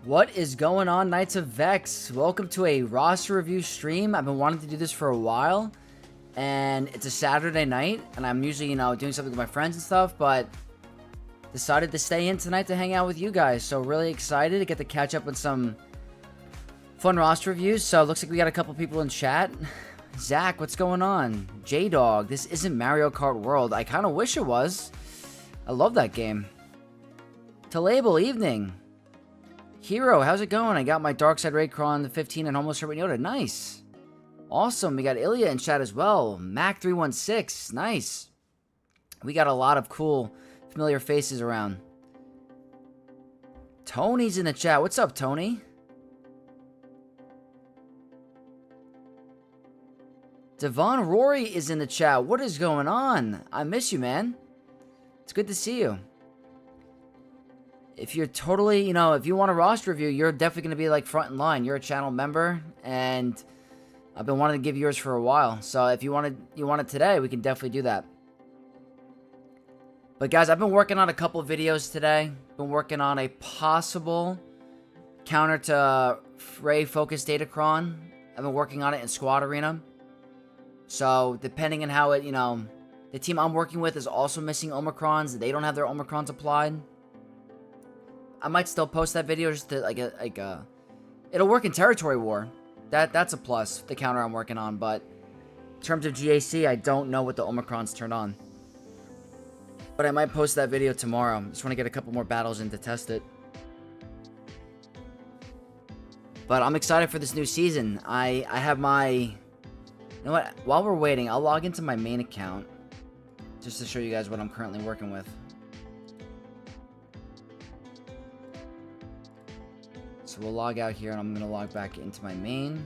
What is going on, Knights of Vex? Welcome to a roster review stream. I've been wanting to do this for a while, and it's a Saturday night, and I'm usually, doing something with my friends and stuff, but decided to stay in tonight to hang out with you guys. So really excited to get to catch up with some fun roster reviews. So it looks like we got a couple people in chat. Zach, what's going on? J-Dog, this isn't Mario Kart World. I kind of wish it was. I love that game. To label, evening. Hero, how's it going? I got my Darkside Raycron the 15 and Homeless Herbert Yoda. Nice. Awesome. We got Ilya in chat as well. Mac316. Nice. We got a lot of cool, familiar faces around. Tony's in the chat. What's up, Tony? Devon Rory is in the chat. What is going on? I miss you, man. It's good to see you. If you're totally, if you want a roster review, you're definitely going to be like front in line. You're a channel member, and I've been wanting to give yours for a while. So if you want it today, we can definitely do that. But guys, I've been working on a couple of videos today. Been working on a possible counter to Ray Focus Datacron. I've been working on it in Squad Arena. So depending on how it, the team I'm working with is also missing Omicrons. They don't have their Omicrons applied. I might still post that video just to it'll work in Territory War. That's a plus, the counter I'm working on, but in terms of GAC, I don't know what the Omicrons turn on. But I might post that video tomorrow. Just want to get a couple more battles in to test it. But I'm excited for this new season. I have my... You know what? While we're waiting, I'll log into my main account just to show you guys what I'm currently working with. So we'll log out here, and I'm going to log back into my main.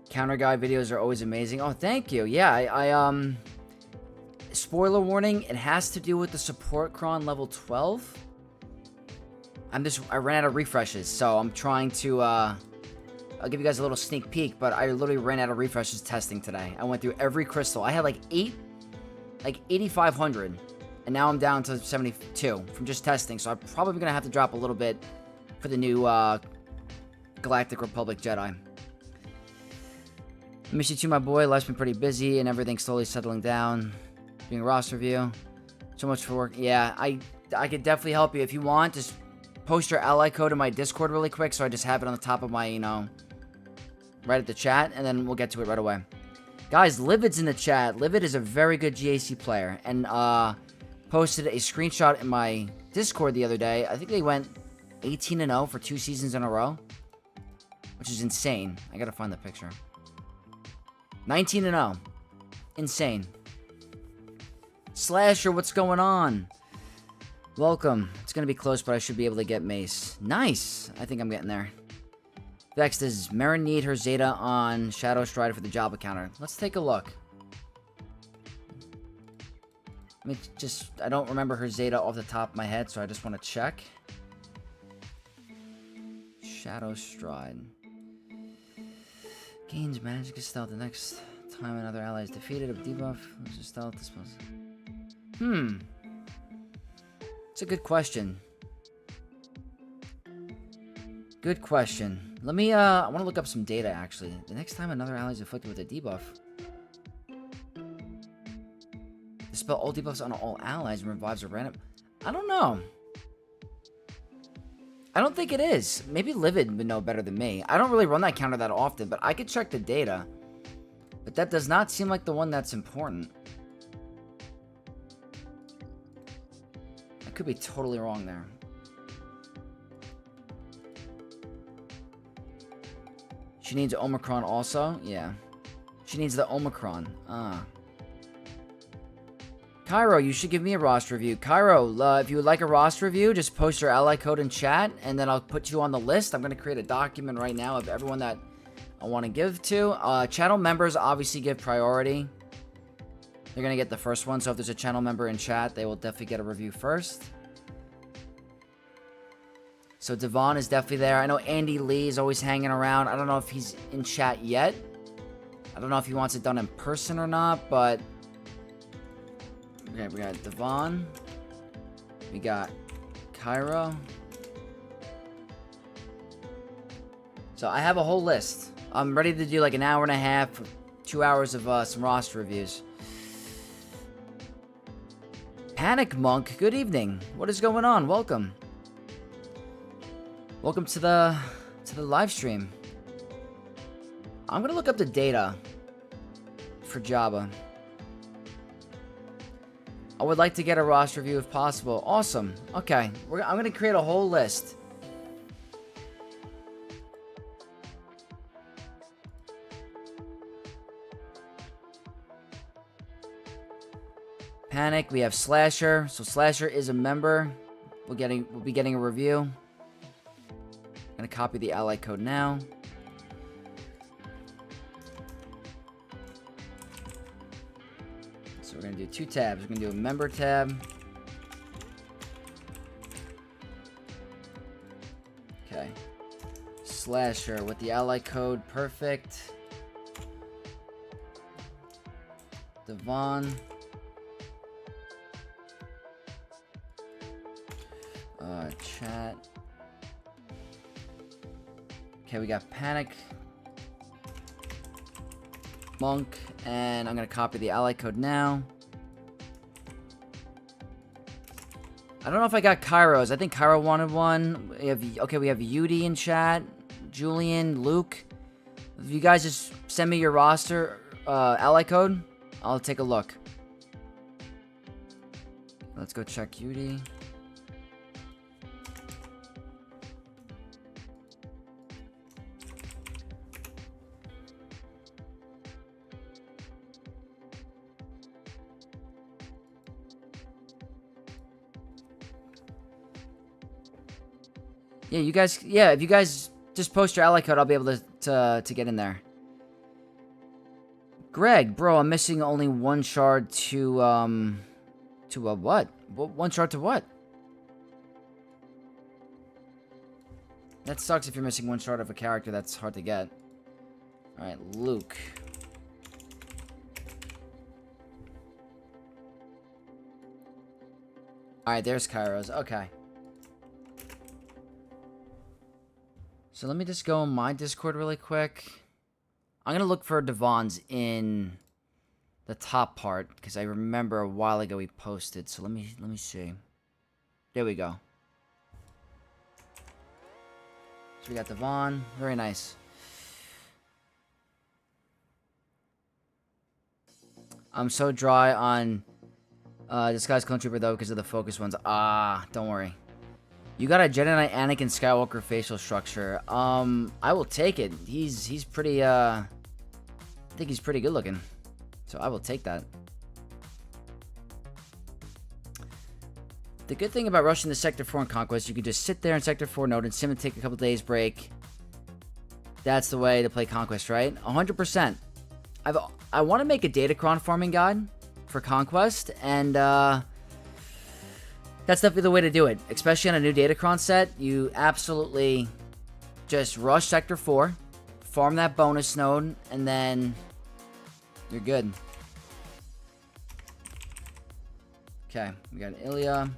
Counter guide videos are always amazing. Oh, thank you. Yeah, spoiler warning, it has to do with the support cron level 12. I ran out of refreshes, so I'm trying to, I'll give you guys a little sneak peek, but I literally ran out of refreshes testing today. I went through every crystal. I had like 8,500, and now I'm down to 72 from just testing, so I'm probably going to have to drop a little bit for the new Galactic Republic Jedi. I miss you too, my boy. Life's been pretty busy, and everything's slowly settling down. Doing a roster review. So much for work. Yeah, I could definitely help you. If you want, just post your ally code in my Discord really quick, so I just have it on the top of my, right at the chat, and then we'll get to it right away. Guys, Livid's in the chat. Livid is a very good GAC player, and posted a screenshot in my Discord the other day. I think they went 18-0 for 2 seasons in a row, which is insane. I gotta find the picture. 19-0. Insane. Slasher, what's going on? Welcome. It's gonna be close, but I should be able to get Mace. Nice! I think I'm getting there. Vex, does Marin need her Zeta on Shadow Strider for the Jabba counter? Let's take a look. I don't remember her Zeta off the top of my head, so I just want to check. Shadow Stride. Gains magic stealth the next time another ally is defeated. A debuff. Loses stealth. It's a good question. Good question. Let me, I want to look up some data, actually. The next time another ally is afflicted with a debuff. Dispel all debuffs on all allies and revives a random... I don't know. I don't think it is. Maybe Livid would know better than me. I don't really run that counter that often, but I could check the data. But that does not seem like the one that's important. I could be totally wrong there. She needs Omicron also? Yeah. She needs the Omicron. Cairo, you should give me a roster review. Cairo, if you would like a roster review, just post your ally code in chat, and then I'll put you on the list. I'm going to create a document right now of everyone that I want to give to. Channel members obviously give priority. They're going to get the first one, so if there's a channel member in chat, they will definitely get a review first. So Devon is definitely there. I know Andy Lee is always hanging around. I don't know if he's in chat yet. I don't know if he wants it done in person or not, but... Okay, we got Devon. We got Cairo. So I have a whole list. I'm ready to do like an hour and a half, 2 hours of some roster reviews. Panic Monk, good evening. What is going on? Welcome. Welcome to the live stream. I'm gonna look up the data for Jabba. I would like to get a roster review if possible. Awesome. Okay, I'm gonna create a whole list. Panic, we have Slasher. So Slasher is a member. We'll be getting a review. I'm gonna copy the ally code now. So we're gonna do 2 tabs. We're gonna do a member tab. Okay. Slasher with the ally code, perfect. Devon. Chat. Okay, we got Panic Monk, and I'm gonna copy the ally code now. I don't know if I got Cairo's. I think Cairo wanted one. We have Yudi in chat, Julian, Luke. If you guys just send me your roster ally code, I'll take a look. Let's go check Yudi. Yeah, if you guys just post your ally code, I'll be able to get in there. Greg, bro, I'm missing only 1 shard to a what? 1 shard to what? That sucks if you're missing 1 shard of a character. That's hard to get. Alright, Luke. Alright, there's Cairo's. Okay. So let me just go on my Discord really quick. I'm going to look for Devon's in the top part, because I remember a while ago he posted. So let me see. There we go. So we got Devon. Very nice. I'm so dry on Disguised Clone Trooper, though, because of the focus ones. Ah, don't worry. You got a Jedi Anakin Skywalker facial structure. I will take it. He's pretty, I think he's pretty good looking. So I will take that. The good thing about rushing the Sector 4 in Conquest, you can just sit there in Sector 4 node and sim and take a couple days break. That's the way to play Conquest, right? 100%. I want to make a Datacron farming guide for Conquest, and that's definitely the way to do it. Especially on a new Datacron set, you absolutely just rush Sector 4, farm that bonus node, and then you're good. Okay, we got Ilya.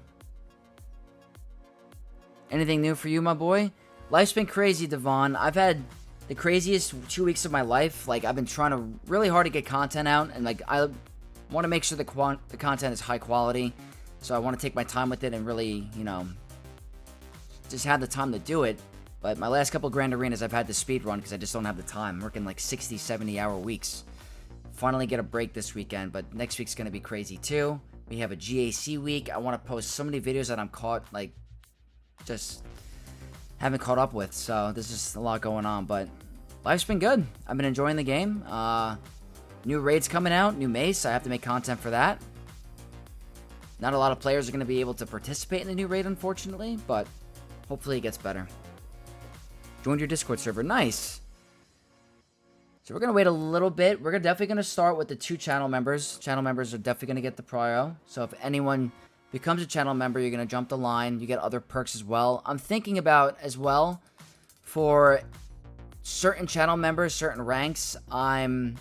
Anything new for you, my boy? Life's been crazy, Devon. I've had the craziest 2 weeks of my life. Like, I've been trying to really hard to get content out, and like, I want to make sure the content is high quality. So I want to take my time with it and really, you know, just have the time to do it. But my last couple Grand Arenas, I've had to speed run because I just don't have the time. I'm working like 60, 70-hour weeks. Finally get a break this weekend, but next week's going to be crazy too. We have a GAC week. I want to post so many videos that I'm just haven't caught up with. So there's just a lot going on, but life's been good. I've been enjoying the game. New raids coming out, new mace. I have to make content for that. Not a lot of players are going to be able to participate in the new raid, unfortunately, but hopefully it gets better. Joined your Discord server. Nice. So we're going to wait a little bit. We're definitely going to start with the 2 channel members. Channel members are definitely going to get the prio. So if anyone becomes a channel member, you're going to jump the line. You get other perks as well. I'm thinking about, as well, for certain channel members, certain ranks, I'm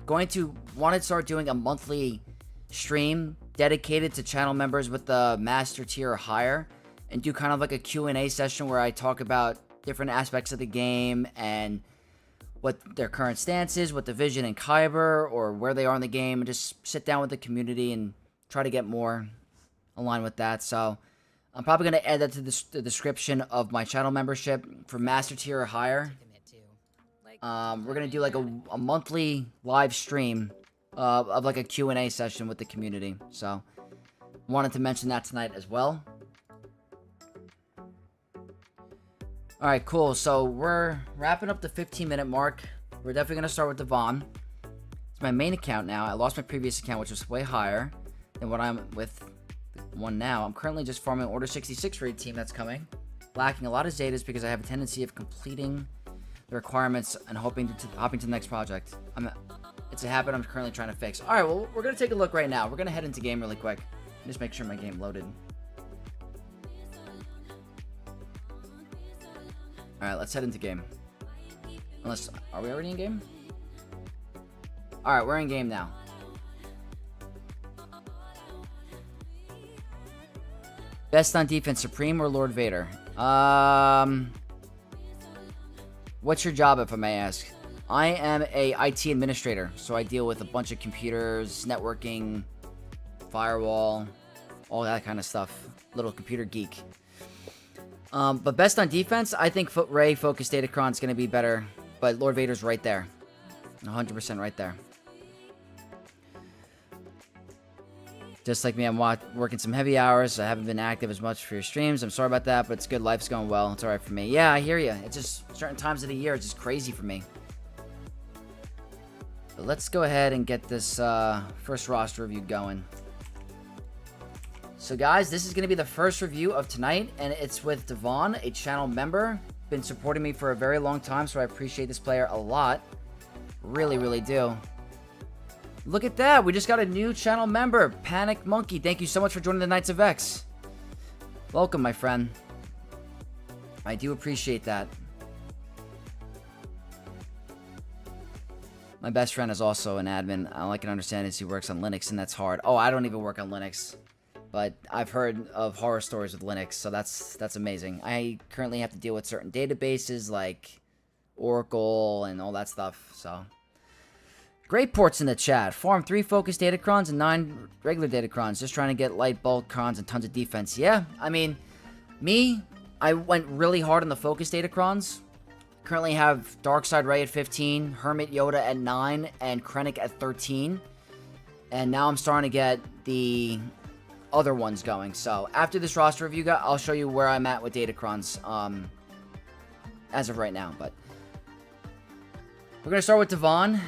going to want to start doing a monthly stream dedicated to channel members with the master tier or higher, and do kind of like a Q&A session where I talk about different aspects of the game and what their current stance is, what division in Kyber, or where they are in the game, and just sit down with the community and try to get more aligned with that. So I'm probably going to add that to the description of my channel membership for master tier or higher. We're going to do like a monthly live stream of like a Q&A session with the community. So wanted to mention that tonight as well. Alright, cool. So we're wrapping up the 15-minute mark. We're definitely going to start with Devon. It's my main account now. I lost my previous account, which was way higher than what I'm with one now. I'm currently just farming Order 66 raid team that's coming. Lacking a lot of Zetas because I have a tendency of completing the requirements and hopping to the next project. It's a habit I'm currently trying to fix. Alright, well, we're going to take a look right now. We're going to head into game really quick. Just make sure my game loaded. Alright, let's head into game. Unless, are we already in game? Alright, we're in game now. Best on defense, Supreme or Lord Vader? What's your job, if I may ask? I am a IT administrator, so I deal with a bunch of computers, networking, firewall, all that kind of stuff. Little computer geek. But best on defense, I think Ray Focus Datacron is going to be better, but Lord Vader's right there. 100% right there. Just like me, I'm working some heavy hours. I haven't been active as much for your streams. I'm sorry about that, but it's good. Life's going well. It's alright for me. Yeah, I hear you. It's just certain times of the year, it's just crazy for me. But let's go ahead and get this first roster review going. So guys, this is going to be the first review of tonight, and it's with Devon, a channel member. Been supporting me for a very long time, so I appreciate this player a lot. Really, really do. Look at that, we just got a new channel member, Panic Monkey. Thank you so much for joining the Knights of X. Welcome, my friend. I do appreciate that. My best friend is also an admin. All I can understand is he works on Linux, and that's hard. Oh, I don't even work on Linux. But I've heard of horror stories with Linux, so that's amazing. I currently have to deal with certain databases like Oracle and all that stuff, so. Great ports in the chat. Farm 3 focused Datacrons and 9 regular Datacrons. Just trying to get light bulk crons and tons of defense. Yeah, I mean, I went really hard on the focused Datacrons. Currently have Darkside Ray at 15, Hermit Yoda at 9, and Krennic at 13. And now I'm starting to get the other ones going. So after this roster review, I'll show you where I'm at with Datacrons as of right now. But we're going to start with Devon.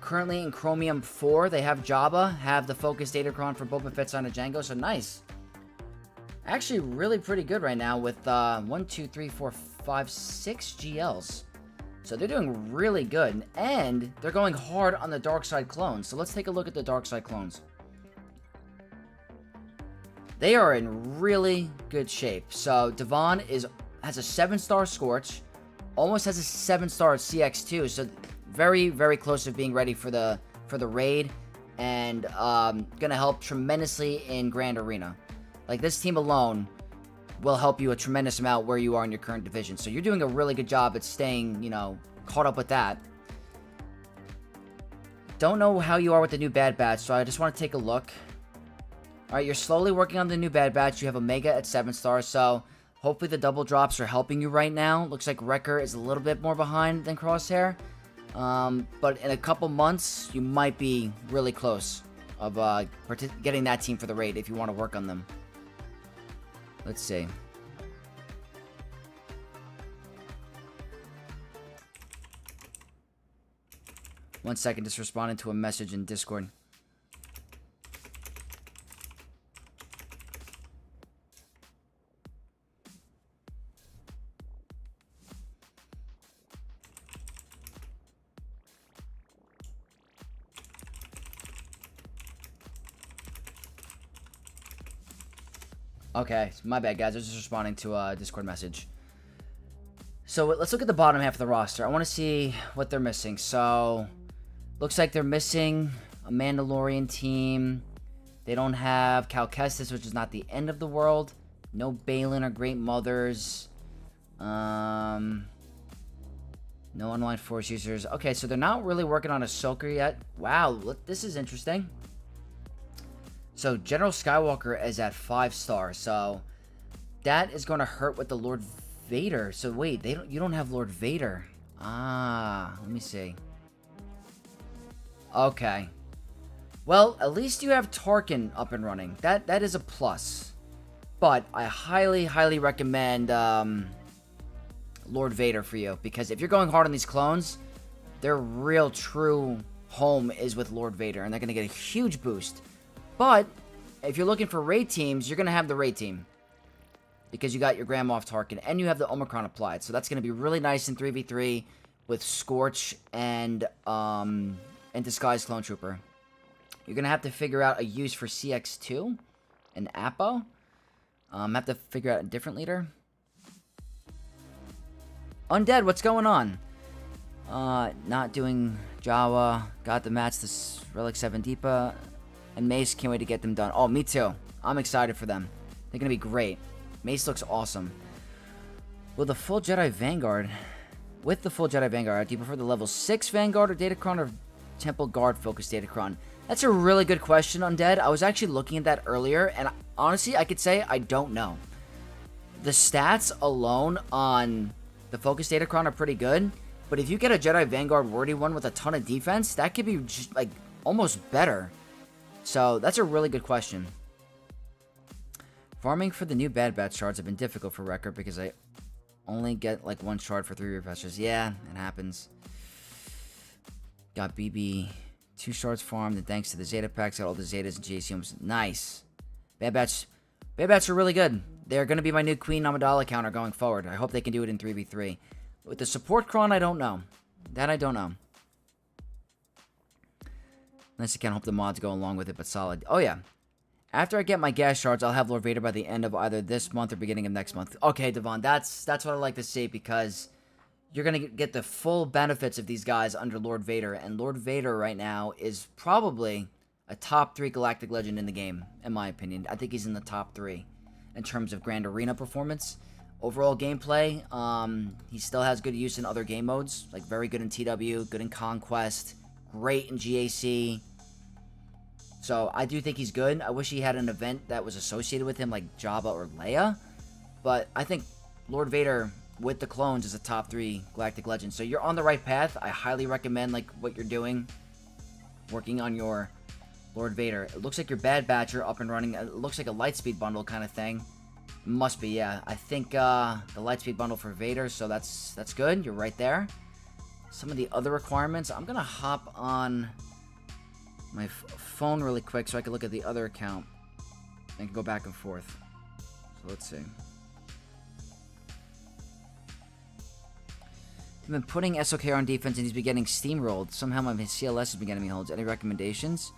Currently in Chromium 4, they have Jabba, have the Focus Datacron for Boba Fett, Son of Django, so nice. Actually, really pretty good right now with 1, 2, 3, 4, 5, 6 GLs. So they're doing really good, and they're going hard on the Darkside clones. So let's take a look at the Darkside clones. They are in really good shape. So Devon has a 7-star Scorch, almost has a 7-star CX2, so very, very close to being ready for the raid, and gonna help tremendously in Grand Arena. Like, this team alone will help you a tremendous amount where you are in your current division. So you're doing a really good job at staying, you know, caught up with that. Don't know how you are with the new Bad Batch, so I just want to take a look. Alright, you're slowly working on the new Bad Batch. You have Omega at 7 stars, so hopefully the double drops are helping you right now. Looks like Wrecker is a little bit more behind than Crosshair. But in a couple months, you might be really close of getting that team for the raid if you want to work on them. Let's see. One second, just responding to a message in Discord. Okay, my bad, guys. I was just responding to a Discord message. So let's look at the bottom half of the roster. I want to see what they're missing. So Looks like they're missing a Mandalorian team. They don't have Cal Kestis, which is not the end of the world. No Balin or Great Mothers. No Unwind Force users. Okay, so they're not really working on Ahsoka yet. Wow, look, this is interesting. So General Skywalker is at 5 stars. So that is going to hurt with the Lord Vader. So wait, you don't have Lord Vader. Ah, let me see. Okay. Well, at least you have Tarkin up and running. That is a plus. But I highly, highly recommend Lord Vader for you. Because if you're going hard on these clones, their real, true home is with Lord Vader. And they're going to get a huge boost. But if you're looking for raid teams, you're going to have the raid team. Because you got your Grand Moff Tarkin. And you have the Omicron applied. So that's going to be really nice in 3v3 with Scorch and Disguised Clone Trooper. You're going to have to figure out a use for CX2 and Apo. Have to figure out a different leader. Undead, what's going on? Not doing Jawa. Got the match, this Relic 7 Deepa. And Mace, can't wait to get them done. Oh, me too. I'm excited for them. They're going to be great. Mace looks awesome. With the full Jedi Vanguard, do you prefer the level 6 Vanguard or Datacron or Temple Guard focused Datacron? That's a really good question, Undead. I was actually looking at that earlier, and honestly, I could say I don't know. The stats alone on the focused Datacron are pretty good, but if you get a Jedi Vanguard worthy one with a ton of defense, that could be just, like, almost better. So, that's a really good question. Farming for the new Bad Batch shards have been difficult for Record because I only get, like, 1 shard for 3 refreshers. Yeah, it happens. Got BB 2 shards farmed, and thanks to the Zeta packs, got all the Zetas and GACMs. Nice. Bad Batch are really good. They're going to be my new Queen Amidala counter going forward. I hope they can do it in 3v3. With the support cron, I don't know. That I don't know. Unless you can't hope the mods go along with it, but solid. Oh, yeah. After I get my gas shards, I'll have Lord Vader by the end of either this month or beginning of next month. Okay, Devon, that's what I like to see, because you're going to get the full benefits of these guys under Lord Vader. And Lord Vader right now is probably a top 3 Galactic Legend in the game, in my opinion. I think he's in the top 3 in terms of Grand Arena performance. Overall gameplay, he still has good use in other game modes. Like, very good in TW, good in Conquest, great in GAC. So, I do think he's good. I wish he had an event that was associated with him, like Jabba or Leia. But I think Lord Vader with the clones is a top 3 Galactic Legend. So you're on the right path. I highly recommend, like, what you're doing, working on your Lord Vader. It looks like your Bad Batch are up and running. It looks like a Lightspeed bundle kind of thing. Must be, yeah. I think the Lightspeed bundle for Vader, so that's good. You're right there. Some of the other requirements, I'm gonna hop on my phone really quick so I can look at the other account and go back and forth. So let's see. I've been putting SOK on defense and he's been getting steamrolled. Somehow my CLS has been getting me holds. Any recommendations?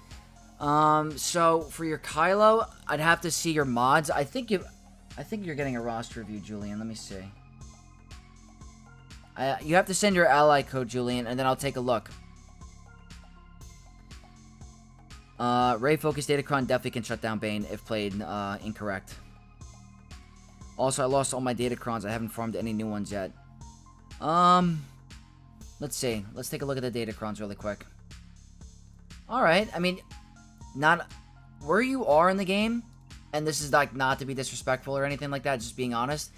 So for your Kylo, I'd have to see your mods. I think you're getting a roster review, Julian. Let me see. You have to send your ally code, Julian, and then I'll take a look. Ray Focus Datacron definitely can shut down Bane if played incorrect. Also, I lost all my Datacrons. I haven't farmed any new ones yet. Let's see. Let's take a look at the Datacrons really quick. Alright, I mean, not where you are in the game, and this is like not to be disrespectful or anything like that, just being honest.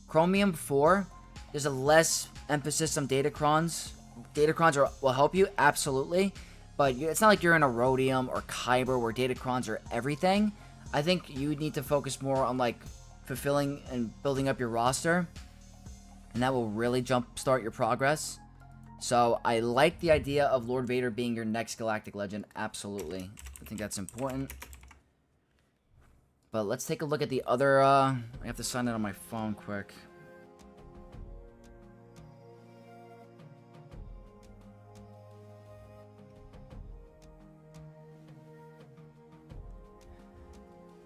Chromium 4, there's a less emphasis on Datacrons. Datacrons will help you, absolutely, but it's not like you're in a Rhodium or Kyber where Datacrons are everything. I think you need to focus more on, like, fulfilling and building up your roster, and that will really jumpstart your progress. So, I like the idea of Lord Vader being your next Galactic Legend, absolutely. I think that's important. But let's take a look at the other, I have to sign in on my phone quick.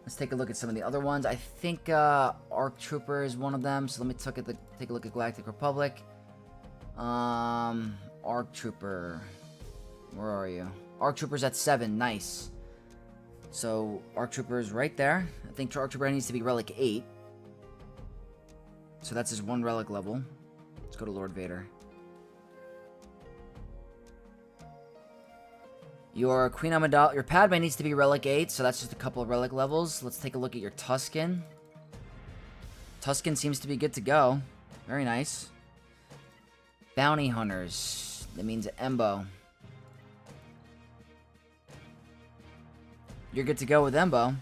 Let's take a look at some of the other ones. I think Arc Trooper is one of them. So let me take a look at Galactic Republic. Arc Trooper. Where are you? Arc Trooper's at 7. Nice. So, Arc Trooper is right there. I think Arc Trooper needs to be Relic 8. So that's his 1 relic level. Let's go to Lord Vader. Your Queen Amidala, your Padme needs to be Relic 8, so that's just a couple of relic levels. Let's take a look at your Tusken. Tusken seems to be good to go. Very nice. Bounty Hunters. That means Embo. You're good to go with Embo.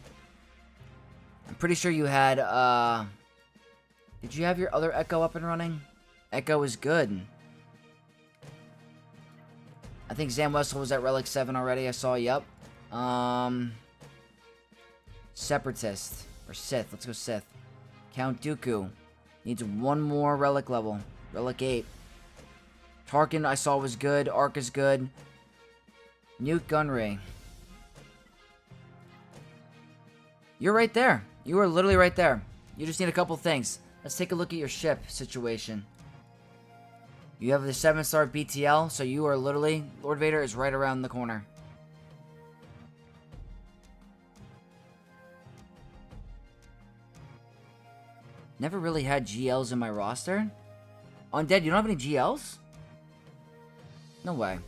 I'm pretty sure you had, did you have your other Echo up and running? Echo is good. I think Zam Wessel was at Relic 7 already. I saw, yep. Separatist. Or Sith. Let's go Sith. Count Dooku. Needs 1 more relic level. Relic 8. Tarkin, I saw, was good. Arc is good. Newt Gunray. You're right there. You are literally right there. You just need a couple things. Let's take a look at your ship situation. You have the 7-star BTL, so you are literally... Lord Vader is right around the corner. Never really had GLs in my roster. Undead, you don't have any GLs? No way.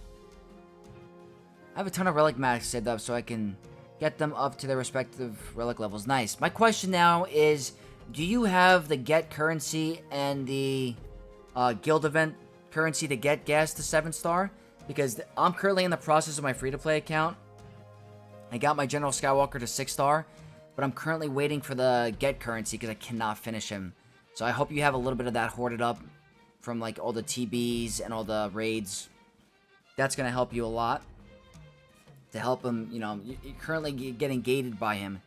I have a ton of relic mats saved up so I can get them up to their respective relic levels. Nice. My question now is, do you have the get currency and the guild event currency to get gas to 7-star? Because I'm currently in the process of my free-to-play account. I got my General Skywalker to 6-star, but I'm currently waiting for the get currency because I cannot finish him. So I hope you have a little bit of that hoarded up from like all the TBs and all the raids. That's going to help you a lot. To help him, you know, you're currently getting gated by him.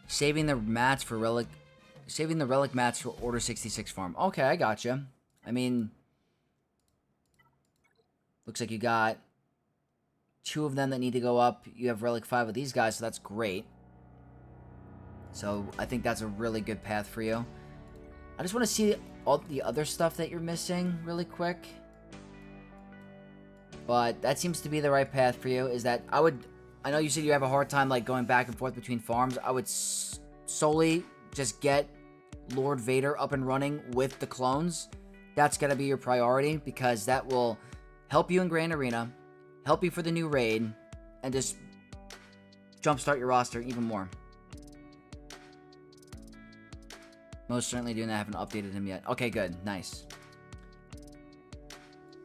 Saving the mats for relic... Saving the relic mats for Order 66 farm. Okay, I gotcha. I mean... Looks like you got 2 of them that need to go up. You have relic 5 of these guys, so that's great. So, I think that's a really good path for you. I just want to see all the other stuff that you're missing really quick. But that seems to be the right path for you. Is that I know you said you have a hard time like going back and forth between farms. I would solely just get Lord Vader up and running with the clones. That's got to be your priority because that will help you in Grand Arena, help you for the new raid, and just jumpstart your roster even more. Most certainly doing that. I haven't updated him yet. Okay, good. Nice.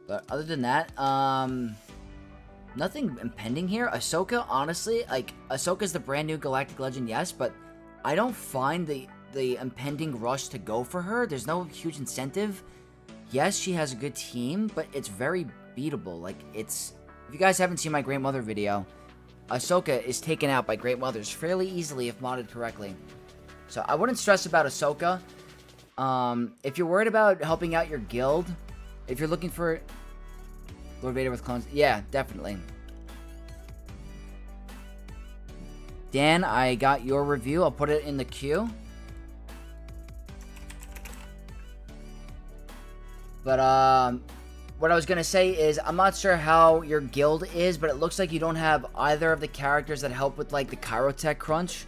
But other than that, nothing impending here. Ahsoka, honestly, like, Ahsoka's the brand new Galactic Legend, yes, but I don't find the impending rush to go for her. There's no huge incentive. Yes, she has a good team, but it's very beatable. Like, it's... If you guys haven't seen my Great Mother video, Ahsoka is taken out by Great Mothers fairly easily if modded correctly. So I wouldn't stress about Ahsoka. If you're worried about helping out your guild, if you're looking for Lord Vader with clones, yeah, definitely. Dan, I got your review. I'll put it in the queue. But what I was gonna say is I'm not sure how your guild is, but it looks like you don't have either of the characters that help with like the Chirotech crunch.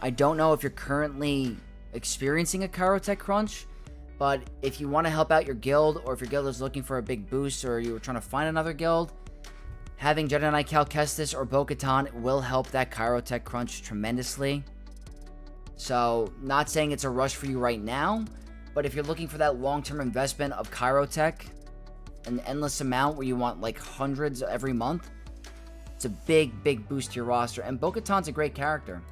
I don't know if you're currently experiencing a Chirotech crunch, but if you want to help out your guild, or if your guild is looking for a big boost, or you were trying to find another guild, having Jedi Knight Cal Kestis or Bo-Katan will help that Chirotech crunch tremendously. So, not saying it's a rush for you right now, but if you're looking for that long-term investment of Chirotech, an endless amount where you want like hundreds every month, it's a big, big boost to your roster. And Bo-Katan's a great character.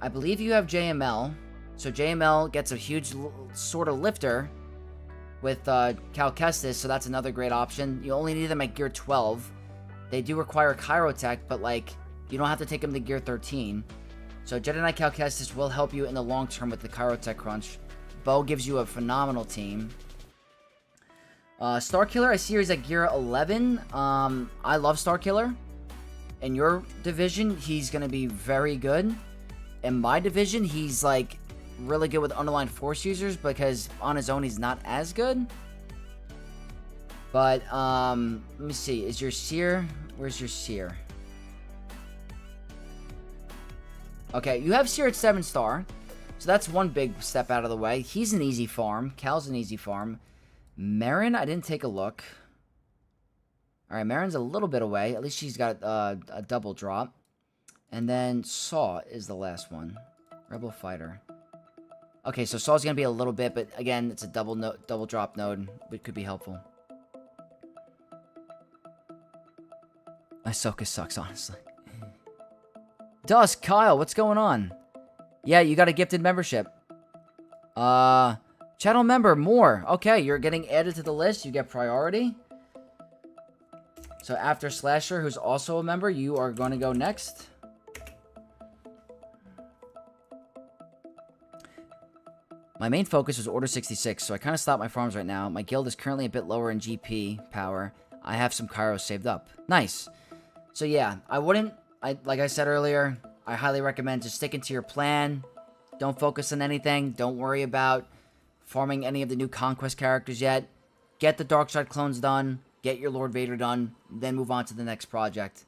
I believe you have JML, so JML gets a huge sort of lifter with Cal Kestis, so that's another great option. You only need them at gear 12. They do require Chirotech, but like, you don't have to take them to gear 13. So Jedi Knight Cal Kestis will help you in the long term with the Chirotech crunch. Bo gives you a phenomenal team. Starkiller, I see he's at gear 11. I love Starkiller. In your division, he's going to be very good. In my division, he's like really good with underlined force users because on his own he's not as good. But, let me see. Is your Seer? Where's your Seer? Okay, you have Seer at 7-star. So that's one big step out of the way. He's an easy farm. Cal's an easy farm. Marin, I didn't take a look. Alright, Marin's a little bit away. At least she's got a double drop. And then Saw is the last one. Rebel Fighter. Okay, so Saw's going to be a little bit, but again, it's a double drop node, which could be helpful. Ahsoka sucks, honestly. Dusk, Kyle, what's going on? Yeah, you got a gifted membership. Channel member, more. Okay, you're getting added to the list. You get priority. So after Slasher, who's also a member, you are going to go next. My main focus was Order 66, so I kind of stopped my farms right now. My guild is currently a bit lower in GP power. I have some Kairos saved up. Nice. So yeah, like I said earlier, I highly recommend just sticking to your plan. Don't focus on anything. Don't worry about farming any of the new Conquest characters yet. Get the Darkside clones done. Get your Lord Vader done. Then move on to the next project.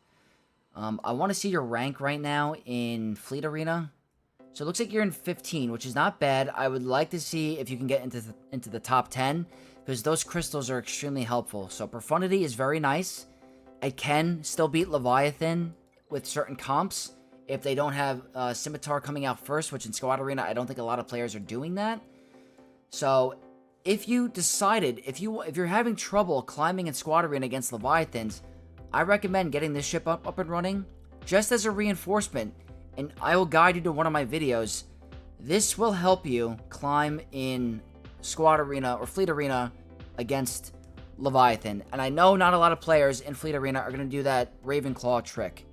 I want to see your rank right now in Fleet Arena. So it looks like you're in 15, which is not bad. I would like to see if you can get into the top 10, because those crystals are extremely helpful. So Profundity is very nice. It can still beat Leviathan with certain comps if they don't have Scimitar coming out first, which in Squad Arena, I don't think a lot of players are doing that. So if you decided, if you're having trouble climbing in Squad Arena against Leviathans, I recommend getting this ship up and running just as a reinforcement. And I will guide you to one of my videos. This will help you climb in Squad Arena or Fleet Arena against Leviathan. And I know not a lot of players in Fleet Arena are going to do that Ravenclaw trick.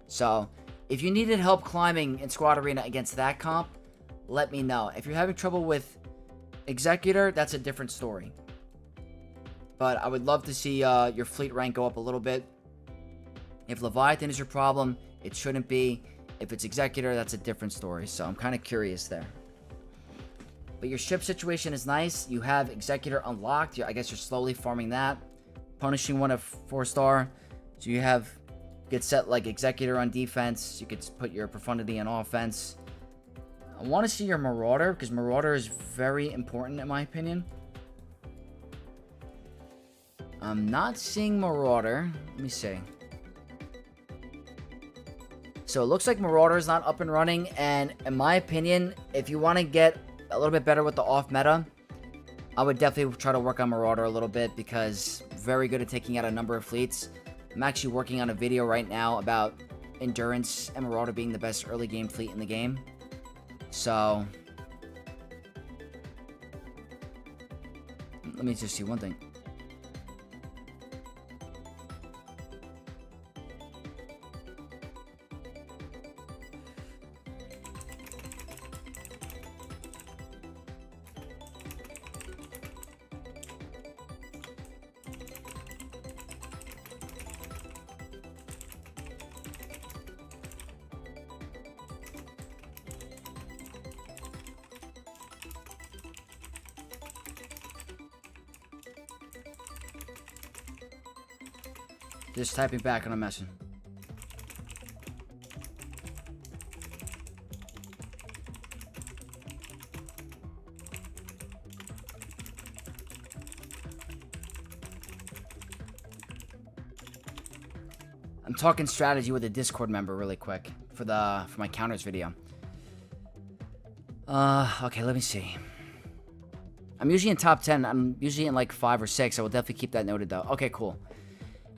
So, if you needed help climbing in Squad Arena against that comp, let me know. If you're having trouble with Executor, that's a different story. But I would love to see your fleet rank go up a little bit. If Leviathan is your problem, it shouldn't be. If it's Executor, that's a different story. So I'm kind of curious there. But your ship situation is nice. You have Executor unlocked. I guess you're slowly farming that. Punishing one of 4-star. So you could set like Executor on defense. You could put your Profundity on offense. I want to see your Marauder, because Marauder is very important in my opinion. I'm not seeing Marauder. Let me see. So it looks like Marauder is not up and running, and in my opinion, if you want to get a little bit better with the off meta, I would definitely try to work on Marauder a little bit, because very good at taking out a number of fleets. I'm actually working on a video right now about Endurance and Marauder being the best early game fleet in the game. So let me just see one thing. Just typing back on a message. I'm talking strategy with a Discord member really quick for my counters video. Okay, let me see. I'm usually in top 10. I'm usually in like 5 or 6. I will definitely keep that noted though. Okay, cool.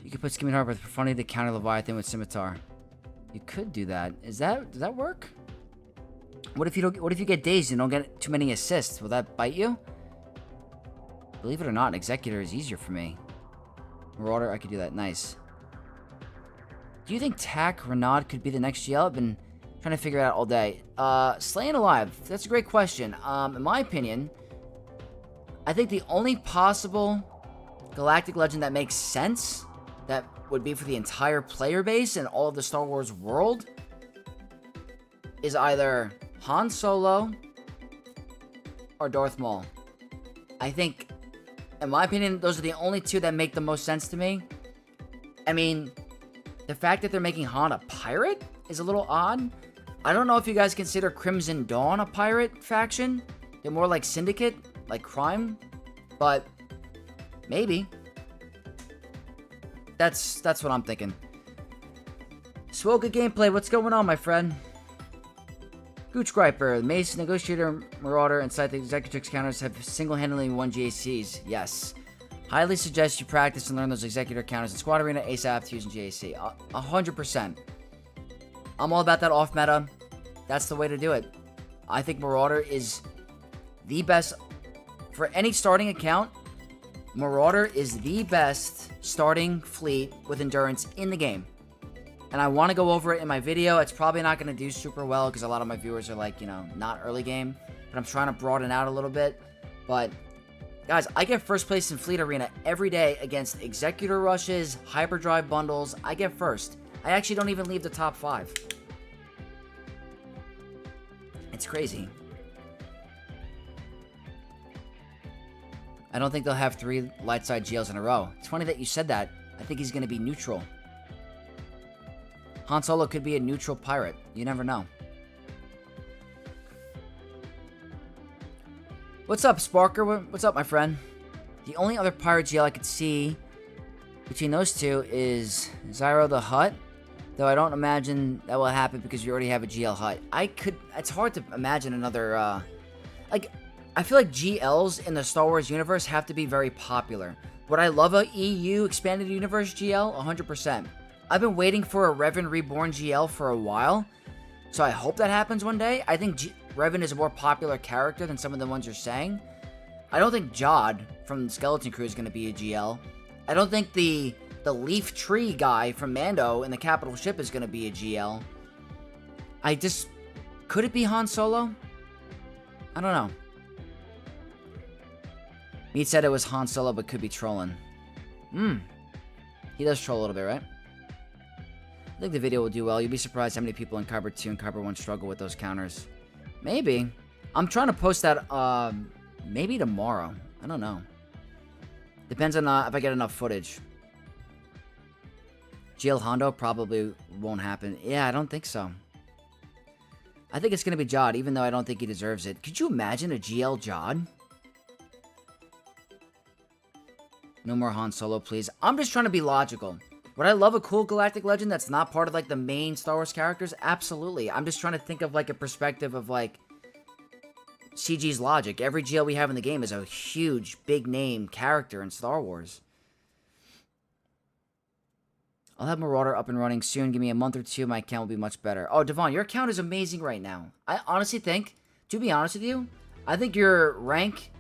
You could put Skimming Harbor with Profundity to counter Leviathan with Scimitar. You could do that. Does that work? What if you get dazed and don't get too many assists? Will that bite you? Believe it or not, Executor is easier for me. Marauder, I could do that. Nice. Do you think Tac Renaud could be the next GL? I've been trying to figure it out all day. Slaying Alive. That's a great question. In my opinion, I think the only possible Galactic Legend that makes sense, that would be for the entire player base and all of the Star Wars world, is either Han Solo, or Darth Maul. I think, in my opinion, those are the only two that make the most sense to me. I mean, the fact that they're making Han a pirate is a little odd. I don't know if you guys consider Crimson Dawn a pirate faction. They're more like Syndicate, like crime, but maybe. That's what I'm thinking. Swoga gameplay, what's going on, my friend? Gooch Griper, Mace, Negotiator, Marauder, and Scythe Executrix counters have single-handedly won GACs. Yes. Highly suggest you practice and learn those Executor counters in Squad Arena ASAP to use in GAC. 100%. I'm all about that off-meta. That's the way to do it. I think Marauder is the best. For any starting account, Marauder is the best starting fleet with endurance in the game. And I want to go over it in my video. It's probably not going to do super well because a lot of my viewers are like, you know, not early game. But I'm trying to broaden out a little bit. But, guys, I get first place in Fleet Arena every day against Executor Rushes, Hyperdrive Bundles. I get first. I actually don't even leave the top 5. It's crazy. I don't think they'll have 3 light side GLs in a row. It's funny that you said that. I think he's going to be neutral. Han Solo could be a neutral pirate. You never know. What's up, Sparker? What's up, my friend? The only other pirate GL I could see between those two is Zyro the Hutt. Though I don't imagine that will happen because you already have a GL Hutt. It's hard to imagine another, I feel like GLs in the Star Wars universe have to be very popular. Would I love a EU Expanded Universe GL? 100%. I've been waiting for a Revan Reborn GL for a while, so I hope that happens one day. I think Revan is a more popular character than some of the ones you're saying. I don't think Jod from Skeleton Crew is going to be a GL. I don't think the Leaf Tree guy from Mando in the capital ship is going to be a GL. Could it be Han Solo? I don't know. Meat said it was Han Solo, but could be trolling. He does troll a little bit, right? I think the video will do well. You'll be surprised how many people in Kyber 2 and Kyber 1 struggle with those counters. Maybe. I'm trying to post that, maybe tomorrow. I don't know. Depends on if I get enough footage. GL Hondo probably won't happen. Yeah, I don't think so. I think it's going to be Jod, even though I don't think he deserves it. Could you imagine a GL Jod? No more Han Solo, please. I'm just trying to be logical. Would I love a cool galactic legend that's not part of, like, the main Star Wars characters? Absolutely. I'm just trying to think of, like, a perspective of, like, CG's logic. Every GL we have in the game is a huge, big-name character in Star Wars. I'll have Marauder up and running soon. Give me a month or two. My account will be much better. Oh, Devon, your account is amazing right now. I honestly think, to be honest with you, I think your rank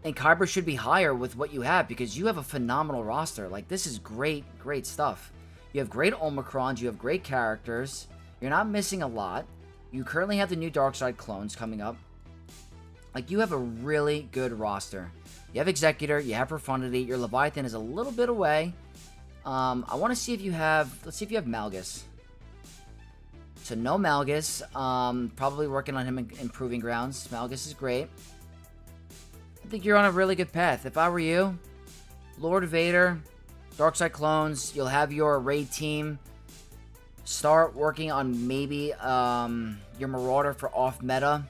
and Kyber should be higher with what you have because you have a phenomenal roster. Like, this is great, great stuff. You have great Omicrons. You have great characters. You're not missing a lot. You currently have the new Darkseid clones coming up. Like, you have a really good roster. You have Executor. You have Profundity. Your Leviathan is a little bit away. I want to see if you have... Let's see if you have Malgus. So, no Malgus. Probably working on him in Proving Grounds. Malgus is great. I think you're on a really good path. If I were you, Lord Vader, Darkseid clones, you'll have your raid team. Start working on maybe your Marauder for off-meta.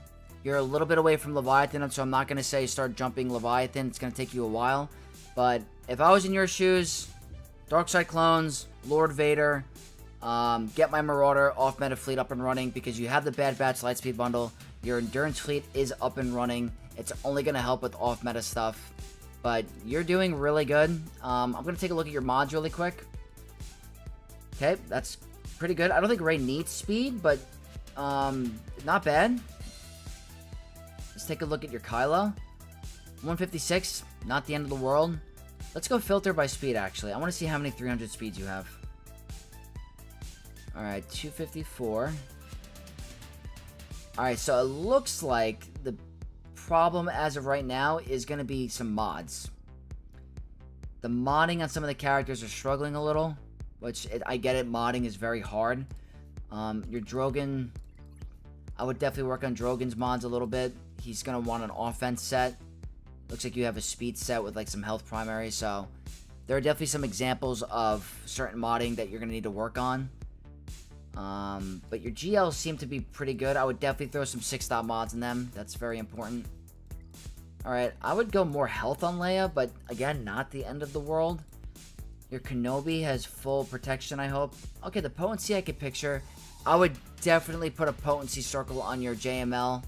You're a little bit away from Leviathan, so I'm not going to say start jumping Leviathan. It's going to take you a while. But if I was in your shoes, Darkseid clones, Lord Vader, get my Marauder off-meta fleet up and running because you have the Bad Batch Lightspeed bundle. Your Endurance fleet is up and running. It's only going to help with off-meta stuff. But you're doing really good. I'm going to take a look at your mods really quick. Okay, that's pretty good. I don't think Rey needs speed, but not bad. Let's take a look at your Kylo. 156, not the end of the world. Let's go filter by speed, actually. I want to see how many 300 speeds you have. Alright, 254. Alright, so it looks like the problem as of right now is going to be some mods. The modding on some of the characters are struggling a little, which I get it, modding is very hard. Your Drogon, I would definitely work on Drogon's mods a little bit. he's going to want an offense set. Looks like you have a speed set with like some health primaries. So there are definitely some examples of certain modding that you're going to need to work on. But your GLs seem to be pretty good. I would definitely throw some 6-dot mods in them. That's very important. Alright, I would go more health on Leia, but again, not the end of the world. Your Kenobi has full protection, I hope. Okay, the potency I could picture. I would definitely put a potency circle on your JML.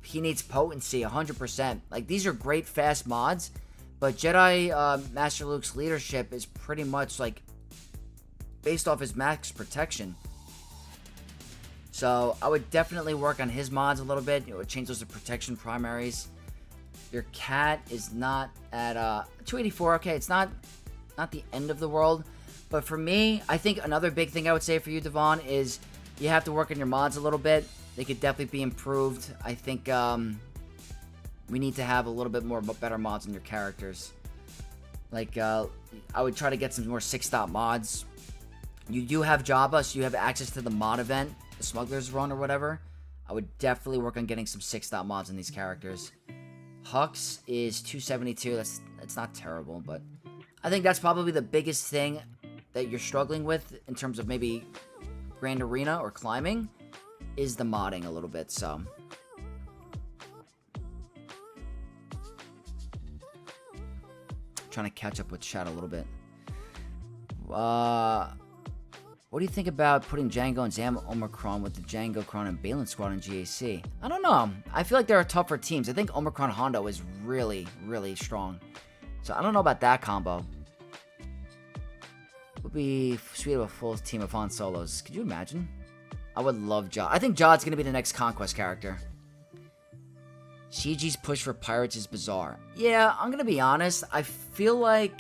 He needs potency, 100%. Like, these are great fast mods, but Jedi Master Luke's leadership is pretty much, like, based off his max protection. So, I would definitely work on his mods a little bit. You know, change those to protection primaries. Your cat is not at 284. Okay, it's not the end of the world. But for me, I think another big thing I would say for you, Devon, is you have to work on your mods a little bit. They could definitely be improved. I think we need to have a little bit more better mods on your characters. Like, I would try to get some more 6-dot mods. You do have Jabba, so you have access to the mod event, the Smuggler's Run or whatever. I would definitely work on getting some 6-dot mods on these characters. Hux is 272. That's not terrible, but I think that's probably the biggest thing that you're struggling with in terms of maybe Grand Arena or climbing is the modding a little bit, so. Trying to catch up with chat a little bit. What do you think about putting Django and Zam Omicron with the Django, Kron, and Balin squad in GAC? I don't know. I feel like there are tougher teams. I think Omicron Hondo is really, really strong. So I don't know about that combo. Would be sweet of a full team of Han Solos. Could you imagine? I would love Jod. I think Jod's going to be the next Conquest character. CG's push for pirates is bizarre. Yeah, I'm going to be honest. I feel like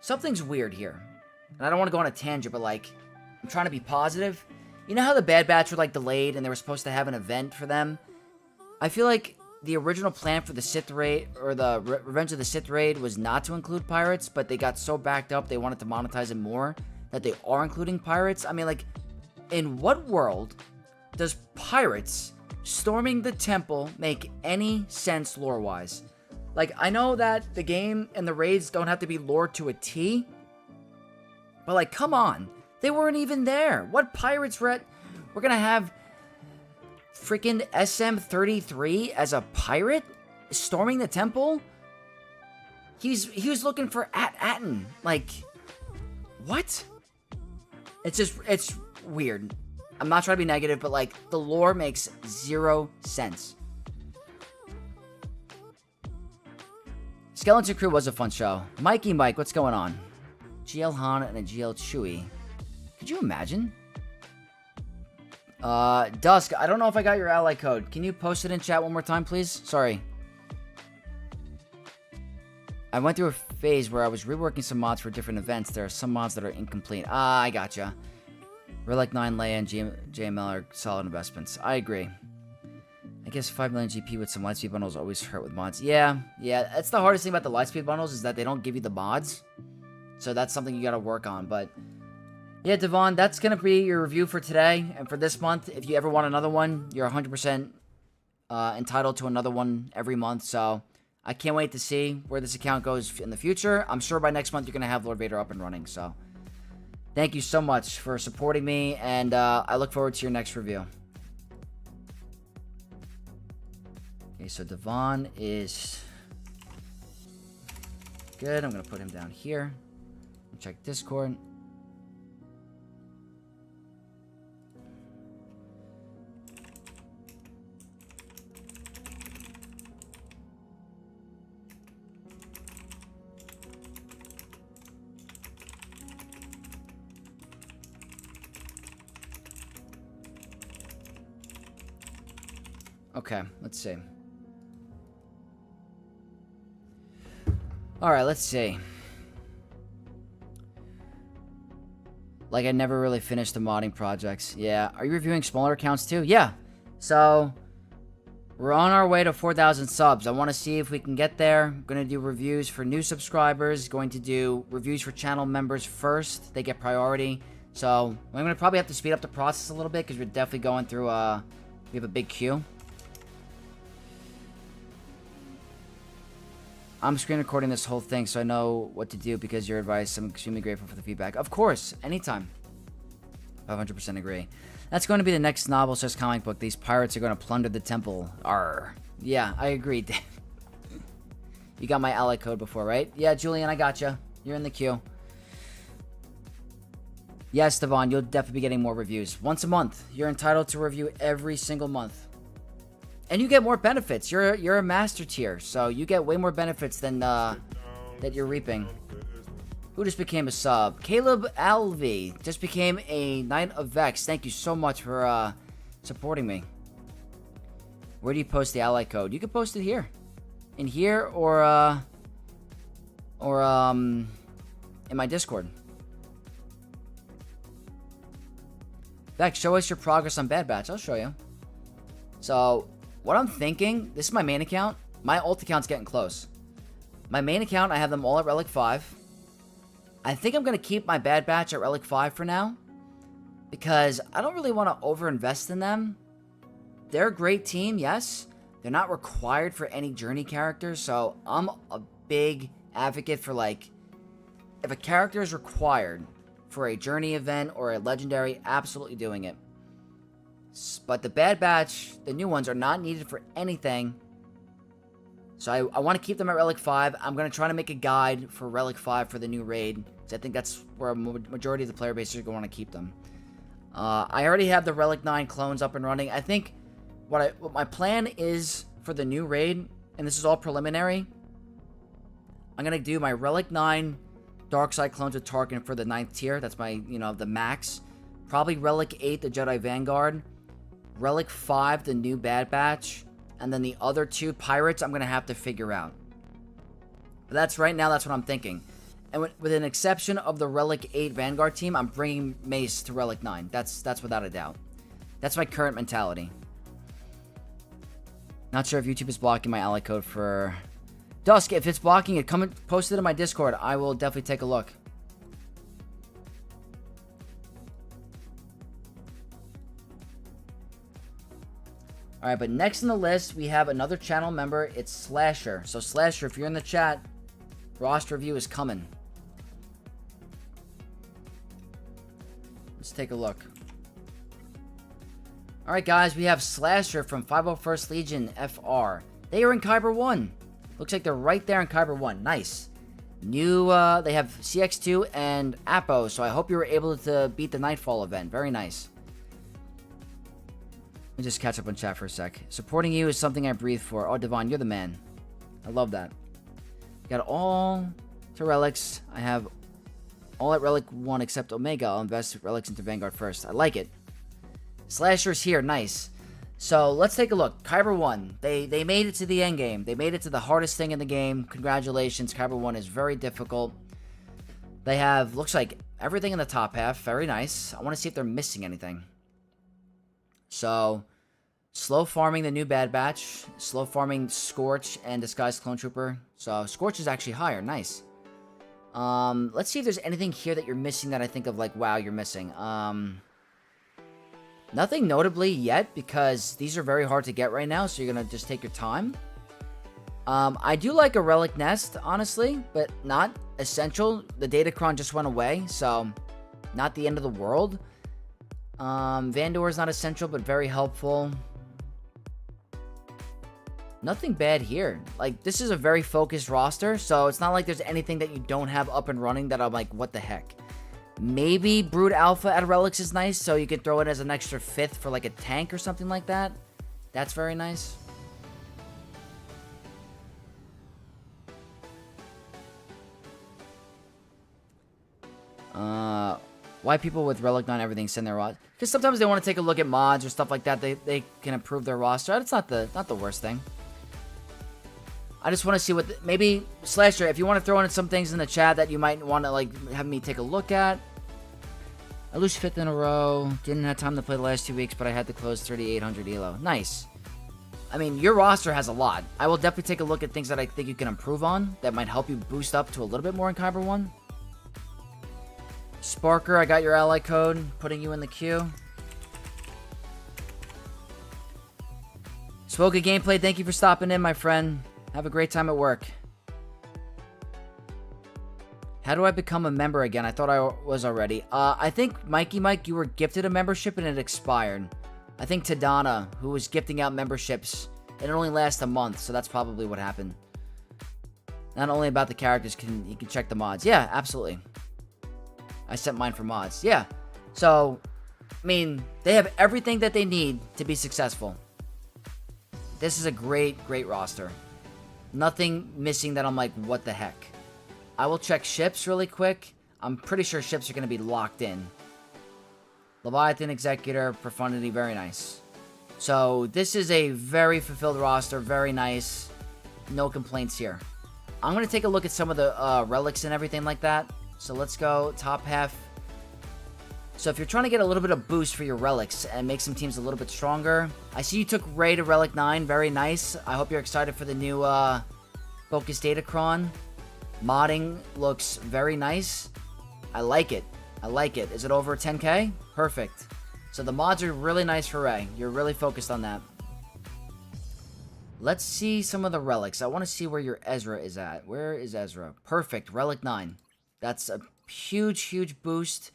something's weird here. And I don't want to go on a tangent, but like, I'm trying to be positive. You know how the Bad Batch were like delayed and they were supposed to have an event for them? I feel like the original plan for the Sith raid, or the Revenge of the Sith raid, was not to include pirates, but they got so backed up they wanted to monetize it more that they are including pirates. I mean, like, in what world does pirates storming the temple make any sense lore-wise? Like, I know that the game and the raids don't have to be lore to a T, but like, come on. They weren't even there. What pirates we're gonna have freaking SM-33 as a pirate storming the temple? He was looking for Atten. Like, what? It's weird. I'm not trying to be negative, but like, the lore makes 0 sense. Skeleton Crew was a fun show. Mikey Mike, what's going on? GL Han and a GL Chewie. Could you imagine? Dusk, I don't know if I got your ally code. Can you post it in chat one more time, please? Sorry. I went through a phase where I was reworking some mods for different events. There are some mods that are incomplete. Ah, I gotcha. Relic 9, Leia, and JML are solid investments. I agree. I guess 5 million GP with some lightspeed bundles always hurt with mods. Yeah, that's the hardest thing about the lightspeed bundles is that they don't give you the mods. So that's something you gotta work on, but yeah, Devon, that's gonna be your review for today and for this month. If you ever want another one, you're 100% entitled to another one every month, so I can't wait to see where this account goes in the future. I'm sure by next month you're gonna have Lord Vader up and running, so thank you so much for supporting me, and I look forward to your next review. Okay, so Devon is good. I'm gonna put him down here. Check Discord. Okay, let's see. Alright, let's see. Like, I never really finished the modding projects. Yeah. Are you reviewing smaller accounts too? Yeah. So, we're on our way to 4,000 subs. I want to see if we can get there. I'm going to do reviews for new subscribers. Going to do reviews for channel members first. They get priority. So, I'm going to probably have to speed up the process a little bit because we're definitely going through, we have a big queue. I'm screen recording this whole thing so I know what to do because your advice. I'm extremely grateful for the feedback. Of course, anytime. 500% agree. That's going to be the next novel / comic book. These pirates are going to plunder the temple. Arr. Yeah, I agree. You got my ally code before, right? Yeah, Julian, I got you. You're in the queue. Yes, Devon, you'll definitely be getting more reviews. Once a month. You're entitled to review every single month. And you get more benefits. You're a master tier, so you get way more benefits than that you're reaping. Who just became a sub? Caleb Alvey just became a Knight of Vex. Thank you so much for supporting me. Where do you post the ally code? You can post it here. In here or in my Discord. Vex, show us your progress on Bad Batch. I'll show you. So, what I'm thinking, this is my main account. My ult account's getting close. My main account, I have them all at Relic 5. I think I'm going to keep my Bad Batch at Relic 5 for now. Because I don't really want to overinvest in them. They're a great team, yes. They're not required for any journey characters. So I'm a big advocate for, like, if a character is required for a journey event or a legendary, absolutely doing it. But the Bad Batch, the new ones, are not needed for anything. So I want to keep them at Relic 5. I'm going to try to make a guide for Relic 5 for the new raid. I think that's where a majority of the player base is going to want to keep them. I already have the Relic 9 clones up and running. I think what my plan is for the new raid, and this is all preliminary, I'm going to do my Relic 9 Darkside clones with Tarkin for the 9th tier. That's my, the max. Probably Relic 8, the Jedi Vanguard. Relic 5, the new Bad Batch. And then the other 2 pirates, I'm going to have to figure out. But that's right now, that's what I'm thinking. And with an exception of the Relic 8 Vanguard team, I'm bringing Mace to Relic 9. That's without a doubt. That's my current mentality. Not sure if YouTube is blocking my ally code for Dusk. If it's blocking it, come and post it in my Discord. I will definitely take a look. Alright, but next in the list, we have another channel member. It's Slasher. So Slasher, if you're in the chat, roster review is coming. Let's take a look. Alright guys, we have Slasher from 501st Legion FR. They are in Kyber 1. Looks like they're right there in Kyber 1. Nice. New, they have CX2 and Apo, so I hope you were able to beat the Nightfall event. Very nice. Let me just catch up on chat for a sec. Supporting you is something I breathe for. Oh, Devon, you're the man. I love that. Got all to relics. I have all at Relic 1 except Omega. I'll invest relics into Vanguard first. I like it. Slasher's here. Nice. So, let's take a look. Kyber 1. They made it to the end game. They made it to the hardest thing in the game. Congratulations. Kyber 1 is very difficult. They have, looks like, everything in the top half. Very nice. I want to see if they're missing anything. So, slow farming the new Bad Batch. Slow farming Scorch and Disguised Clone Trooper. So, Scorch is actually higher. Nice. Let's see if there's anything here that you're missing that I think of like, wow, you're missing. Nothing notably yet because these are very hard to get right now, so you're going to just take your time. I do like a Relic Nest, honestly, but not essential. The Datacron just went away, so not the end of the world. Vandor is not essential, but very helpful. Nothing bad here. Like, this is a very focused roster, so it's not like there's anything that you don't have up and running that I'm like, what the heck. Maybe Brood Alpha at Relics is nice, so you could throw it as an extra 5th for like a tank or something like that. That's very nice. Why people with Relic 9 everything send their roster? Because sometimes they want to take a look at mods or stuff like that. They can improve their roster. It's not the worst thing. I just want to see what maybe Slasher, if you want to throw in some things in the chat that you might want to like have me take a look at. I lose 5th in a row. Didn't have time to play the last 2 weeks, but I had to close 3,800 elo. Nice. I mean, your roster has a lot. I will definitely take a look at things that I think you can improve on that might help you boost up to a little bit more in Kyber 1. Sparker, I got your ally code, putting you in the queue. Swoga Gameplay, thank you for stopping in, my friend. Have a great time at work. How do I become a member again? I thought I was already. I think, Mikey Mike, you were gifted a membership and it expired. I think Tadana, who was gifting out memberships, it only lasts a month, so that's probably what happened. Not only about the characters, you can check the mods. Yeah, absolutely. I sent mine for mods. Yeah. So, I mean, they have everything that they need to be successful. This is a great, great roster. Nothing missing that I'm like, what the heck? I will check ships really quick. I'm pretty sure ships are going to be locked in. Leviathan, Executor, Profundity, very nice. So, this is a very fulfilled roster, very nice. No complaints here. I'm going to take a look at some of the relics and everything like that. So, let's go top half. So, if you're trying to get a little bit of boost for your relics and make some teams a little bit stronger, I see you took Ray to Relic 9, very nice. I hope you're excited for the new Focus Datacron. Modding looks very nice. I like it. I like it. Is it over 10k? Perfect. So the mods are really nice for Ray. You're really focused on that. Let's see some of the relics. I want to see where your Ezra is at. Where is Ezra? Perfect. Relic 9. That's a huge, huge boost.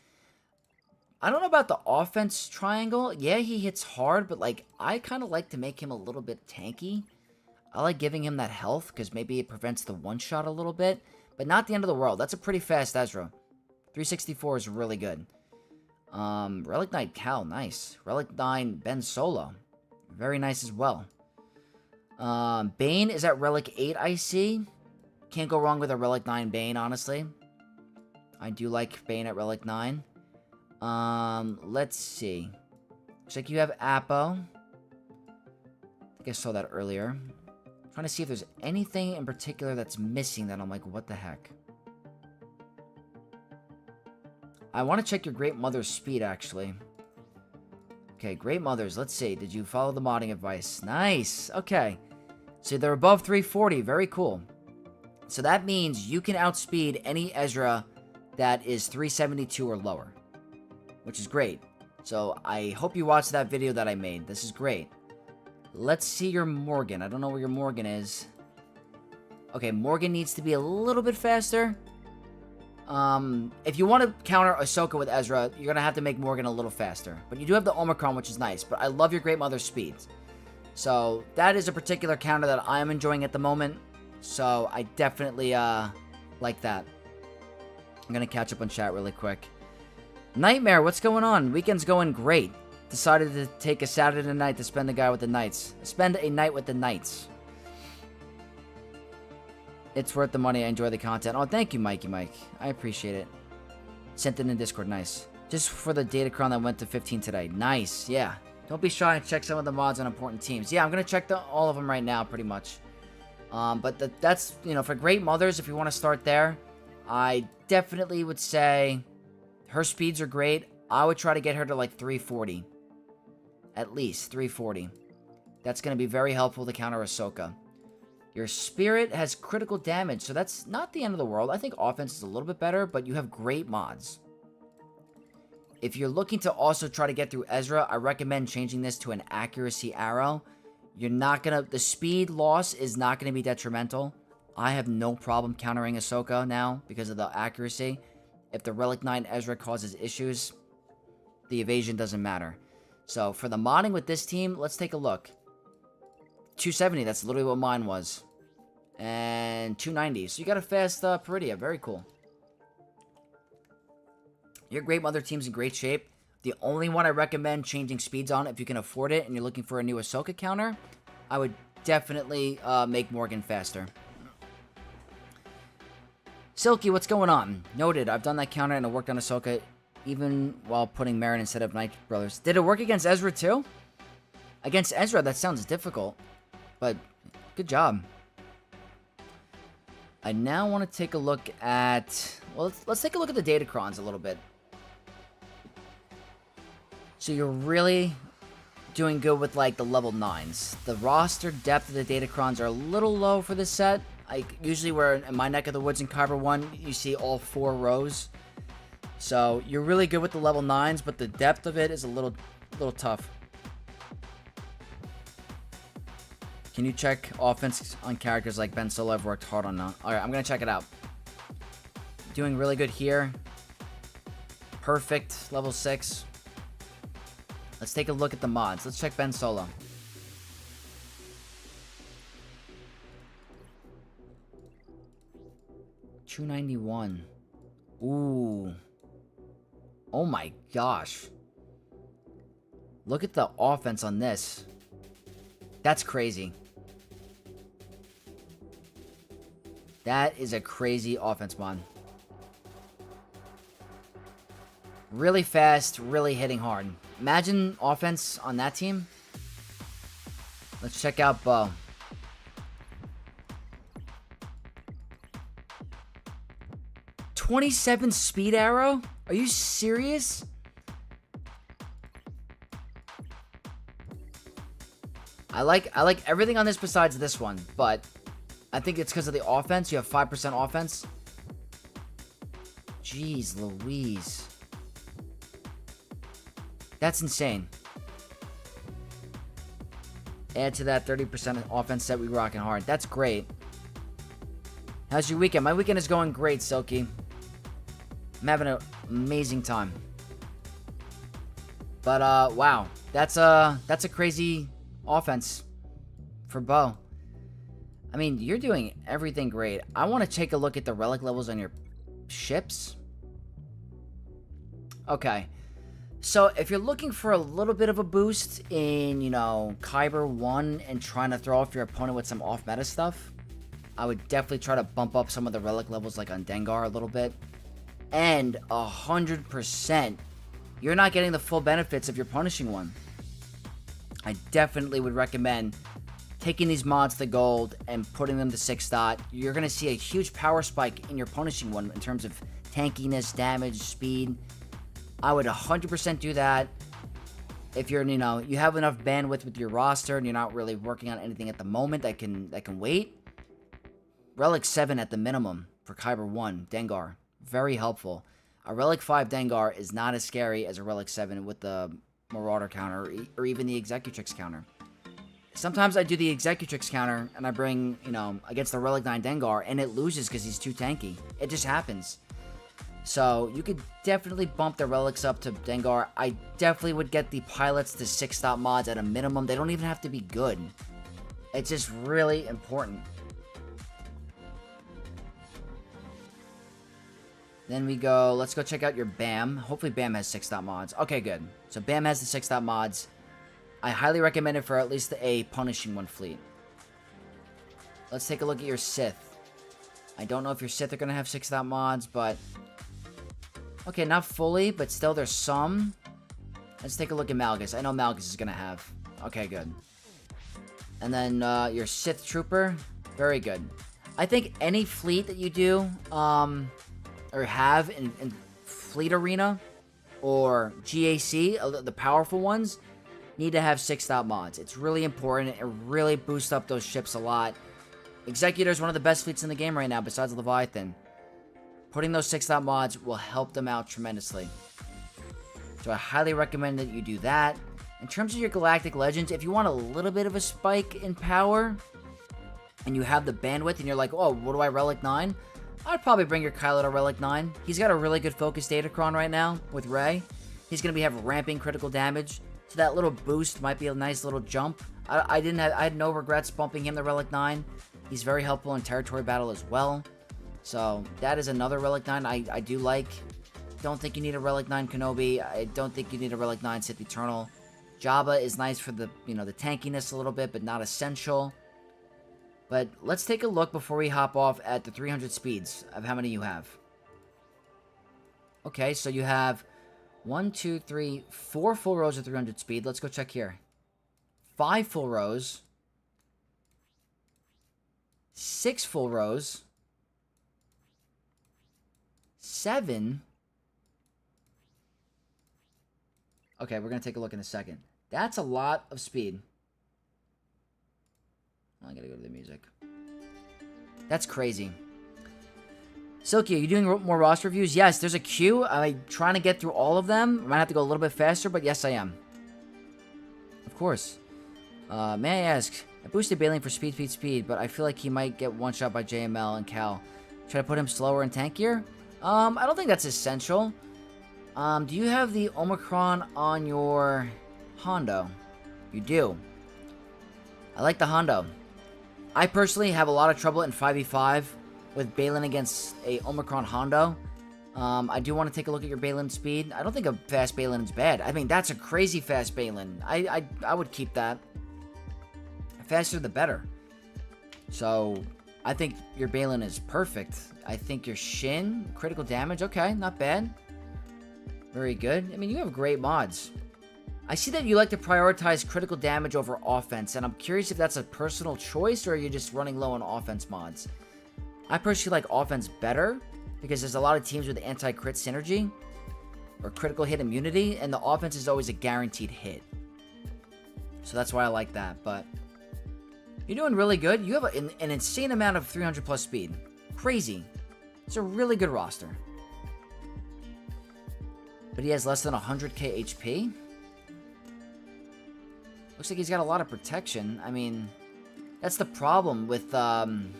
I don't know about the offense triangle. Yeah, he hits hard, but like I kind of like to make him a little bit tanky. I like giving him that health because maybe it prevents the one-shot a little bit. But not the end of the world. That's a pretty fast Ezra. 364 is really good. Relic 9 Cal, nice. Relic 9 Ben Solo. Very nice as well. Bane is at Relic 8, I see. Can't go wrong with a Relic 9 Bane, honestly. I do like Bane at Relic 9. Let's see. Looks like you have Apo. I think I saw that earlier. Trying to see if there's anything in particular that's missing that I'm like, what the heck? I want to check your Great Mother's speed, actually. Okay, Great Mothers. Let's see. Did you follow the modding advice? Nice. Okay. So they're above 340. Very cool. So that means you can outspeed any Ezra that is 372 or lower, which is great. So I hope you watched that video that I made. This is great. Let's see your Morgan. I don't know where your Morgan is. Okay, Morgan needs to be a little bit faster. If you want to counter Ahsoka with Ezra, you're going to have to make Morgan a little faster. But you do have the Omicron, which is nice. But I love your Great Mother's speeds. So that is a particular counter that I am enjoying at the moment. So I definitely like that. I'm going to catch up on chat really quick. Nightmare, what's going on? Weekend's going great. Decided to take a Saturday night to spend a night with the Knights. It's worth the money. I enjoy the content. Oh, thank you, Mikey Mike. I appreciate it. Sent it in Discord. Nice. Just for the Datacron that went to 15 today. Nice. Yeah. Don't be shy and check some of the mods on important teams. Yeah, I'm going to check all of them right now, pretty much. But that's, you know, for Great Mothers, if you want to start there, I definitely would say her speeds are great. I would try to get her to like 340. At least 340. That's going to be very helpful to counter Ahsoka. Your Spirit has critical damage, so that's not the end of the world. I think offense is a little bit better, but you have great mods. If you're looking to also try to get through Ezra, I recommend changing this to an accuracy arrow. The speed loss is not going to be detrimental. I have no problem countering Ahsoka now because of the accuracy. If the Relic 9 Ezra causes issues, the evasion doesn't matter. So, for the modding with this team, let's take a look. 270, that's literally what mine was. And 290. So, you got a fast Peridia. Very cool. Your Great Mother team's in great shape. The only one I recommend changing speeds on, if you can afford it and you're looking for a new Ahsoka counter, I would definitely make Morgan faster. Silky, what's going on? Noted, I've done that counter and it worked on Ahsoka even while putting Marin instead of Night Brothers. Did it work against Ezra too? Against Ezra, that sounds difficult. But, good job. I now want to take a look at... Well, let's take a look at the Datacrons a little bit. So you're really doing good with, like, the level 9s. The roster depth of the Datacrons are a little low for this set. Usually where in my neck of the woods in Kyber 1, you see all 4 rows. So you're really good with the level 9s, but the depth of it is a little tough. Can you check offense on characters like Ben Solo? I've worked hard on that. Alright, I'm going to check it out. Doing really good here. Perfect. Level 6. Let's take a look at the mods. Let's check Ben Solo. $291. Ooh. Oh my gosh. Look at the offense on this. That's crazy. That is a crazy offense mod. Really fast, really hitting hard. Imagine offense on that team. Let's check out Bo. $27 speed arrow? Are you serious? I like everything on this besides this one, but I think it's because of the offense. You have 5% offense. Jeez Louise. That's insane. Add to that 30% offense set we rocking hard. That's great. How's your weekend? My weekend is going great, Silky. I'm having an amazing time. But wow, that's a crazy offense for Bo. I mean, you're doing everything great. I want to take a look at the relic levels on your ships. Okay. So, if you're looking for a little bit of a boost in, you know, Kyber 1 and trying to throw off your opponent with some off-meta stuff, I would definitely try to bump up some of the relic levels like on Dengar a little bit. And 100%, you're not getting the full benefits of your punishing one. I definitely would recommend taking these mods to gold and putting them to 6-dot. You're going to see a huge power spike in your punishing one in terms of tankiness, damage, speed. I would 100% do that. If you're, you know, you have enough bandwidth with your roster and you're not really working on anything at the moment that can wait. Relic 7 at the minimum for Kyber 1, Dengar. Very helpful. A Relic 5 Dengar is not as scary as a Relic 7 with the Marauder counter or even the Executrix counter. Sometimes I do the Executrix counter and I bring, you know, against the Relic 9 Dengar and it loses because he's too tanky. It just happens. So you could definitely bump the relics up to Dengar. I definitely would get the pilots to 6-dot mods at a minimum. They don't even have to be good. It's just really important. Then we go, let's go check out your BAM. Hopefully BAM has 6-dot mods. Okay, good. So BAM has the 6-dot mods. I highly recommend it for at least a punishing one fleet. Let's take a look at your Sith. I don't know if your Sith are going to have 6-dot mods, but... Okay, not fully, but still there's some. Let's take a look at Malgus. I know Malgus is going to have. Okay, good. And then your Sith Trooper. Very good. I think any fleet that you do, or have in Fleet Arena, or GAC, the powerful ones, need to have 6-dot mods. It's really important. It really boosts up those ships a lot. Executor is one of the best fleets in the game right now, besides Leviathan. Putting those 6-dot mods will help them out tremendously. So I highly recommend that you do that. In terms of your Galactic Legends, if you want a little bit of a spike in power, and you have the bandwidth, and you're like, oh, what do I Relic 9? I'd probably bring your Kylo to Relic 9. He's got a really good focus Datacron right now with Rey. He's going to have ramping critical damage. So that little boost might be a nice little jump. I had no regrets bumping him to Relic 9. He's very helpful in territory battle as well. So that is another Relic 9 I do like. Don't think you need a Relic 9 Kenobi. I don't think you need a Relic 9 Sith Eternal. Jabba is nice for the, you know, the tankiness a little bit, but not essential. But let's take a look before we hop off at the 300 speeds of how many you have. Okay, so you have 1, 2, 3, 4 full rows of 300 speed. Let's go check here. 5 full rows. 6 full rows. 7. Okay, we're going to take a look in a second. That's a lot of speed. I gotta go to the music. That's crazy. Silky, are you doing more roster reviews? Yes, there's a queue. I'm trying to get through all of them. I might have to go a little bit faster, but yes, I am. Of course. May I ask, I boosted Bailing for speed, but I feel like he might get one-shot by JML and Cal. Should I put him slower and tankier? I don't think that's essential. Do you have the Omicron on your Hondo? You do. I like the Hondo. I personally have a lot of trouble in 5v5 with Balin against a Omicron Hondo. I do want to take a look at your Balin speed. I don't think a fast Balin is bad. I mean, that's a crazy fast Balin. I would keep that. The faster the better. So, I think your Balin is perfect. I think your Shin, critical damage, okay, not bad. Very good. I mean, you have great mods. I see that you like to prioritize critical damage over offense, and I'm curious if that's a personal choice or are you just running low on offense mods. I personally like offense better because there's a lot of teams with anti-crit synergy or critical hit immunity, and the offense is always a guaranteed hit. So that's why I like that, but you're doing really good. You have an insane amount of 300 plus speed. Crazy. It's a really good roster. But he has less than 100k HP. Looks like he's got a lot of protection. I mean, that's the problem with JML,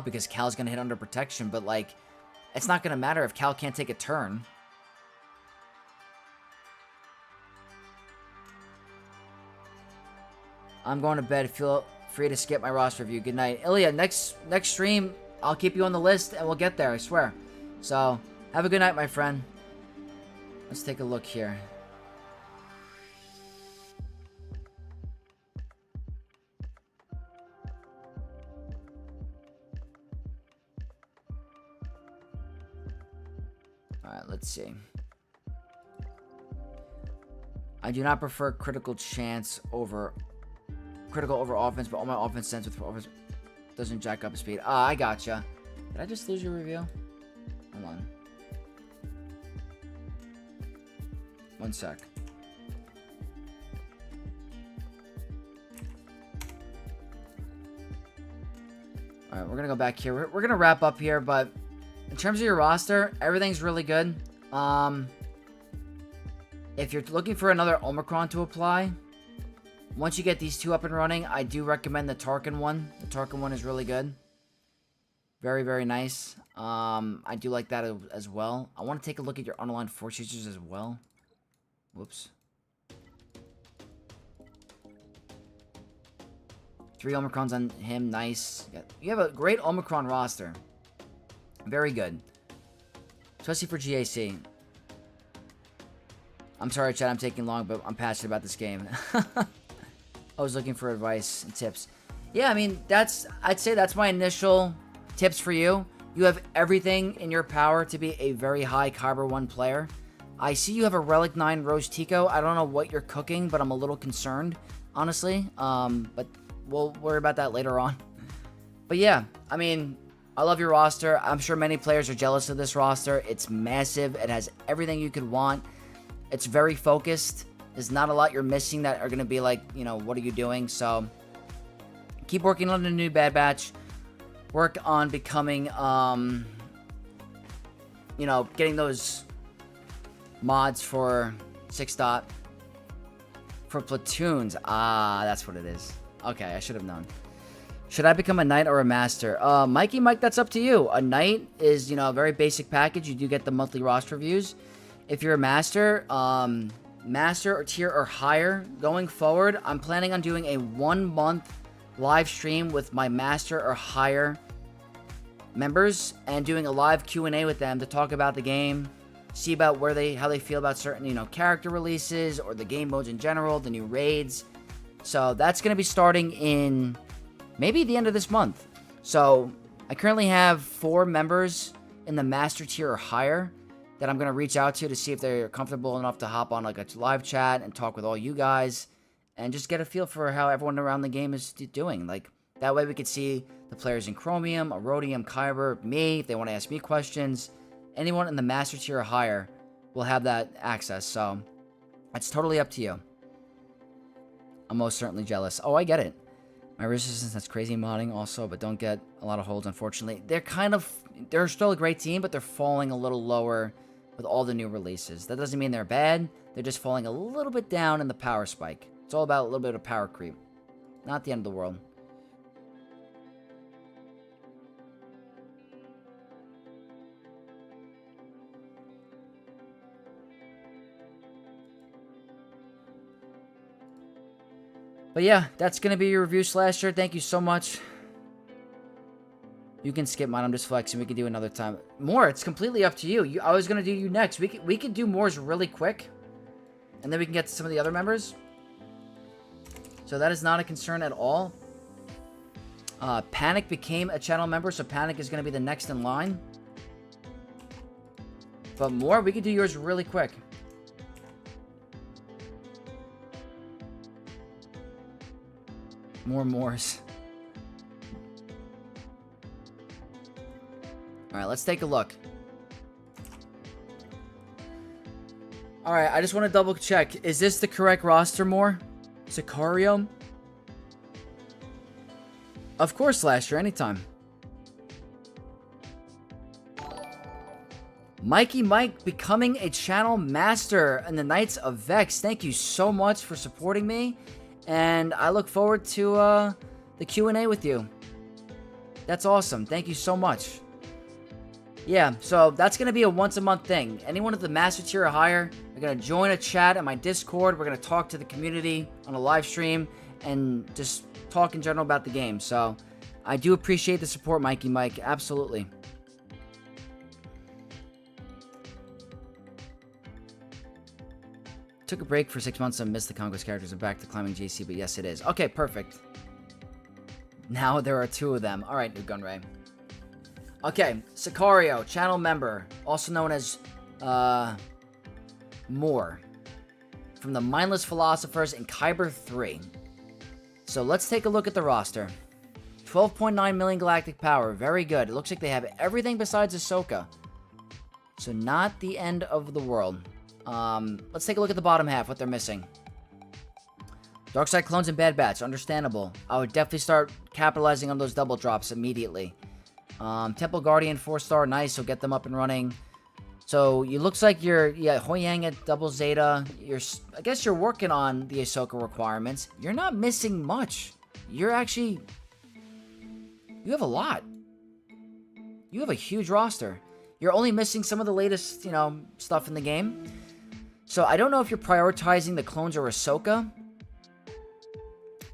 because Cal's going to hit under protection, but, like, it's not going to matter if Cal can't take a turn. I'm going to bed. Feel free to skip my roster review. Good night. Ilya, next stream, I'll keep you on the list, and we'll get there, I swear. So, have a good night, my friend. Let's take a look here. Alright, let's see. I do not prefer critical over offense, but all my offense sends with offense doesn't jack up speed. Ah, I gotcha. Did I just lose your review? Hold on. One sec. Alright, we're gonna go back here. We're gonna wrap up here, but in terms of your roster, everything's really good. If you're looking for another Omicron to apply, once you get these two up and running, I do recommend the Tarkin one. The Tarkin one is really good. Very, very nice. I do like that as well. I want to take a look at your unaligned force users as well. Whoops. 3 Omicrons on him, nice. You have a great Omicron roster. Very good. Especially for GAC. I'm sorry, chat, I'm taking long, but I'm passionate about this game. I was looking for advice and tips. Yeah, I mean, I'd say that's my initial tips for you. You have everything in your power to be a very high Kyber 1 player. I see you have a Relic 9 Rose Tico. I don't know what you're cooking, but I'm a little concerned, honestly. But we'll worry about that later on. But yeah, I mean, I love your roster. I'm sure many players are jealous of this roster. It's massive. It has everything you could want. It's very focused. There's not a lot you're missing that are going to be like, you know, what are you doing? So keep working on the new Bad Batch. Work on becoming, you know, getting those mods for 6 dot. For platoons. Ah, that's what it is. Okay, I should have known. Should I become a knight or a master? Mikey, Mike, that's up to you. A knight is, you know, a very basic package. You do get the monthly roster reviews. If you're a master, master or tier or higher, going forward, I'm planning on doing a 1-month live stream with my master or higher members and doing a live Q&A with them to talk about the game, see about how they feel about certain, you know, character releases or the game modes in general, the new raids. So that's going to be starting in maybe the end of this month. So I currently have 4 members in the master tier or higher that I'm going to reach out to see if they're comfortable enough to hop on like a live chat and talk with all you guys and just get a feel for how everyone around the game is doing. Like, that way we could see the players in Chromium, Erodium, Kyber, me, if they want to ask me questions. Anyone in the master tier or higher will have that access, so it's totally up to you. I'm most certainly jealous. Oh, I get it. My resistance, that's crazy modding also, but don't get a lot of holds, unfortunately. They're still a great team, but they're falling a little lower with all the new releases. That doesn't mean they're bad. They're just falling a little bit down in the power spike. It's all about a little bit of power creep. Not the end of the world. But yeah, that's going to be your review, Slasher. Thank you so much. You can skip mine. I'm just flexing. We can do another time. More, it's completely up to you. I was going to do you next. We could do Moore's really quick. And then we can get to some of the other members. So that is not a concern at all. Panic became a channel member, so Panic is going to be the next in line. But More, we could do yours really quick. More Moors. Alright, let's take a look. Alright, I just want to double check. Is this the correct roster, More? Sicario? Of course, Slasher, anytime. Mikey Mike becoming a channel master in the Knights of Vex. Thank you so much for supporting me. And I look forward to the Q&A with you. That's awesome. Thank you so much. Yeah, so that's going to be a once-a-month thing. Anyone at the Master Tier or higher are going to join a chat at my Discord. We're going to talk to the community on a live stream and just talk in general about the game. So I do appreciate the support, Mikey Mike. Absolutely. Took a break for 6 months and missed the Conquest characters and back to climbing JC, but yes, it is. Okay, perfect. Now there are 2 of them. All right, New Gunray. Okay, Sicario, channel member, also known as More, from the Mindless Philosophers in Kyber 3. So let's take a look at the roster. 12.9 million galactic power, very good. It looks like they have everything besides Ahsoka. So not the end of the world. Let's take a look at the bottom half, what they're missing. Darkside clones and Bad Batch, understandable. I would definitely start capitalizing on those double drops immediately. Temple Guardian, 4-star, nice, so get them up and running. So, it looks like you're, Hoyang at double Zeta. I guess you're working on the Ahsoka requirements. You're not missing much. You're actually, you have a lot. You have a huge roster. You're only missing some of the latest, stuff in the game. So, I don't know if you're prioritizing the clones or Ahsoka.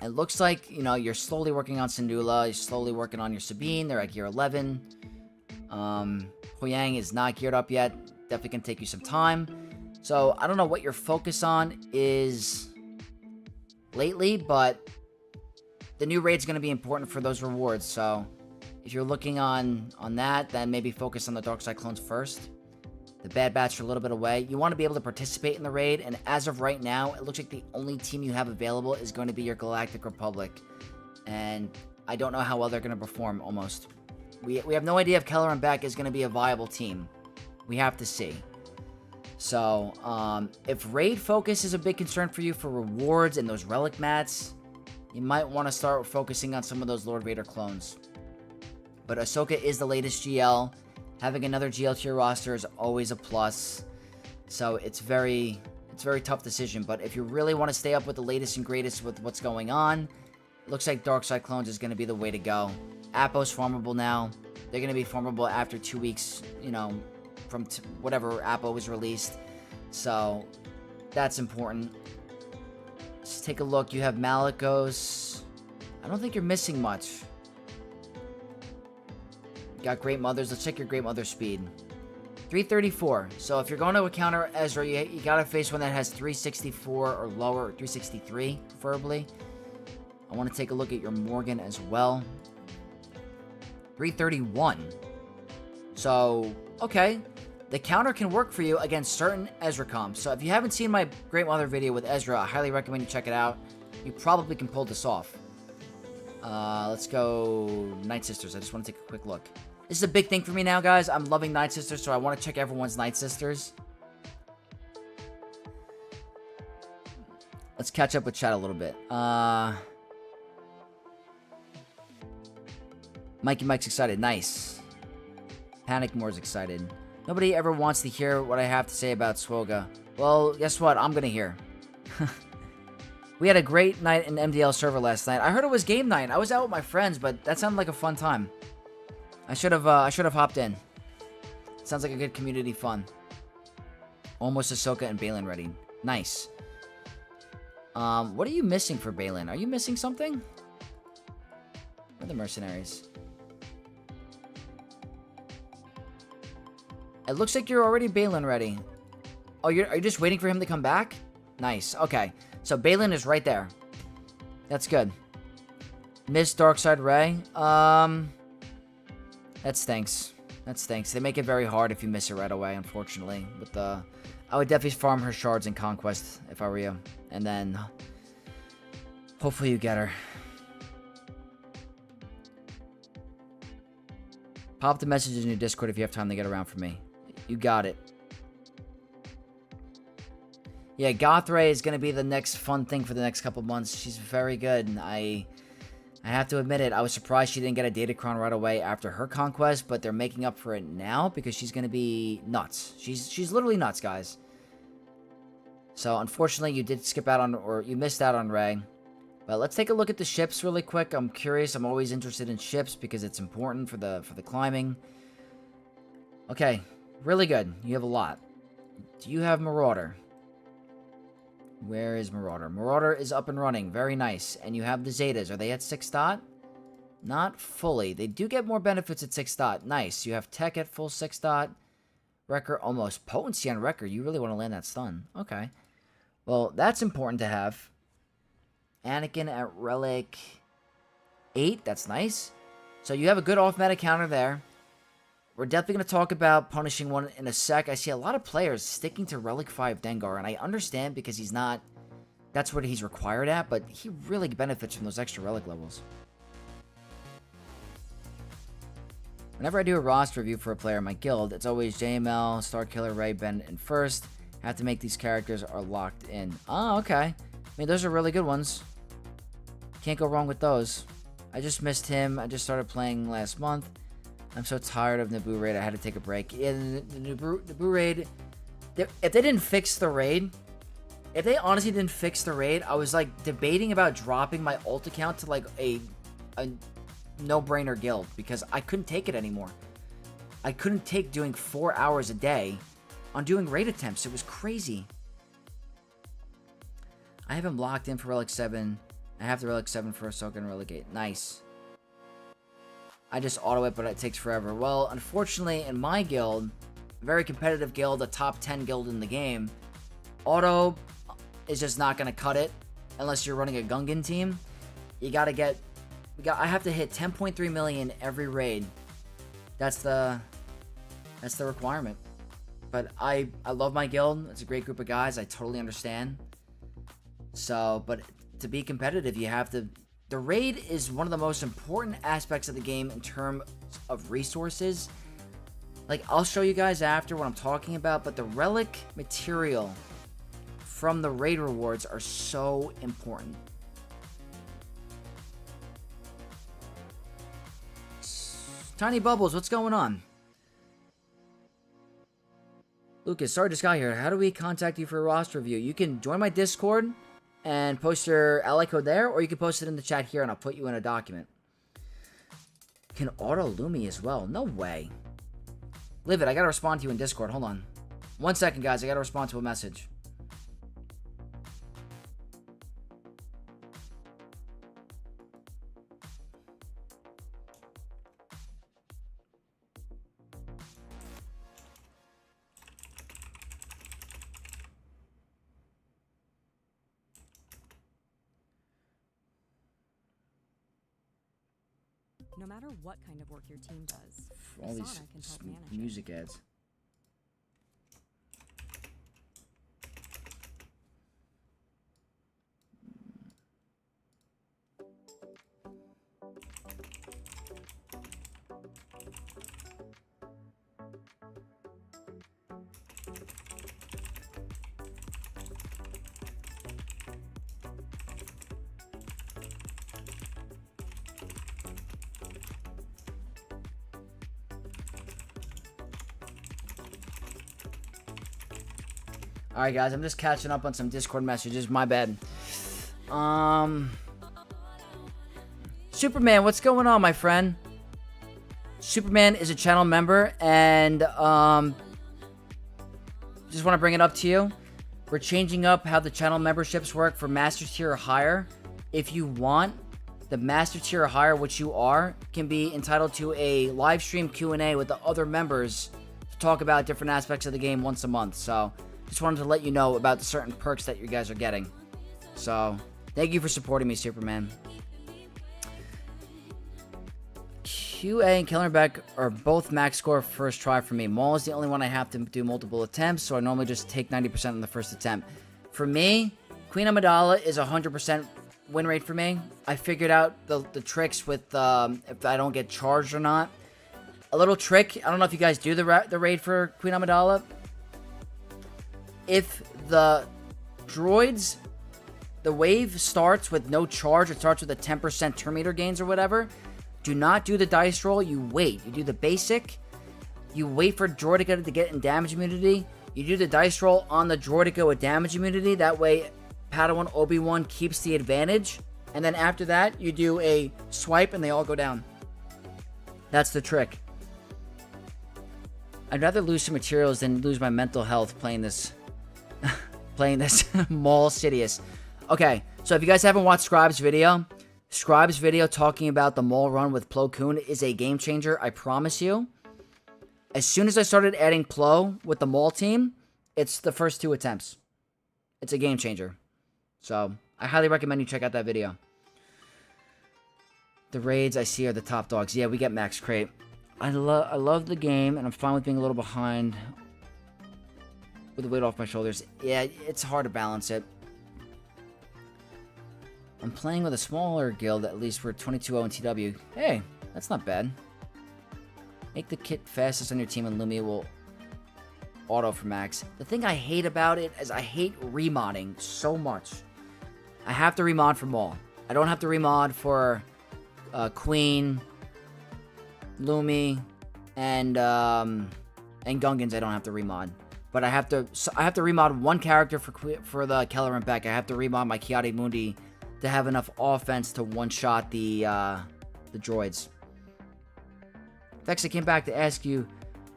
It looks like, you're slowly working on Syndulla. You're slowly working on your Sabine. They're at gear 11. Hoyang is not geared up yet. Definitely can take you some time. So, I don't know what your focus on is lately, but the new raid's going to be important for those rewards. So, if you're looking on that, then maybe focus on the Darkside clones first. The Bad Batch are a little bit away. You want to be able to participate in the raid, and as of right now, it looks like the only team you have available is going to be your Galactic Republic. And I don't know how well they're going to perform, almost. We have no idea if Keller and Beck is going to be a viable team. We have to see. So, if raid focus is a big concern for you for rewards and those relic mats, you might want to start focusing on some of those Lord Vader clones. But Ahsoka is the latest GL. Having another GL tier roster is always a plus. So it's a very tough decision. But if you really want to stay up with the latest and greatest with what's going on, it looks like Darkside clones is going to be the way to go. Appo's farmable now. They're going to be farmable after 2 weeks, from whatever Appo was released. So that's important. Let's take a look. You have Malicos. I don't think you're missing much. Got Great Mothers. Let's check your Great Mother speed. 334. So if you're going to encounter Ezra, you gotta face one that has 364 or lower, or 363 preferably. I want to take a look at your Morgan as well. 331. So, okay. The counter can work for you against certain Ezra comps. So if you haven't seen my Great Mother video with Ezra, I highly recommend you check it out. You probably can pull this off. Let's go Night Sisters. I just want to take a quick look. This is a big thing for me now, guys. I'm loving Night Sisters, so I want to check everyone's Night Sisters. Let's catch up with chat a little bit. Mikey Mike's excited. Nice. Panic Moore's excited. Nobody ever wants to hear what I have to say about Swoga. Well, guess what? I'm gonna hear. We had a great night in MDL server last night. I heard it was game night. I was out with my friends, but that sounded like a fun time. I should have hopped in. Sounds like a good community fun. Almost Ahsoka and Balin ready. Nice. What are you missing for Balin? Are you missing something? Where are the mercenaries? It looks like you're already Balin ready. Oh, are you just waiting for him to come back? Nice. Okay. So Balin is right there. That's good. Miss Darkside Ray. That stinks. That stinks. They make it very hard if you miss it right away, unfortunately. With the, I would definitely farm her shards in Conquest if I were you. And then hopefully you get her. Pop the message in your Discord if you have time to get around for me. You got it. Yeah, Gothray is going to be the next fun thing for the next couple months. She's very good. I have to admit it. I was surprised she didn't get a Datacron right away after her conquest, but they're making up for it now because she's going to be nuts. She's literally nuts, guys. So, unfortunately, you did skip out on, or you missed out on Ray. But let's take a look at the ships really quick. I'm curious. I'm always interested in ships because it's important for the climbing. Okay, really good. You have a lot. Do you have Marauder? Where is Marauder? Marauder is up and running. Very nice. And you have the Zetas. Are they at 6 dot? Not fully. They do get more benefits at 6 dot. Nice. You have Tech at full 6 dot. Wrecker almost. Potency on Wrecker. You really want to land that stun. Okay. Well, that's important to have. Anakin at Relic 8. That's nice. So you have a good off-meta counter there. We're definitely going to talk about punishing one in a sec. I see a lot of players sticking to Relic 5 Dengar, and I understand because he's not... That's what he's required at, but he really benefits from those extra Relic levels. Whenever I do a roster review for a player in my guild, it's always JML, Starkiller, Ray, Ben, and First. I have to make these characters are locked in. Oh, okay. I mean, those are really good ones. Can't go wrong with those. I just missed him. I just started playing last month. I'm so tired of Naboo Raid, I had to take a break. Yeah, the Naboo Raid, if they didn't fix the raid, if they honestly didn't fix the raid, I was like debating about dropping my ult account to like a no-brainer guild because I couldn't take it anymore. I couldn't take doing 4 hours a day on doing raid attempts. It was crazy. I have him locked in for Relic 7. I have the Relic 7 for Ahsoka and Relic 8. Nice. I just auto it, but it takes forever. Well, unfortunately, in my guild, very competitive guild, a top 10 guild in the game, auto is just not going to cut it unless you're running a Gungan team. You got to get... I have to hit 10.3 million every raid. That's the requirement. But I love my guild. It's a great group of guys. I totally understand. So, but to be competitive, you have to... The raid is one of the most important aspects of the game in terms of resources. Like, I'll show you guys after what I'm talking about, but the relic material from the raid rewards are so important. Tiny Bubbles, what's going on? Lucas, sorry, just got here. How do we contact you for a roster review? You can join my Discord and post your ally code there, or you can post it in the chat here and I'll put you in a document. Can auto Lumi as well? No way. Live it, I gotta respond to you in Discord. Hold on. 1 second, guys. I gotta respond to a message. No matter what kind of work your team does, all these music ads. Alright guys, I'm just catching up on some Discord messages, my bad. Superman, what's going on, my friend? Superman is a channel member, and just want to bring it up to you. We're changing up how the channel memberships work for Master Tier or higher. If you want, the Master Tier or higher, which you are, can be entitled to a live stream Q&A with the other members to talk about different aspects of the game once a month. So, just wanted to let you know about the certain perks that you guys are getting. So, thank you for supporting me, Superman. QA and Killerbeck are both max score first try for me. Maul is the only one I have to do multiple attempts, so I normally just take 90% on the first attempt. For me, Queen Amidala is 100% win rate for me. I figured out the tricks with if I don't get charged or not. A little trick, I don't know if you guys do the raid for Queen Amidala. If the droids, the wave starts with no charge, it starts with a 10% turn meter gains or whatever, do not do the dice roll, you wait. You do the basic, you wait for Droidica to get in damage immunity, you do the dice roll on the Droidica with damage immunity, that way Padawan Obi-Wan keeps the advantage, and then after that, you do a swipe and they all go down. That's the trick. I'd rather lose some materials than lose my mental health playing this Maul Sidious. Okay, so if you guys haven't watched Scribe's video talking about the Maul run with Plo Koon is a game changer, I promise you. As soon as I started adding Plo with the Maul team, it's the first 2 attempts. It's a game changer. So, I highly recommend you check out that video. The raids I see are the top dogs. Yeah, we get max crate. I love the game, and I'm fine with being a little behind with the weight off my shoulders. Yeah, it's hard to balance it. I'm playing with a smaller guild, at least we're 22-0 in TW. Hey, that's not bad. Make the kit fastest on your team and Lumia will auto for max. The thing I hate about it is I hate remodding so much. I have to remod for Maul. I don't have to remod for Queen, Lumi, and Gungans. I don't have to remod. But I have to remod one character for the Keller and Beck. I have to remod my Kiadi Mundi to have enough offense to one-shot the droids. Vex, I came back to ask you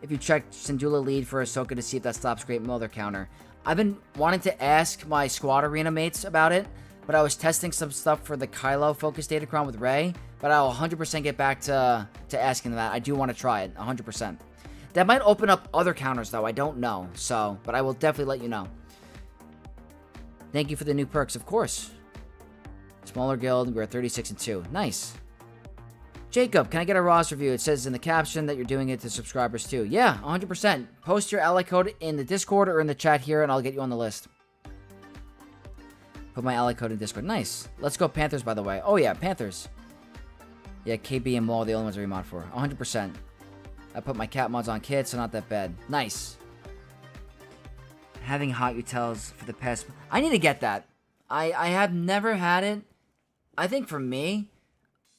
if you checked Syndulla lead for Ahsoka to see if that stops Great Mother counter. I've been wanting to ask my squad arena mates about it, but I was testing some stuff for the Kylo focus datacron with Rey, but I'll 100% get back to asking that. I do want to try it, 100%. That might open up other counters, though. I don't know, so, but I will definitely let you know. Thank you for the new perks, of course. Smaller guild, we're 36-2. Nice. Jacob, can I get a Ross review? It says in the caption that you're doing it to subscribers too. Yeah, 100%. Post your ally code in the Discord or in the chat here, and I'll get you on the list. Put my ally code in Discord. Nice. Let's go Panthers, by the way. Oh, yeah, Panthers. Yeah, KB and Maul are the only ones I remod for. 100%. I put my cat mods on kit, so not that bad. Nice. Having hot utils for the past... I need to get that. I have never had it. I think for me,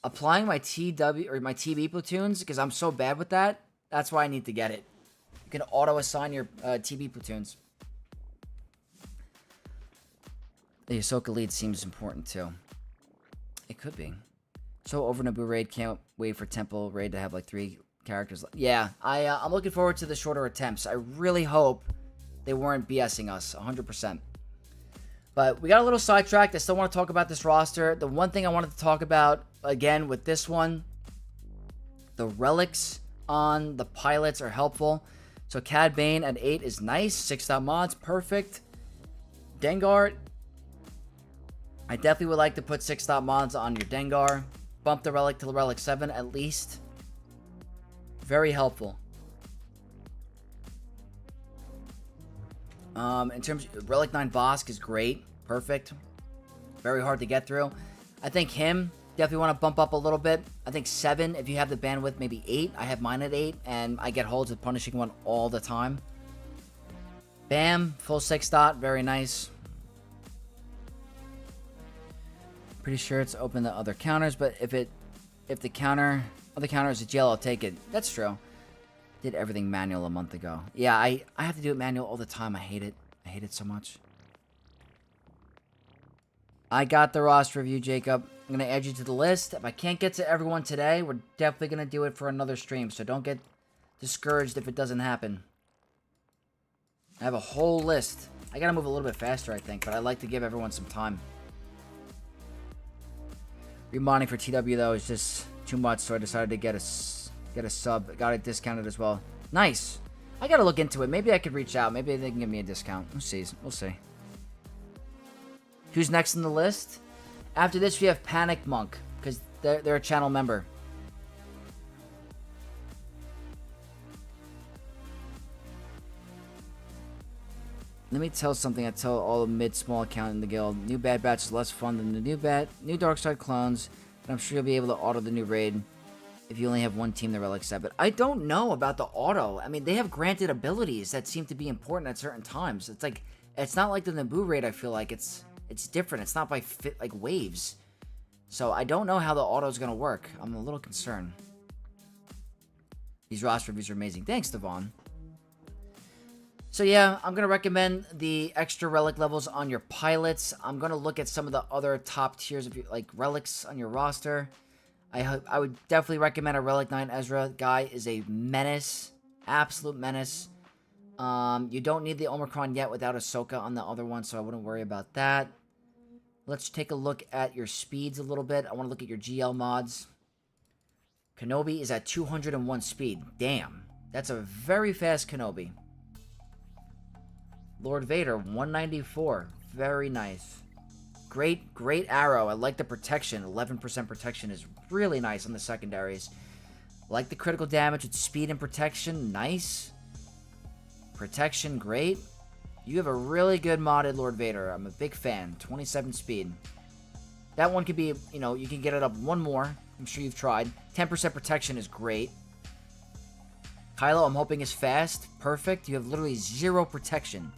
applying my TW or my TB platoons, because I'm so bad with that, that's why I need to get it. You can auto-assign your TB platoons. The Ahsoka lead seems important too. It could be. So over Naboo raid, can't wait for Temple raid to have like 3 characters. Yeah, I'm looking forward to the shorter attempts. I really hope they weren't BSing us 100%. But we got a little sidetracked. I still want to talk about this roster. The one thing I wanted to talk about, again, with this one, the relics on the pilots are helpful. So Cad Bane at 8 is nice. 6-star mods, perfect. Dengar, I definitely would like to put 6-star mods on your Dengar. Bump the relic to relic 7 at least. Very helpful. In terms of Relic 9 Vosk is great. Perfect. Very hard to get through. I think him, definitely want to bump up a little bit. I think 7, if you have the bandwidth, maybe 8. I have mine at 8, and I get holds with Punishing One all the time. Bam, full 6 dot, very nice. Pretty sure it's open to other counters, but if the other counter is a jail, I'll take it. That's true. Did everything manual a month ago. Yeah, I have to do it manual all the time. I hate it. I hate it so much. I got the roster review, Jacob. I'm going to add you to the list. If I can't get to everyone today, we're definitely going to do it for another stream. So don't get discouraged if it doesn't happen. I have a whole list. I gotta move a little bit faster, I think, but I like to give everyone some time. Remodding for TW, though, is just too much, so I decided to get a sub. Got it discounted as well. Nice! I gotta look into it. Maybe I could reach out. Maybe they can give me a discount. We'll see. We'll see. Who's next in the list? After this, we have Panic Monk, because they're a channel member. Let me tell something I tell all the mid-small account in the guild. New Bad Batch is less fun than the new Dark Side clones, but I'm sure you'll be able to auto the new raid if you only have one team that relics that. But I don't know about the auto. I mean, they have granted abilities that seem to be important at certain times. It's like, it's not like the Naboo raid, I feel like. It's different. It's not by like waves. So I don't know how the auto is going to work. I'm a little concerned. These roster reviews are amazing. Thanks, Devon. So yeah, I'm going to recommend the extra relic levels on your pilots. I'm going to look at some of the other top tiers of your, like, relics on your roster. I would definitely recommend a Relic 9 Ezra. Guy is a menace. Absolute menace. You don't need the Omicron yet without Ahsoka on the other one, so I wouldn't worry about that. Let's take a look at your speeds a little bit. I want to look at your GL mods. Kenobi is at 201 speed. Damn. That's a very fast Kenobi. Lord Vader, 194. Very nice. Great arrow. I like the protection. 11% protection is really nice on the secondaries. Like the critical damage with speed and protection. Nice. Protection, great. You have a really good modded Lord Vader. I'm a big fan. 27 speed. That one could be, you know, you can get it up one more. I'm sure you've tried. 10% protection is great. Kylo, I'm hoping, is fast. Perfect. You have literally 0 protection.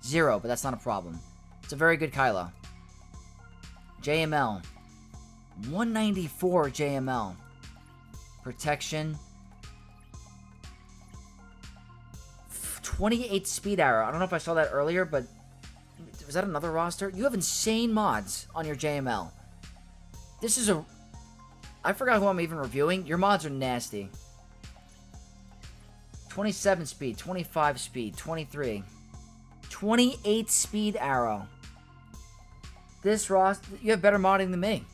0, but that's not a problem. It's a very good Kylo. JML. 194 JML. Protection. 28 speed arrow. I don't know if I saw that earlier, but was that another roster? You have insane mods on your JML. This is a... I forgot who I'm even reviewing. Your mods are nasty. 27 speed, 25 speed, 23. 28 speed arrow. This roster... You have better modding than me.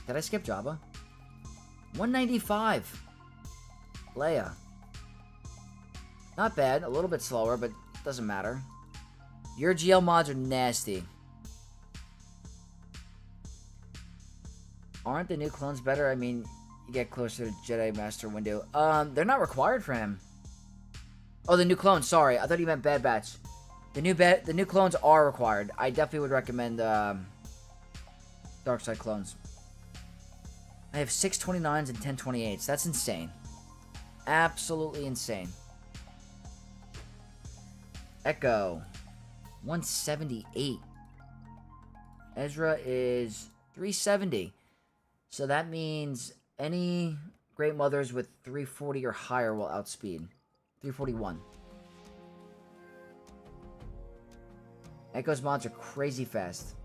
Did I skip Jabba? 195. Leia. Not bad. A little bit slower, but doesn't matter. Your GL mods are nasty. Aren't the new clones better? I mean, you get closer to Jedi Master window. They're not required for him. Oh, the new clones. Sorry. I thought you meant Bad Batch. The new clones are required. I definitely would recommend Dark Side clones. I have 629s and 1028s. That's insane. Absolutely insane. Echo. 178. Ezra is 370. So that means any Great Mothers with 340 or higher will outspeed. 341. Echo's mods are crazy fast.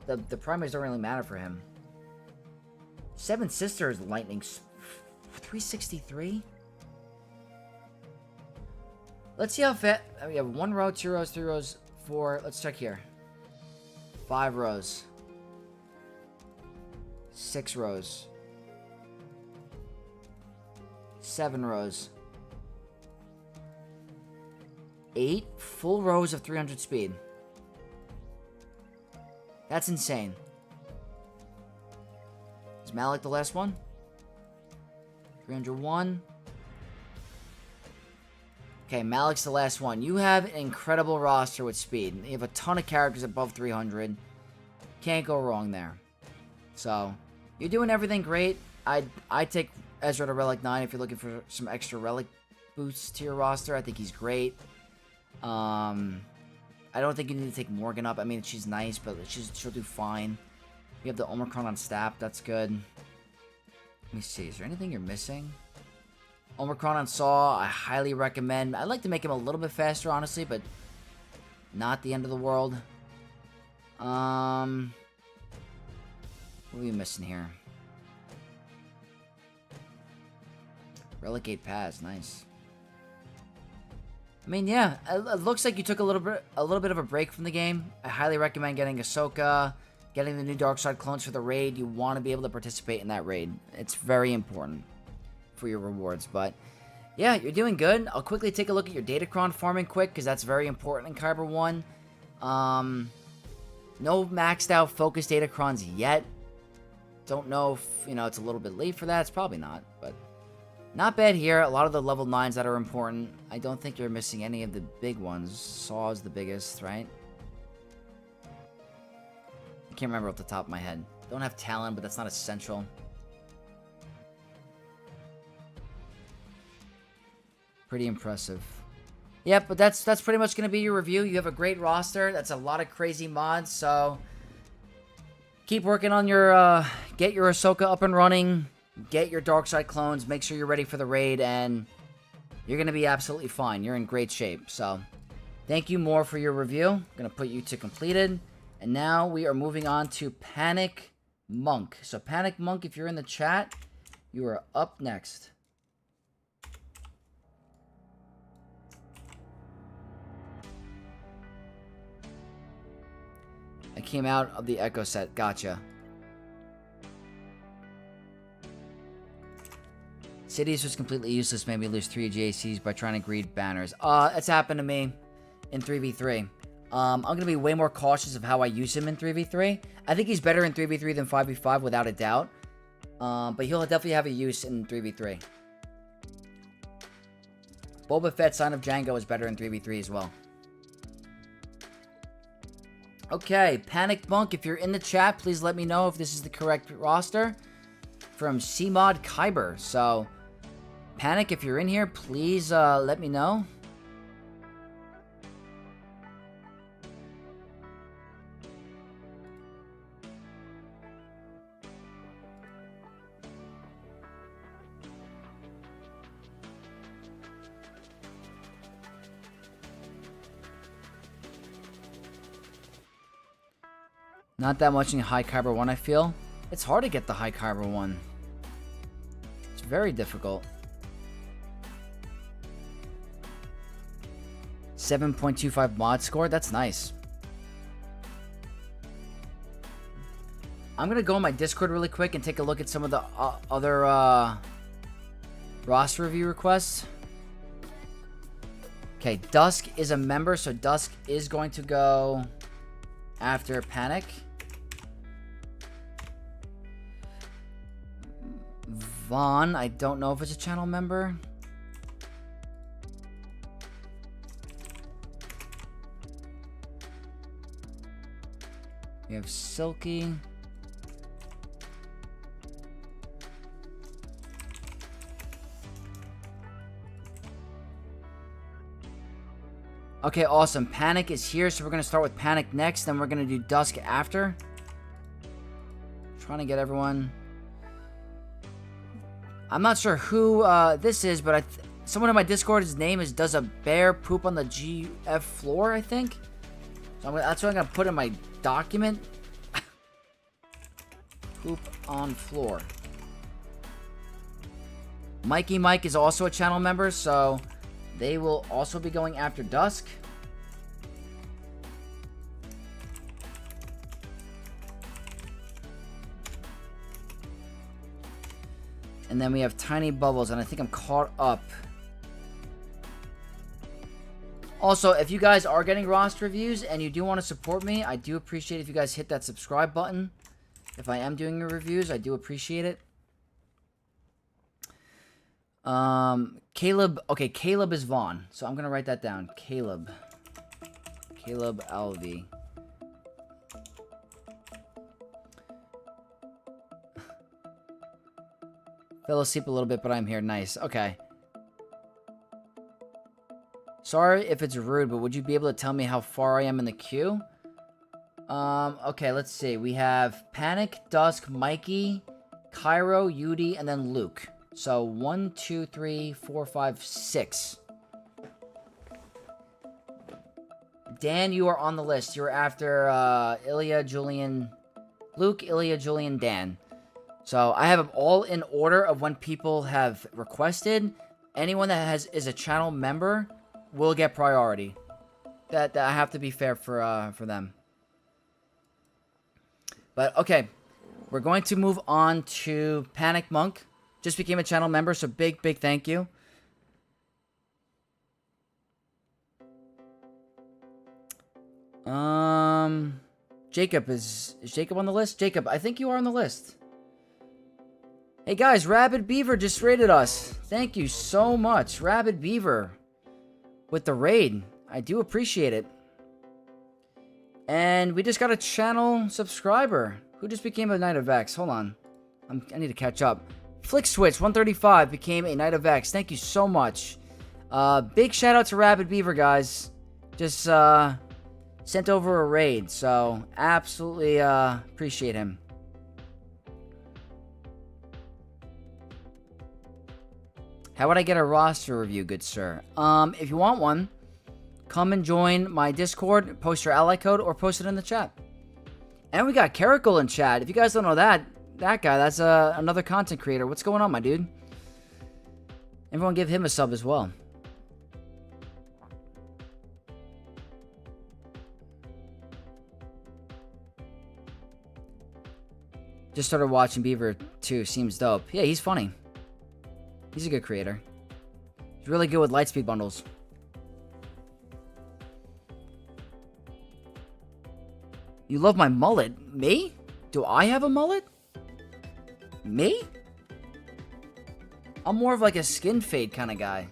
The primaries don't really matter for him. Seven Sisters Lightning 363? Let's see how fast. We have 1 row, 2 rows, 3 rows, 4. Let's check here. 5 rows. 6 rows. 7 rows. 8 full rows of 300 speed. That's insane. Is Malik the last one? 301. Okay, Malik's the last one. You have an incredible roster with speed. You have a ton of characters above 300. Can't go wrong there. So, you're doing everything great. I'd take Ezra to Relic 9 if you're looking for some extra Relic boosts to your roster. I think he's great. I don't think you need to take Morgan up. I mean, she's nice, but she'll do fine. You have the Omicron on Stap. That's good. Let me see. Is there anything you're missing? Omicron on Saw, I highly recommend. I'd like to make him a little bit faster, honestly, but not the end of the world. What are we missing here? Relic 8 Pass, nice. I mean, yeah, it looks like you took a little bit of a break from the game. I highly recommend getting Ahsoka, getting the new Dark Side clones for the raid. You want to be able to participate in that raid. It's very important for your rewards. But yeah, you're doing good. I'll quickly take a look at your Datacron farming quick, because that's very important in Kyber 1. No maxed out focus Datacrons yet. Don't know if, it's a little bit late for that. It's probably not, but not bad here. A lot of the level 9s that are important. I don't think you're missing any of the big ones. Saw is the biggest, right? I can't remember off the top of my head. Don't have Talon, but that's not essential. Pretty impressive. Yep, but that's pretty much going to be your review. You have a great roster. That's a lot of crazy mods, so keep working on your, get your Ahsoka up and running. Get your Dark Side clones, make sure you're ready for the raid, and you're going to be absolutely fine. You're in great shape. So, thank you more for your review. I'm going to put you to completed. And now we are moving on to Panic Monk. So, Panic Monk, if you're in the chat, you are up next. I came out of the Echo set. Gotcha. Cities was completely useless, made me lose 3 JCs by trying to greed banners. It's happened to me in 3v3. I'm going to be way more cautious of how I use him in 3v3. I think he's better in 3v3 than 5v5 without a doubt. But he'll definitely have a use in 3v3. Boba Fett, Sign of Django is better in 3v3 as well. Okay, Panic Monk, if you're in the chat, please let me know if this is the correct roster. From CMod Kyber. So, Panic, if you're in here, please let me know. Not that much in High Kyber 1, I feel. It's hard to get the High Kyber 1. It's very difficult. 7.25 mod score? That's nice. I'm going to go on my Discord really quick and take a look at some of the other roster review requests. Okay, Dusk is a member, so Dusk is going to go after Panic. Vaughn, I don't know if it's a channel member. We have Silky. Okay, awesome. Panic is here, so we're going to start with Panic next, then we're going to do Dusk after. Trying to get everyone. I'm not sure who this is, but someone in my Discord, his name is Does a Bear Poop on the GF Floor, I think? So that's what I'm going to put in my document. Poop on floor. Mikey Mike is also a channel member, so they will also be going after Dusk. And then we have Tiny Bubbles, and I think I'm caught up. Also, if you guys are getting roster reviews and you do want to support me, I do appreciate if you guys hit that subscribe button. If I am doing your reviews, I do appreciate it. Caleb. Okay, Caleb is Vaughn. So I'm going to write that down. Caleb. Caleb Alvey. Fell asleep a little bit, but I'm here. Nice. Okay. Sorry if it's rude, but would you be able to tell me how far I am in the queue? Okay, let's see. We have Panic, Dusk, Mikey, Cairo, Yudi, and then Luke. So 1, 2, 3, 4, 5, 6. Dan, you are on the list. You're after Ilya, Julian, Luke, Ilya, Julian, Dan. So I have them all in order of when people have requested. Anyone that is a channel member, will get priority. That I have to be fair for them. But okay, we're going to move on to Panic Monk. Just became a channel member, so big thank you. Jacob is Jacob on the list? Jacob, I think you are on the list. Hey guys, Rabid Beaver just raided us. Thank you so much, Rabid Beaver, with the raid. I do appreciate it. And we just got a channel subscriber who just became a Knight of X. Hold on. I need to catch up. FlickSwitch135 became a Knight of X. Thank you so much. Big shout out to Rabid Beaver, guys. Just sent over a raid, so absolutely appreciate him. How would I get a roster review, good sir? If you want one, come and join my Discord, post your ally code, or post it in the chat. And we got Caracal in chat. If you guys don't know that guy, that's another content creator. What's going on, my dude? Everyone give him a sub as well. Just started watching Beaver too. Seems dope. Yeah, he's funny. He's a good creator. He's really good with Lightspeed bundles. You love my mullet? Me? Do I have a mullet? Me? I'm more of like a skin fade kind of guy.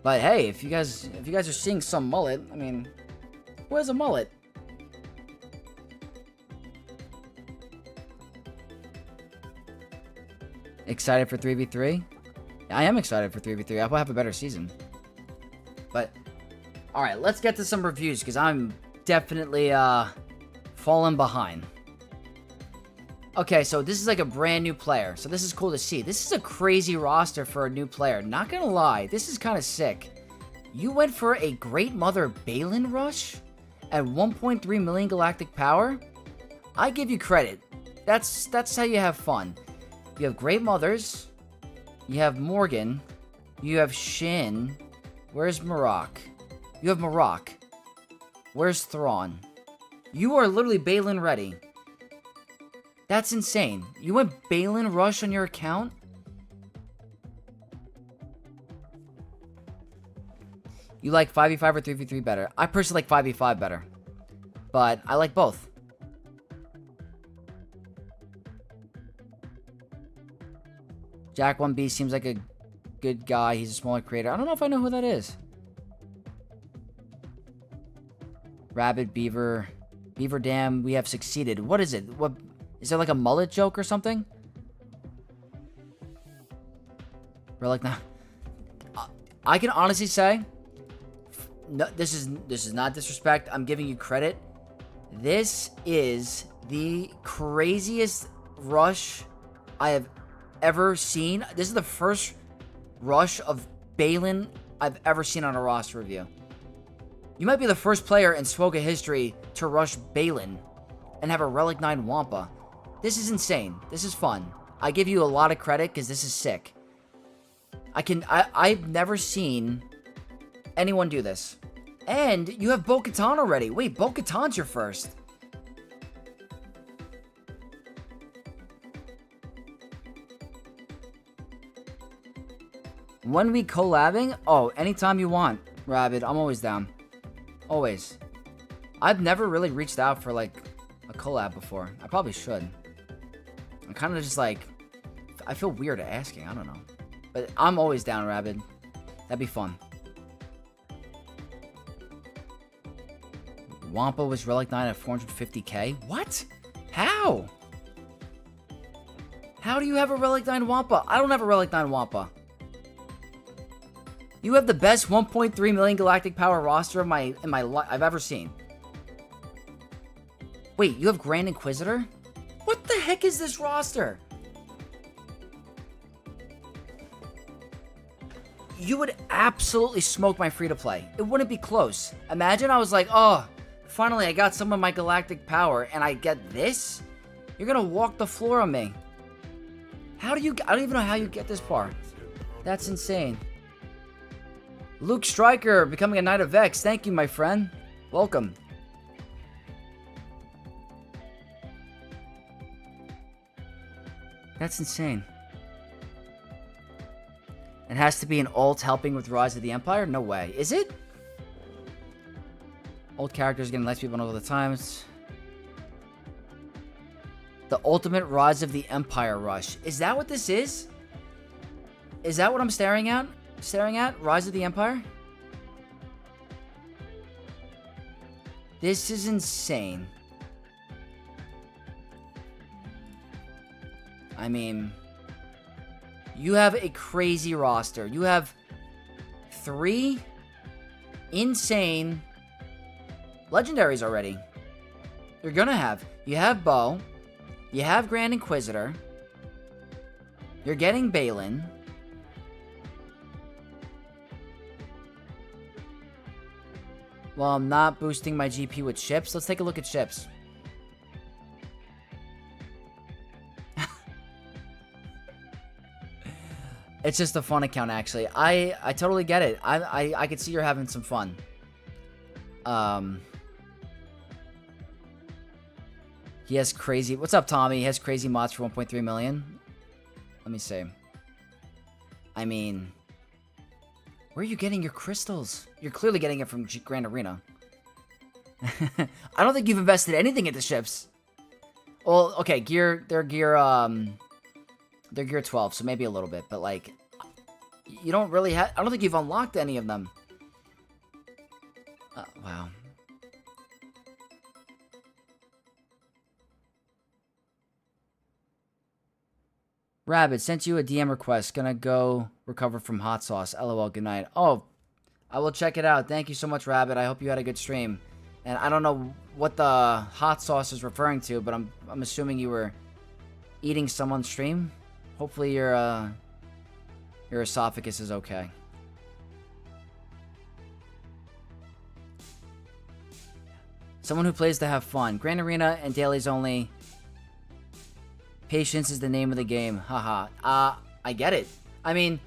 But hey, if you guys are seeing some mullet, I mean, who has a mullet? Excited for 3v3? I am excited for 3v3. I'll have a better season. But, alright, let's get to some reviews, because I'm definitely, falling behind. Okay, so this is like a brand new player, so this is cool to see. This is a crazy roster for a new player. Not gonna lie, this is kind of sick. You went for a Great Mother Balin rush at 1.3 million galactic power? I give you credit. That's how you have fun. You have Great Mothers, you have Morgan, you have Shin, where's Marok? You have Marok, where's Thrawn? You are literally Balin ready. That's insane. You went Balin rush on your account? You like 5v5 or 3v3 better? I personally like 5v5 better, but I like both. Jack 1B seems like a good guy. He's a smaller creator. I don't know if I know who that is. Rabid Beaver. Beaver Dam, we have succeeded. What is it? What is there, like a mullet joke or something? Relic now. I can honestly say, no, this is not disrespect. I'm giving you credit. This is the craziest rush I have ever seen. This is the first rush of Balin I've ever seen on a roster review. You might be the first player in Swoga history to rush Balin and have a Relic 9 Wampa. This is insane. This is fun. I give you a lot of credit because this is sick. I've never seen anyone do this. And you have Bo-Katan already. Wait, Bo-Katan's your first. When we collabing? Oh, anytime you want, Rabid. I'm always down. Always. I've never really reached out for, like, a collab before. I probably should. I'm kind of just, like, I feel weird asking. I don't know. But I'm always down, Rabid. That'd be fun. Wampa was Relic 9 at 450k? What? How? How do you have a Relic 9 Wampa? I don't have a Relic 9 Wampa. You have the best 1.3 million galactic power roster of I've ever seen. Wait, you have Grand Inquisitor? What the heck is this roster? You would absolutely smoke my free-to-play. It wouldn't be close. Imagine I was like, oh, finally I got some of my galactic power and I get this? You're gonna walk the floor on me. How do you... I don't even know how you get this far. That's insane. Luke Stryker becoming a Knight of Vex. Thank you, my friend. Welcome. That's insane. It has to be an alt helping with Rise of the Empire? No way. Is it? Old characters getting less people all the times. The ultimate Rise of the Empire rush. Is that what this is? Is that what I'm staring at? Rise of the Empire? This is insane. I mean, you have a crazy roster. You have 3 insane legendaries already. You're gonna have. You have Bo. You have Grand Inquisitor. You're getting Balin. Well, I'm not boosting my GP with ships. Let's take a look at ships. It's just a fun account, actually. I totally get it. I could see you're having some fun. He has crazy... What's up, Tommy? He has crazy mods for 1.3 million. Let me see. I mean... Where are you getting your crystals? You're clearly getting it from Grand Arena. I don't think you've invested anything into ships. Well, okay, they're gear 12, so maybe a little bit, but like, you don't really have, I don't think you've unlocked any of them. Wow. Rabbit sent you a DM request. Gonna go recover from hot sauce. LOL, good night. Oh, I will check it out. Thank you so much, Rabbit. I hope you had a good stream. And I don't know what the hot sauce is referring to, but I'm assuming you were eating some on stream. Hopefully your esophagus is okay. Someone who plays to have fun. Grand Arena and dailies only. Patience is the name of the game. Haha. I get it. I mean,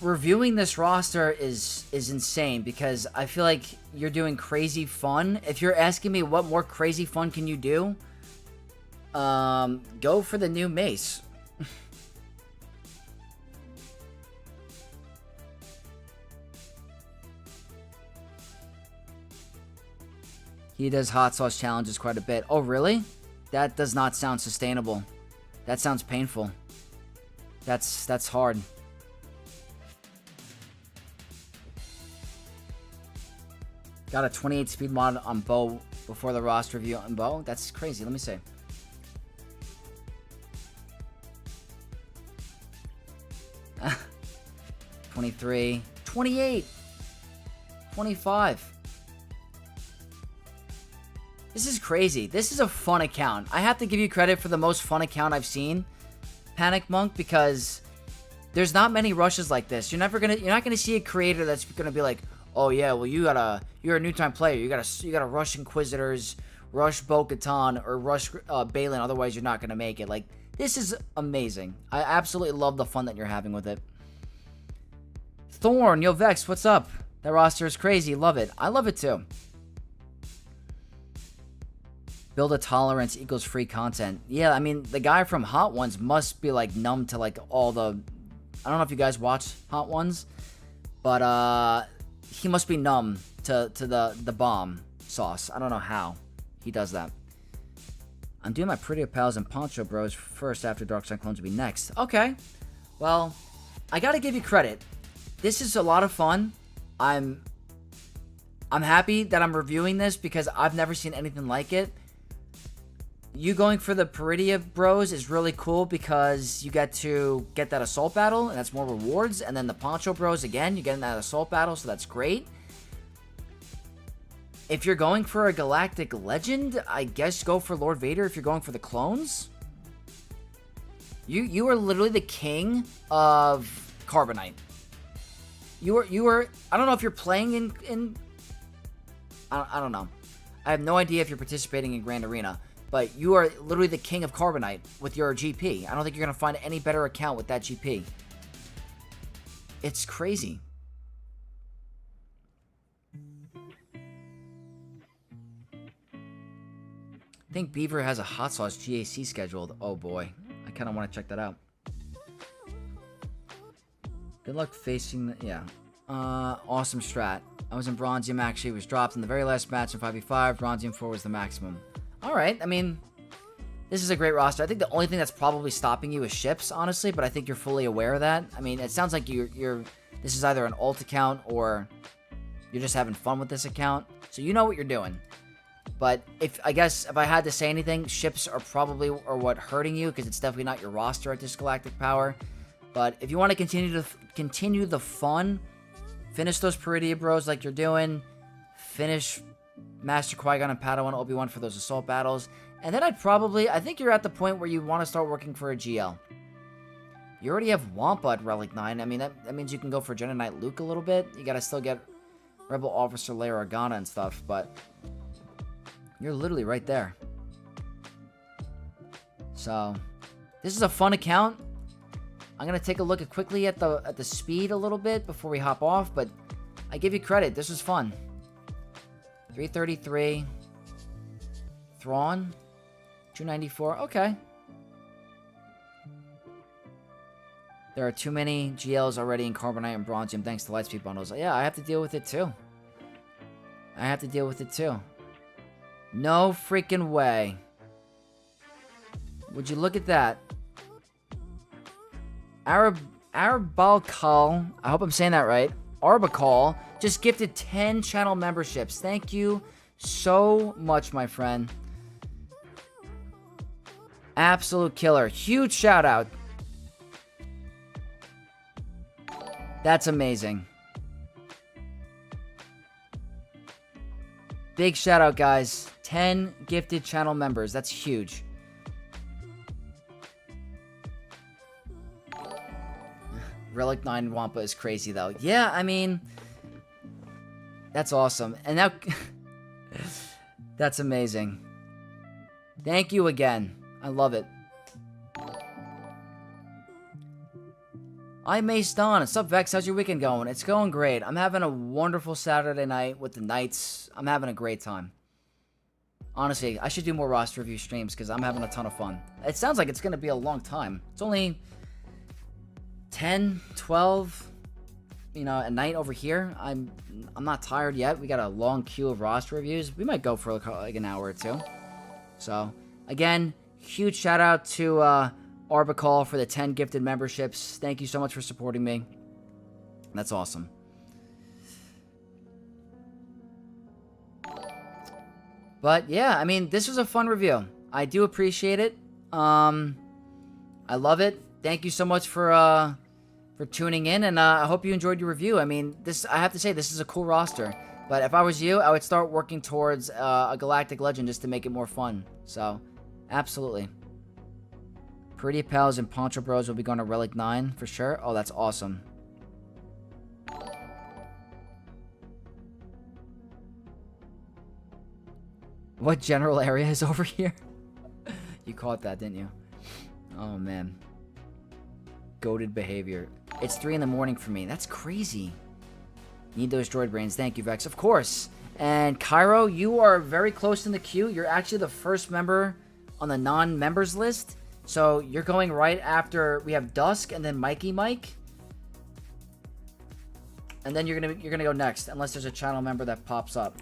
reviewing this roster is insane because I feel like you're doing crazy fun. If you're asking me what more crazy fun can you do, go for the new mace. He does hot sauce challenges quite a bit. Oh, really? That does not sound sustainable. That sounds painful. That's hard. Got a 28 speed mod on Bo before the roster review on Bo? That's crazy. Let me see. Ah, 23. 28. 25. This is crazy. This is a fun account. I have to give you credit for the most fun account I've seen, Panic Monk, because there's not many rushes like this. You're not gonna see a creator that's gonna be like, oh yeah, well you're a new time player. You gotta rush Inquisitors, rush Bo-Katan, or rush Balin. Otherwise, you're not gonna make it. Like, this is amazing. I absolutely love the fun that you're having with it. Thorn, yo Vex, what's up? That roster is crazy. Love it. I love it too. Build a tolerance equals free content. Yeah, I mean, the guy from Hot Ones must be, like, numb to, like, all the... I don't know if you guys watch Hot Ones, but, he must be numb to the bomb sauce. I don't know how he does that. I'm doing my Prettier Pals and Poncho Bros first after Dark Side Clones will be next. Okay. Well, I gotta give you credit. This is a lot of fun. I'm happy that I'm reviewing this because I've never seen anything like it. You going for the Peridia Bros is really cool because you get to get that Assault Battle, and that's more rewards. And then the Poncho Bros, again, you're getting that Assault Battle, so that's great. If you're going for a Galactic Legend, I guess go for Lord Vader if you're going for the clones. You are literally the king of Carbonite. You are I don't know if you're playing in I don't know. I have no idea if you're participating in Grand Arena. But you are literally the king of Carbonite with your GP. I don't think you're going to find any better account with that GP. It's crazy. I think Beaver has a hot sauce GAC scheduled. Oh boy. I kind of want to check that out. Good luck facing the... Yeah. Awesome strat. I was in Bronzium actually. It was dropped in the very last match in 5v5. Bronzium 4 was the maximum. Alright, I mean... This is a great roster. I think the only thing that's probably stopping you is ships, honestly, but I think you're fully aware of that. I mean, it sounds like you're this is either an alt account or you're just having fun with this account. So you know what you're doing. But I guess if I had to say anything, ships are probably what hurting you, because it's definitely not your roster at this Galactic Power. But if you want to continue the fun, finish those Peridia Bros like you're doing, finish Master Qui-Gon and Padawan Obi-Wan for those assault battles. And then I think you're at the point where you want to start working for a GL. You already have Wampa at Relic 9. I mean, that means you can go for Jedi Knight Luke a little bit. You gotta still get Rebel Officer Leia Organa and stuff, but you're literally right there. So, this is a fun account. I'm gonna take a look quickly at the speed a little bit before we hop off, but I give you credit. This was fun. 333. Thrawn. 294. Okay. There are too many GLs already in Carbonite and Bronzium thanks to Lightspeed bundles. Yeah, I have to deal with it too. No freaking way. Would you look at that? Arbalcall, I hope I'm saying that right. Arbacall just gifted 10 channel memberships. Thank you so much, my friend. Absolute killer. Huge shout out. That's amazing. Big shout out, guys. 10 gifted channel members. That's huge. Relic 9 Wampa is crazy, though. Yeah, I mean... That's awesome. And now... That's amazing. Thank you again. I love it. I'm Mace Dawn. What's up, Vex? How's your weekend going? It's going great. I'm having a wonderful Saturday night with the Knights. I'm having a great time. Honestly, I should do more roster review streams because I'm having a ton of fun. It sounds like it's going to be a long time. It's only 10, 12, at night over here. I'm not tired yet. We got a long queue of roster reviews. We might go for like an hour or two. So, again, huge shout out to Arbacall for the 10 gifted memberships. Thank you so much for supporting me. That's awesome. But yeah, I mean, this was a fun review. I do appreciate it. I love it. Thank you so much for tuning in, and I hope you enjoyed your review. I mean, I have to say, this is a cool roster. But if I was you, I would start working towards a Galactic Legend just to make it more fun. So, absolutely. Pretty Pals and Poncho Bros will be going to Relic 9 for sure. Oh, that's awesome. What general area is over here? You caught that, didn't you? Oh, man. Goated behavior. It's 3 in the morning for me. That's crazy. Need those droid brains. Thank you, Vex. Of course. And Cairo, you are very close in the queue. You're actually the first member on the non-members list. So you're going right after we have Dusk and then Mikey Mike. And then you're gonna go next, unless there's a channel member that pops up.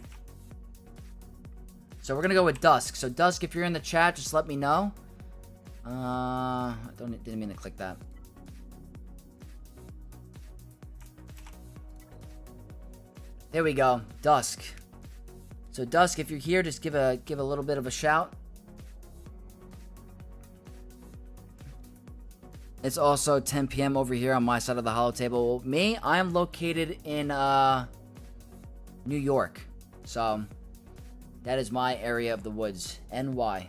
So we're gonna go with Dusk. So Dusk, if you're in the chat, just let me know. I didn't mean to click that. There we go, Dusk. So Dusk, if you're here, just give a little bit of a shout. It's also 10 p.m. over here on my side of the hollow table. Me, I am located in New York. So that is my area of the woods. NY.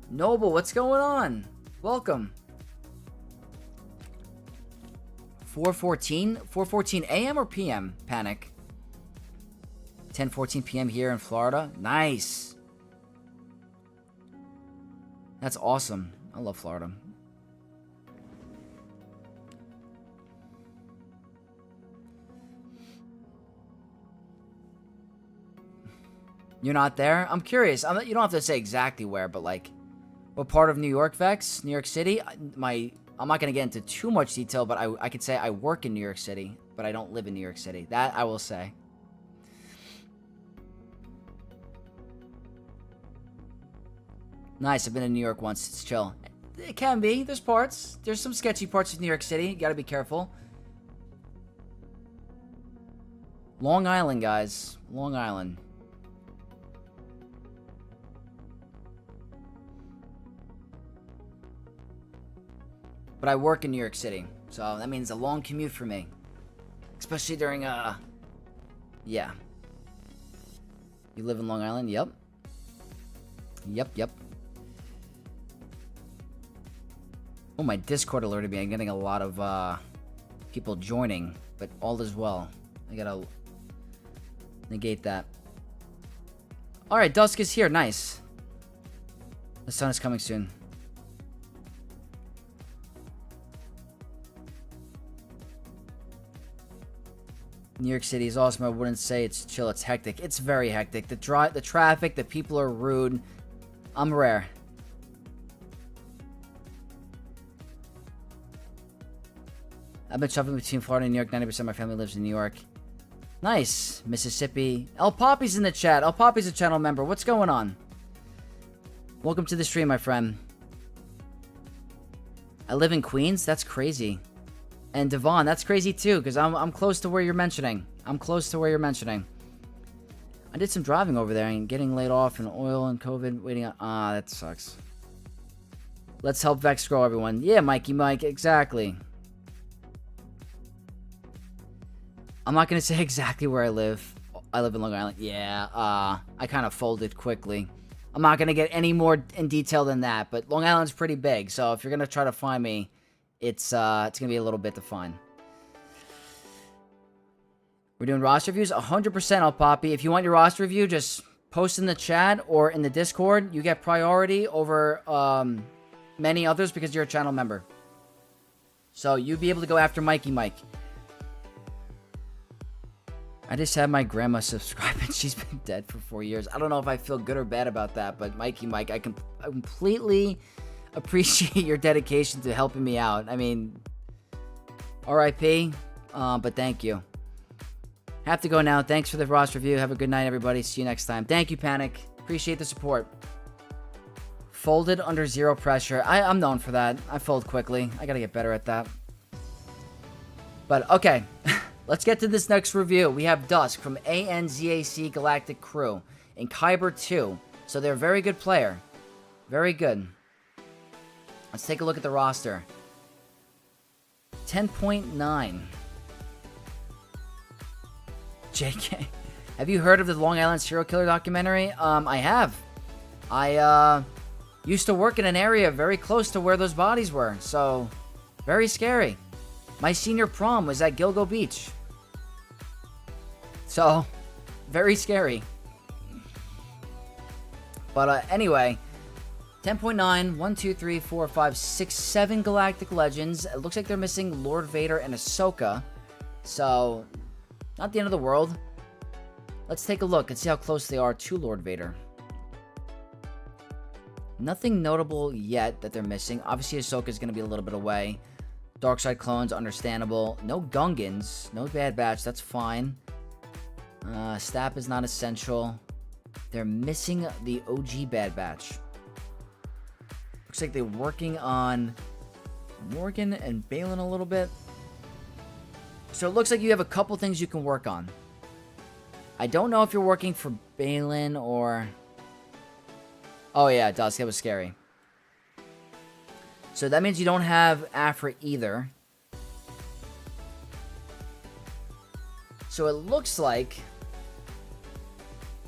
Noble, what's going on? Welcome. 4:14? 4:14 a.m. or p.m.? Panic. 10:14 p.m. here in Florida. Nice. That's awesome. I love Florida. You're not there? I'm curious. You don't have to say exactly where, but like, what part of New York, Vex? New York City? I'm not going to get into too much detail, but I could say I work in New York City, but I don't live in New York City. That I will say. Nice. I've been in New York once. It's chill. It can be. There's parts. There's some sketchy parts of New York City. You got to be careful. Long Island, guys. Long Island. But I work in New York City, so that means a long commute for me. Especially during, yeah. You live in Long Island? Yep. Yep. Oh, my Discord alerted me. I'm getting a lot of, people joining, but all is well. I gotta negate that. Alright, Dusk is here. Nice. The sun is coming soon. New York City is awesome. I wouldn't say it's chill. It's hectic. It's very hectic. The traffic, the people are rude. I'm rare. I've been shuffling between Florida and New York. 90% of my family lives in New York. Nice. Mississippi. El Poppy's in the chat. El Poppy's a channel member. What's going on? Welcome to the stream, my friend. I live in Queens? That's crazy. And Devon, that's crazy too, because I'm close to where you're mentioning. I did some driving over there and getting laid off in oil and COVID, waiting on... that sucks. Let's help Vex grow, everyone. Yeah, Mikey Mike, exactly. I'm not going to say exactly where I live. I live in Long Island. Yeah, I kind of folded quickly. I'm not going to get any more in detail than that, but Long Island's pretty big, so if you're going to try to find me, it's going to be a little bit to find. We're doing roster reviews? 100% I'll Poppy. If you want your roster review, just post in the chat or in the Discord. You get priority over many others because you're a channel member. So you'll be able to go after Mikey Mike. I just had my grandma subscribe and she's been dead for 4 years. I don't know if I feel good or bad about that, but Mikey Mike, I completely appreciate your dedication to helping me out. I mean, RIP, but thank you. Have to go now. Thanks for the roster review. Have a good night, everybody. See you next time. Thank you, Panic. Appreciate the support. Folded under zero pressure. I'm known for that. I fold quickly. I gotta get better at that. But, okay. Let's get to this next review. We have Dusk from ANZAC Galactic Crew in Kyber 2. So they're a very good player. Very good. Let's take a look at the roster. 10.9. JK. Have you heard of the Long Island serial killer documentary? I have. I used to work in an area very close to where those bodies were. So, very scary. My senior prom was at Gilgo Beach. So, very scary. But anyway, 10.9, 1, 2, 3, 4, 5, 6, 7 Galactic Legends. It looks like they're missing Lord Vader and Ahsoka. So, not the end of the world. Let's take a look and see how close they are to Lord Vader. Nothing notable yet that they're missing. Obviously, Ahsoka's going to be a little bit away. Dark Side clones, understandable. No Gungans. No Bad Batch. That's fine. Stap is not essential. They're missing the OG Bad Batch. Looks like they're working on Morgan and Balin a little bit. So it looks like you have a couple things you can work on. I don't know if you're working for Balin or... Oh yeah, Dusk. That was scary. So that means you don't have Afra either. So it looks like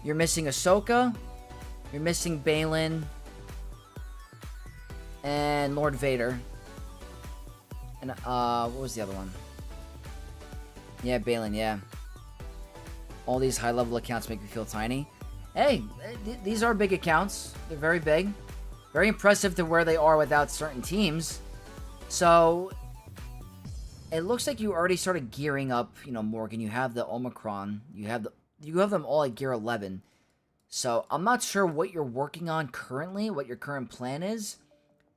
you're missing Ahsoka, you're missing Balin, and Lord Vader. And what was the other one? Yeah, Balin, yeah. All these high-level accounts make me feel tiny. Hey, these are big accounts. They're very big. Very impressive to where they are without certain teams. So, it looks like you already started gearing up, you know, Morgan. You have the Omicron. You have them all at gear 11. So I'm not sure what you're working on currently, what your current plan is,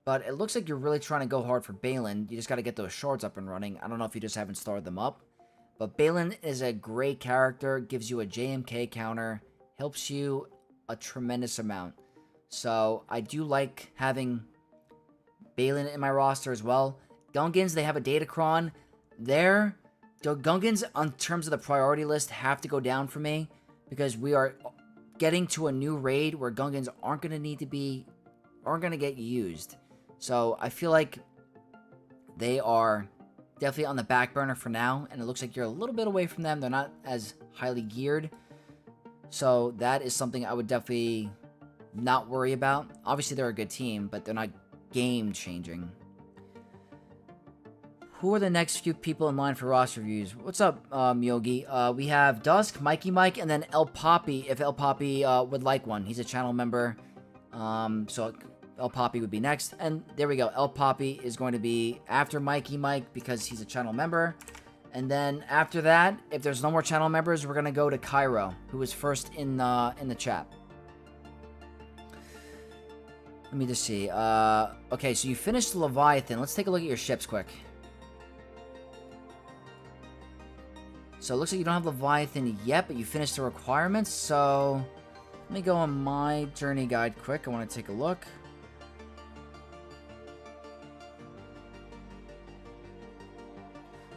but it looks like you're really trying to go hard for Balin. You just got to get those shards up and running. I don't know if you just haven't started them up. But Balin is a great character, gives you a JMK counter, helps you a tremendous amount. So I do like having Balin in my roster as well. Gungans, they have a Datacron. The Gungans, on terms of the priority list, have to go down for me because we are getting to a new raid where Gungans aren't going to get used. So I feel like they are definitely on the back burner for now, and it looks like you're a little bit away from them. They're not as highly geared. So that is something I would definitely not worry about. Obviously, they're a good team, but they're not game-changing. Who are the next few people in line for roster reviews? What's up, Yogi? We have Dusk, Mikey Mike, and then El Poppy, if El Poppy would like one. He's a channel member, so El Poppy would be next. And there we go. El Poppy is going to be after Mikey Mike because he's a channel member. And then after that, if there's no more channel members, we're going to go to Cairo, who was first in the chat. Let me just see. Okay, so you finished the Leviathan. Let's take a look at your ships quick. So it looks like you don't have Leviathan yet, but you finished the requirements. So let me go on my journey guide quick. I want to take a look.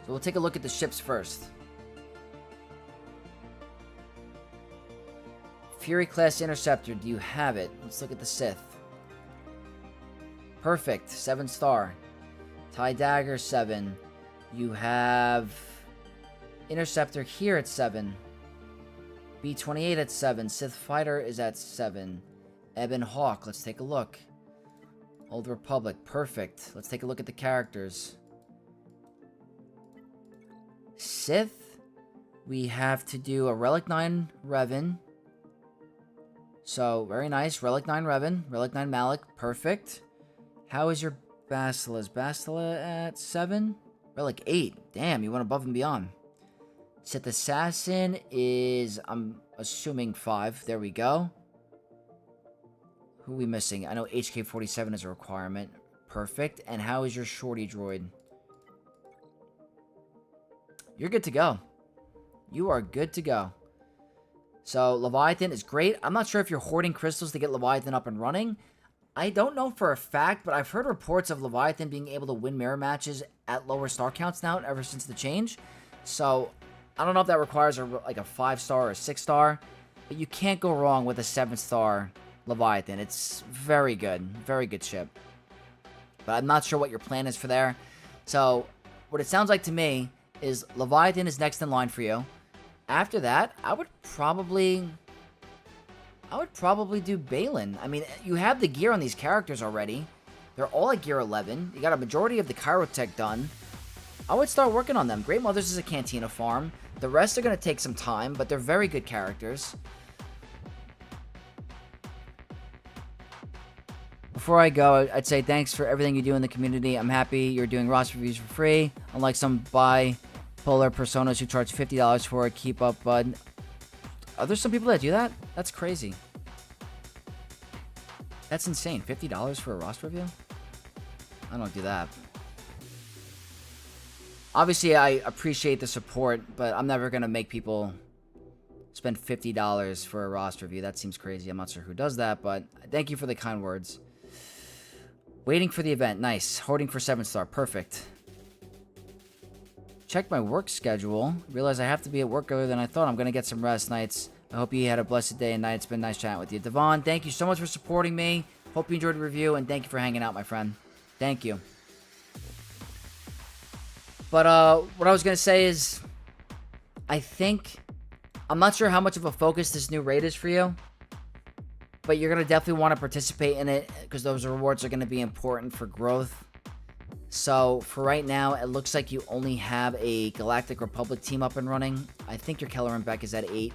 So we'll take a look at the ships first. Fury class Interceptor, do you have it? Let's look at the Sith. Perfect, 7-star. TIE Dagger, 7. You have Interceptor here at 7. B-28 at 7. Sith Fighter is at 7. Ebon Hawk, let's take a look. Old Republic, perfect. Let's take a look at the characters. Sith, we have to do a Relic 9 Revan. So, very nice. Relic 9 Revan. Relic 9 Malik, perfect. How is your Bastila? Is Bastila at 7? Relic 8. Damn, you went above and beyond. Sith Assassin is, I'm assuming, 5. There we go. Who are we missing? I know HK-47 is a requirement. Perfect. And how is your Shorty Droid? You're good to go. You are good to go. So, Leviathan is great. I'm not sure if you're hoarding crystals to get Leviathan up and running. I don't know for a fact, but I've heard reports of Leviathan being able to win mirror matches at lower star counts now, ever since the change. So, I don't know if that requires a 5-star or a 6-star, but you can't go wrong with a 7-star Leviathan. It's very good. Very good ship. But I'm not sure what your plan is for there. So, what it sounds like to me is Leviathan is next in line for you. After that, I would probably do Balin. I mean, you have the gear on these characters already. They're all at gear 11. You got a majority of the Chirotech done. I would start working on them. Great Mothers is a Cantina farm. The rest are going to take some time, but they're very good characters. Before I go, I'd say thanks for everything you do in the community. I'm happy you're doing roster reviews for free. Unlike some bipolar personas who charge $50 for it. Keep up, bud. Are there some people that do that? That's crazy. That's insane. $50 for a roster review? I don't do that. Obviously, I appreciate the support, but I'm never going to make people spend $50 for a roster review. That seems crazy. I'm not sure who does that, but thank you for the kind words. Waiting for the event. Nice. Hoarding for 7-star. Perfect. Check my work schedule. Realize I have to be at work earlier than I thought. I'm going to get some rest nights. I hope you had a blessed day and night. It's been nice chatting with you. Devon, thank you so much for supporting me. Hope you enjoyed the review, and thank you for hanging out, my friend. Thank you. But what I was going to say is, I'm not sure how much of a focus this new raid is for you, but you're going to definitely want to participate in it because those rewards are going to be important for growth. So, for right now, it looks like you only have a Galactic Republic team up and running. I think your Kelleran Beck is at 8.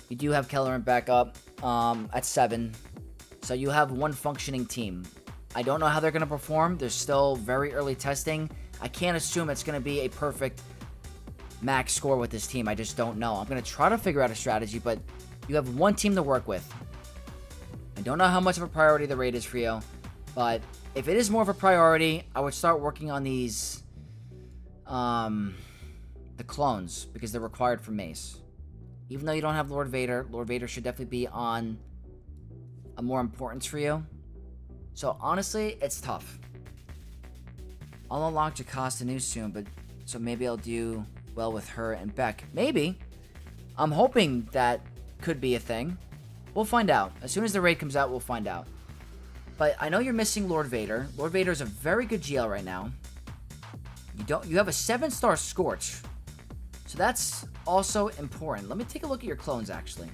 You do have Kelleran Beck up at 7. So, you have one functioning team. I don't know how they're going to perform. There's still very early testing. I can't assume it's going to be a perfect max score with this team. I just don't know. I'm going to try to figure out a strategy, but You have one team to work with. I don't know how much of a priority the raid is for you, but if it is more of a priority, I would start working on these, the clones, because they're required for Mace. Even though you don't have Lord Vader should definitely be on a more importance for you. So honestly, it's tough. I'll unlock Jocasta new soon, but so maybe I'll do well with her and Beck. Maybe. I'm hoping that could be a thing. We'll find out. As soon as the raid comes out, we'll find out. But I know you're missing Lord Vader. Lord Vader is a very good GL right now. You have a 7-star Scorch. So that's also important. Let me take a look at your clones, actually.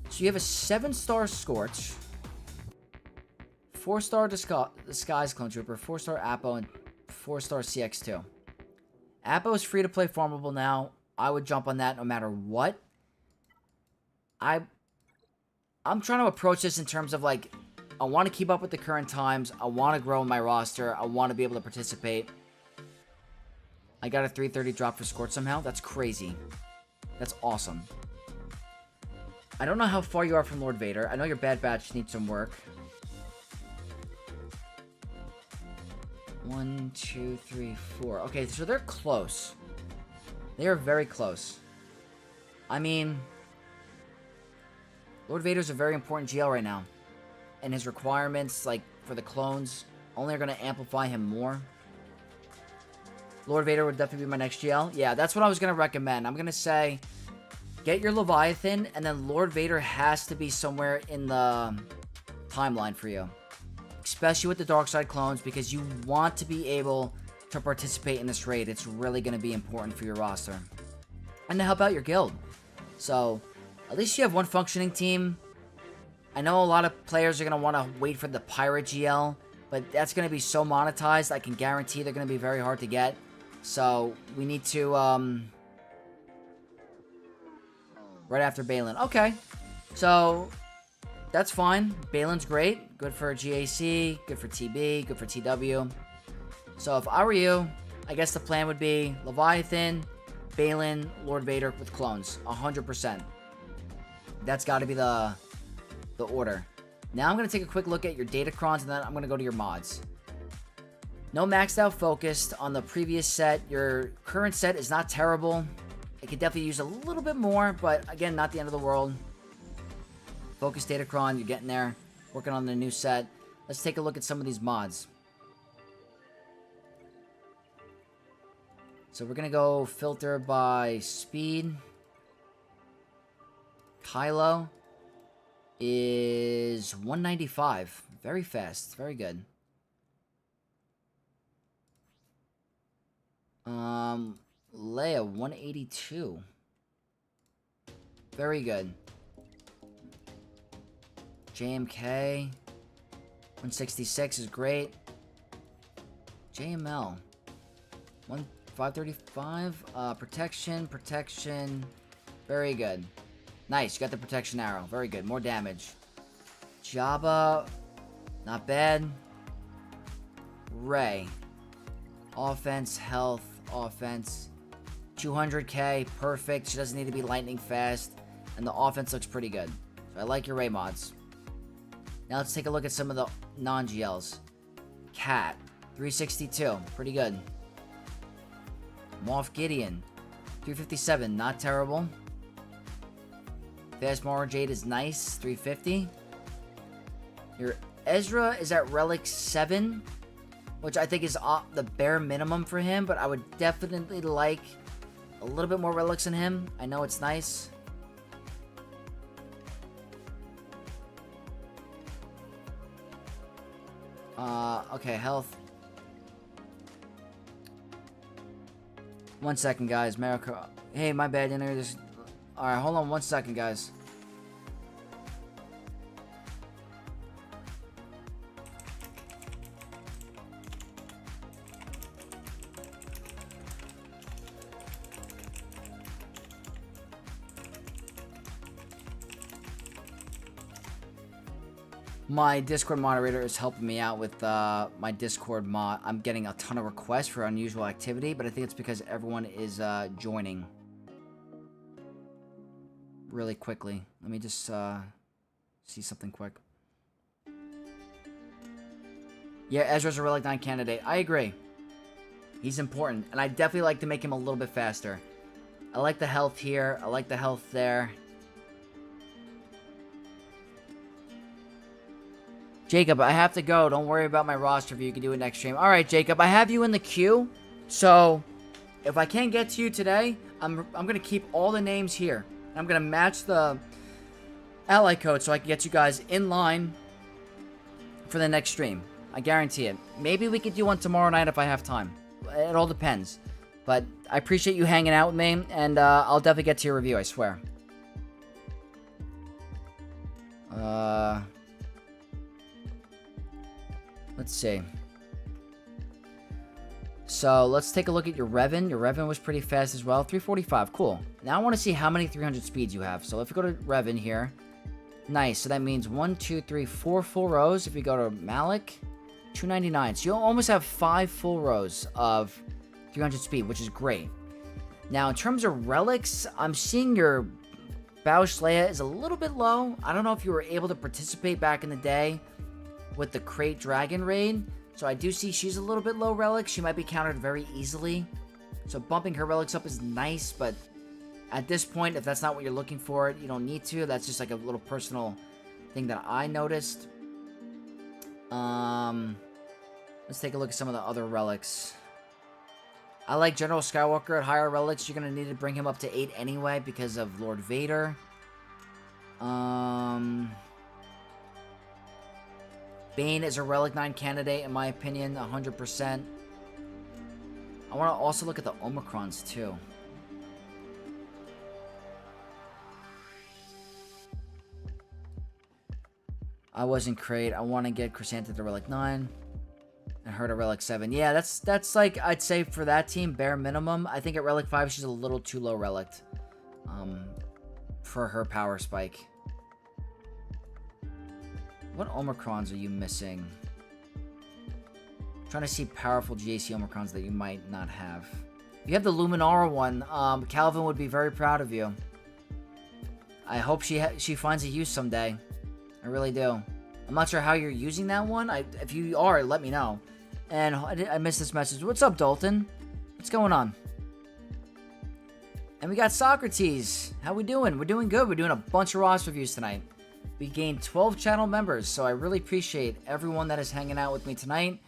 So you have a 7-star Scorch, 4-star Disguise Clone Trooper, 4-star Apo, and 4-star CX2. Apo is free to play farmable now. I would jump on that no matter what. I'm trying to approach this in terms of, like, I want to keep up with the current times. I want to grow my roster. I want to be able to participate. I got a 330 drop for Scorch somehow. That's crazy. That's awesome. I don't know how far you are from Lord Vader. I know your Bad Batch needs some work. 1, 2, 3, 4. Okay, so they're close. They are very close. I mean, Lord Vader's a very important GL right now. And his requirements, like, for the clones, only are going to amplify him more. Lord Vader would definitely be my next GL. Yeah, that's what I was going to recommend. I'm going to say, get your Leviathan, and then Lord Vader has to be somewhere in the timeline for you. Especially with the Dark Side clones, because you want to be able to participate in this raid. It's really going to be important for your roster. And to help out your guild. So, at least you have one functioning team. I know a lot of players are going to want to wait for the Pirate GL, but that's going to be so monetized, I can guarantee they're going to be very hard to get. So, we need to, right after Balin. Okay. So, that's fine. Balin's great. Good for GAC, good for TB, good for TW. So, if I were you, I guess the plan would be Leviathan, Balin, Lord Vader with clones. 100%. That's got to be the order. Now I'm going to take a quick look at your Datacrons, and then I'm going to go to your mods. No maxed out focused on the previous set. Your current set is not terrible. It could definitely use a little bit more, but again, not the end of the world. Focus Datacron, you're getting there. Working on the new set. Let's take a look at some of these mods. So we're going to go filter by speed. Kylo is 195. Very fast. Very good. Leia, 182. Very good. JMK, 166 is great. JML, 535. Protection. Very good. Nice, you got the protection arrow. Very good. More damage. Jabba, not bad. Rey, offense, health, offense. 200k, perfect. She doesn't need to be lightning fast. And the offense looks pretty good. So I like your Rey mods. Now let's take a look at some of the non-GLs. Cat, 362. Pretty good. Moff Gideon, 357. Not terrible. Fast Mara Jade is nice, 350. Your Ezra is at Relic 7, which I think is the bare minimum for him, but I would definitely like a little bit more relics in him. I know it's nice. Okay, health. 1 second, guys. America. Hey, my bad. Alright, hold on 1 second, guys. My Discord moderator is helping me out with my Discord mod. I'm getting a ton of requests for unusual activity, but I think it's because everyone is joining. really quickly. Let me just see something quick. Yeah, Ezra's a Relic 9 candidate. I agree. He's important, and I definitely like to make him a little bit faster. I like the health here. I like the health there. Jacob, I have to go. Don't worry about my roster review. You can do it next stream. All right, Jacob, I have you in the queue. So, if I can't get to you today, I'm going to keep all the names here. I'm going to match the ally code so I can get you guys in line for the next stream. I guarantee it. Maybe we could do one tomorrow night if I have time. It all depends. But I appreciate you hanging out with me, and I'll definitely get to your review, I swear. Let's see. So, let's take a look at your Revan. Your Revan was pretty fast as well. 345, cool. Now I want to see how many 300 speeds you have. So, if we go to Revan here. Nice, so that means 1, 2, 3, 4 full rows. If we go to Malik, 299. So, you'll almost have 5 full rows of 300 speed, which is great. Now, in terms of relics, I'm seeing your Bausch Leia is a little bit low. I don't know if you were able to participate back in the day with the Crate Dragon Raid. So I do see she's a little bit low relic. She might be countered very easily. So bumping her relics up is nice, but at this point, if that's not what you're looking for, you don't need to. That's just like a little personal thing that I noticed. Let's take a look at some of the other relics. I like General Skywalker at higher relics. You're going to need to bring him up to 8 anyway because of Lord Vader. Bane is a Relic 9 candidate, in my opinion, 100%. I want to also look at the Omicrons, too. I wasn't great. I want to get Chrysanthemum to Relic 9. And her to Relic 7. Yeah, that's like, I'd say for that team, bare minimum. I think at Relic 5, she's a little too low relict. For her power spike. What Omicrons are you missing? I'm trying to see powerful GAC Omicrons that you might not have. You have the Luminara one. Calvin would be very proud of you. I hope she finds a use someday. I really do. I'm not sure how you're using that one. If you are, let me know. And I missed this message. What's up, Dalton? What's going on? And we got Socrates. How we doing? We're doing good. We're doing a bunch of Ross reviews tonight. We gained 12 channel members, so I really appreciate everyone that is hanging out with me tonight.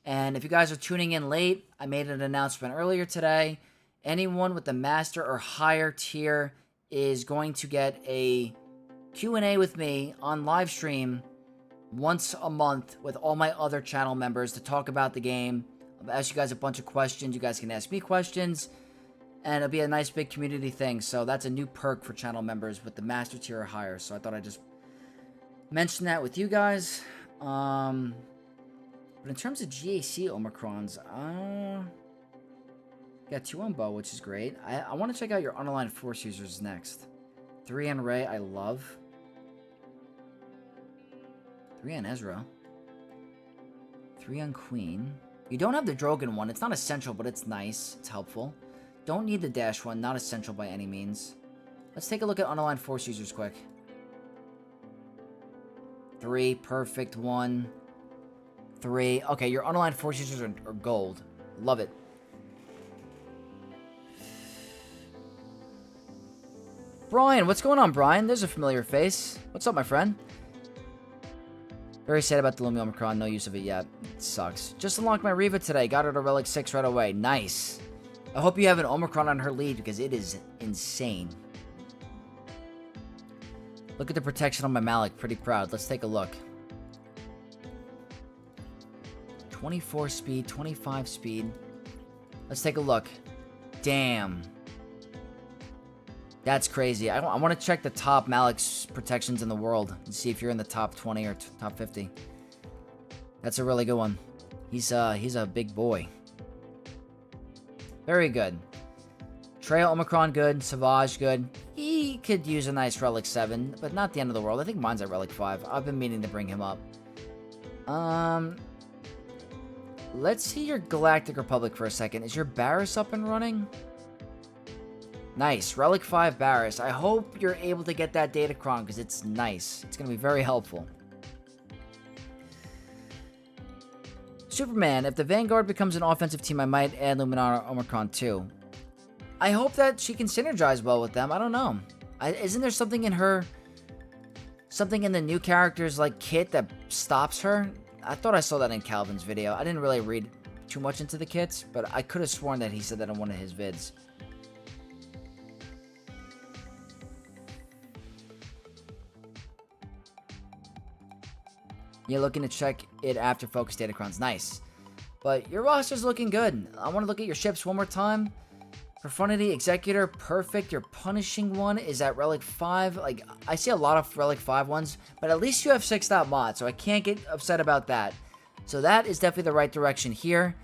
And if you guys are tuning in late, I made an announcement earlier today. Anyone with the master or higher tier is going to get a Q&A with me on live stream once a month with all my other channel members to talk about the game. I'll ask you guys a bunch of questions. You guys can ask me questions. And it'll be a nice big community thing. So that's a new perk for channel members with the master tier or higher. So I thought I'd just mention that with you guys. But in terms of GAC Omicrons, got 2 on Bow, which is great. I want to check out your unaligned Force users next. 3 on Rey, I love. 3 on Ezra. 3 on Queen. You don't have the Drogon one. It's not essential, but it's nice. It's helpful. Don't need the Dash one. Not essential by any means. Let's take a look at unaligned Force users quick. 3, perfect. 1, 3. Okay, your unaligned Force users are gold. Love it. Brian, what's going on, Brian? There's a familiar face. What's up, my friend? Very sad about the Lumi Omicron. No use of it yet. It sucks. Just unlocked my Reva today. Got her to Relic 6 right away. Nice. I hope you have an Omicron on her lead because it is insane. Look at the protection on my Malik. Pretty proud. Let's take a look. 24 speed, 25 speed. Let's take a look. Damn. That's crazy. I want to check the top Malik's protections in the world and see if you're in the top 20 or top 50. That's a really good one. He's a big boy. Very good. Trail Omicron good. Savage good. He could use a nice Relic 7, but not the end of the world. I think mine's at Relic 5. I've been meaning to bring him up. Let's see your Galactic Republic for a second. Is your Barris up and running? Nice. Relic 5 Barris. I hope you're able to get that Datacron because it's nice. It's going to be very helpful. Superman, if the Vanguard becomes an offensive team, I might add Luminara Omicron too. I hope that she can synergize well with them. I don't know. Isn't there something in her... Something in the new character's, like, kit that stops her? I thought I saw that in Calvin's video. I didn't really read too much into the kits, but I could have sworn that he said that in one of his vids. You're looking to check it after Focus Datacrons. Nice. But your roster's looking good. I want to look at your ships one more time. Profundity, Executor, perfect. Your punishing one is at Relic 5. Like, I see a lot of Relic 5 ones, but at least you have 6-dot mod, so I can't get upset about that. So that is definitely the right direction here.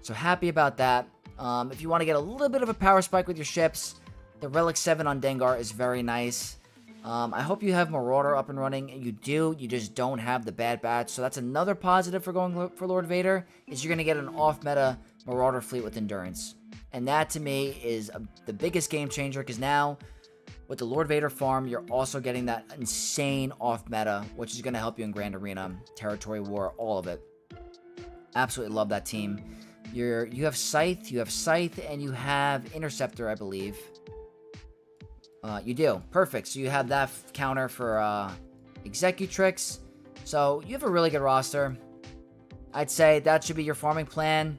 So happy about that. If you want to get a little bit of a power spike with your ships, the Relic 7 on Dengar is very nice. I hope you have Marauder up and running. You do. You just don't have the Bad Batch. So that's another positive for going for Lord Vader, is you're going to get an off-meta Marauder fleet with Endurance. And that, to me, is the biggest game changer, because now, with the Lord Vader farm, you're also getting that insane off-meta, which is going to help you in Grand Arena, Territory War, all of it. Absolutely love that team. You have Scythe, and you have Interceptor, I believe. You do. Perfect. So you have that counter for Executrix. So you have a really good roster. I'd say that should be your farming plan.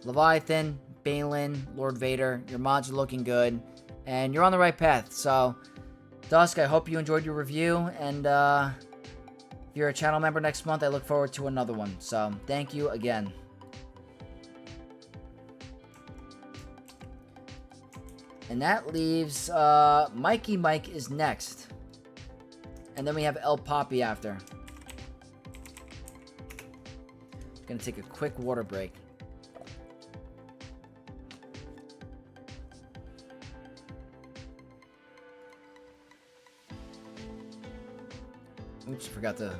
Leviathan, Balin, Lord Vader. Your mods are looking good. And you're on the right path. So, Dusk, I hope you enjoyed your review. And if you're a channel member next month, I look forward to another one. So, thank you again. And that leaves Mikey Mike is next. And then we have El Poppy after. Gonna take a quick water break. Oops, forgot to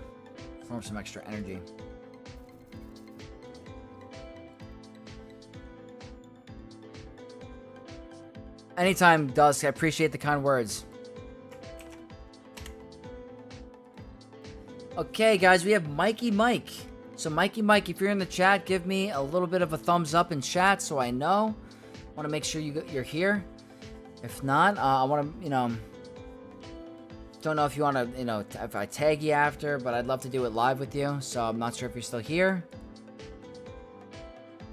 form some extra energy. Anytime, Dusk. I appreciate the kind words. Okay, guys, we have Mikey Mike. So, Mikey Mike, if you're in the chat, give me a little bit of a thumbs up in chat so I know. I want to make sure you're here. If not, I want to, don't know if you want to, if I tag you after, but I'd love to do it live with you. So, I'm not sure if you're still here.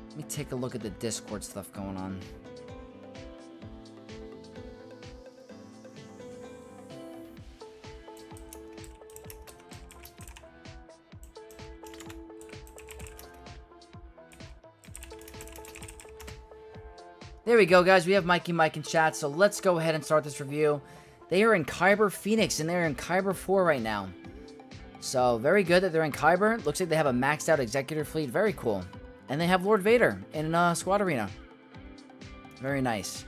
Let me take a look at the Discord stuff going on. There we go, guys. We have Mikey Mike in chat, so let's go ahead and start this review. They are in Kyber Phoenix, and they're in Kyber 4 right now. So, very good that they're in Kyber. Looks like they have a maxed out Executor fleet. Very cool. And they have Lord Vader in Squad Arena. Very nice.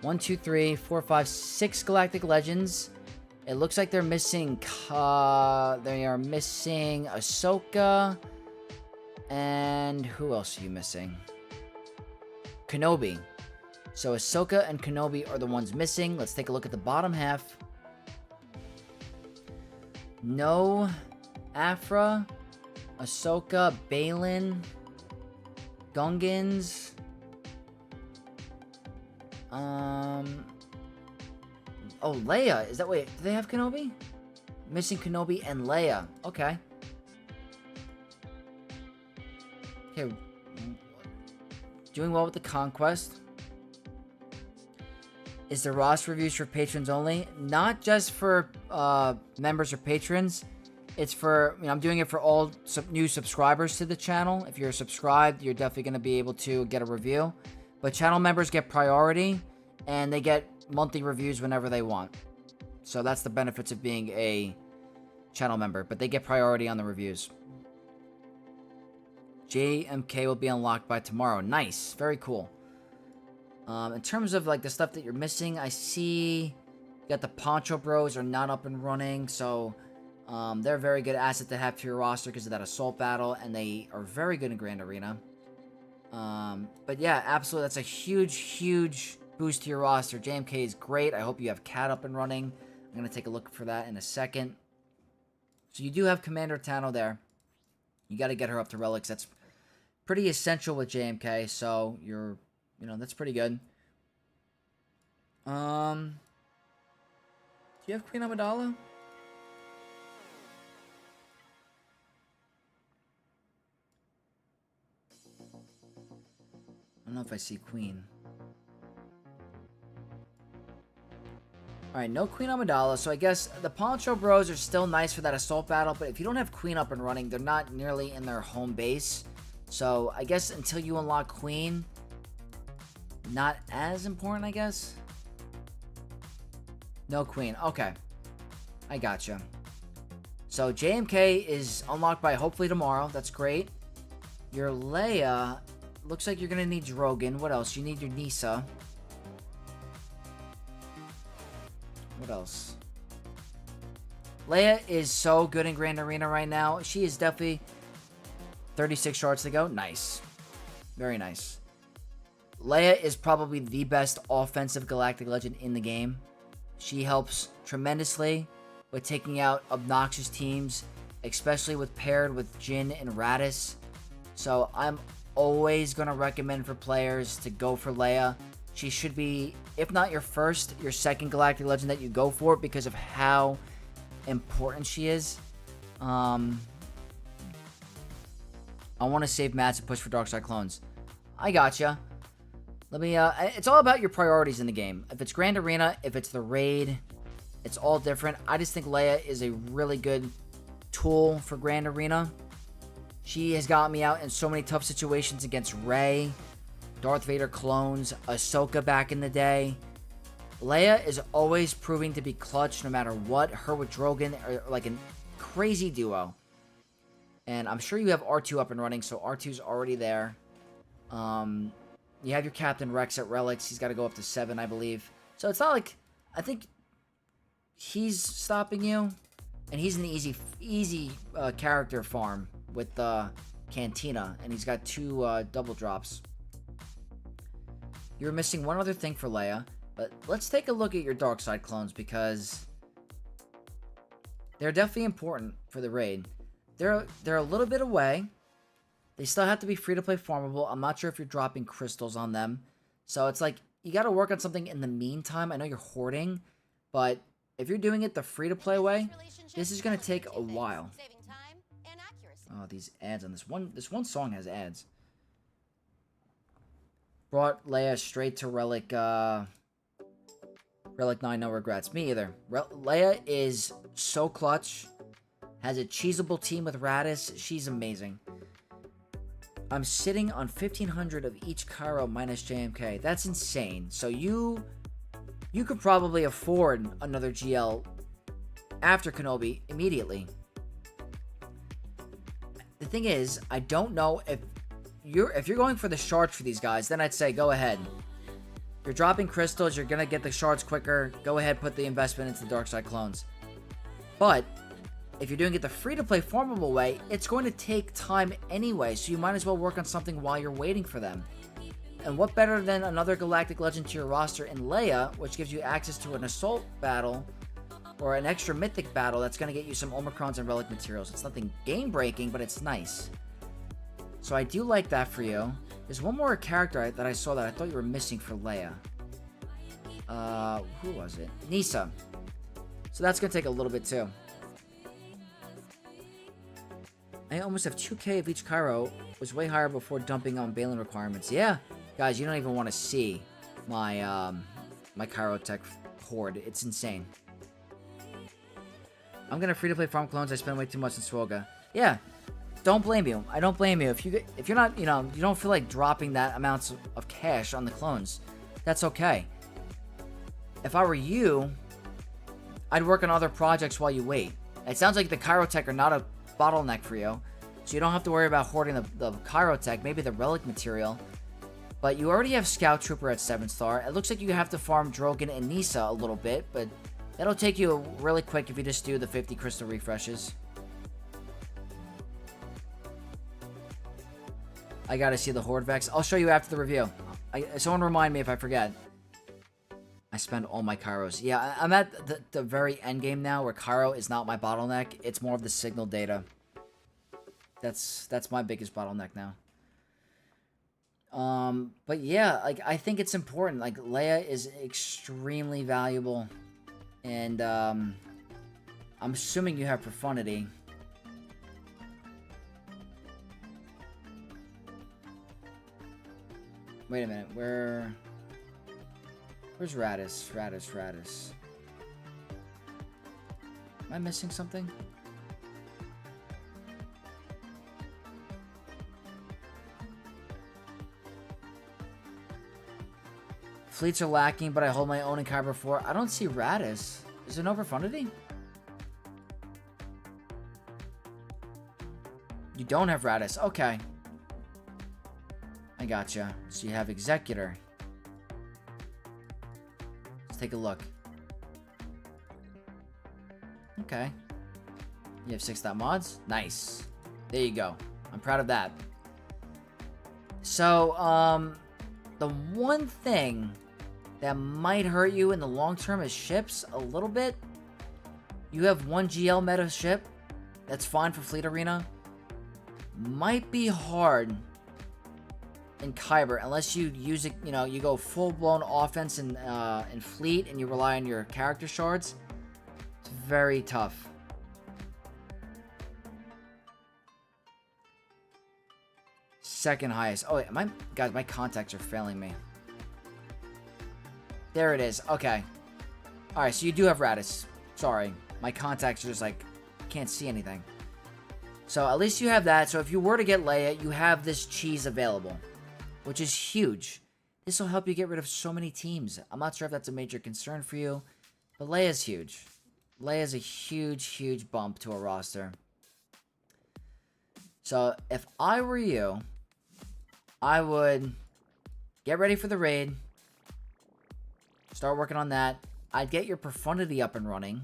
1, 2, 3, 4, 5, 6 Galactic Legends. It looks like they're missing... they are missing Ahsoka. And who else are you missing? Kenobi. So Ahsoka and Kenobi are the ones missing. Let's take a look at the bottom half. No Afra, Ahsoka, Balin, Gungans. Oh, Leia. Is that... Wait, do they have Kenobi? Missing Kenobi and Leia. Okay. Okay. Doing well with the Conquest. Is the roster reviews for patrons only? Not just for members or patrons. It's for, I'm doing it for all new subscribers to the channel. If you're subscribed, you're definitely going to be able to get a review. But channel members get priority, and they get monthly reviews whenever they want. So that's the benefits of being a channel member. But they get priority on the reviews. JMK will be unlocked by tomorrow. Nice. Very cool. In terms of, like, the stuff that you're missing, I see you got the Poncho Bros are not up and running, so they're a very good asset to have to your roster because of that assault battle, and they are very good in Grand Arena. But yeah, absolutely, that's a huge, huge boost to your roster. JMK is great. I hope you have Cat up and running. I'm going to take a look for that in a second. So you do have Commander Tano there. You got to get her up to relics. That's pretty essential with JMK. So that's pretty good. Do you have Queen Amidala? I don't know if I see Queen. Alright, no Queen Amidala, so I guess the Poncho Bros are still nice for that assault battle, but if you don't have Queen up and running, they're not nearly in their home base. So I guess until you unlock Queen, not as important, I guess. No Queen. Okay. I gotcha. So JMK is unlocked by hopefully tomorrow. That's great. Your Leia, looks like you're going to need Drogon. What else? You need your Nisa. What else? Leia is so good in Grand Arena right now. She is definitely 36 shards to go. Nice. Very nice. Leia is probably the best offensive Galactic Legend in the game. She helps tremendously with taking out obnoxious teams, especially with paired with Jin and Radis. So I'm always going to recommend for players to go for Leia. She should be, if not your first, your second Galactic Legend that you go for because of how important she is. I want to save mats and push for Darkside clones. I gotcha. Let me, it's all about your priorities in the game. If it's Grand Arena, if it's the raid, it's all different. I just think Leia is a really good tool for Grand Arena. She has got me out in so many tough situations against Rey, Darth Vader clones, Ahsoka back in the day. Leia is always proving to be clutch no matter what. Her with Drogon are like a crazy duo. And I'm sure you have R2 up and running, so R2's already there. You have your Captain Rex at Relics. He's got to go up to 7, I believe. So it's not like... I think he's stopping you. And he's an easy character farm with Cantina. And he's got 2 double drops. You're missing one other thing for Leia. But let's take a look at your Darkside clones because... they're definitely important for the raid. They're a little bit away. They still have to be free-to-play farmable. I'm not sure if you're dropping crystals on them. So it's like, you got to work on something in the meantime. I know you're hoarding, but if you're doing it the free-to-play way, this is going to take a while. Oh, these ads on this one song has ads. Brought Leia straight to Relic 9, no regrets. Me either. Leia is so clutch. Has a cheesable team with Radis. She's amazing. I'm sitting on 1,500 of each Cairo minus JMK. That's insane. So you could probably afford another GL after Kenobi immediately. The thing is, I don't know if you're going for the shards for these guys, then I'd say go ahead. You're dropping crystals, you're gonna get the shards quicker. Go ahead, put the investment into the Darkside clones. But if you're doing it the free-to-play farmable way, it's going to take time anyway, so you might as well work on something while you're waiting for them. And what better than another Galactic Legend to your roster in Leia, which gives you access to an assault battle or an extra mythic battle that's going to get you some Omicrons and relic materials. It's nothing game-breaking, but it's nice. So I do like that for you. There's one more character that I saw that I thought you were missing for Leia. Who was it? Nisa. So that's going to take a little bit too. I almost have 2k of each Cairo. Was way higher before dumping on Balin requirements. Yeah, guys, you don't even want to see my my Cairo tech hoard. It's insane. I'm gonna free-to-play farm clones. I spend way too much in Swoga. Yeah, don't blame you. I don't blame you. If you're not, you don't feel like dropping that amounts of cash on the clones, that's okay. If I were you, I'd work on other projects while you wait. It sounds like the Cairo tech are not a bottleneck for you, so you don't have to worry about hoarding the Cairo tech, maybe the relic material, but you already have Scout Trooper at 7-star. It looks like you have to farm Drogon and Nisa a little bit, but that'll take you really quick if you just do the 50 crystal refreshes. I gotta see the Horde Vex. I'll show you after the review. Someone remind me if I forget. spend all my Kairos. Yeah, I'm at the very end game now where Kairo is not my bottleneck. It's more of the signal data. That's my biggest bottleneck now. But yeah, like, I think it's important. Like, Leia is extremely valuable. And, I'm assuming you have Profundity. Wait a minute, where's Radis? Radis. Am I missing something? Fleets are lacking, but I hold my own in Kyber 4. I don't see Radis. Is there no Profundity? You don't have Radis. Okay. I gotcha. So you have Executor. Let's take a look. Okay. You have 6 mods. Nice. There you go. I'm proud of that. So, the one thing that might hurt you in the long term is ships a little bit. You have 1 GL meta ship. That's fine for Fleet Arena. Might be hard in Kyber unless you use it, you know, you go full-blown offense in Fleet and you rely on your character shards. It's very tough. Second highest. Oh, wait, guys, my contacts are failing me. There it is. Okay. Alright, so you do have Radis. Sorry. My contacts are just like, can't see anything. So at least you have that. So if you were to get Leia, you have this cheese available, which is huge. This will help you get rid of so many teams. I'm not sure if that's a major concern for you, but Leia's huge. Leia's a huge, huge bump to a roster. So if I were you, I would get ready for the raid. Start working on that. I'd get your Profundity up and running.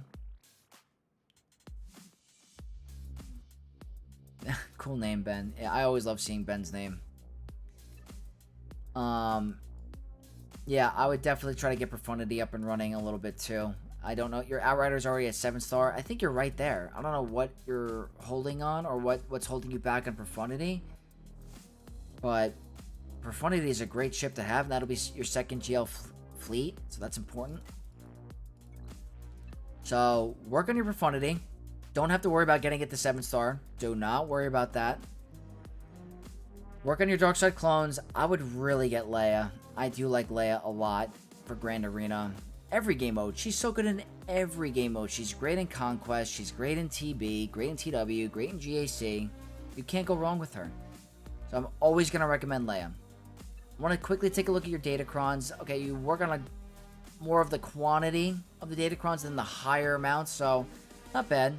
Cool name, Ben. Yeah, I always love seeing Ben's name. Yeah, I would definitely try to get Profundity up and running a little bit too. I don't know. Your Outrider's already at 7-star. I think you're right there. I don't know what you're holding on or what's holding you back on Profundity. But Profundity is a great ship to have. And that'll be your second GL fleet. So that's important. So work on your Profundity. Don't have to worry about getting it to 7-star. Do not worry about that. Work on your Dark Side clones. I would really get Leia. I do like Leia a lot for Grand Arena. Every game mode. She's so good in every game mode. She's great in Conquest. She's great in TB. Great in TW. Great in GAC. You can't go wrong with her. So I'm always going to recommend Leia. I want to quickly take a look at your Datacrons. Okay, you work on more of the quantity of the Datacrons than the higher amounts. So, not bad.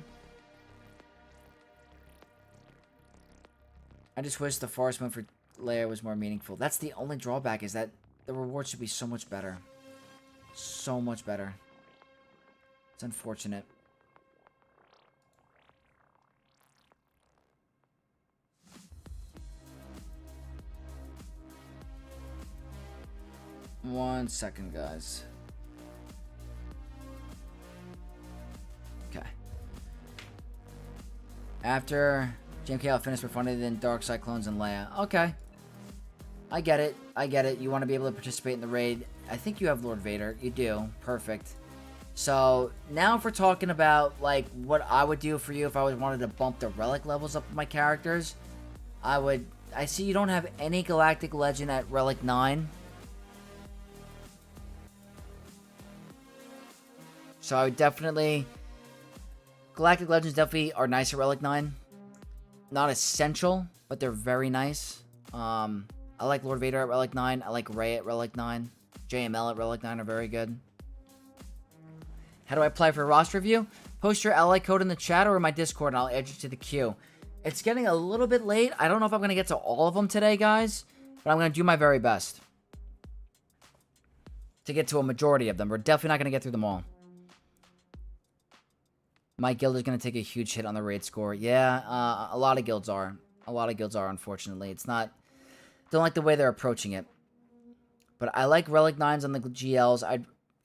I just wish the Forest Moon for Leia was more meaningful. That's the only drawback, is that the reward should be so much better. So much better. It's unfortunate. One second, guys. Okay. After JMK, I'll finish Profundity, then Dark Cyclones and Leia. Okay. I get it. I get it. You want to be able to participate in the raid. I think you have Lord Vader. You do. Perfect. So, now if we're talking about, like, what I would do for you if I wanted to bump the relic levels up of my characters, I see you don't have any Galactic Legend at Relic 9. So I would definitely... Galactic Legends definitely are nice at Relic 9. Not essential, but they're very nice. I like Lord Vader at Relic 9. I like Rey at Relic 9. JML at Relic 9 are very good. How do I apply for a roster review? Post your ally code in the chat or in my Discord and I'll add you to the queue. It's getting a little bit late. I don't know if I'm going to get to all of them today, guys. But I'm going to do my very best to get to a majority of them. We're definitely not going to get through them all. My guild is going to take a huge hit on the raid score. Yeah, a lot of guilds are. A lot of guilds are, unfortunately. It's not... Don't like the way they're approaching it. But I like Relic 9s on the GLs.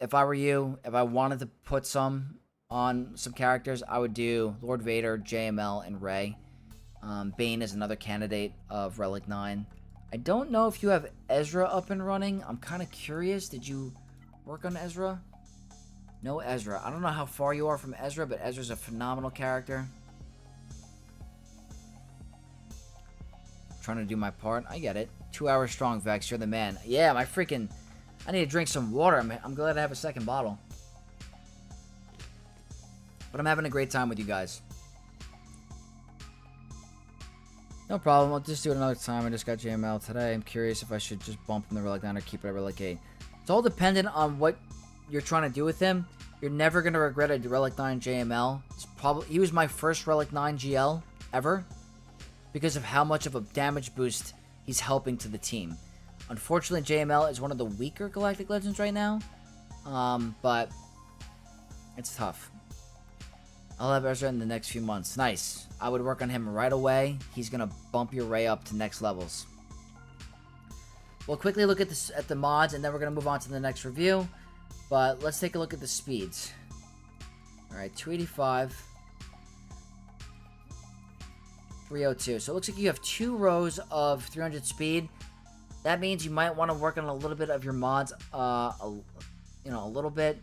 if I were you, if I wanted to put some on some characters, I would do Lord Vader, JML, and Rey. Bane is another candidate of Relic 9. I don't know if you have Ezra up and running. I'm kind of curious. Did you work on Ezra? No Ezra. I don't know how far you are from Ezra, but Ezra's a phenomenal character. Trying to do my part. I get it. 2 hours strong, Vex. You're the man. Yeah, my freaking... I need to drink some water. I'm glad I have a second bottle. But I'm having a great time with you guys. No problem. I'll just do it another time. I just got JML today. I'm curious if I should just bump him the Relic 9 or keep it at Relic 8. It's all dependent on what you're trying to do with him. You're never going to regret a Relic 9 JML. He was my first Relic 9 GL ever because of how much of a damage boost he's helping to the team. Unfortunately, JML is one of the weaker Galactic Legends right now, but it's tough. I'll have Ezra in the next few months. Nice. I would work on him right away. He's going to bump your Rey up to next levels. We'll quickly look at the mods, and then we're going to move on to the next review. But let's take a look at the speeds. Alright, 285. 302. So it looks like you have 2 rows of 300 speed. That means you might want to work on a little bit of your mods, a little bit.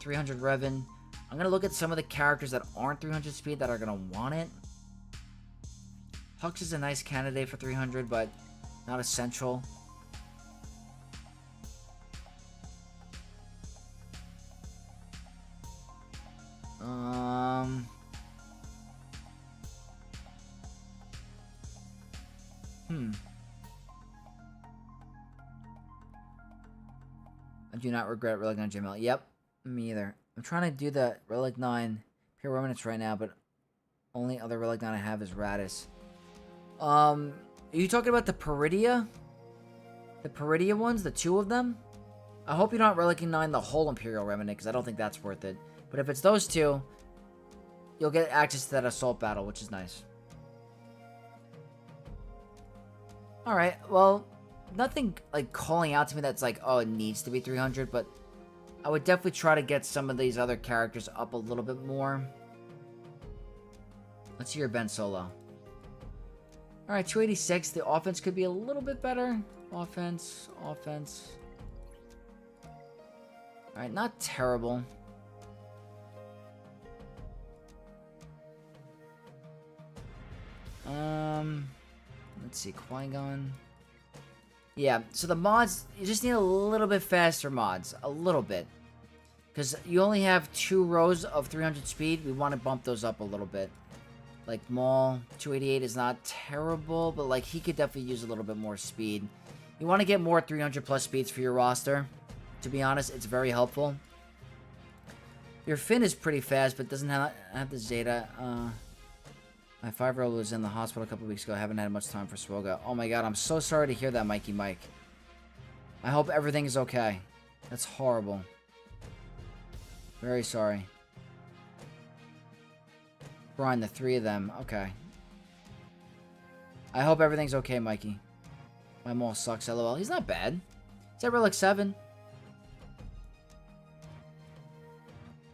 300 Revan. I'm going to look at some of the characters that aren't 300 speed that are going to want it. Hux is a nice candidate for 300, but not essential. I do not regret Relic 9 JML. Yep, me either. I'm trying to do the Relic 9 Pure Remnants right now, but only other Relic 9 I have is Radis. Are you talking about the Peridia? The Peridia ones? The 2 of them? I hope you're not Relic 9 the whole Imperial Remnant, because I don't think that's worth it. But if it's those 2, you'll get access to that Assault Battle, which is nice. Alright, well, nothing like calling out to me that's like, oh, it needs to be 300, but I would definitely try to get some of these other characters up a little bit more. Let's see your Ben Solo. Alright, 286. The offense could be a little bit better. Offense. Alright, not terrible. Let's see, Qui-Gon. Yeah, so the mods, you just need a little bit faster mods. A little bit. Because you only have 2 rows of 300 speed. We want to bump those up a little bit. Like, Maul, 288 is not terrible, but, like, he could definitely use a little bit more speed. You want to get more 300 plus speeds for your roster. To be honest, it's very helpful. Your Finn is pretty fast, but doesn't have the Zeta. My 5-year-old was in the hospital a couple weeks ago. I haven't had much time for Swoga. Oh my god, I'm so sorry to hear that, Mikey Mike. I hope everything is okay. That's horrible. Very sorry. Brian, the 3 of them. Okay. I hope everything's okay, Mikey. My Maul sucks, lol. He's not bad. He's at Relic 7.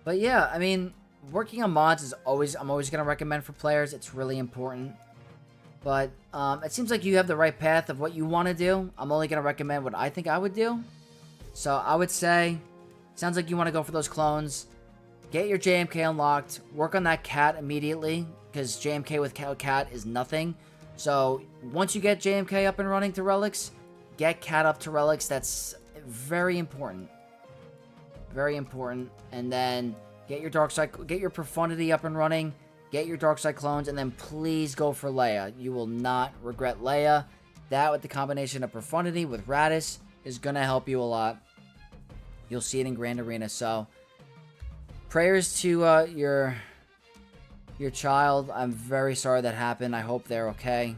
But yeah, I mean, working on mods is I'm always going to recommend for players. It's really important. But it seems like you have the right path of what you want to do. I'm only going to recommend what I think I would do. So I would say, sounds like you want to go for those clones. Get your JMK unlocked. Work on that cat immediately, because JMK with cat is nothing. So once you get JMK up and running to relics, get cat up to relics. That's very important. Very important. And then get your dark side, get your profundity up and running. Get your dark side clones, and then please go for Leia. You will not regret Leia. That, with the combination of profundity with Radis, is gonna help you a lot. You'll see it in Grand Arena. So prayers to your child. I'm very sorry that happened. I hope they're okay.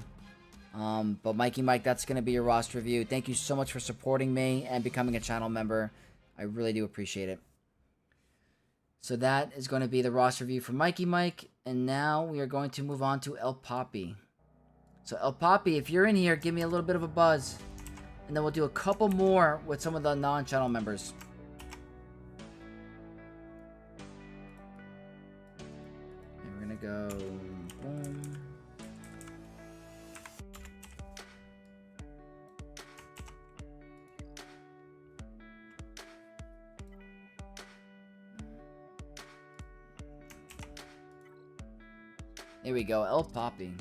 But Mikey Mike, that's going to be your roster review. Thank you so much for supporting me and becoming a channel member. I really do appreciate it. So that is going to be the roster review for Mikey Mike. And now we are going to move on to El Papi. So El Papi, if you're in here, give me a little bit of a buzz. And then we'll do a couple more with some of the non-channel members. Here we go, El Poppy.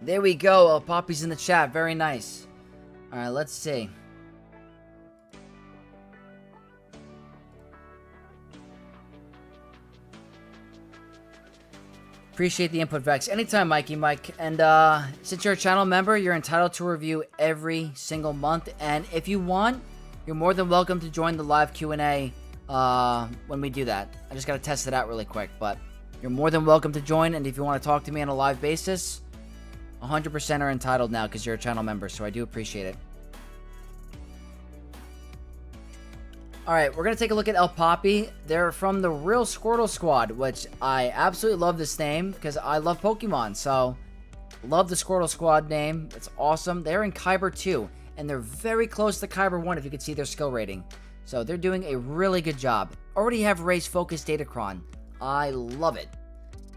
There we go. El Poppy's in the chat. Very nice. All right, let's see. Appreciate the input, Vex. Anytime, Mikey, Mike. And since you're a channel member, you're entitled to review every single month. And if you want, you're more than welcome to join the live Q&A when we do that. I just got to test it out really quick. But you're more than welcome to join. And if you want to talk to me on a live basis, 100% are entitled now because you're a channel member. So I do appreciate it. Alright, we're going to take a look at El Poppy. They're from the Real Squirtle Squad, which I absolutely love this name because I love Pokemon. So, love the Squirtle Squad name. It's awesome. They're in Kyber 2, and they're very close to Kyber 1 if you can see their skill rating. So, they're doing a really good job. Already have race focused Datacron. I love it.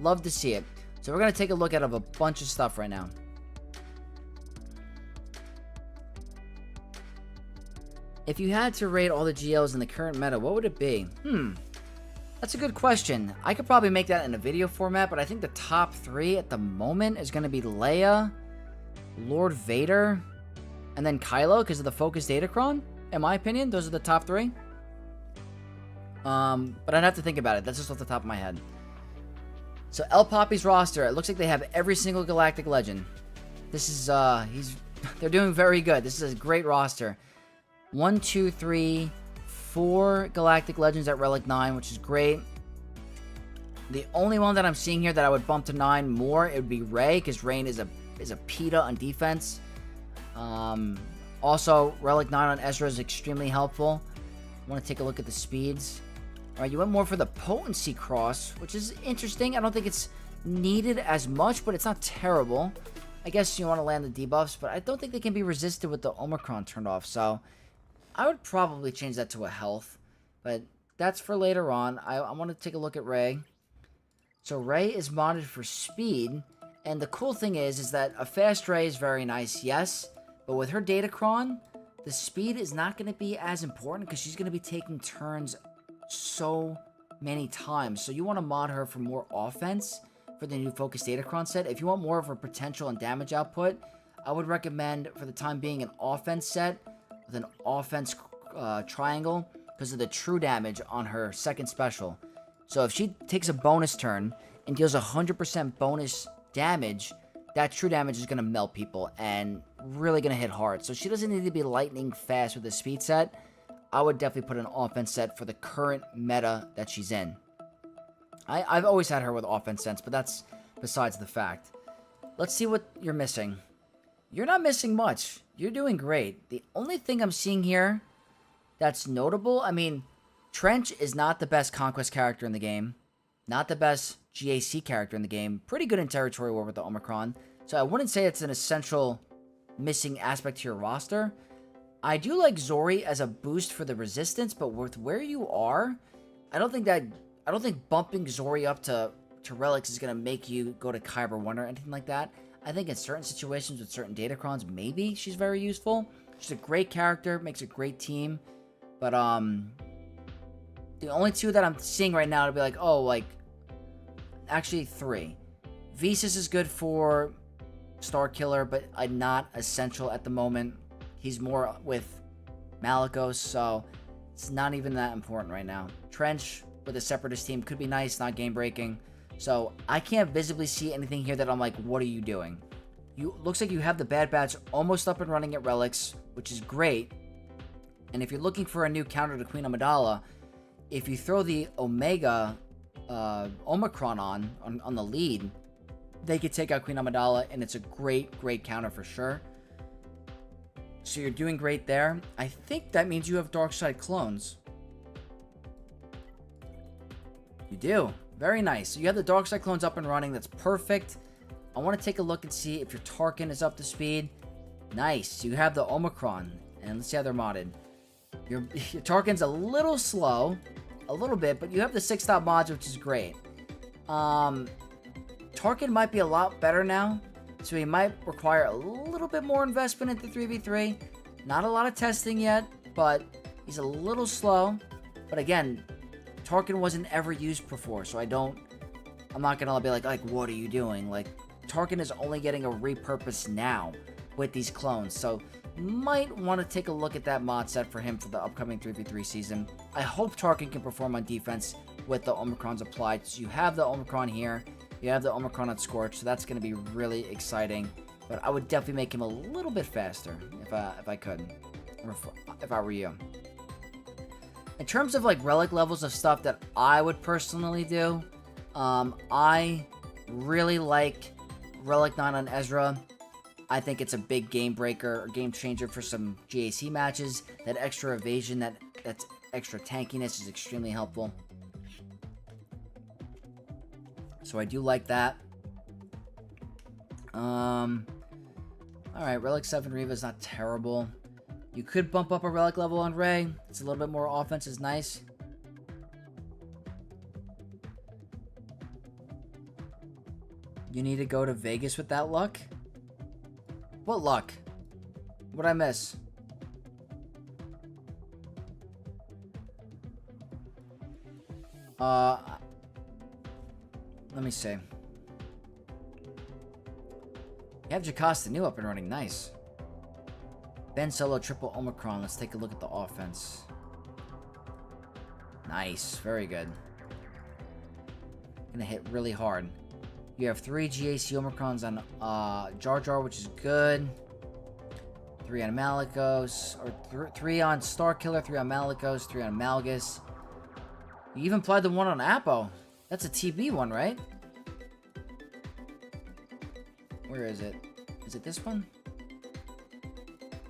Love to see it. So, we're going to take a look at a bunch of stuff right now. If you had to rate all the GLs in the current meta, what would it be? That's a good question. I could probably make that in a video format, but I think the top 3 at the moment is going to be Leia, Lord Vader, and then Kylo because of the focused Datacron. In my opinion, those are the top 3. But I'd have to think about it. That's just off the top of my head. So El Poppy's roster, it looks like they have every single Galactic Legend. This is, they're doing very good. This is a great roster. 1, 2, 3, 4 Galactic Legends at Relic 9, which is great. The only one that I'm seeing here that I would bump to 9 more, it would be Rey, because Rey is a PETA on defense. Also, Relic 9 on Ezra is extremely helpful. I want to take a look at the speeds. Alright, you went more for the potency cross, which is interesting. I don't think it's needed as much, but it's not terrible. I guess you want to land the debuffs, but I don't think they can be resisted with the Omicron turned off, so I would probably change that to a health, but that's for later on. I want to take a look at Rey. So Rey is modded for speed, and the cool thing is that a fast Rey is very nice, yes, but with her Datacron, the speed is not going to be as important because she's going to be taking turns so many times. So you want to mod her for more offense for the new Focus Datacron set. If you want more of her potential and damage output, I would recommend for the time being an offense set with an offense triangle because of the true damage on her second special. So if she takes a bonus turn and deals 100% bonus damage, that true damage is going to melt people and really going to hit hard. So she doesn't need to be lightning fast with the speed set. I would definitely put an offense set for the current meta that she's in. I've always had her with offense sense, but that's besides the fact. Let's see what you're missing. You're not missing much. You're doing great. The only thing I'm seeing here that's notable, I mean, Trench is not the best Conquest character in the game. Not the best GAC character in the game. Pretty good in Territory War with the Omicron. So I wouldn't say it's an essential missing aspect to your roster. I do like Zori as a boost for the resistance, but with where you are, I don't think bumping Zori up to Relics is going to make you go to Kyber 1 or anything like that. I think in certain situations with certain Datacrons, maybe she's very useful. She's a great character, makes a great team. But, the only 2 that I'm seeing right now to be like, oh, like, actually 3. Visas is good for Star Killer, but not essential at the moment. He's more with Malicos, so it's not even that important right now. Trench with a Separatist team could be nice, not game-breaking. So, I can't visibly see anything here that I'm like, what are you doing? Looks like you have the Bad Batch almost up and running at Relics, which is great. And if you're looking for a new counter to Queen Amidala, if you throw the Omega Omicron on the lead, they could take out Queen Amidala, and it's a great, great counter for sure. So you're doing great there. I think that means you have Darkside clones. You do. Very nice. So you have the Darkside clones up and running. That's perfect. I want to take a look and see if your Tarkin is up to speed. Nice. You have the Omicron. And let's see how they're modded. Your Tarkin's a little slow. a little bit, but you have the 6-stop mods, which is great. Tarkin might be a lot better now, so he might require a little bit more investment into 3v3. Not a lot of testing yet, but he's a little slow. But again, Tarkin wasn't ever used before, so I'm not gonna be like, what are you doing? Like, Tarkin is only getting a repurpose now with these clones, so might want to take a look at that mod set for him for the upcoming 3v3 season. I hope Tarkin can perform on defense with the Omicrons applied. So you have the Omicron here, you have the Omicron at Scorch, so that's going to be really exciting. But I would definitely make him a little bit faster if I could, or if I were you. In terms of like relic levels of stuff that I would personally do, I really like Relic 9 on Ezra. I think it's a big game breaker or game changer for some GAC matches. That extra evasion, that's extra tankiness is extremely helpful. So I do like that. Alright, Relic 7 Reva is not terrible. You could bump up a Relic level on Rey. It's a little bit more offense is nice. You need to go to Vegas with that luck? What luck? What'd I miss? Let me see. You have Jocasta New up and running. Nice. Ben Solo triple Omicron. Let's take a look at the offense. Nice. Very good. Gonna hit really hard. You have 3 GAC Omicrons on Jar Jar, which is good. 3 on Malicos, or 3 on Starkiller, 3 on Malicos, 3 on Malgus. You even applied the 1 on Apo. That's a TB one, right? Where is it? Is it this one?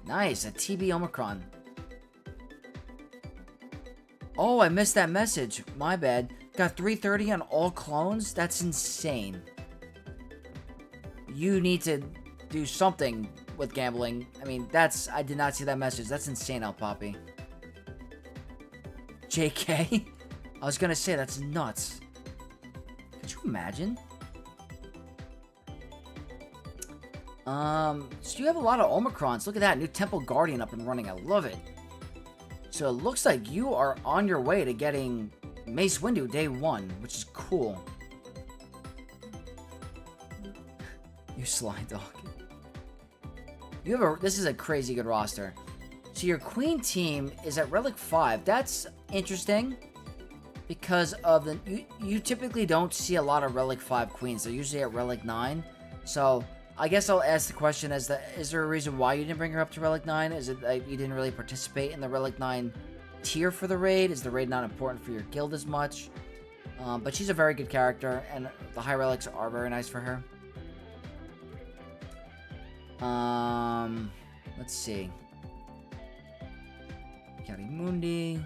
Nice, a TB Omicron. Oh, I missed that message. My bad. Got 330 on all clones? That's insane. You need to do something with gambling. I mean, I did not see that message. That's insane, El Poppy. JK? I was gonna say, that's nuts. Could you imagine? So you have a lot of Omicrons. Look at that, new Temple Guardian up and running. I love it. So it looks like you are on your way to getting Mace Windu day 1, which is cool. You sly dog. This is a crazy good roster. So your Queen team is at Relic 5. That's interesting because of you typically don't see a lot of Relic 5 Queens. They're usually at Relic 9. So I guess I'll ask the question is there a reason why you didn't bring her up to Relic 9? Is it that you didn't really participate in the Relic 9 tier for the raid? Is the raid not important for your guild as much? But she's a very good character, and the high relics are very nice for her. Let's see. Mundi.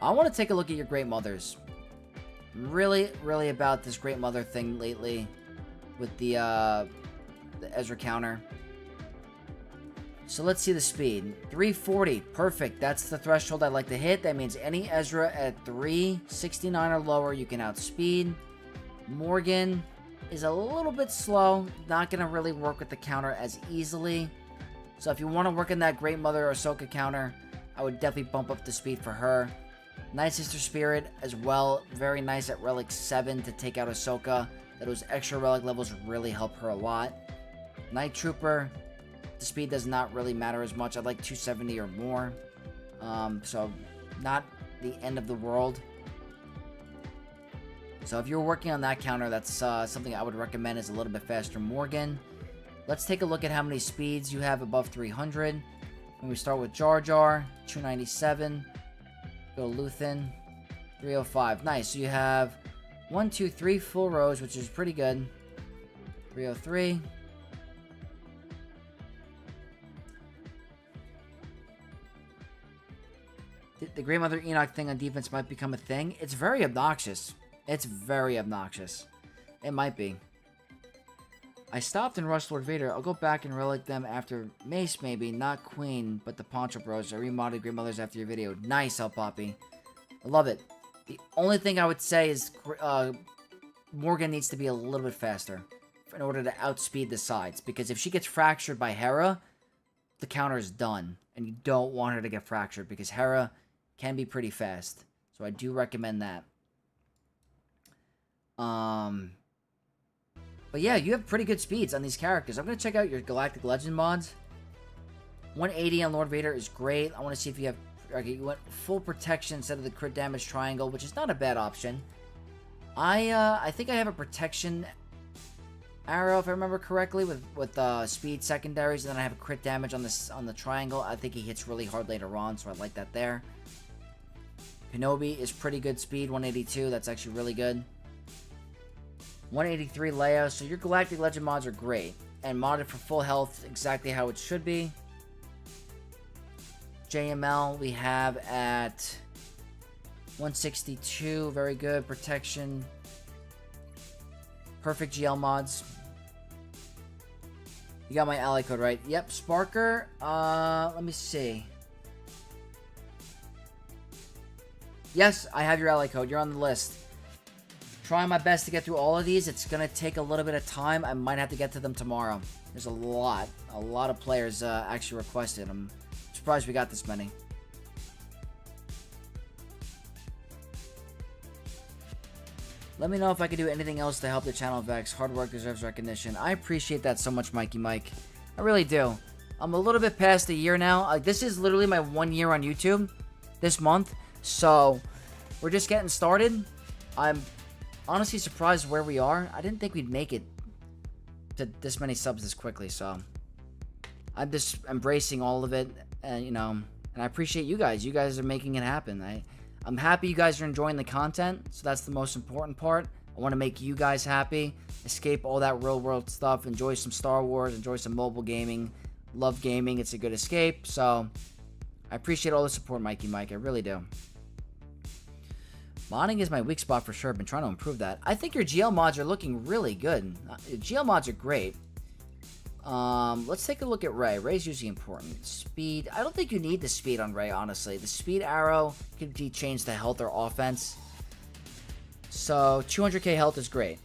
I want to take a look at your Great Mothers. Really, really about this Great Mother thing lately with the Ezra counter. So let's see the speed. 340. Perfect. That's the threshold I'd like to hit. That means any Ezra at 369 or lower, you can outspeed. Morgan is a little bit slow. Not going to really work with the counter as easily. So if you want to work in that Great Mother Ahsoka counter, I would definitely bump up the speed for her. Night Sister Spirit as well. Very nice at Relic 7 to take out Ahsoka. Those extra relic levels really help her a lot. Night Trooper, the speed does not really matter as much. I'd like 270 or more. So not the end of the world. So if you're working on that counter, that's something I would recommend is a little bit faster Morgan. Let's take a look at how many speeds you have above 300. When we start with Jar Jar, 297. Go to Luthen, 305. Nice. So you have 1, 2, 3 full rows, which is pretty good. 303. The Great Mother Enoch thing on defense might become a thing. It's very obnoxious. It's very obnoxious. It might be. I stopped and rushed Lord Vader. I'll go back and relic them after Mace, maybe. Not Queen, but the Poncho Bros. I remodded Great Mothers after your video. Nice, El Poppy. I love it. The only thing I would say is Morgan needs to be a little bit faster in order to outspeed the sides. Because if she gets fractured by Hera, the counter is done. And you don't want her to get fractured because Hera can be pretty fast. So I do recommend that. But yeah, you have pretty good speeds on these characters. I'm going to check out your Galactic Legend mods. 180 on Lord Vader is great. I want to see if you have... Okay, you went full protection instead of the crit damage triangle, which is not a bad option. I think I have a protection arrow, if I remember correctly, with speed secondaries, and then I have a crit damage on the triangle. I think he hits really hard later on, so I like that there. Kenobi is pretty good speed, 182. That's actually really good. 183 Leia. So your Galactic Legend mods are great. And modded for full health, exactly how it should be. JML we have at 162. Very good. Protection. Perfect GL mods. You got my ally code, right? Yep. Sparker. Let me see. Yes, I have your ally code. You're on the list. Trying my best to get through all of these. It's going to take a little bit of time. I might have to get to them tomorrow. There's a lot of players actually requested. I'm surprised we got this many. Let me know if I can do anything else to help the channel, Vex. Hard work deserves recognition. I appreciate that so much, Mikey Mike. I really do. I'm a little bit past a year now. This is literally my 1 year on YouTube this month. So, we're just getting started. I'm honestly surprised where we are. I didn't think we'd make it to this many subs this quickly, so I'm just embracing all of it, and and I appreciate you guys. You guys are making it happen. I'm happy you guys are enjoying the content, so that's the most important part. I want to make you guys happy, escape all that real world stuff, enjoy some Star Wars, enjoy some mobile gaming. Love gaming, it's a good escape, so I appreciate all the support, Mikey Mike. I really do. Modding is my weak spot for sure. I've been trying to improve that. I think your GL mods are looking really good. GL mods are great. Let's take a look at Rey. Rey's usually important. Speed. I don't think you need the speed on Rey, honestly. The speed arrow could be changed to health or offense. So, 200k health is great.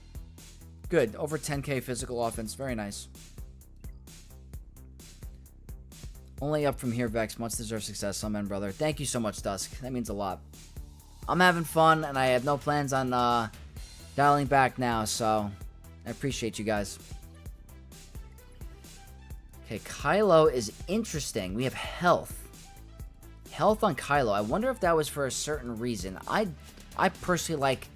Good. Over 10k physical offense. Very nice. Only up from here, Vex. Much deserved success. Amen, brother. Thank you so much, Dusk. That means a lot. I'm having fun, and I have no plans on dialing back now, so I appreciate you guys. Okay, Kylo is interesting. We have health. Health on Kylo. I wonder if that was for a certain reason. I personally like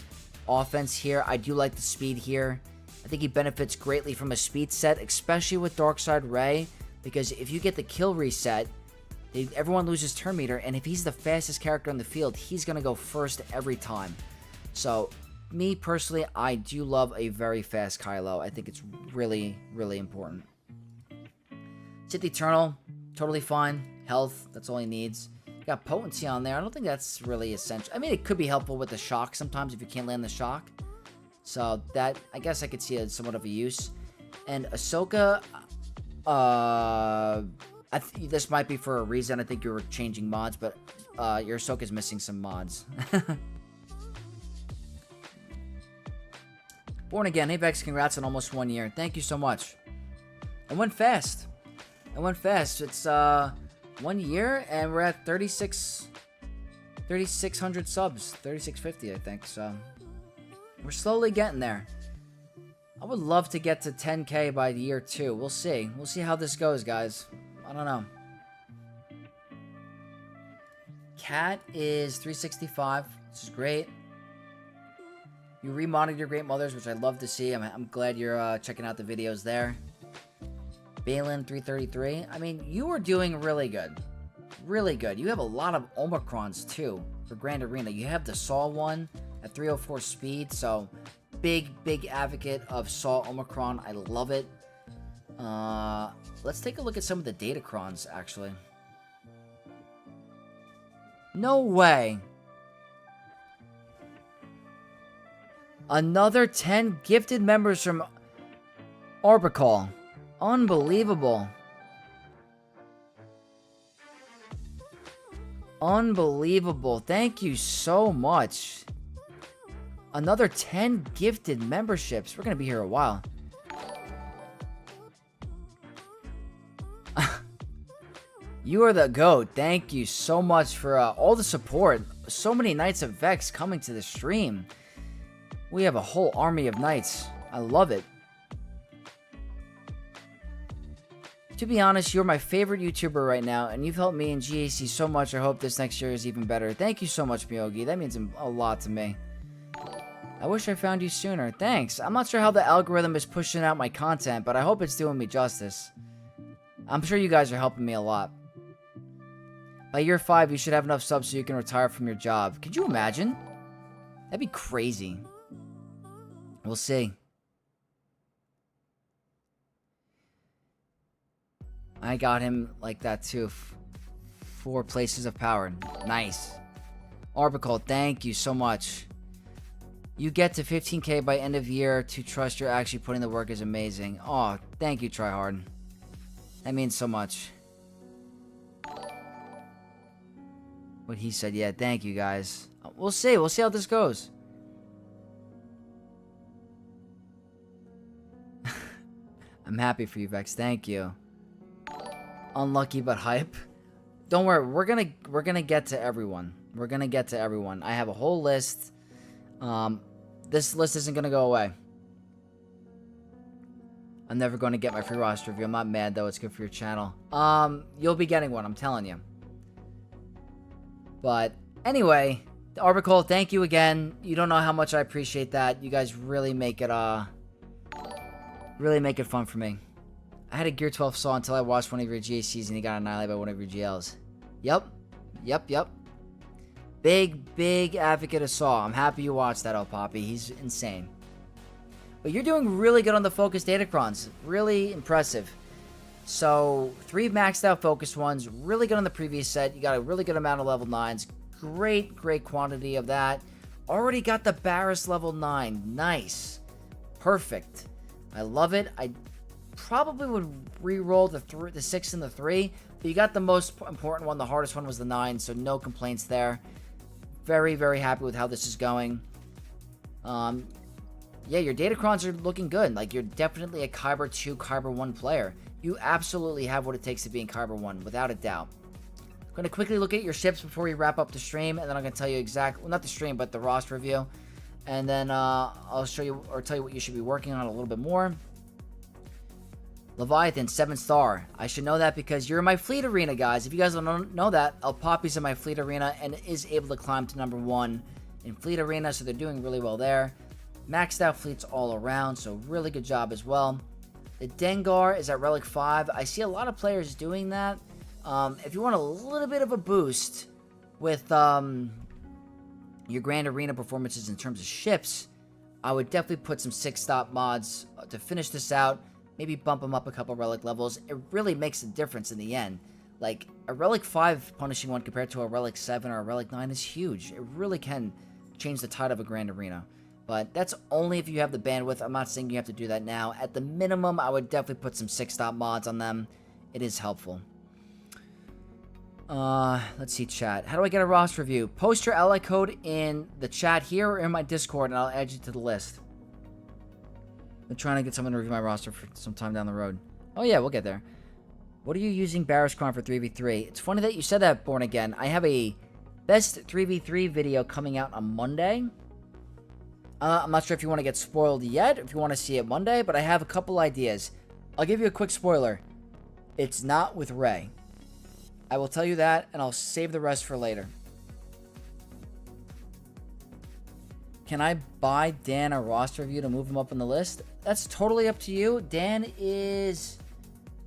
offense here. I do like the speed here. I think he benefits greatly from a speed set, especially with Darkside Rey, because if you get the kill reset, everyone loses turn meter, and if he's the fastest character on the field, he's going to go first every time. So, me personally, I do love a very fast Kylo. I think it's really, really important. Sith Eternal, totally fine. Health, that's all he needs. Got potency on there. I don't think that's really essential. I mean, it could be helpful with the shock sometimes if you can't land the shock. So, that, I guess I could see as somewhat of a use. And Ahsoka, this might be for a reason. I think you were changing mods, but your Ahsoka's missing some mods. Born Again. Hey, Vex, congrats on almost 1 year. Thank you so much. It went fast. It went fast. It's 1 year, and we're at 3,600 subs. 3,650, I think. So we're slowly getting there. I would love to get to 10k by the year 2. We'll see. We'll see how this goes, guys. I don't know. Cat is 365. This is great. You remodded your Great Mothers, which I love to see. I'm glad you're checking out the videos there. Balin 333. I mean, you are doing really good. Really good. You have a lot of Omicrons, too, for Grand Arena. You have the Saw one at 304 speed, so big advocate of Saw Omicron. I love it. Let's take a look at some of the Datacrons, actually. No way. Another 10 gifted members from Arbicol. Unbelievable. Unbelievable. Thank you so much. Another 10 gifted memberships. We're going to be here a while. You are the GOAT. Thank you so much for all the support. So many Knights of Vex coming to the stream. We have a whole army of knights. I love it. To be honest, you're my favorite YouTuber right now, and you've helped me in GAC so much. I hope this next year is even better. Thank you so much, Miyogi. That means a lot to me. I wish I found you sooner. Thanks. I'm not sure how the algorithm is pushing out my content, but I hope it's doing me justice. I'm sure you guys are helping me a lot. By year 5, you should have enough subs so you can retire from your job. Could you imagine? That'd be crazy. We'll see. I got him like that too. 4 places of power. Nice. Arbicle, thank you so much. You get to 15k by end of year. To trust you're actually putting the work is amazing. Oh, thank you, Tryhard. That means so much. What he said, yeah, thank you guys. We'll see. We'll see how this goes. I'm happy for you, Vex. Thank you. Unlucky but hype. Don't worry, we're gonna get to everyone. We're gonna get to everyone. I have a whole list. This list isn't gonna go away. I'm never gonna get my free roster review. I'm not mad though, it's good for your channel. You'll be getting one, I'm telling you. But anyway, Arbicle, thank you again. You don't know how much I appreciate that. You guys really make it fun for me. I had a Gear 12 Saw until I watched one of your GACs and he got annihilated by one of your GLs. Yep. Big advocate of Saw. I'm happy you watched that, oh Poppy. He's insane. But you're doing really good on the focused Datacrons. Really impressive. So, 3 maxed out focused ones. Really good on the previous set. You got a really good amount of level 9s. Great quantity of that. Already got the Barris level 9. Nice. Perfect. I love it. I probably would re-roll the 6 and the 3. But you got the most important one. The hardest one was the 9. So, no complaints there. Very happy with how this is going. Yeah, your Datacrons are looking good. Like, you're definitely a Kyber 2, Kyber 1 player. You absolutely have what it takes to be in Kyber 1, without a doubt. I'm going to quickly look at your ships before we wrap up the stream, and then I'm going to tell you exactly, well, not the stream, but the roster review. And then I'll show you, or tell you what you should be working on a little bit more. Leviathan, 7-star. I should know that because you're in my fleet arena, guys. If you guys don't know that, El Poppy's in my fleet arena and is able to climb to number 1 in fleet arena, so they're doing really well there. Maxed out fleets all around, so really good job as well. The Dengar is at Relic 5. I see a lot of players doing that. If you want a little bit of a boost with your Grand Arena performances in terms of ships, I would definitely put some 6-stop mods to finish this out. Maybe bump them up a couple Relic levels. It really makes a difference in the end. Like, a Relic 5 punishing one compared to a Relic 7 or a Relic 9 is huge. It really can change the tide of a Grand Arena. But that's only if you have the bandwidth. I'm not saying you have to do that now. At the minimum, I would definitely put some 6-stop mods on them. It is helpful. Let's see, chat. How do I get a roster review? Post your ally code in the chat here or in my Discord, and I'll add you to the list. I'm trying to get someone to review my roster for some time down the road. Oh yeah, we'll get there. What are you using Barris Crown for 3v3? It's funny that you said that, Born Again. I have a best 3v3 video coming out on Monday. I'm not sure if you want to get spoiled yet, if you want to see it Monday, but I have a couple ideas. I'll give you a quick spoiler. It's not with Ray. I will tell you that, and I'll save the rest for later. Can I buy Dan a roster review to move him up on the list? That's totally up to you. Dan is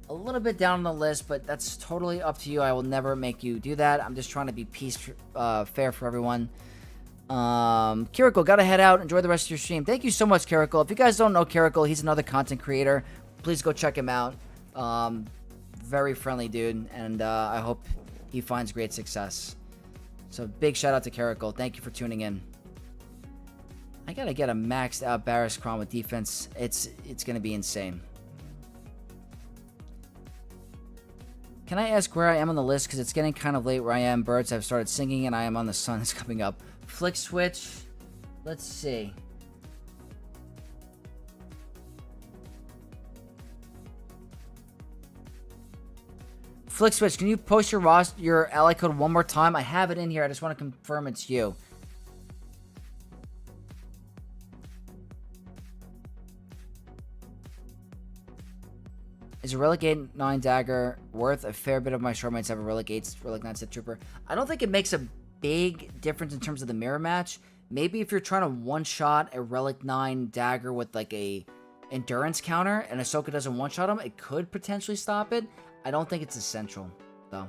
a little bit down on the list, but that's totally up to you. I will never make you do that. I'm just trying to be fair for everyone. Kiriko, gotta head out. Enjoy the rest of your stream. Thank you so much, Kiriko. If you guys don't know Kiriko, he's another content creator. Please go check him out. Very friendly dude, and I hope he finds great success. So big shout out to Kiriko. Thank you for tuning in. I gotta get a maxed out Barris Crown with defense. It's gonna be insane. Can I ask where I am on the list? Because it's getting kind of late where I am. Birds have started singing, and I am on the sun. It's coming up. Flick switch. Let's see. Flick switch. Can you post your ally code one more time? I have it in here. I just want to confirm it's you. Is a Relic 8-9 dagger worth a fair bit of my shortmates have a Relic 8, Relic 9 Sith Trooper? I don't think it makes a big difference in terms of the mirror match. Maybe if you're trying to one-shot a Relic 9 dagger with like a endurance counter and Ahsoka doesn't one-shot him, it could potentially stop it. I don't think it's essential, though.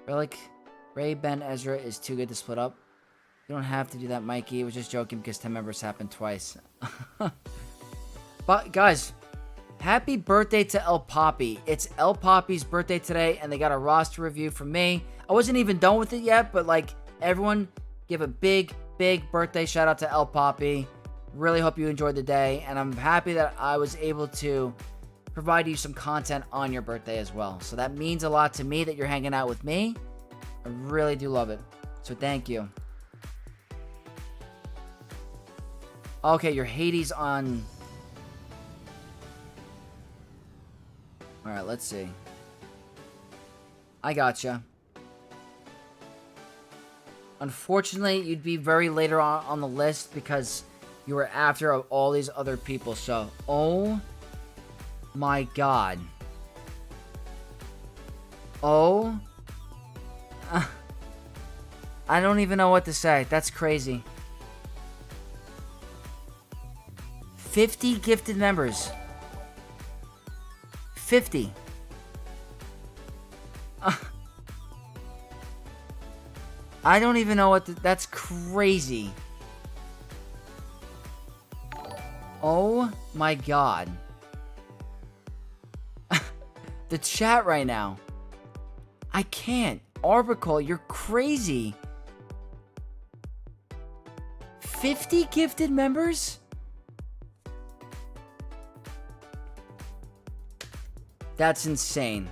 Relic Rey Ben Ezra is too good to split up. You don't have to do that, Mikey. It was just joking because 10 members happened twice. But, guys... Happy birthday to El Poppy. It's El Poppy's birthday today, and they got a roster review from me. I wasn't even done with it yet, but, like, everyone give a big, big birthday shout out to El Poppy. Really hope you enjoyed the day, and I'm happy that I was able to provide you some content on your birthday as well. So that means a lot to me that you're hanging out with me. I really do love it. So thank you. Okay, your Hades on... Alright, let's see. I gotcha. Unfortunately, you'd be very later on the list because you were after all these other people. So, oh my god. Oh. I don't even know what to say. That's crazy. 50 gifted members. 50. I don't even know what that's crazy. Oh my god. The chat right now. I can't. Arbicle, you're crazy. 50 gifted members? That's insane.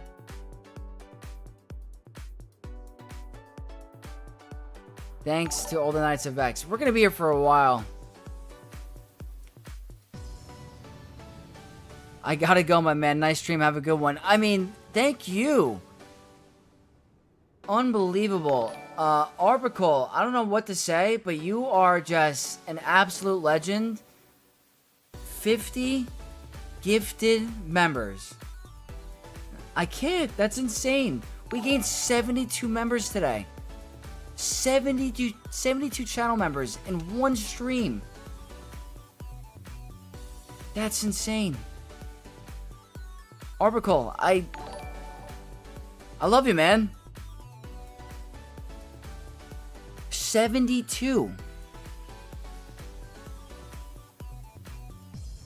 Thanks to all the Knights of X. We're going to be here for a while. I gotta go, my man. Nice stream. Have a good one. I mean, thank you. Unbelievable. Arbicle, I don't know what to say, but you are just an absolute legend. 50 gifted members. I can't. That's insane. We gained 72 members today. 72 channel members in one stream. That's insane. Arbicle, I love you, man. 72.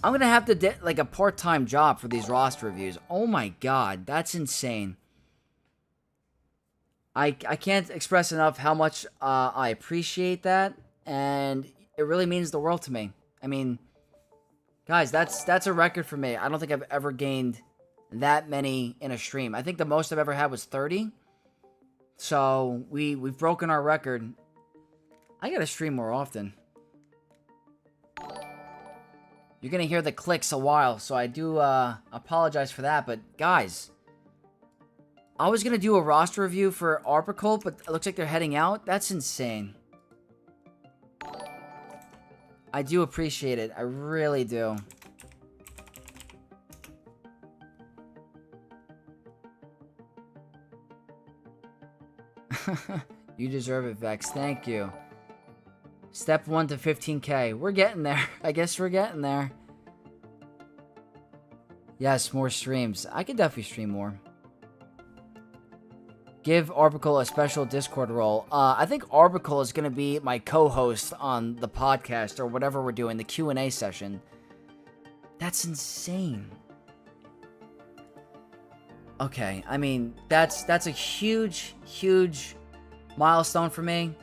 I'm gonna have to get like a part-time job for these roster reviews. Oh my god, that's insane. I can't express enough how much I appreciate that, and it really means the world to me. I mean, guys, that's a record for me. I don't think I've ever gained that many in a stream. I think the most I've ever had was 30. So we've broken our record. I gotta stream more often. You're gonna hear the clicks a while, so I do apologize for that. But guys, I was gonna do a roster review for Arbicle, but it looks like they're heading out. That's insane. I do appreciate it. I really do. You deserve it, Vex. Thank you. Step 1 to 15k. We're getting there. I guess we're getting there. Yes, more streams. I could definitely stream more. Give Arbicle a special Discord role. I think Arbicle is going to be my co-host on the podcast or whatever we're doing, the Q&A session. That's insane. Okay, I mean, that's a huge, huge milestone for me.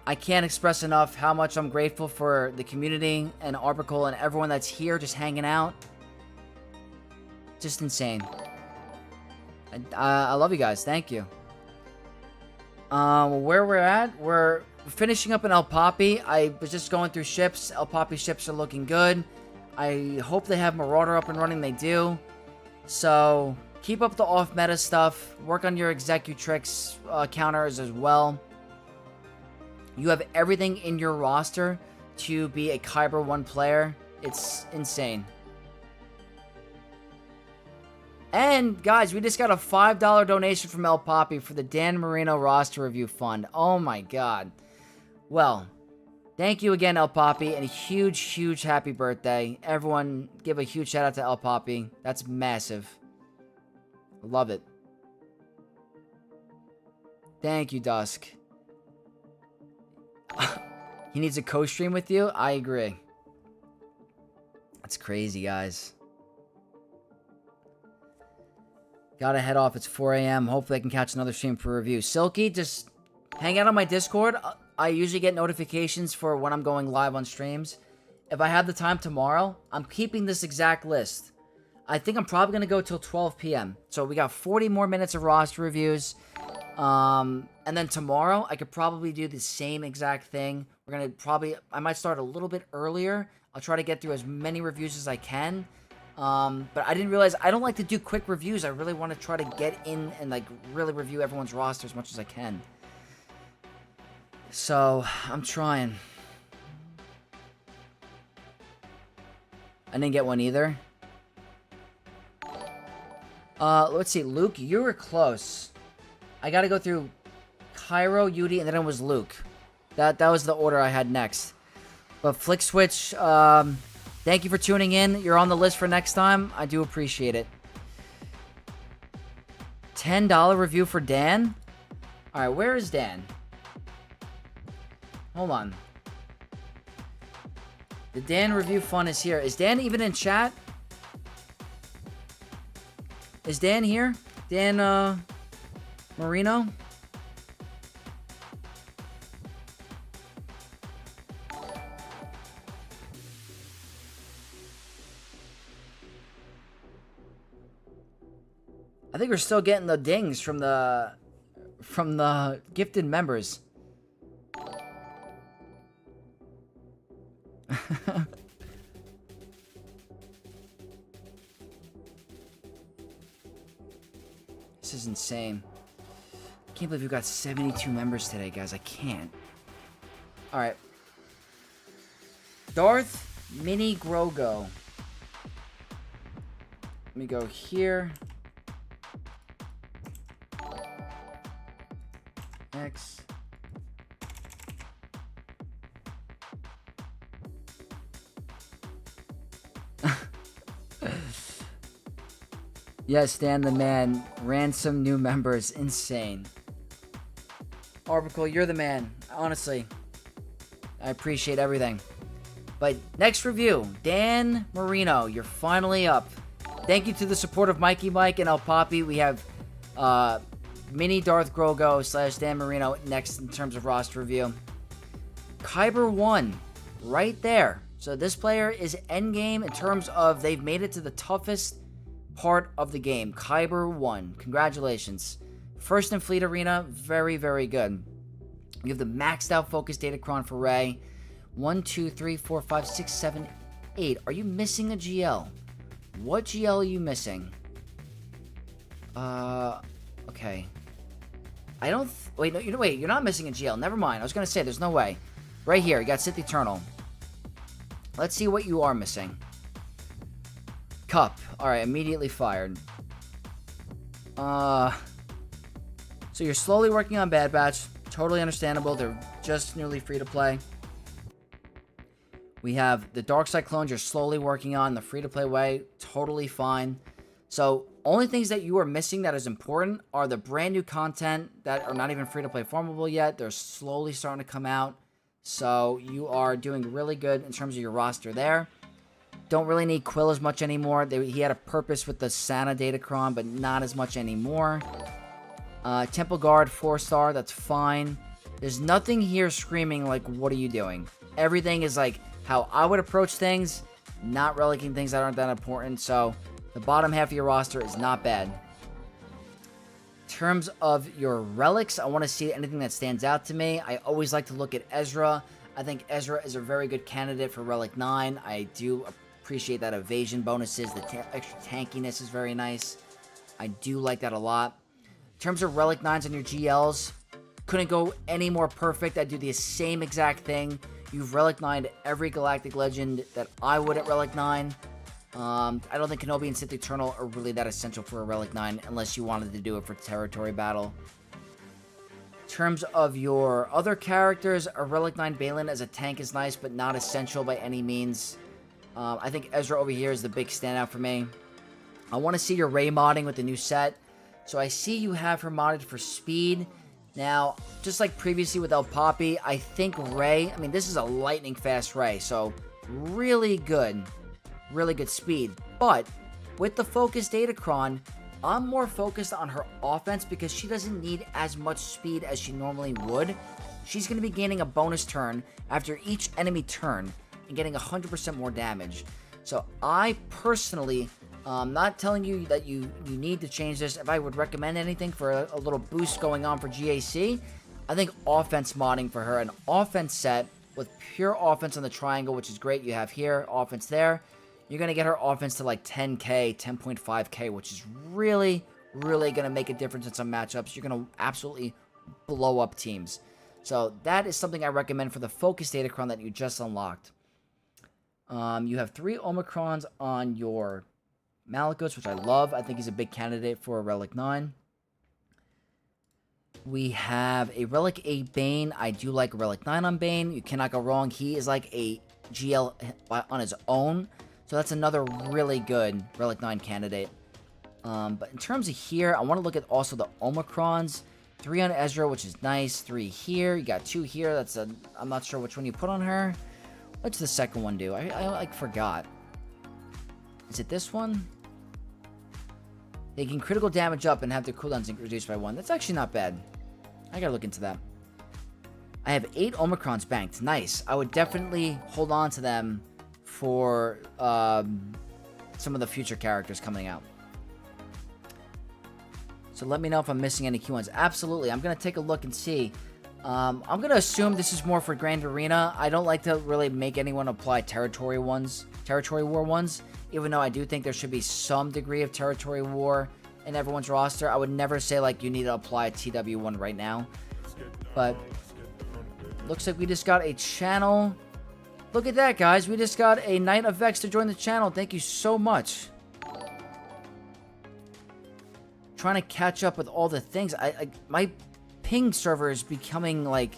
I can't express enough how much I'm grateful for the community and Arbicle and everyone that's here just hanging out. Just insane. I love you guys. Thank you. Where we're at, we're finishing up in El Papi. I was just going through ships. El Papi ships are looking good. I hope they have Marauder up and running. They do. So keep up the off-meta stuff. Work on your Executrix counters as well. You have everything in your roster to be a Kyber 1 player. It's insane. And, guys, we just got a $5 donation from El Papi for the Dan Marino roster review fund. Oh, my God. Well, thank you again, El Papi, and a huge, huge happy birthday. Everyone, give a huge shout-out to El Papi. That's massive. Love it. Thank you, Dusk. He needs a co-stream with you? I agree. That's crazy, guys. Gotta head off. It's 4 a.m. Hopefully I can catch another stream for review. Silky, just hang out on my Discord. I usually get notifications for when I'm going live on streams. If I have the time tomorrow, I'm keeping this exact list. I think I'm probably going to go till 12 p.m. So we got 40 more minutes of roster reviews. And then tomorrow, I could probably do the same exact thing. We're going to I might start a little bit earlier. I'll try to get through as many reviews as I can. But I didn't realize, I don't like to do quick reviews. I really want to try to get in and, like, really review everyone's roster as much as I can. So, I'm trying. I didn't get one either. Let's see. Luke, you were close. I gotta go through Cairo, Yudi, and then it was Luke. That was the order I had next. But Flick Switch, thank you for tuning in. You're on the list for next time. I do appreciate it. $10 review for Dan? Alright, where is Dan? Hold on. The Dan review fun is here. Is Dan even in chat? Is Dan here? Dan, Marino? I think we're still getting the dings from the gifted members. This is insane. I can't believe we've got 72 members today, guys. I can't. Alright. Darth Mini Grogo. Let me go here. X. Yes, Dan the man. Ransom new members. Insane. Orbicle, you're the man. Honestly. I appreciate everything. But next review. Dan Marino. You're finally up. Thank you to the support of Mikey Mike and El Papi. We have Mini Darth Grogo / Dan Marino next in terms of roster review. Kyber 1. Right there. So this player is endgame in terms of they've made it to the toughest part of the game. Kyber 1. Congratulations. First in Fleet Arena. Very, very good. You have the maxed out focus Datacron for Rey. 1, 2, 3, 4, 5, 6, 7, 8. Are you missing a GL? What GL are you missing? Okay. I don't... wait, no, wait. You're not missing a GL. Never mind. I was going to say, there's no way. Right here. You got Sith Eternal. Let's see what you are missing. Cup. Alright, immediately fired. So you're slowly working on Bad Batch. Totally understandable. They're just newly free to play. We have the Dark Side clones you're slowly working on the free-to-play way. Totally fine. So, only things that you are missing that is important are the brand new content that are not even free-to-play farmable yet. They're slowly starting to come out. So, you are doing really good in terms of your roster there. Don't really need Quill as much anymore. He had a purpose with the Santa Datacron, but not as much anymore. Temple Guard, 4-star, that's fine. There's nothing here screaming like, what are you doing? Everything is like how I would approach things, not relicking things that aren't that important. So, the bottom half of your roster is not bad. terms of your relics, I want to see anything that stands out to me. I always like to look at Ezra. I think Ezra is a very good candidate for Relic 9. I do appreciate that evasion bonuses. The extra tankiness is very nice. I do like that a lot. In terms of Relic 9s on your GLs, couldn't go any more perfect. I do the same exact thing. You've Relic 9'd every Galactic Legend that I would at Relic 9. I don't think Kenobi and Sith Eternal are really that essential for a Relic 9 unless you wanted to do it for territory battle. In terms of your other characters, a Relic 9 Balin as a tank is nice, but not essential by any means. I think Ezra over here is the big standout for me. I want to see your Rey modding with the new set. So I see you have her modded for speed. Now, just like previously with El Papi, I think Rey, I mean, this is a lightning fast Rey, so really good speed. But with the Focus Datacron, I'm more focused on her offense because she doesn't need as much speed as she normally would. She's going to be gaining a bonus turn after each enemy turn and getting 100% more damage. So I personally, not telling you that you need to change this. If I would recommend anything for a little boost going on for GAC, I think offense modding for her, an offense set with pure offense on the triangle, which is great. You have here, offense there. You're going to get her offense to like 10k, 10.5k, which is really going to make a difference in some matchups. You're going to absolutely blow up teams. So that is something I recommend for the Focus Datacron that you just unlocked. You have 3 Omicrons on your Malicos, which I love. I think he's a big candidate for a Relic 9. We have a Relic 8 Bane. I do like a Relic 9 on Bane. You cannot go wrong. He is like a GL on his own. So that's another really good Relic 9 candidate. But in terms of here, I want to look at also the Omicrons. 3 on Ezra, which is nice. 3 here. You got 2 here. That's a... I'm not sure which one you put on her. What's the second one do? I like forgot. Is it this one? They can critical damage up and have their cooldowns reduced by 1. That's actually not bad. I gotta look into that. I have 8 Omicrons banked. Nice. I would definitely hold on to them for some of the future characters coming out. So let me know if I'm missing any key ones. Absolutely. I'm going to take a look and see. I'm going to assume this is more for Grand Arena. I don't like to really make anyone apply territory war ones, even though I do think there should be some degree of territory war in everyone's roster. I would never say, like, you need to apply a TW1 right now. But looks like we just got a channel. Look at that, guys. We just got a Knight of Vex to join the channel. Thank you so much. Trying to catch up with all the things. My ping server is becoming, like...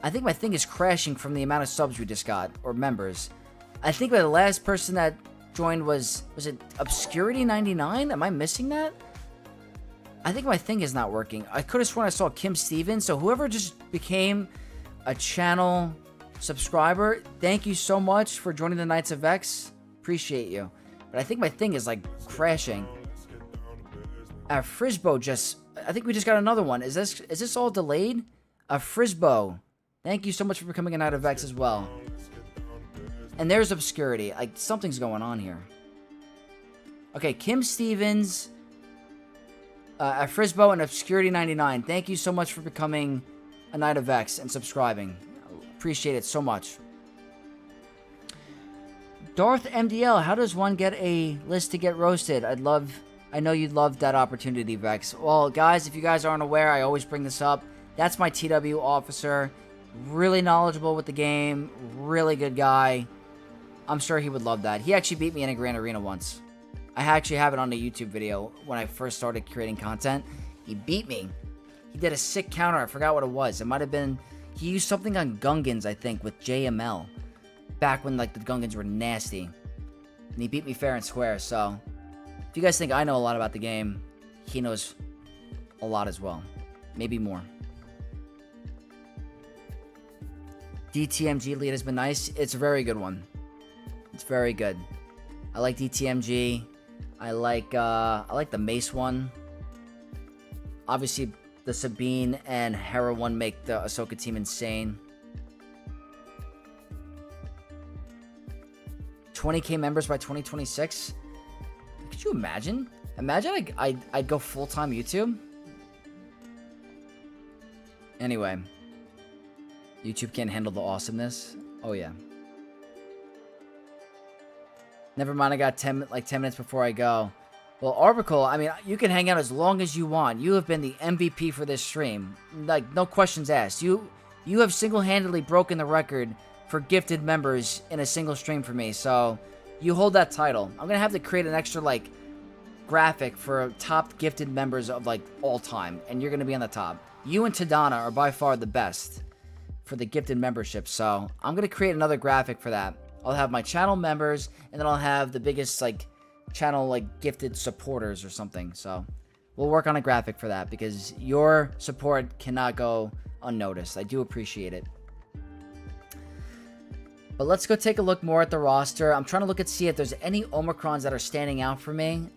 I think my thing is crashing from the amount of subs we just got, or members. I think the last person that joined was it Obscurity99? Am I missing that? I think my thing is not working. I could have sworn I saw Kim Stevens, so whoever just became a channel subscriber, thank you so much for joining the Knights of Vex. Appreciate you. But I think my thing is, like, crashing. Frisbo just... I think we just got another one. Is this all delayed? Frisbo. Thank you so much for becoming a Knight of Vex as well. And there's Obscurity. Like, something's going on here. Okay, Kim Stevens, Frisbo, and Obscurity99. Thank you so much for becoming a Knight of Vex and subscribing. Appreciate it so much. Darth MDL, how does one get a list to get roasted? I know you'd love that opportunity, Vex. Well, guys, if you guys aren't aware, I always bring this up. That's my TW officer. Really knowledgeable with the game. Really good guy. I'm sure he would love that. He actually beat me in a Grand Arena once. I actually have it on a YouTube video when I first started creating content. He beat me. He did a sick counter. I forgot what it was. It might have been... He used something on Gungans, I think, with JML. Back when, like, the Gungans were nasty. And he beat me fair and square, so... If you guys think I know a lot about the game, he knows a lot as well. Maybe more. DTMG lead has been nice. It's a very good one. It's very good. I like DTMG. I like the Mace one. Obviously, the Sabine and Hera one make the Ahsoka team insane. 20k members by 2026. Could you imagine? Imagine I'd go full-time YouTube. Anyway. YouTube can't handle the awesomeness. Oh, yeah. Never mind, I got 10 minutes before I go. Well, Orbicle, I mean, you can hang out as long as you want. You have been the MVP for this stream. Like, no questions asked. You have single-handedly broken the record for gifted members in a single stream for me. So, you hold that title. I'm going to have to create an extra, like, graphic for top gifted members of, like, all time. And you're going to be on the top. You and Tadana are by far the best for the gifted membership. So, I'm going to create another graphic for that. I'll have my channel members, and then I'll have the biggest, like, channel, like, gifted supporters or something. So, we'll work on a graphic for that, because your support cannot go unnoticed. I do appreciate it. But let's go take a look more at the roster. I'm trying to look and see if there's any Omicrons that are standing out for me.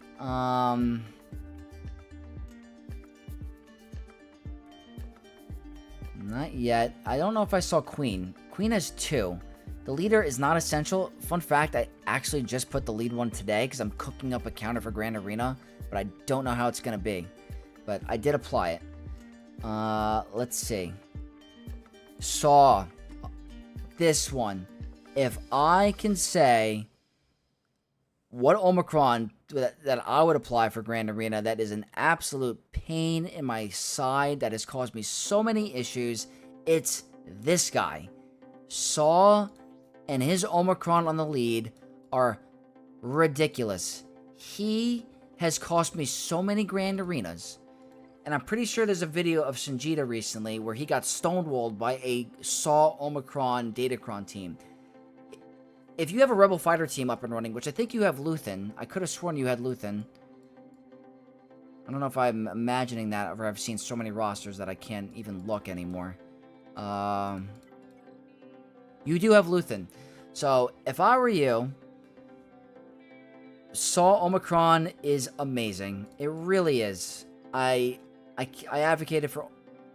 Not yet. I don't know if I saw Queen. Queen has 2. The leader is not essential. Fun fact, I actually just put the lead one today because I'm cooking up a counter for Grand Arena, but I don't know how it's going to be. But I did apply it. Let's see. Saw. This one. If I can say what Omicron that I would apply for Grand Arena that is an absolute pain in my side that has caused me so many issues, it's this guy. Saw and his Omicron on the lead are ridiculous. He has cost me so many Grand Arenas. And I'm pretty sure there's a video of Shinjita recently where he got stonewalled by a Saw Omicron Datacron team. If you have a Rebel Fighter team up and running, which I think you have Luthen. I could have sworn you had Luthen. I don't know if I'm imagining that, or I've seen so many rosters that I can't even look anymore. You do have Luthen. So, if I were you, Saw Omicron is amazing. It really is. I advocated for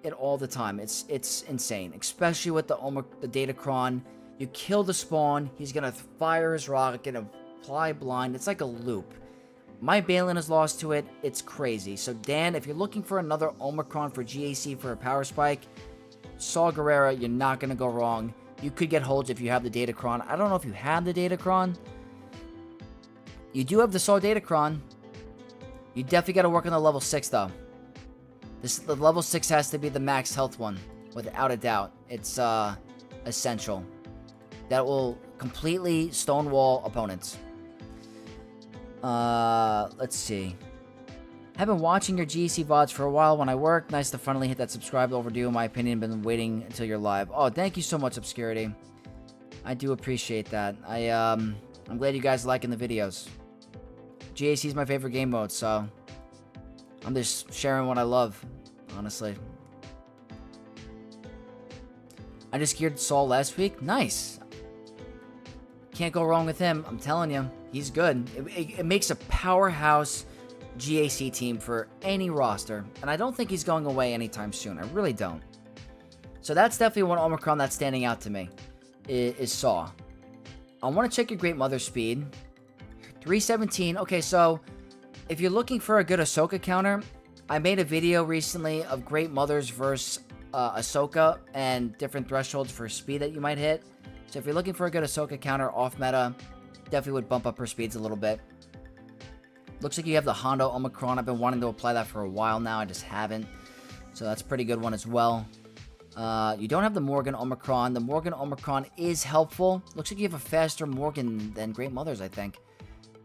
it all the time. It's insane, especially with the Datacron. You kill the spawn, he's gonna fire his rocket, gonna fly blind. It's like a loop. My Balin is lost to it. It's crazy. So, Dan, if you're looking for another Omicron for GAC for a power spike, Saw Gerrera, you're not gonna go wrong. You could get holds if you have the Datacron. I don't know if you have the Datacron. You do have the Saw Datacron. You definitely got to work on the level 6, though. The level 6 has to be the max health one, without a doubt. It's essential. That will completely stonewall opponents. Let's see. I've been watching your GEC VODs for a while when I work. Nice to finally hit that subscribe. Overdue, in my opinion. Been waiting until you're live. Oh, thank you so much, Obscurity. I do appreciate that. I'm glad you guys are liking the videos. GAC is my favorite game mode, so I'm just sharing what I love, honestly. I just geared Saul last week. Nice. Can't go wrong with him. I'm telling you, he's good. It makes a powerhouse GAC team for any roster, and I don't think he's going away anytime soon. I really don't. So that's definitely one Omicron that's standing out to me, is Saw. I want to check your Great Mother speed. 317. Okay, so if you're looking for a good Ahsoka counter, I made a video recently of Great Mothers versus Ahsoka and different thresholds for speed that you might hit. So if you're looking for a good Ahsoka counter off meta, definitely would bump up her speeds a little bit. Looks like you have the Hondo Omicron. I've been wanting to apply that for a while now. I just haven't. So that's a pretty good one as well. You don't have the Morgan Omicron. The Morgan Omicron is helpful. Looks like you have a faster Morgan than Great Mothers, I think.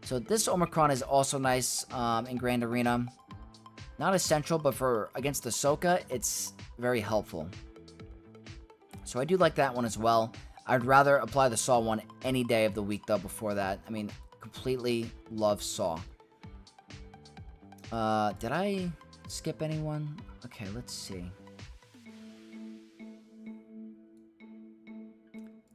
So this Omicron is also nice in Grand Arena. Not essential, but for against Ahsoka, it's very helpful. So I do like that one as well. I'd rather apply the Saw one any day of the week, though, before that. I mean, completely love Saw. Did I skip anyone? Okay, let's see.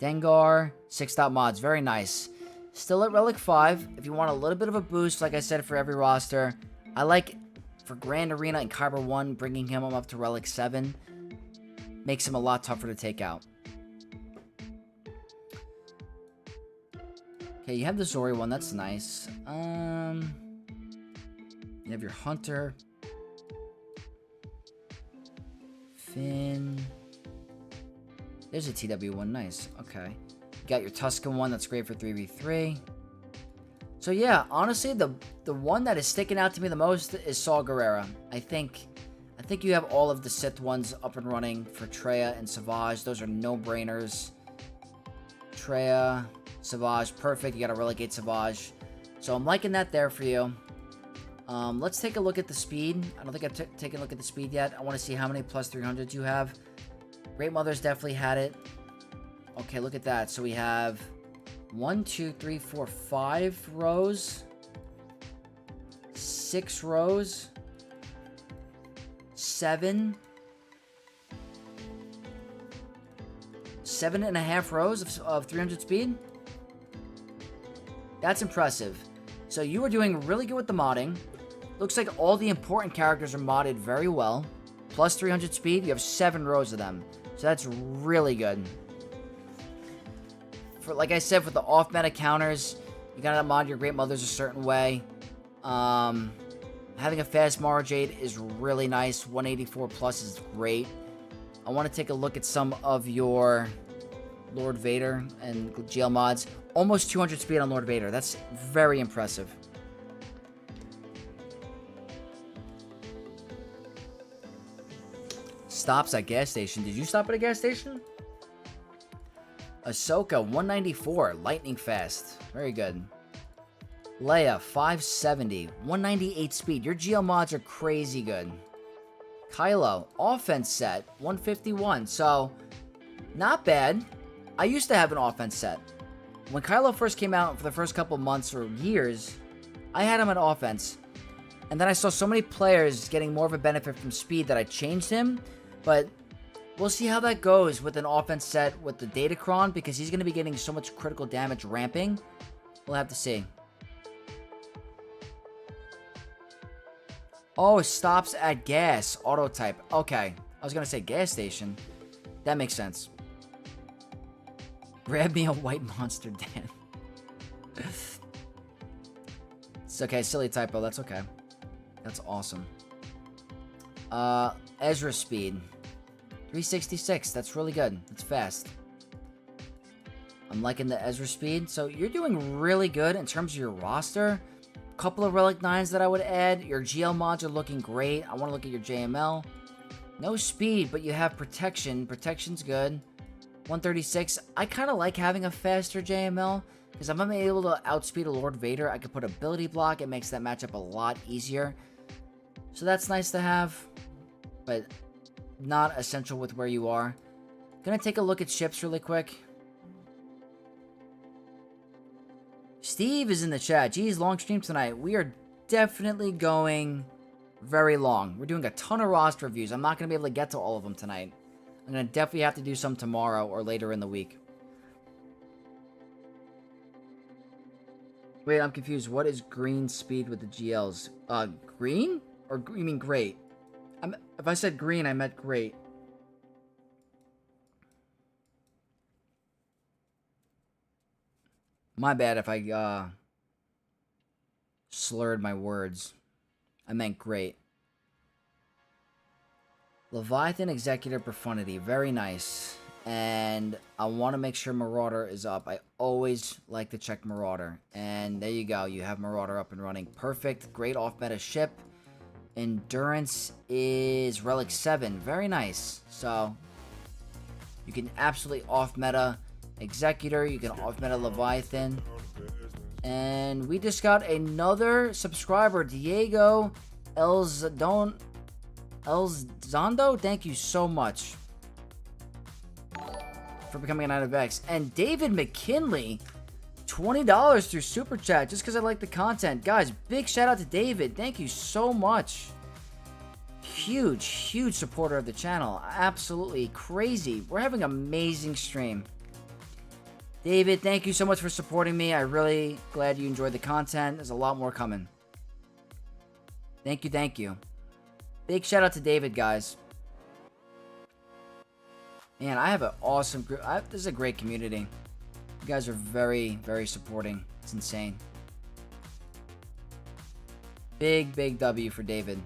Dengar, 6-dot mods, very nice. Still at Relic 5. If you want a little bit of a boost, like I said, for every roster, I like for Grand Arena and Kyber 1, bringing him up to Relic 7 makes him a lot tougher to take out. Okay, you have the Zori one, that's nice. You have your Hunter. Finn. There's a TW1. Nice. Okay. You got your Tuscan one. That's great for 3v3. So yeah, honestly, the one that is sticking out to me the most is Saw Gerrera. I think you have all of the Sith ones up and running for Treya and Savage. Those are no-brainers. Treya, Savage, perfect. You got a Relegate Savage. So I'm liking that there for you. Let's take a look at the speed. I don't think I've taken a look at the speed yet. I want to see how many plus 300s you have. Great Mother's definitely had it. Okay, look at that. So we have 1, 2, 3, 4, 5 rows. 6 rows. 7. 7.5 rows of 300 speed. That's impressive. So you are doing really good with the modding. Looks like all the important characters are modded very well. Plus 300 speed, you have 7 rows of them. So that's really good. For, like I said, for the off-meta counters, you gotta mod your Great Mothers a certain way. Having a fast Mara Jade is really nice. 184 plus is great. I want to take a look at some of your Lord Vader and GL mods. Almost 200 speed on Lord Vader. That's very impressive. Stops at gas station. Did you stop at a gas station? Ahsoka, 194. Lightning fast. Very good. Leia, 570. 198 speed. Your GL mods are crazy good. Kylo, offense set, 151. So, not bad. I used to have an offense set. When Kylo first came out for the first couple months or years, I had him at offense. And then I saw so many players getting more of a benefit from speed that I changed him. But we'll see how that goes with an offense set with the Datacron, because he's going to be getting so much critical damage ramping. We'll have to see. Oh, stops at gas. Auto type. Okay. I was going to say gas station. That makes sense. Grab me a white monster, Dan. It's okay. Silly typo. That's okay. That's awesome. Ezra speed. 366. That's really good. That's fast. I'm liking the Ezra speed. So you're doing really good in terms of your roster. Couple of Relic 9s that I would add. Your GL mods are looking great. I want to look at your JML. No speed, but you have protection. Protection's good. 136. I kind of like having a faster JML, because if I'm able to outspeed a Lord Vader, I can put ability block. It makes that matchup a lot easier. So that's nice to have, but not essential with where you are. Gonna take a look at ships really quick. Steve is in the chat. Geez, long stream tonight. We are definitely going very long. We're doing a ton of roster reviews. I'm not going to be able to get to all of them tonight. I'm going to definitely have to do some tomorrow or later in the week. Wait, I'm confused. What is green speed with the GLs? Green? Or you mean great? If I said green, I meant great. My bad if I slurred my words. I meant great. Leviathan Executor Profundity. Very nice. And I want to make sure Marauder is up. I always like to check Marauder. And there you go. You have Marauder up and running. Perfect. Great off-meta ship. Endurance is Relic 7. Very nice. So, you can absolutely off-meta Executor. You can off-meta Leviathan. And we just got another subscriber, Diego Elzondo. Thank you so much for becoming an Knight of X. And David McKinley, $20 through Super Chat, just because I like the content. Guys, big shout out to David. Thank you so much. Huge, huge supporter of the channel. Absolutely crazy. We're having an amazing stream. David, thank you so much for supporting me. I'm really glad you enjoyed the content. There's a lot more coming. Thank you, thank you. Big shout out to David, guys. Man, I have an awesome group. This is a great community. You guys are very, very supporting. It's insane. Big, big W for David.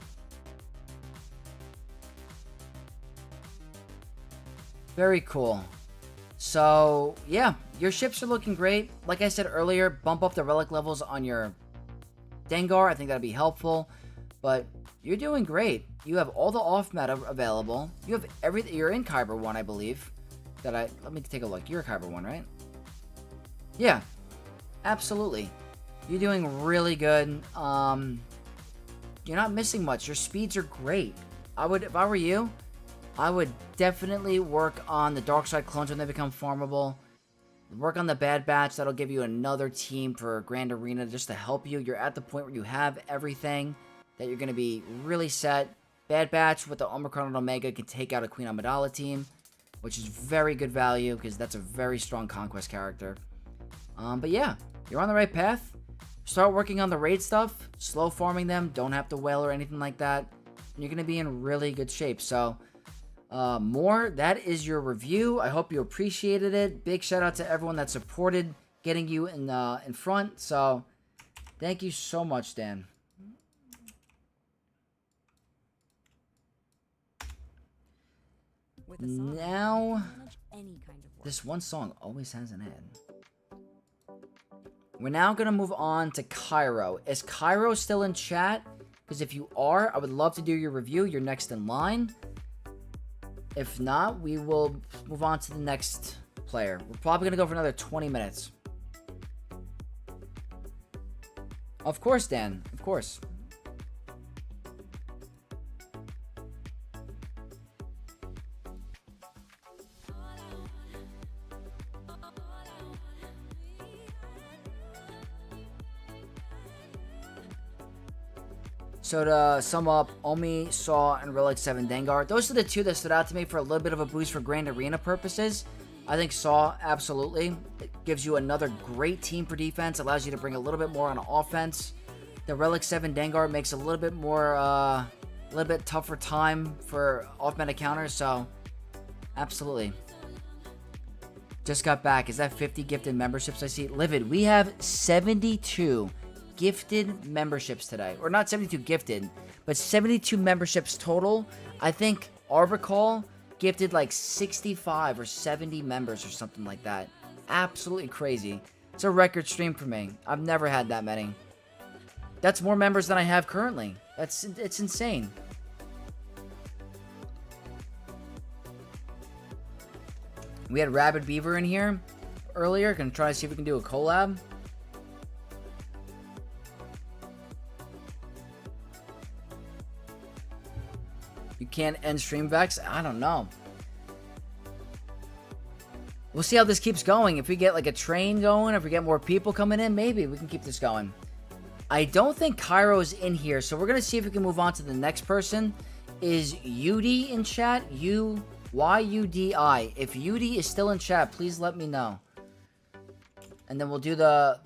Very cool. So, yeah, your ships are looking great. Like I said earlier, bump up the relic levels on your Dengar. I think that'd be helpful. But you're doing great. You have all the off-meta available. You have everything. You're in Kyber 1, I believe. Let me take a look. You're Kyber 1, right? Yeah, absolutely. You're doing really good. You're not missing much. Your speeds are great. If I were you, I would definitely work on the dark side clones when they become farmable. Work on the Bad Batch. That'll give you another team for Grand Arena just to help you. You're at the point where you have everything that you're going to be really set. Bad Batch with the Omicron and Omega can take out a Queen Amidala team, which is very good value because that's a very strong Conquest character. But yeah, you're on the right path. Start working on the raid stuff. Slow farming them. Don't have to whale or anything like that. And you're going to be in really good shape. So, that is your review. I hope you appreciated it. Big shout out to everyone that supported getting you in front. So, thank you so much, Dan. With a song, Now, you can manage any kind of work. this one song always has an ad. We're now going to move on to Cairo. Is Cairo still in chat? Because if you are, I would love to do your review. You're next in line. If not, we will move on to the next player. We're probably going to go for another 20 minutes. Of course, Dan. Of course. So to sum up, Omi, Saw, and Relic 7 Dengar. Those are the two that stood out to me for a little bit of a boost for Grand Arena purposes. I think Saw, absolutely. It gives you another great team for defense. Allows you to bring a little bit more on offense. The Relic 7 Dengar makes a little bit more, a little bit tougher time for off-meta counters. So, absolutely. Just got back. Is that 50 gifted memberships I see? Livid, we have 72 gifted memberships today, or not 72 gifted, but 72 memberships total. I think Arbicall gifted like 65 or 70 members or something like that. Absolutely crazy. It's a record stream for me. I've never had that many. That's more members than I have currently. It's insane. We had Rabid Beaver in here earlier. Gonna try to see if we can do a collab. You can't end stream Vex? I don't know. We'll see how this keeps going. If we get like a train going, if we get more people coming in, maybe we can keep this going. I don't think Cairo's in here, so we're going to see if we can move on to the next person. Is Yudi in chat? Y-U-D-I. If Yudi is still in chat, please let me know. And then we'll do the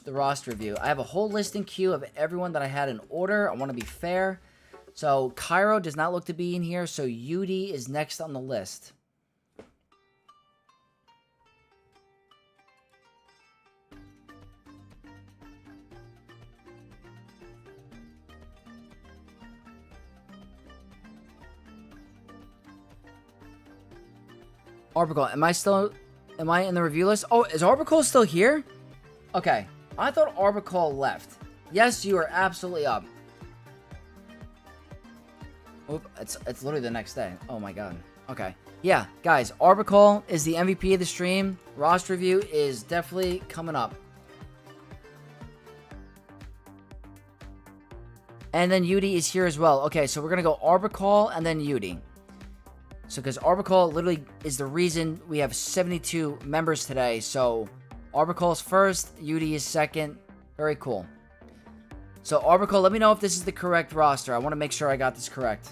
roster review. I have a whole listing queue of everyone that I had in order. I want to be fair. So, Cairo does not look to be in here, so Yudi is next on the list. Arbicall, am I in the review list? Oh, is Arbicall still here? Okay, I thought Arbicall left. Yes, you are absolutely up. Oop, it's literally the next day. Oh my god. Okay. Yeah, guys, Arbicall is the MVP of the stream. Roster review is definitely coming up. And then Yudi is here as well. Okay, so we're going to go Arbicall and then Yudi. So, because Arbicall literally is the reason we have 72 members today. So, Arbicall's first, Yudi is second. Very cool. So, Arbicall, let me know if this is the correct roster. I want to make sure I got this correct.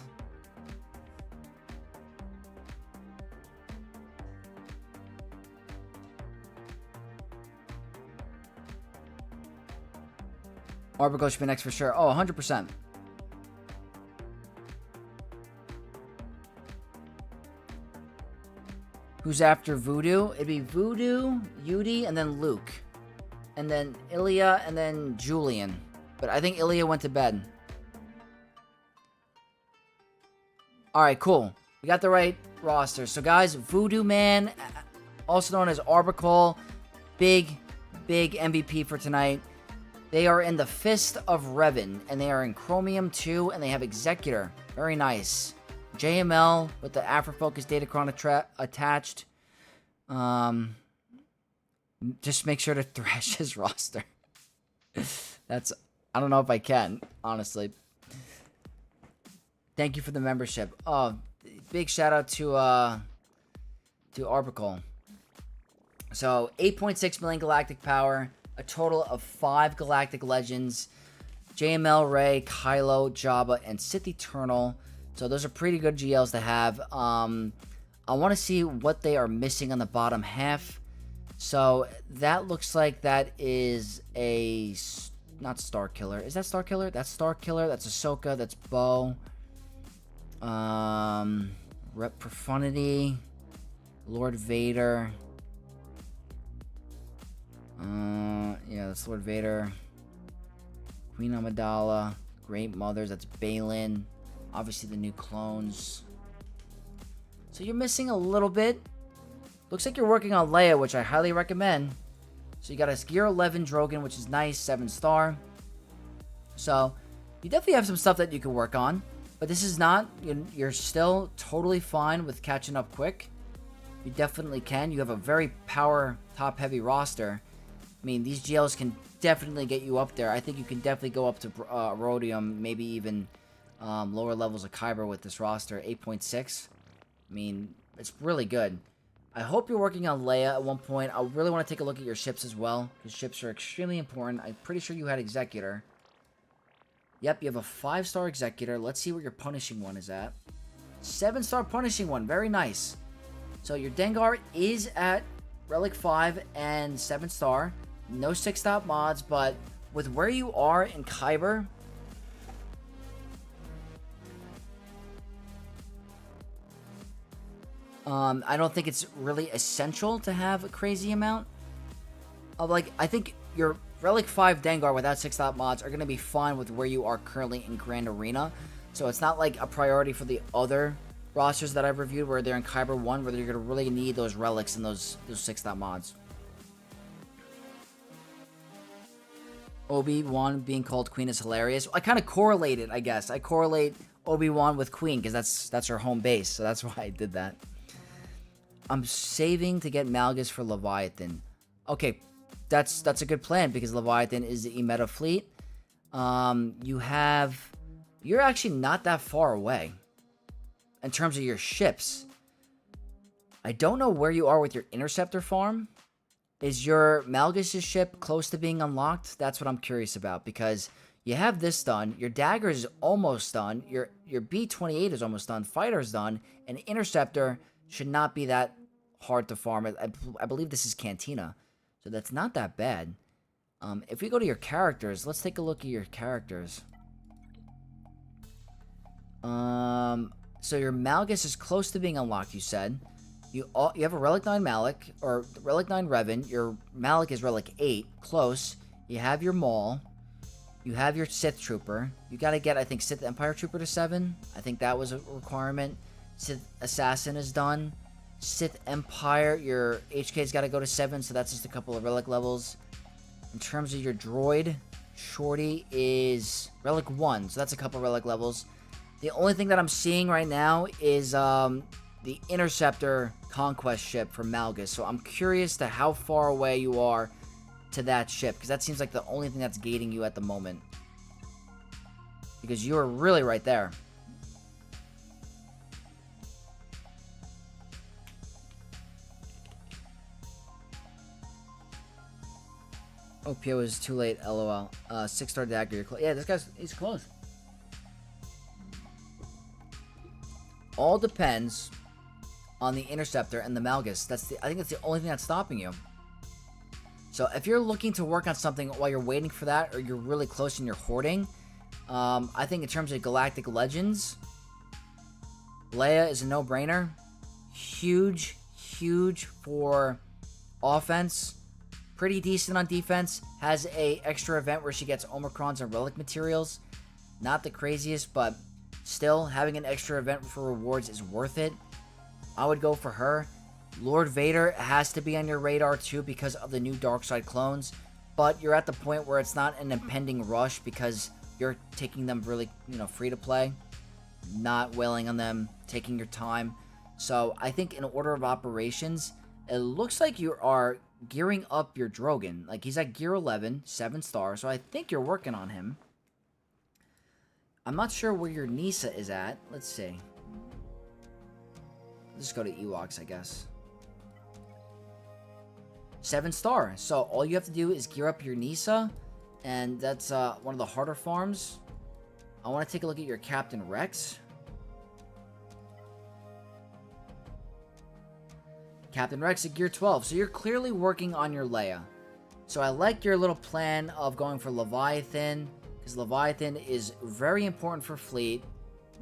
Arbicall should be next for sure. Oh, 100%. Who's after Voodoo? It'd be Voodoo, Yudi, and then Luke. And then Ilya, and then Julian. But I think Ilya went to bed. Alright, cool. We got the right roster. So, guys, Voodoo Man, also known as Arbicle, big MVP for tonight. They are in the Fist of Revan, and they are in Chromium 2, and they have Executor. Very nice. JML with the Afro-Focus Datacron attached. Just make sure to thrash his roster. I don't know if I can, honestly. Thank you for the membership. Oh, big shout out to Arbicle. So, 8.6 million galactic power, a total of 5 galactic legends, JML, Rey, Kylo, Jabba, and Sith Eternal. So those are pretty good GLs to have. I want to see what they are missing on the bottom half. So that looks like that is a... not Star Killer. Is that Star Killer? That's Star Killer. That's Ahsoka. That's Bo. Rep Profundity. Lord Vader. Yeah, that's Lord Vader. Queen Amidala. Great Mothers. That's Balin. Obviously the new clones. So you're missing a little bit. Looks like you're working on Leia, which I highly recommend. So you got a Gear 11 Drogon, which is nice, 7-star. So you definitely have some stuff that you can work on. But this is not, you're still totally fine with catching up quick. You definitely can. You have a very power top-heavy roster. I mean, these GLs can definitely get you up there. I think you can definitely go up to Rhodium, maybe even lower levels of Kyber with this roster. 8.6. I mean, it's really good. I hope you're working on Leia at one point. I really want to take a look at your ships as well, because ships are extremely important. I'm pretty sure you had Executor. Yep, you have a 5-star Executor. Let's see where your Punishing one is at. 7-star Punishing one. Very nice. So your Dengar is at Relic 5 and 7-star. No 6-stop mods, but with where you are in Kyber, I don't think it's really essential to have a crazy amount of, like, I think your Relic 5 Dengar without 6-stop mods are going to be fine with where you are currently in Grand Arena. So it's not like a priority for the other rosters that I've reviewed where they're in Kyber 1, where you're going to really need those relics and those 6-stop mods. Obi-Wan being called Queen is hilarious. I kind of correlate it, I guess. I correlate Obi-Wan with Queen because that's her home base, so that's why I did that. I'm saving to get Malgus for Leviathan. Okay, that's a good plan because Leviathan is the E-Meta fleet. You're actually not that far away in terms of your ships. I don't know where you are with your Interceptor farm. Is your Malgus' ship close to being unlocked? That's what I'm curious about, because you have this done, your Dagger is almost done, your B-28 is almost done, Fighter's done, and Interceptor should not be that hard to farm. I believe this is Cantina, so that's not that bad. If we go to your characters, let's take a look at your characters. So your Malgus is close to being unlocked, you said. You have a Relic 9 Malak, or Relic 9 Revan. Your Malak is Relic 8, close. You have your Maul. You have your Sith Trooper. You gotta get, I think, Sith Empire Trooper to 7. I think that was a requirement. Sith Assassin is done. Sith Empire, your HK's gotta go to 7, so that's just a couple of Relic levels. In terms of your droid, Shorty is Relic 1, so that's a couple of Relic levels. The only thing that I'm seeing right now is the Interceptor Conquest ship for Malgus. So I'm curious to how far away you are to that ship, because that seems like the only thing that's gating you at the moment. Because you are really right there. OPO is too late, lol. 6-star Dagger, you're close. Yeah, he's close. All depends on the Interceptor and the Malgus. I think that's the only thing that's stopping you. So if you're looking to work on something while you're waiting for that, or you're really close and you're hoarding, I think in terms of Galactic Legends, Leia is a no-brainer. Huge for offense. Pretty decent on defense. Has a extra event where she gets Omicrons and Relic materials. Not the craziest, but still, having an extra event for rewards is worth it. I would go for her. Lord Vader has to be on your radar too because of the new dark side clones, but you're at the point where it's not an impending rush because you're taking them really, free to play, not wailing on them, taking your time. So I think in order of operations, it looks like you are gearing up your Drogon. Like, he's at gear 11, 7 star, so I think you're working on him. I'm not sure where your Nisa is at. Let's see. Let's go to Ewoks, I guess. 7 star. So all you have to do is gear up your Nisa, and that's one of the harder farms. I want to take a look at your Captain Rex. Captain Rex at gear 12. So you're clearly working on your Leia. So I like your little plan of going for Leviathan, because Leviathan is very important for Fleet,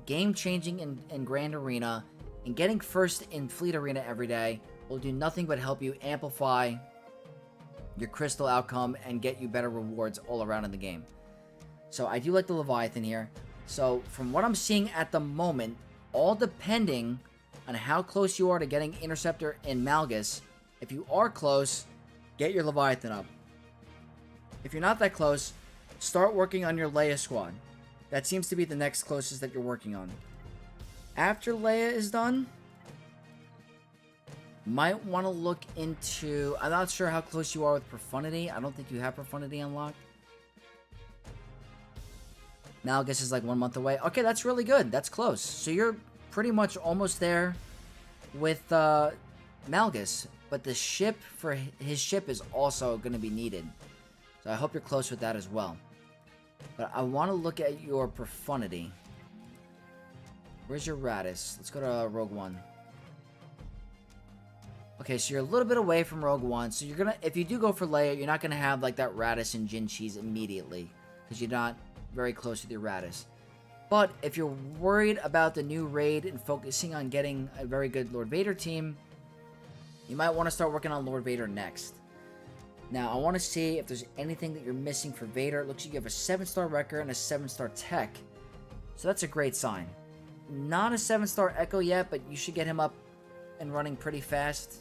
game-changing in Grand Arena, and getting first in Fleet Arena every day will do nothing but help you amplify your crystal outcome and get you better rewards all around in the game. So I do like the Leviathan here. So from what I'm seeing at the moment, all depending on how close you are to getting Interceptor and Malgus, if you are close, get your Leviathan up. If you're not that close, start working on your Leia squad. That seems to be the next closest that you're working on. After Leia is done, might want to look into... I'm not sure how close you are with Profundity. I don't think you have Profundity unlocked. Malgus is like 1 month away. Okay, that's really good. That's close. So you're pretty much almost there with Malgus. But the ship for his ship is also going to be needed. So I hope you're close with that as well. But I want to look at your Profundity. Where's your Radis? Let's go to Rogue One. Okay, so you're a little bit away from Rogue One. So you're gonna, if you do go for Leia, you're not gonna have like that Radis and Jin cheese immediately, because you're not very close with your Radis. But if you're worried about the new raid and focusing on getting a very good Lord Vader team, you might want to start working on Lord Vader next. Now, I want to see if there's anything that you're missing for Vader. It looks like you have a 7-star Wrecker and a 7-star Tech. So that's a great sign. Not a 7-star Echo yet, but you should get him up and running pretty fast.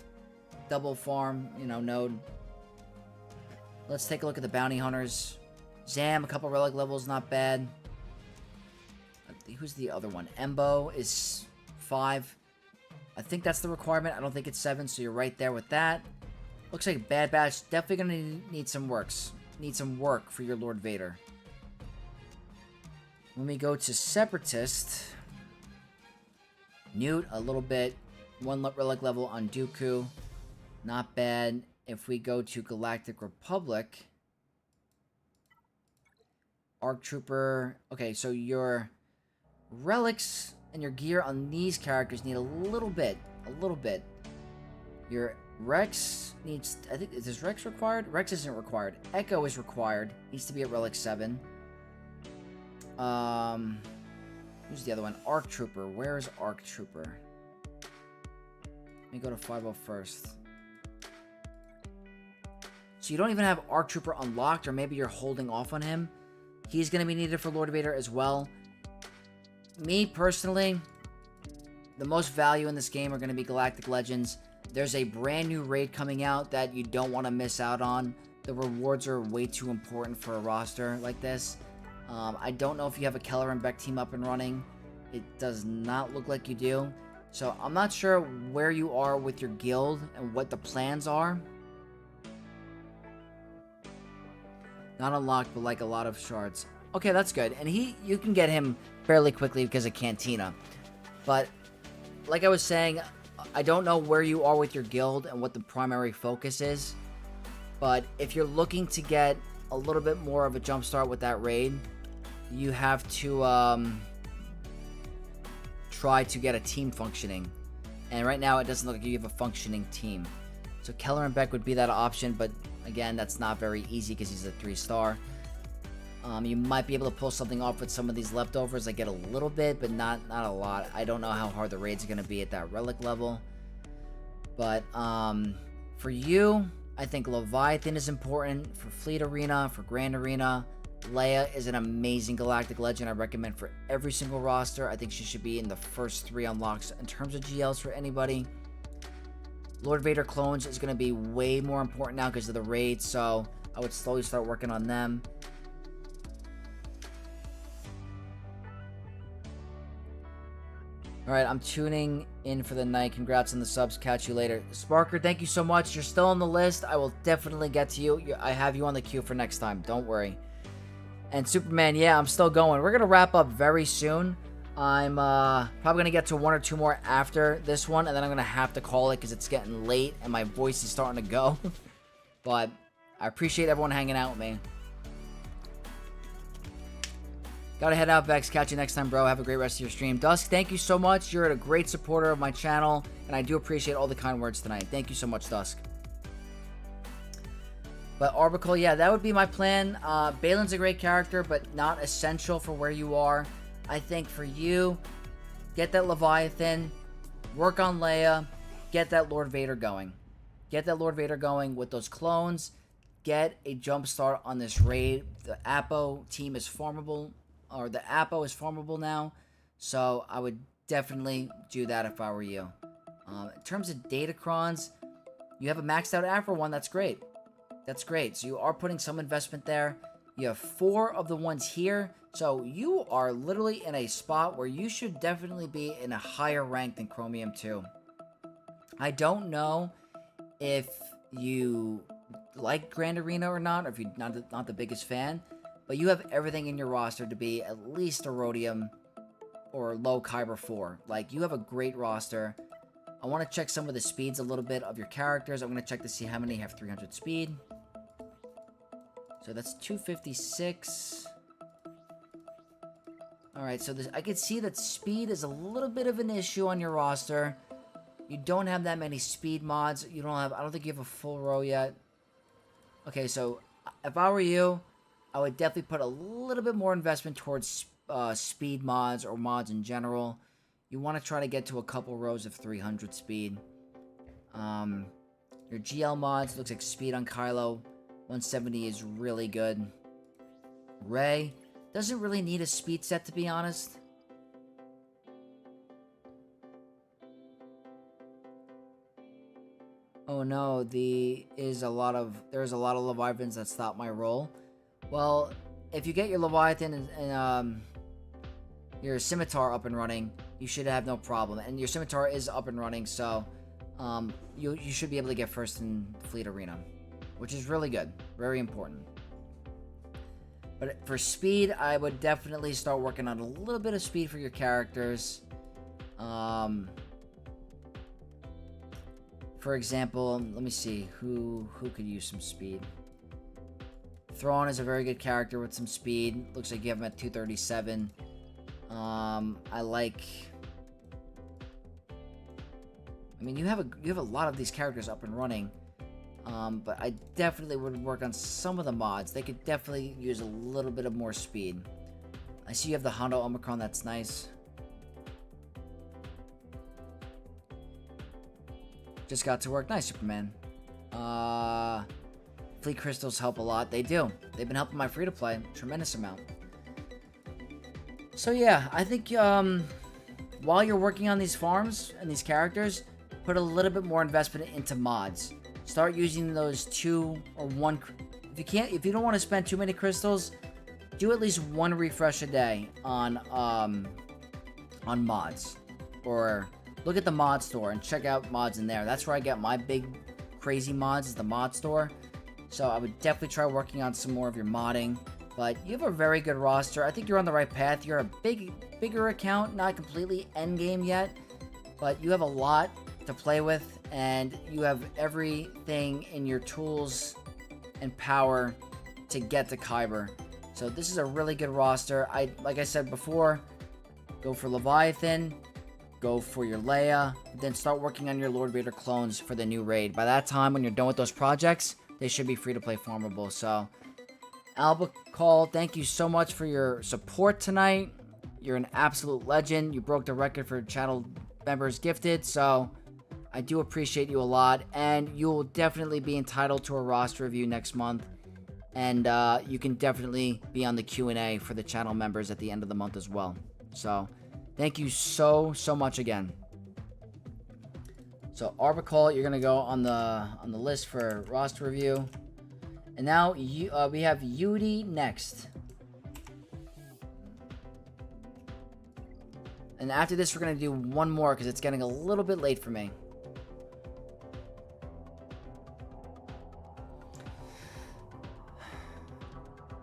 Double farm, node. Let's take a look at the bounty hunters. Zam, a couple relic levels, not bad. Who's the other one? Embo is 5. I think that's the requirement. I don't think it's 7, so you're right there with that. Looks like Bad Batch definitely gonna need some works. Need some work for your Lord Vader. When we go to Separatist, Newt, a little bit. 1 relic level on Dooku. Not bad. If we go to Galactic Republic, Arc Trooper. Okay, so your relics and your gear on these characters need a little bit. Your Rex needs, I think, is Rex required? Rex isn't required. Echo is required. Needs to be at Relic 7. Who's the other one? Arc Trooper. Where is Arc Trooper? Let me go to 501st. So you don't even have Arc Trooper unlocked, or maybe you're holding off on him. He's going to be needed for Lord Vader as well. Me, personally, the most value in this game are going to be Galactic Legends. There's a brand new raid coming out that you don't want to miss out on. The rewards are way too important for a roster like this. I don't know if you have a Keller and Beck team up and running. It does not look like you do. So I'm not sure where you are with your guild and what the plans are. Not unlocked, but like a lot of shards. Okay, that's good. And you can get him fairly quickly because of Cantina. But like I was saying, I don't know where you are with your guild and what the primary focus is. But if you're looking to get a little bit more of a jump start with that raid, you have to try to get a team functioning. And right now it doesn't look like you have a functioning team. So Keller and Beck would be that option, but again, that's not very easy because he's a 3-star. You might be able to pull something off with some of these leftovers. I get a little bit, but not a lot. I don't know how hard the raid's going to be at that relic level. But for you, I think Leviathan is important for Fleet Arena, for Grand Arena. Leia is an amazing Galactic Legend I recommend for every single roster. I think she should be in the first 3 unlocks in terms of GLs for anybody. Lord Vader clones is going to be way more important now because of the raid, so I would slowly start working on them. Alright, I'm tuning in for the night. Congrats on the subs. Catch you later. Sparker, thank you so much. You're still on the list. I will definitely get to you. I have you on the queue for next time. Don't worry. And Superman, yeah, I'm still going. We're going to wrap up very soon. I'm probably going to get to 1 or 2 more after this one, and then I'm going to have to call it because it's getting late and my voice is starting to go. But I appreciate everyone hanging out with me. Gotta head out, Vex. Catch you next time, bro. Have a great rest of your stream. Dusk, thank you so much. You're a great supporter of my channel, and I do appreciate all the kind words tonight. Thank you so much, Dusk. But Orbicle, yeah, that would be my plan. Balin's a great character, but not essential for where you are. I think for you, get that Leviathan, work on Leia, get that Lord Vader going. Get that Lord Vader going with those clones. Get a jump start on this raid. The Apo team is formable, or the Apo is formable now. So I would definitely do that if I were you. In terms of Datacrons, you have a maxed out Afro one. That's great. That's great. So you are putting some investment there. You have 4 of the ones here. So you are literally in a spot where you should definitely be in a higher rank than Chromium 2. I don't know if you like Grand Arena or not, or if you're not the biggest fan, but you have everything in your roster to be at least a Rhodium or low Kyber 4. Like, you have a great roster. I want to check some of the speeds a little bit of your characters. I'm going to check to see how many have 300 speed. So that's 256. Alright, so I can see that speed is a little bit of an issue on your roster. You don't have that many speed mods. I don't think you have a full row yet. Okay, so if I were you, I would definitely put a little bit more investment towards speed mods or mods in general. You want to try to get to a couple rows of 300 speed. Your GL mods, looks like speed on Kylo 170 is really good. Rey doesn't really need a speed set, to be honest. Oh no, there's a lot of Leviathans that stop my roll. Well, if you get your Leviathan and your Scimitar up and running, you should have no problem. And your Scimitar is up and running, so you should be able to get first in Fleet Arena, which is really good. Very important. But for speed, I would definitely start working on a little bit of speed for your characters. For example, let me see, who could use some speed. Thrawn is a very good character with some speed. Looks like you have him at 237. You have a lot of these characters up and running. But I definitely would work on some of the mods. They could definitely use a little bit of more speed. I see you have the Hondo Omicron. That's nice. Just got to work. Nice, Superman. Fleet crystals help a lot. They do. They've been helping my free-to-play. Tremendous amount. So yeah, I think while you're working on these farms and these characters, put a little bit more investment into mods. Start using those 2 or 1. If you don't want to spend too many crystals, do at least 1 refresh a day on mods, or look at the mod store and check out mods in there. That's where I get my big crazy mods, is the mod store. So I would definitely try working on some more of your modding. But you have a very good roster. I think you're on the right path. You're a bigger account, not completely endgame yet, but you have a lot to play with, and you have everything in your tools and power to get to Kyber. So this is a really good roster. Like I said before, go for Leviathan, go for your Leia, then start working on your Lord Vader clones for the new raid. By that time, when you're done with those projects, they should be free to play farmable. So Alba Call, thank you so much for your support tonight. You're an absolute legend. You broke the record for channel members gifted, so I do appreciate you a lot, and you will definitely be entitled to a roster review next month. And you can definitely be on the Q&A for the channel members at the end of the month as well. So, thank you so much again. So, Arbicol, you're gonna go on the list for roster review. And now we have Yudi next. And after this, we're gonna do one more because it's getting a little bit late for me.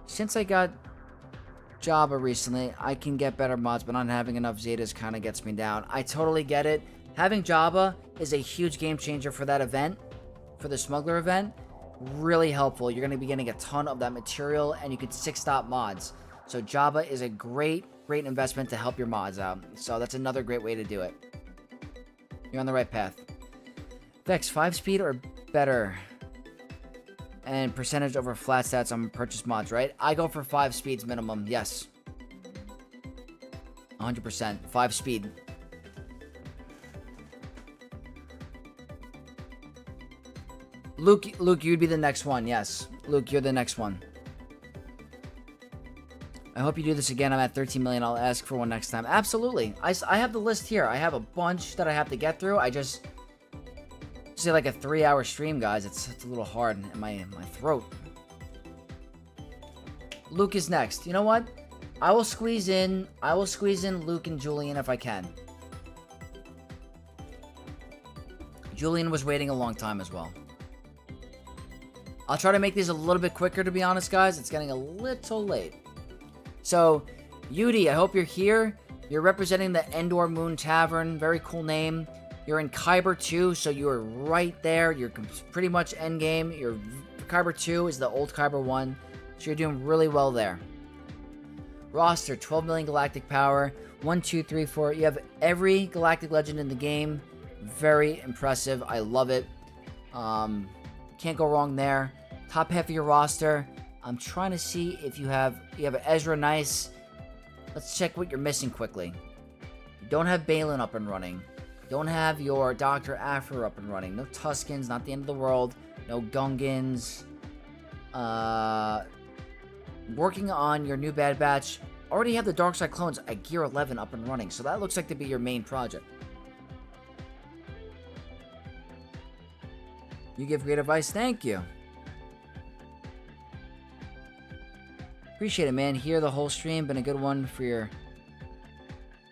Since I got Jabba recently, I can get better mods, but not having enough Zetas kind of gets me down. I totally get it. Having Jabba is a huge game changer for that event, for the Smuggler event. Really helpful. You're going to be getting a ton of that material, and you can 6-stop mods. So Jabba is a great investment to help your mods out. So that's another great way to do it. You're on the right path. Vex, 5-speed or better? And percentage over flat stats on purchase mods, right? I go for 5 speeds minimum, yes. 100%. 5 speed. Luke, you'd be the next one, yes. Luke, you're the next one. I hope you do this again. I'm at 13 million. I'll ask for one next time. Absolutely. I have the list here. I have a bunch that I have to get through. I just... say like a 3-hour stream, guys. It's a little hard in my throat. Luke is next. You know what? I will squeeze in Luke and Julian if I can. Julian was waiting a long time as well. I'll try to make these a little bit quicker, to be honest, guys. It's getting a little late. So, Yudi, I hope you're here. You're representing the Endor Moon Tavern. Very cool name. You're in Kyber 2, so you're right there. You're pretty much endgame. Your Kyber 2 is the old Kyber 1, so you're doing really well there. Roster, 12 million galactic power. 1, 2, 3, 4. You have every galactic legend in the game. Very impressive. I love it. Can't go wrong there. Top half of your roster. I'm trying to see if you have Ezra Nice. Let's check what you're missing quickly. You don't have Balin up and running. You don't have your Dr. Afro up and running. No Tuskens, not the end of the world. No Gungans. Working on your new Bad Batch. Already have the Darkside clones at Gear 11 up and running. So that looks like to be your main project. You give great advice. Thank you. Appreciate it, man. Here the whole stream. Been a good one for your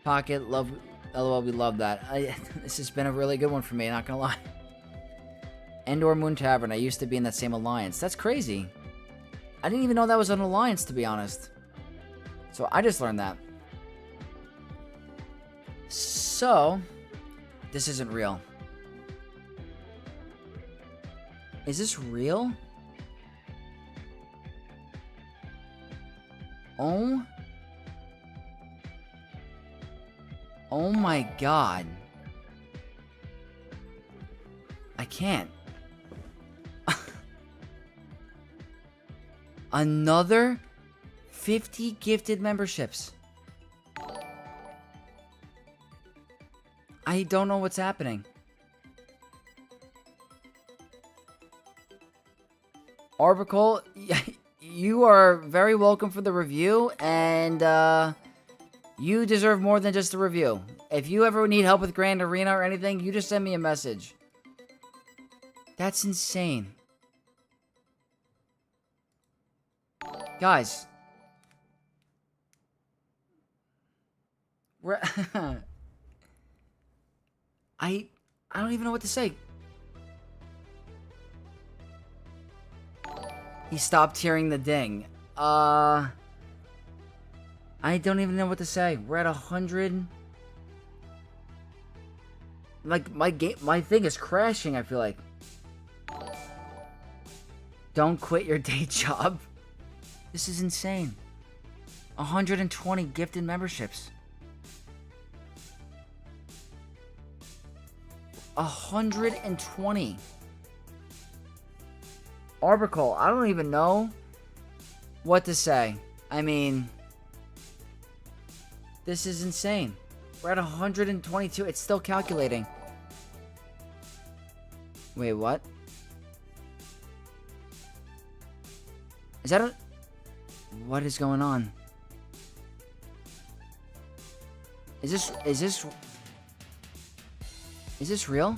pocket. Love, LOL, we love that. This has been a really good one for me, not gonna lie. Endor Moon Tavern. I used to be in that same alliance. That's crazy. I didn't even know that was an alliance, to be honest. So I just learned that. So, this isn't real. Is this real? Oh my god. I can't. Another 50 gifted memberships. I don't know what's happening. Orbicle, you are very welcome for the review, and you deserve more than just a review. If you ever need help with Grand Arena or anything, you just send me a message. That's insane. Guys. I don't even know what to say. He stopped hearing the ding. I don't even know what to say. We're at 100. Like, my thing is crashing, I feel like. Don't quit your day job. This is insane. 120 gifted memberships. 120. Orbicle, I don't even know what to say. I mean, this is insane. We're at 122. It's still calculating. Wait, what? Is that a... What is going on? Is this real?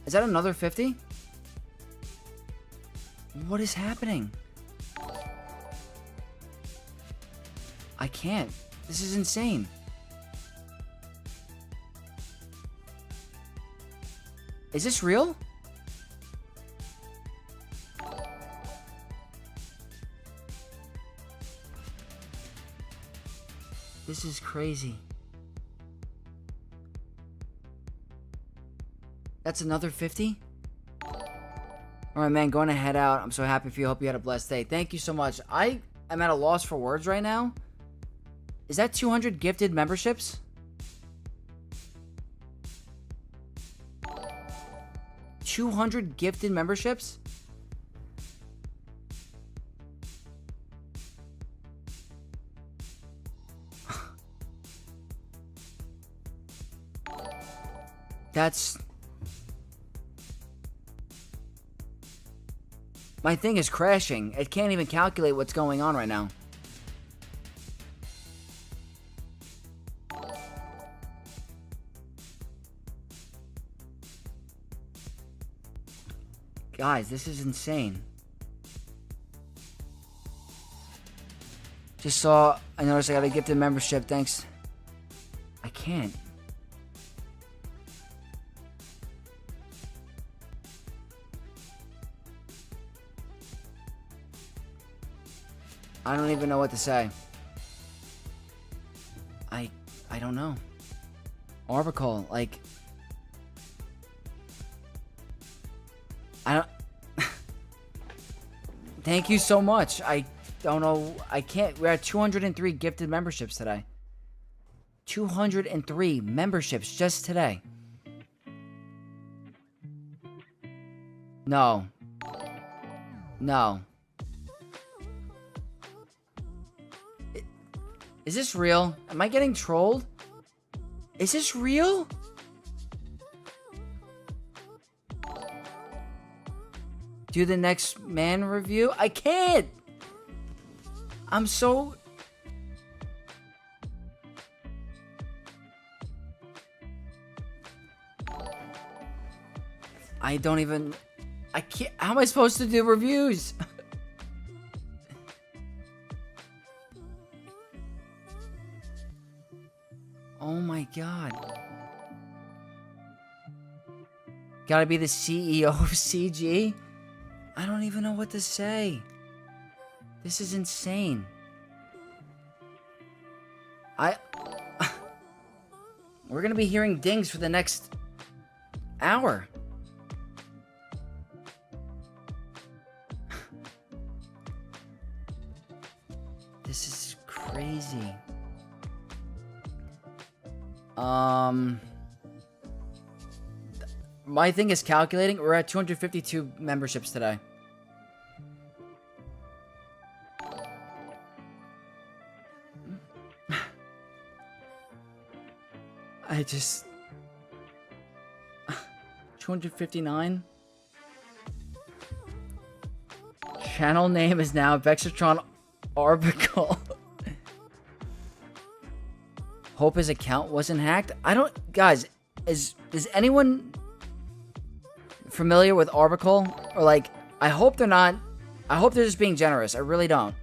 Is that another 50? What is happening? I can't. This is insane. Is this real? This is crazy. That's another 50? Alright, man, going to head out. I'm so happy for you. Hope you had a blessed day. Thank you so much. I am at a loss for words right now. Is that 200 gifted memberships? 200 gifted memberships? That's... My thing is crashing. It can't even calculate what's going on right now. Guys, this is insane. Just saw... I noticed I got a gifted membership. Thanks. I can't. I don't even know what to say. I don't know. Orbicle, like... I don't... Thank you so much. I don't know. I can't... We're at 203 gifted memberships today. 203 memberships just today. No. No. Is this real? Am I getting trolled? Is this real? Do the next man review? I can't! I'm so... I don't even... I can't... How am I supposed to do reviews? Oh my god. Gotta be the CEO of CG? I don't even know what to say. This is insane. We're gonna be hearing dings for the next hour. This is crazy. My thing is calculating. We're at 252 memberships today. I just... 259? Channel name is now Vexatron Orbicle. Hope his account wasn't hacked. I don't... Guys, is anyone familiar with Orbicle? Or like, I hope they're not... I hope they're just being generous. I really don't.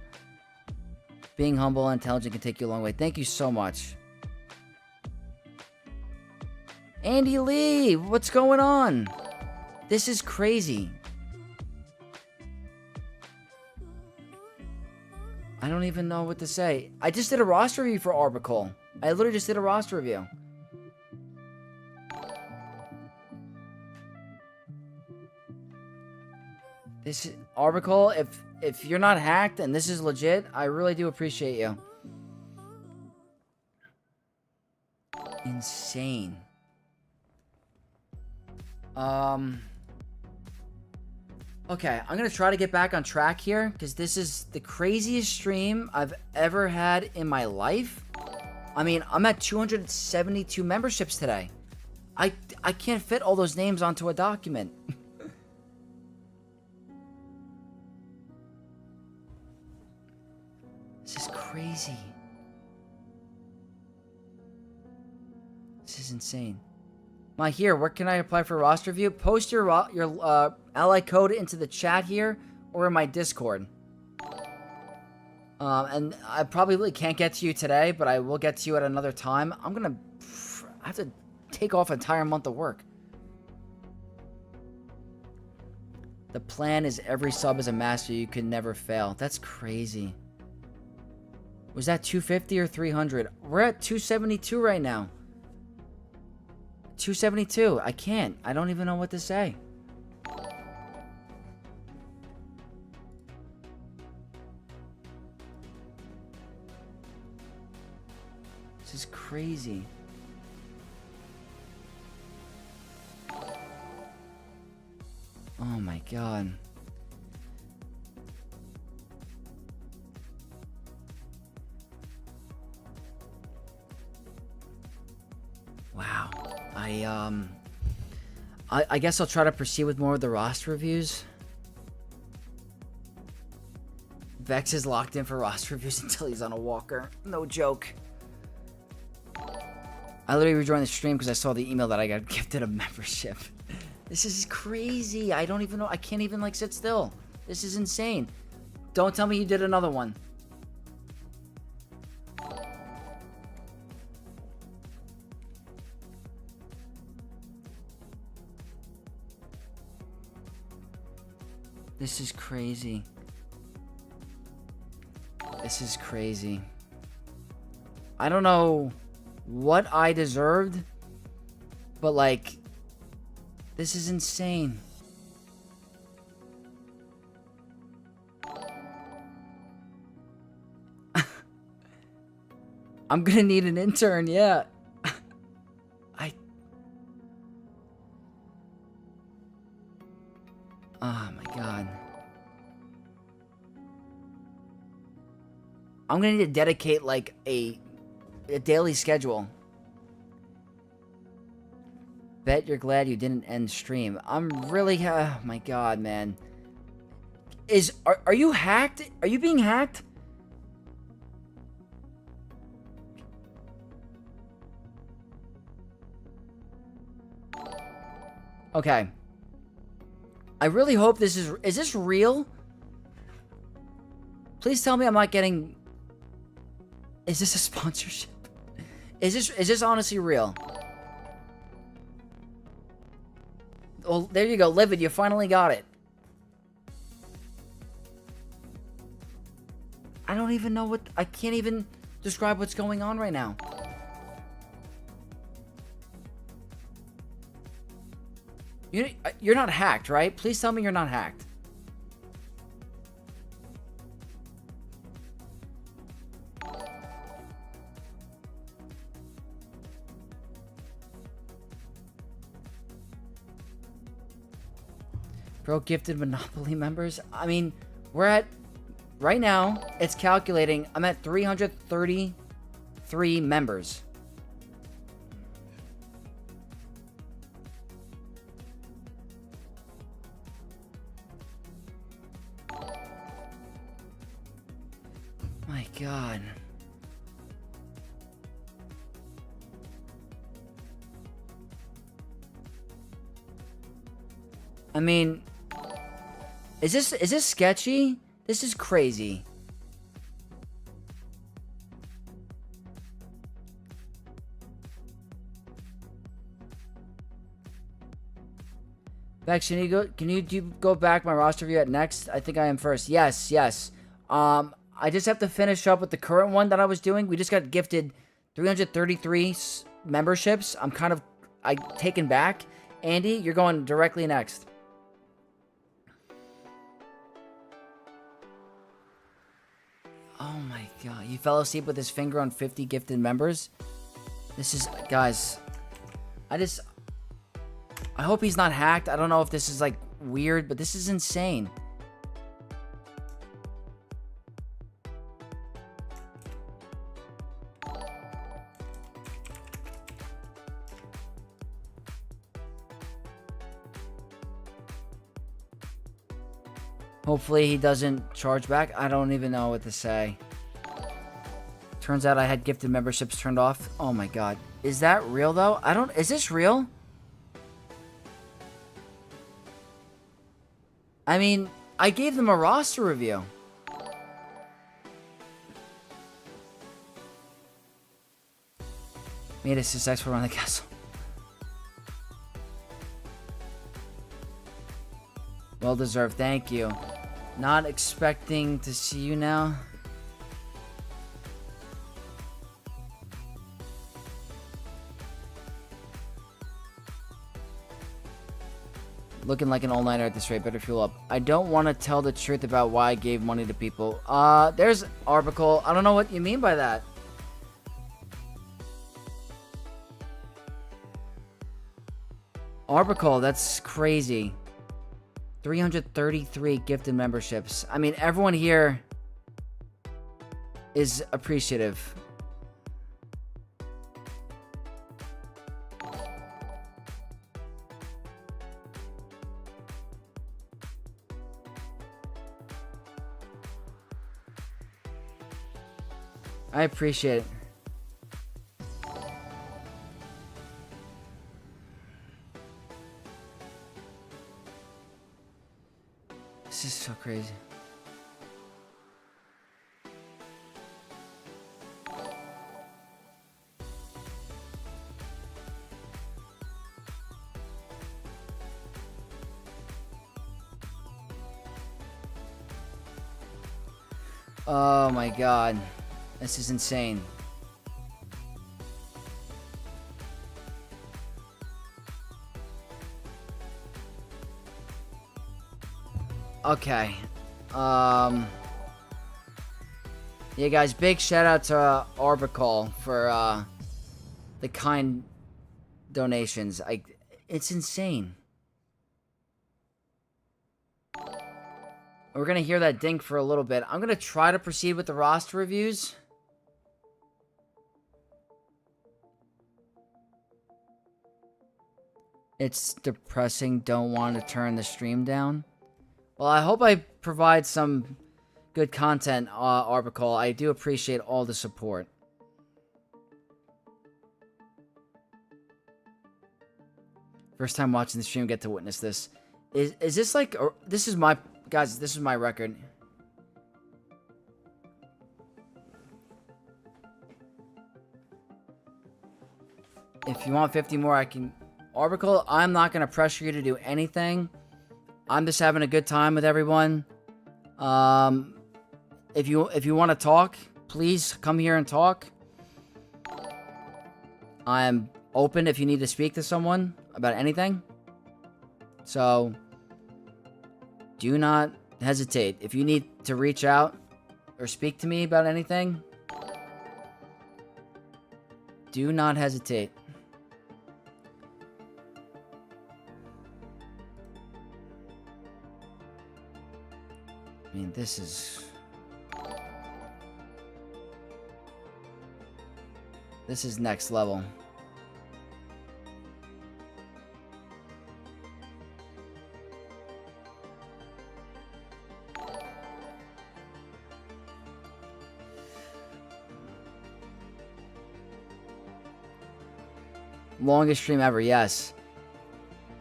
Being humble and intelligent can take you a long way. Thank you so much. Andy Lee, what's going on? This is crazy. I don't even know what to say. I just did a roster review for Orbicle. I literally just did a roster review. This is Orbicle. If you're not hacked and this is legit, I really do appreciate you. Insane. Okay, I'm gonna try to get back on track here, because this is the craziest stream I've ever had in my life. I mean, I'm at 272 memberships today. I can't fit all those names onto a document. This is crazy. This is insane. My here, where can I apply for roster review? Post your ally code into the chat here or in my Discord. And I probably can't get to you today, but I will get to you at another time. I have to take off an entire month of work. The plan is every sub is a master. You can never fail. That's crazy. Was that 250 or 300? We're at 272 right now. 272. I can't. I don't even know what to say. This is crazy. Oh my god. Wow. I guess I'll try to proceed with more of the roster reviews. Vex is locked in for roster reviews until he's on a walker. No joke. I literally rejoined the stream because I saw the email that I got gifted a membership. This is crazy. I don't even know. I can't even, like, sit still. This is insane. Don't tell me you did another one. This is crazy. This is crazy. I don't know what I deserved, but, like, this is insane. I'm gonna need an intern, yeah. Oh my god. I'm gonna need to dedicate, like, a daily schedule. Bet you're glad you didn't end stream. I'm really, my god, man. Are you hacked? Are you being hacked? Okay. I really hope this is this real? Please tell me I'm not getting... Is this a sponsorship? Is this honestly real? Well, there you go, Livid, you finally got it. I don't even know what... I can't even describe what's going on right now. You're not hacked, right? Please tell me you're not hacked. Bro, gifted Monopoly members. I mean, we're at... Right now, it's calculating. I'm at 333 members. My god. I mean, is this sketchy? This is crazy. Vex, can you go back my roster view at next? I think I am first. Yes. I just have to finish up with the current one that I was doing. We just got gifted 333 memberships. I'm taken back. Andy, you're going directly next. Oh my god. He fell asleep with his finger on 50 gifted members. This is... Guys. I hope he's not hacked. I don't know if this is, like, weird, but this is insane. Hopefully he doesn't charge back. I don't even know what to say. Turns out I had gifted memberships turned off. Oh my god. Is that real though? Is this real? I mean, I gave them a roster review. Made a successful run the castle. Well deserved, thank you. Not expecting to see you now. Looking like an all-nighter at this rate, better fuel up. I don't want to tell the truth about why I gave money to people. There's Arbicle. I don't know what you mean by that. Arbicle, that's crazy. 333 gifted memberships. I mean, everyone here is appreciative. I appreciate it. This is so crazy. Oh my god. This is insane. Okay. Yeah, guys, big shout out to Arbicle for the kind donations. It's insane. We're gonna hear that dink for a little bit. I'm gonna try to proceed with the roster reviews. It's depressing. Don't want to turn the stream down. Well, I hope I provide some good content, Arbicle. I do appreciate all the support. First time watching the stream, get to witness this. Is this like... This is my... Guys, this is my record. If you want 50 more, I can... Arbicle, I'm not going to pressure you to do anything. I'm just having a good time with everyone. If you want to talk, please come here and talk. I'm open if you need to speak to someone about anything. So, do not hesitate. If you need to reach out or speak to me about anything, do not hesitate. I mean, this is next level. Longest stream ever, yes.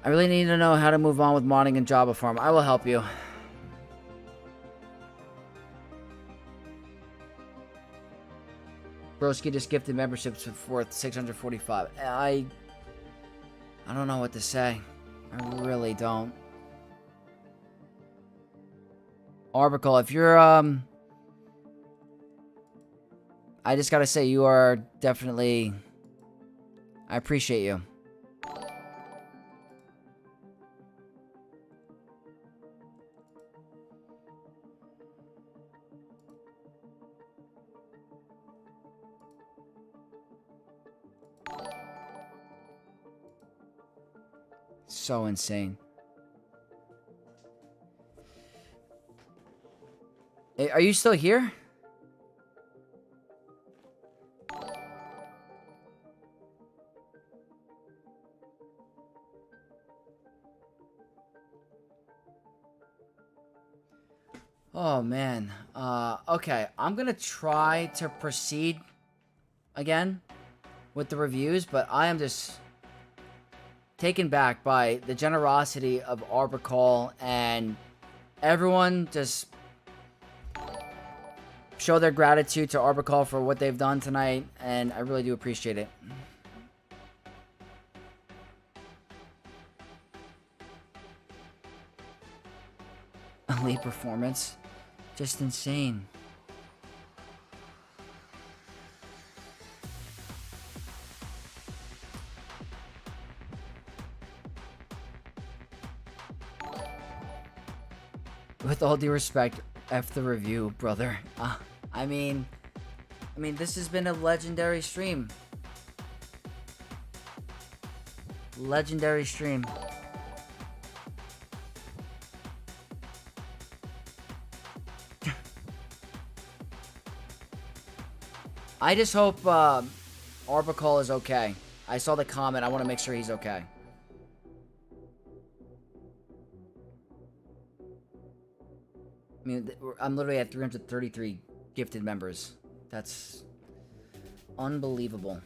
I really need to know how to move on with modding and Java Farm. I will help you. Broski just gifted memberships worth 645. I don't know what to say. I really don't. Arbicle, if you're I just gotta say you are definitely... I appreciate you. So insane. Hey, are you still here? Oh man. Okay, I'm gonna try to proceed again with the reviews, but I am just taken back by the generosity of Arbacall, and everyone just show their gratitude to Arbacall for what they've done tonight, and I really do appreciate it. Elite performance. Just insane. With all due respect, F the review, brother. I mean, this has been a legendary stream. Legendary stream. I just hope Arbacall is okay. I saw the comment. I want to make sure he's okay. I mean, I'm literally at 333 gifted members. That's unbelievable.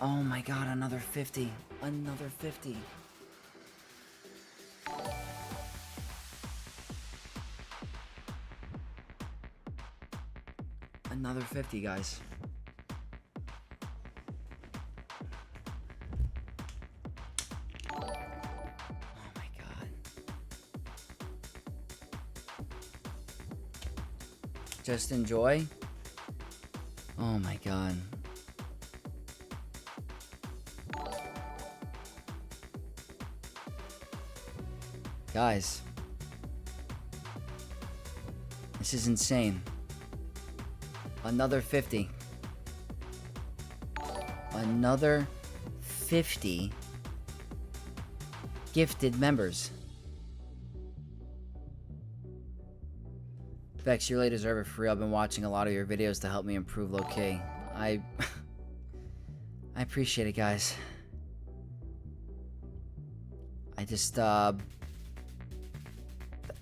Oh my god, another 50. Another 50. Another 50, guys. Just enjoy. Oh my god. Guys. This is insane. Another 50. Another 50 gifted members. Vex, you really deserve it for real. I've been watching a lot of your videos to help me improve low-key. I appreciate it, guys. I just, I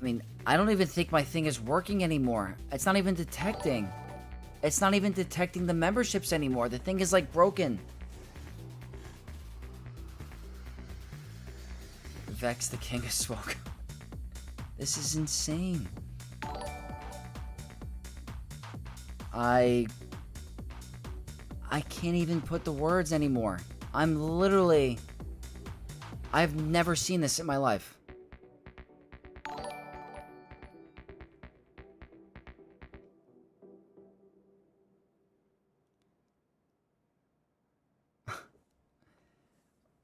mean, I don't even think my thing is working anymore. It's not even detecting. It's not even detecting the memberships anymore. The thing is, like, broken. Vex, the king of smoke. This is insane. I can't even put the words anymore. I'm literally... I've never seen this in my life.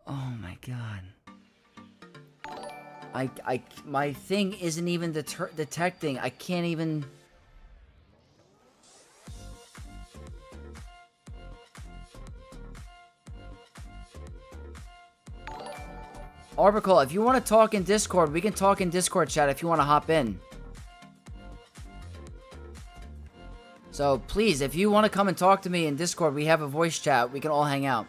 Oh my god. My thing isn't even detecting. I can't even... Arbacall, if you want to talk in Discord, we can talk in Discord chat if you want to hop in. So, please, if you want to come and talk to me in Discord, we have a voice chat. We can all hang out.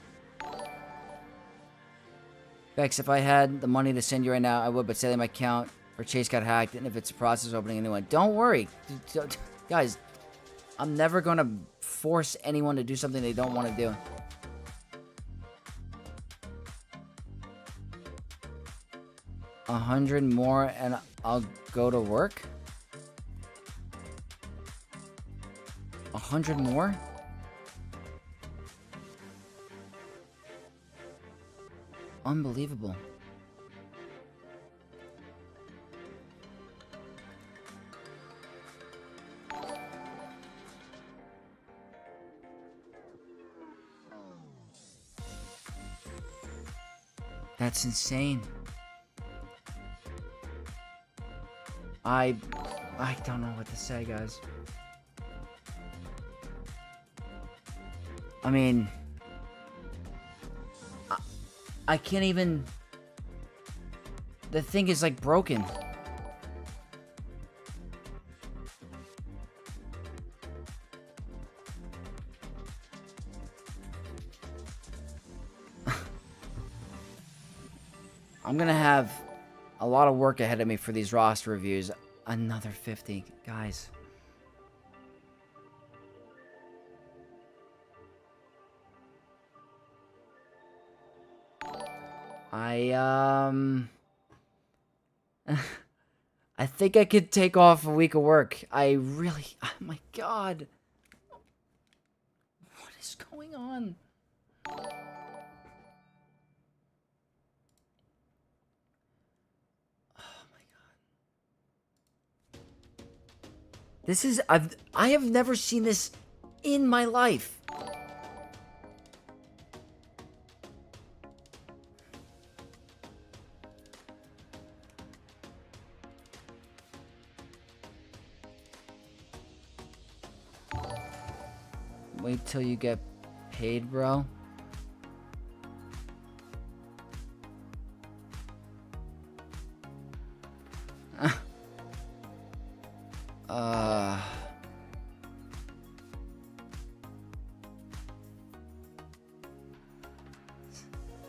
Vex, if I had the money to send you right now, I would, but sadly my account for Chase got hacked, and if it's a process opening a new one. Don't worry. Guys, I'm never going to force anyone to do something they don't want to do. $100 more and I'll go to work? 100 more? Unbelievable. That's insane. I don't know what to say, guys. I mean, I can't even... The thing is, like, broken. I'm gonna have a lot of work ahead of me for these roster reviews. Another 50, guys. I think I could take off a week of work. I really, oh my god. What is going on? This is, I have never seen this in my life. Wait till you get paid, bro.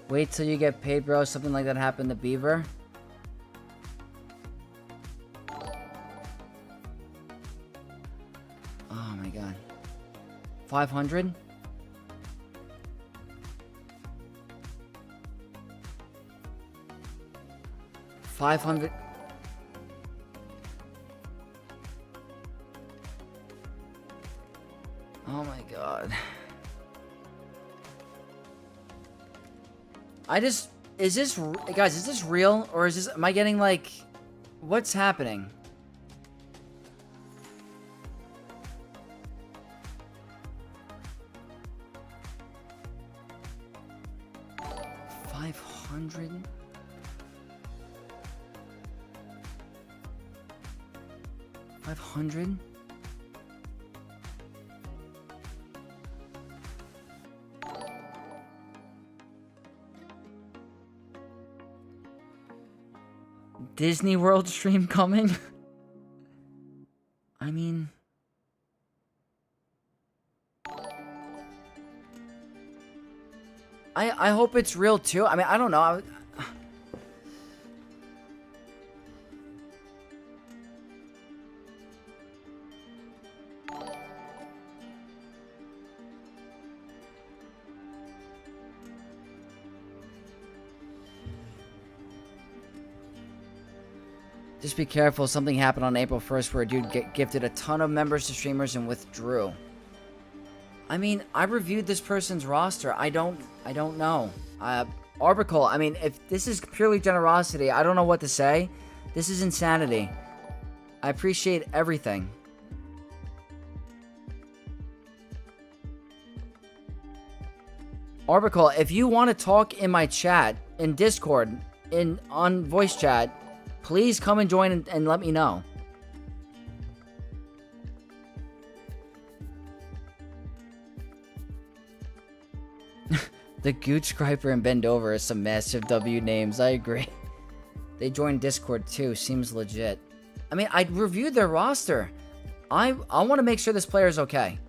Wait till you get paid, bro. Something like that happened to Beaver. Oh my god. 500? $500. Oh my god. Is this, guys, is this real? Or is this, am I getting like, what's happening? $500? $500? Disney World stream coming? I mean... I hope it's real too. I mean, I don't know. Just be careful. Something happened on April 1st where a dude gifted a ton of members to streamers and withdrew. I mean, I reviewed this person's roster. I don't know. Arbicle, I mean, if this is purely generosity, I don't know what to say. This is insanity. I appreciate everything. Arbicle, if you want to talk in my chat, in Discord, on voice chat, please come and join and let me know. The Gooch Griper and Bend Over is some massive W names. I agree. They joined Discord too. Seems legit. I mean, I reviewed their roster. I want to make sure this player is okay.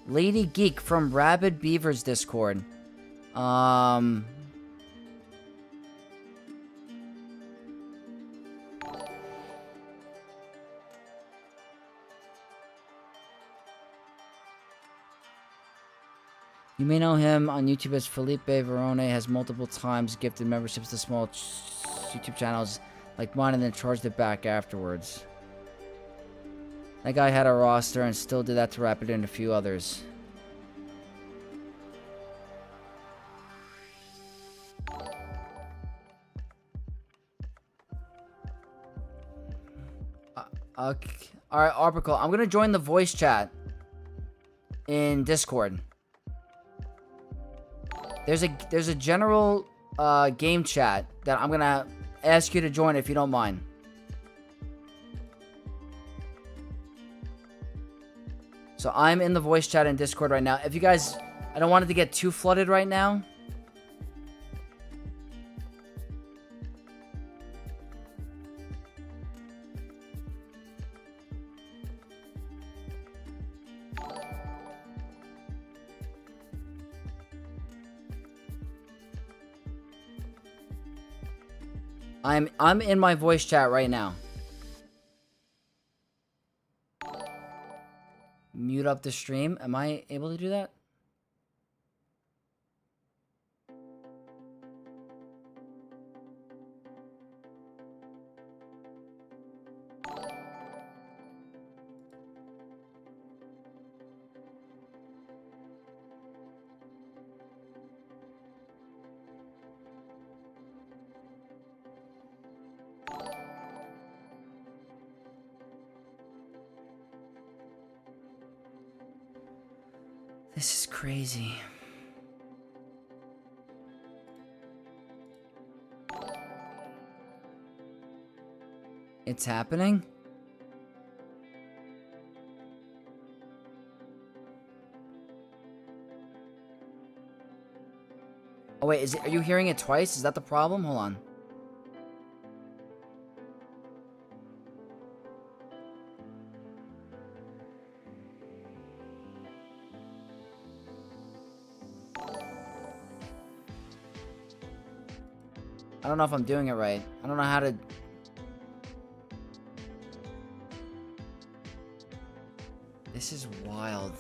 Lady Geek from Rabid Beaver's Discord. You may know him on YouTube as Felipe Verone. Has multiple times gifted memberships to small YouTube channels like mine and then charged it back afterwards. That guy had a roster and still did that to Rapid and a few others. Okay. Alright, Arbicle, I'm gonna join the voice chat in Discord. There's a general game chat that I'm gonna ask you to join if you don't mind. So I'm in the voice chat in Discord right now. If you guys, I don't want it to get too flooded right now. I'm in my voice chat right now. Mute up the stream. Am I able to do that? This is crazy. It's happening? Oh wait, are you hearing it twice? Is that the problem? Hold on. I don't know if I'm doing it right. I don't know how to... This is wild.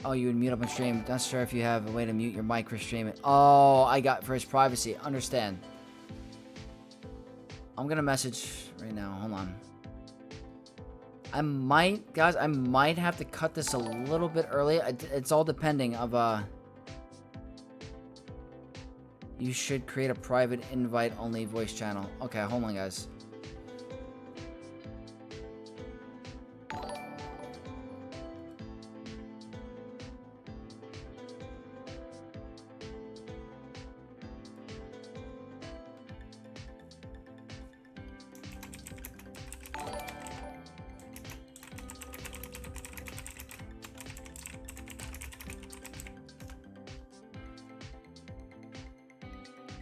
Oh, you would mute up on stream. Not sure if you have a way to mute your mic for streaming. Oh, I got for his privacy. Understand. I'm gonna message right now. Hold on. Guys, I might have to cut this a little bit early. It's all depending of, you should create a private invite-only voice channel. Okay, hold on, guys.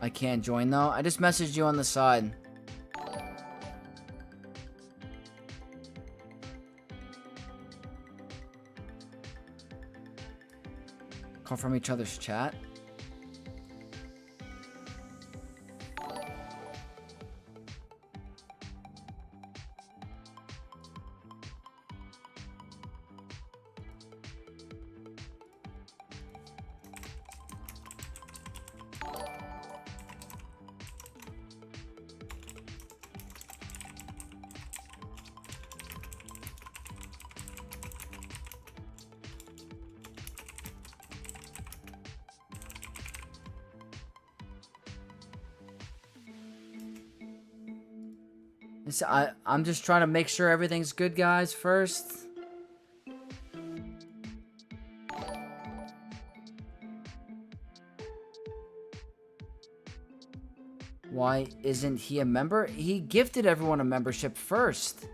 I can't join though. I just messaged you on the side. Call from each other's chat. I'm just trying to make sure everything's good, guys, first. Why isn't he a member? He gifted everyone a membership first.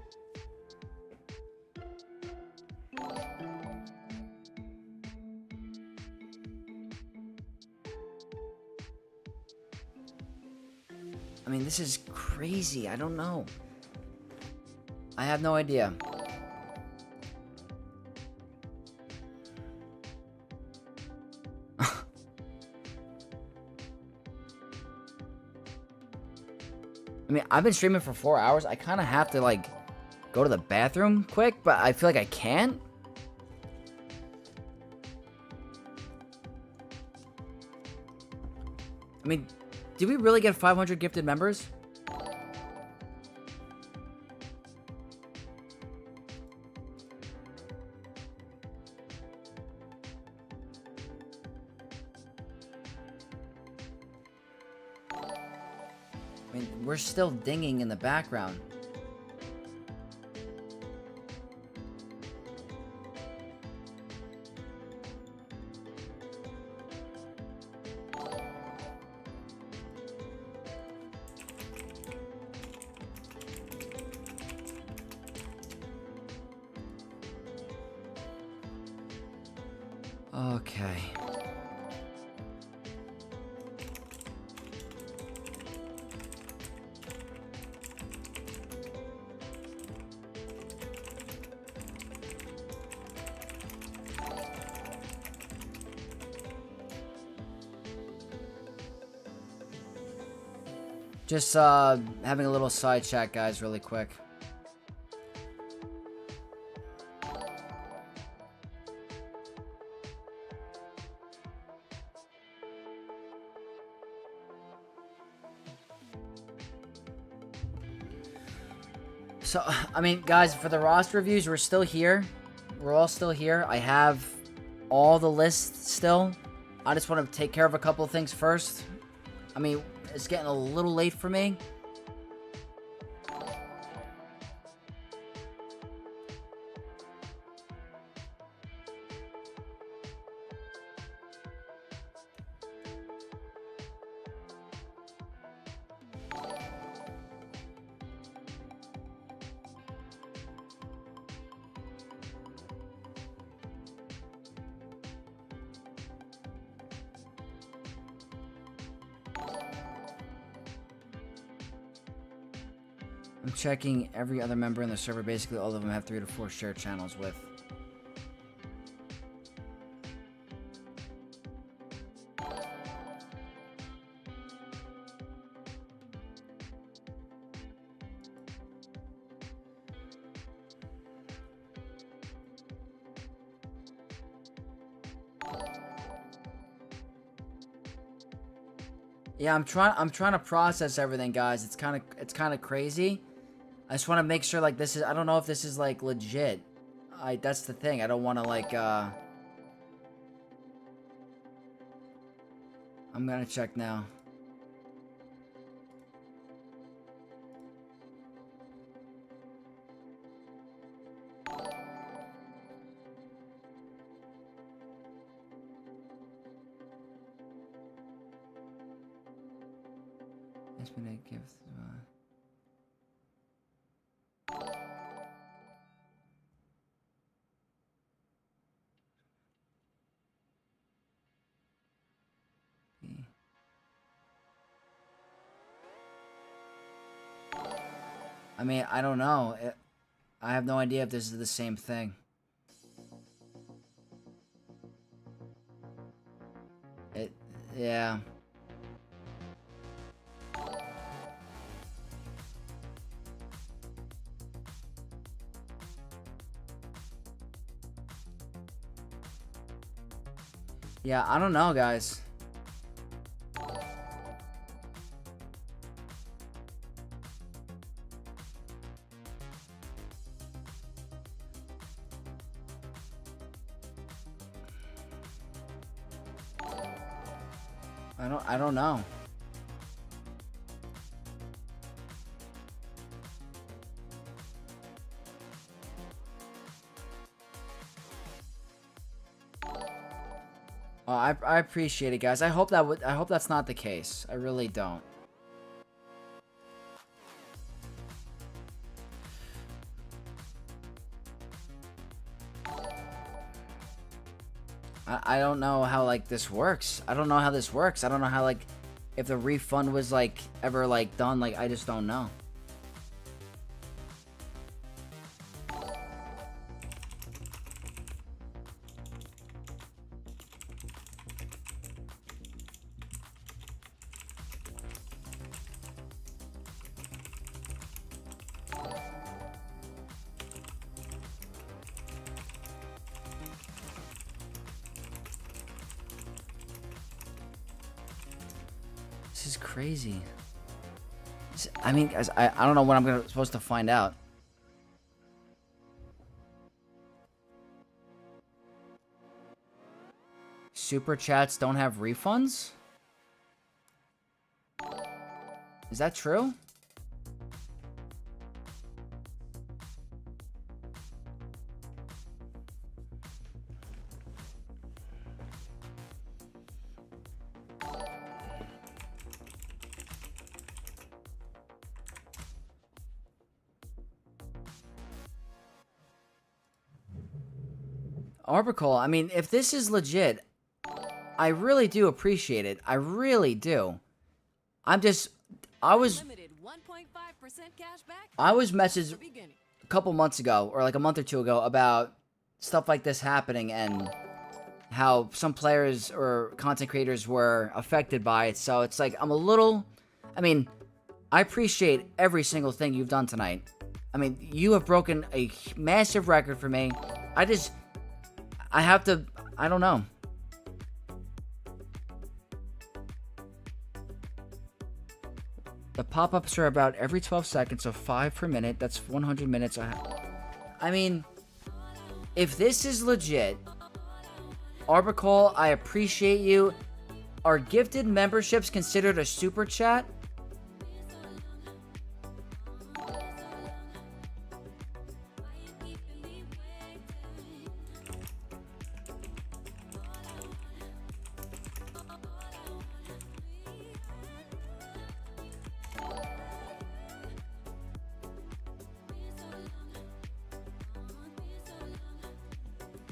I mean, this is crazy. I don't know. I have no idea. I mean, I've been streaming for 4 hours. I kind of have to, like, go to the bathroom quick, but I feel like I can't. I mean, did we really get 500 gifted members? I mean, we're still dinging in the background. Okay. Just having a little side chat, guys, really quick. So, I mean, guys, for the roster reviews, we're still here. We're all still here. I have all the lists still. I just want to take care of a couple of things first. I mean, it's getting a little late for me. I'm checking every other member in the server. Basically, all of them have 3 to 4 shared channels with. Yeah, I'm trying to process everything, guys. It's kind of crazy. I just want to make sure, like, this is, I don't know if this is, like, legit. That's the thing. I don't want to, like, I'm gonna check now. It's been a gift. I mean, I don't know. I have no idea if this is the same thing. Yeah. Yeah, I don't know, guys. I don't know. Oh, I appreciate it, guys. I hope that's not the case. I really don't. I don't know how, like, this works. I don't know how this works. I don't know how, like, if the refund was, like, ever, like, done. Like, I just don't know. This is crazy. I mean, guys, I don't know when I'm supposed to find out. Super chats don't have refunds? Is that true? Orbicle, I mean, if this is legit, I really do appreciate it. I really do. I was messaged a couple months ago, or like a month or two ago, about stuff like this happening and how some players or content creators were affected by it. So it's like, I'm a little, I mean, I appreciate every single thing you've done tonight. I mean, you have broken a massive record for me. I have to, I don't know. The pop-ups are about every 12 seconds, so 5 per minute. That's 100 minutes. I mean, if this is legit, Arbacol, I appreciate you. Are gifted memberships considered a super chat?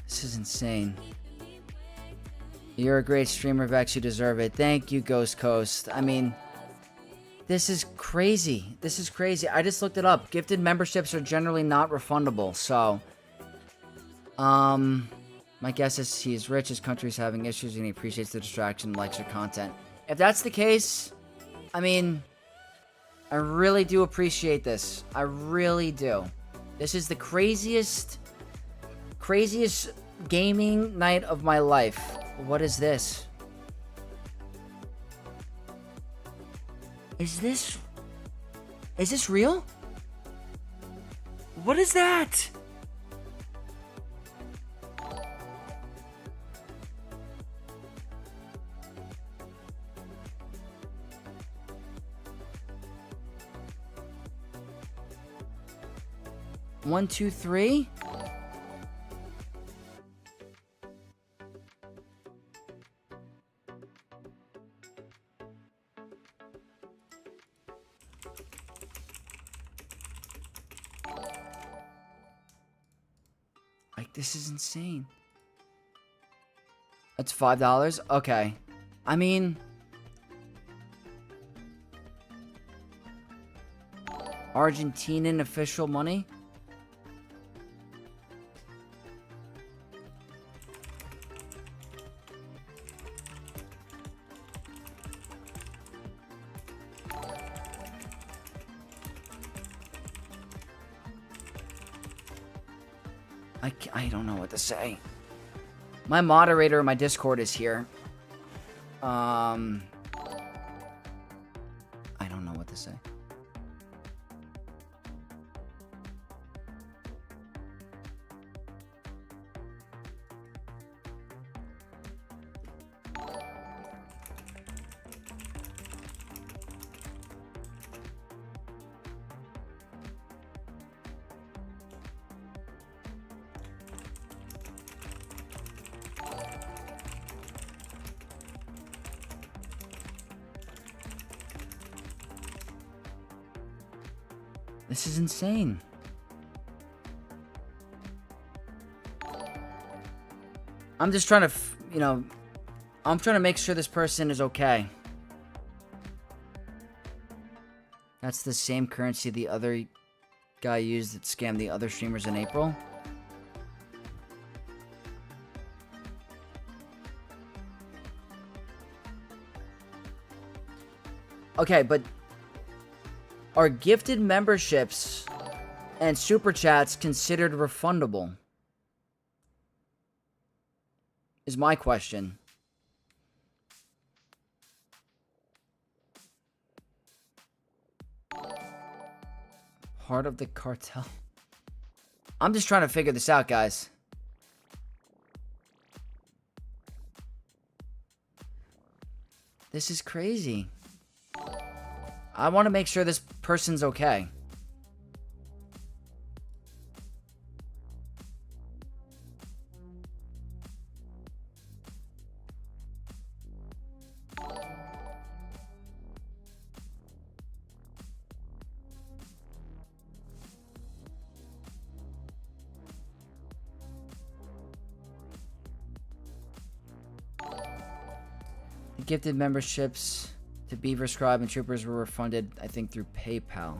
This is insane. You're a great streamer, Vex. You deserve it. Thank you, Ghost Coast. I mean, this is crazy. This is crazy. I just looked it up. Gifted memberships are generally not refundable. So, my guess is he's rich, his country's having issues, and he appreciates the distraction and likes your content. If that's the case, I mean, I really do appreciate this. I really do. This is the craziest gaming night of my life. What is this? Is this real? What is that? One, two, three? This is insane. That's $5? Okay. I mean... Argentinian official money? I don't know what to say. My moderator in my Discord is here. I don't know what to say. This is insane. I'm just trying to, I'm trying to make sure this person is okay. That's the same currency the other guy used that scammed the other streamers in April. Okay, but are gifted memberships and super chats considered refundable? Is my question. Part of the cartel. I'm just trying to figure this out, guys. This is crazy. I want to make sure this person's okay. The gifted memberships to Beaver Scribe and Troopers were refunded, I think, through PayPal.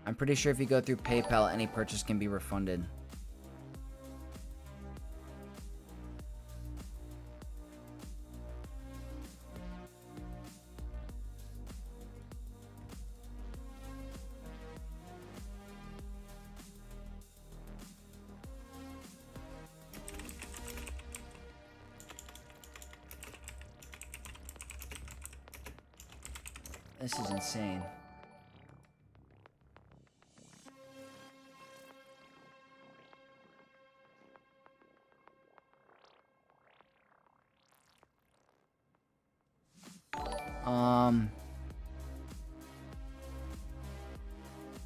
I'm pretty sure if you go through PayPal, any purchase can be refunded. This is insane.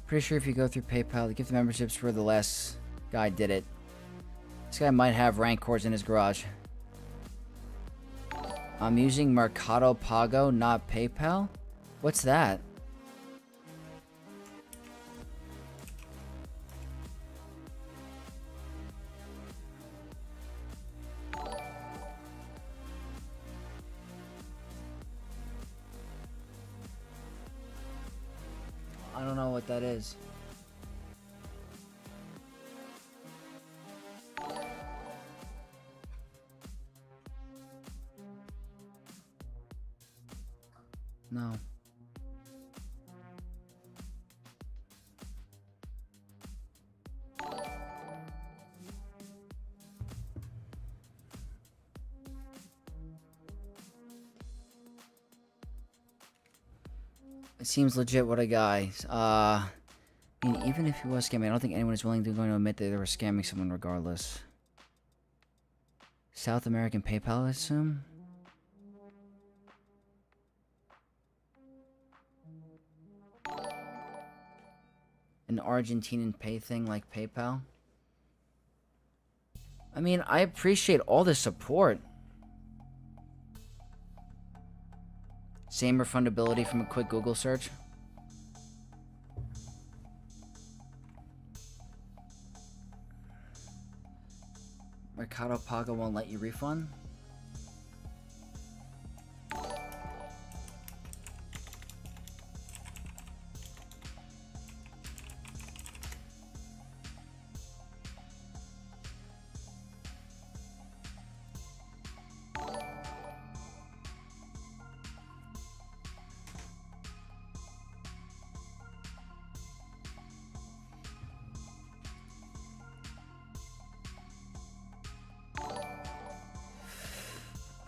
Pretty sure if you go through PayPal, the gift memberships where the last guy did it. This guy might have Rancors in his garage. I'm using Mercado Pago, not PayPal? What's that? I don't know what that is. No. It seems legit. What a guy. I mean, even if he was scamming, I don't think anyone is going to admit that they were scamming someone regardless. South American PayPal, I assume? An Argentinian pay thing like PayPal? I mean, I appreciate all the support. Same refundability from a quick Google search. Mercado Pago won't let you refund?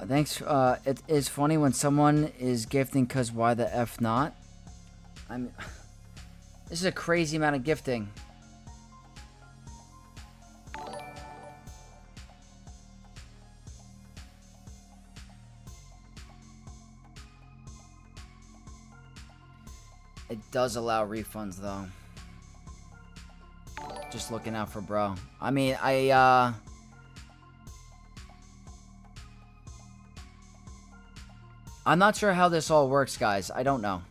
Thanks. It is funny when someone is gifting because why the F not? This is a crazy amount of gifting. It does allow refunds though. Just looking out for bro. I mean, I'm not sure how this all works, guys. I don't know.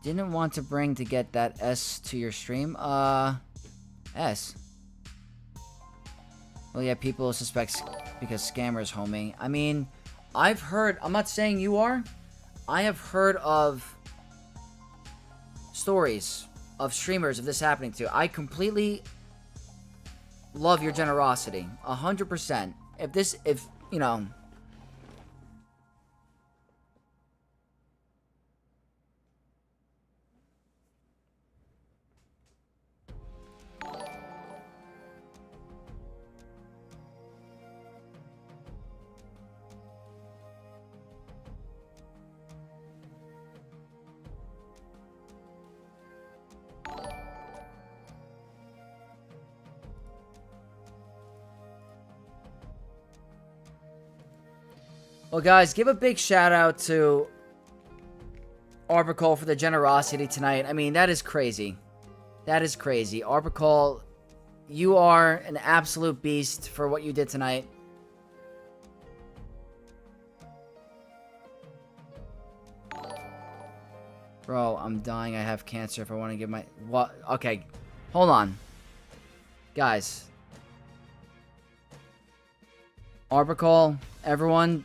Didn't want to bring to get that S to your stream. S. Well, yeah, people suspect because scammers, homie. I mean, I've heard... I'm not saying you are. I have heard of stories of streamers of this happening to. I completely... love your generosity. 100%. If, you know... Well, guys, give a big shout out to Arbicole for the generosity tonight. I mean, that is crazy. That is crazy. Arbicole, you are an absolute beast for what you did tonight. Bro, I'm dying. I have cancer. If I want to give my... What? Okay. Hold on. Guys. Arbicole, everyone...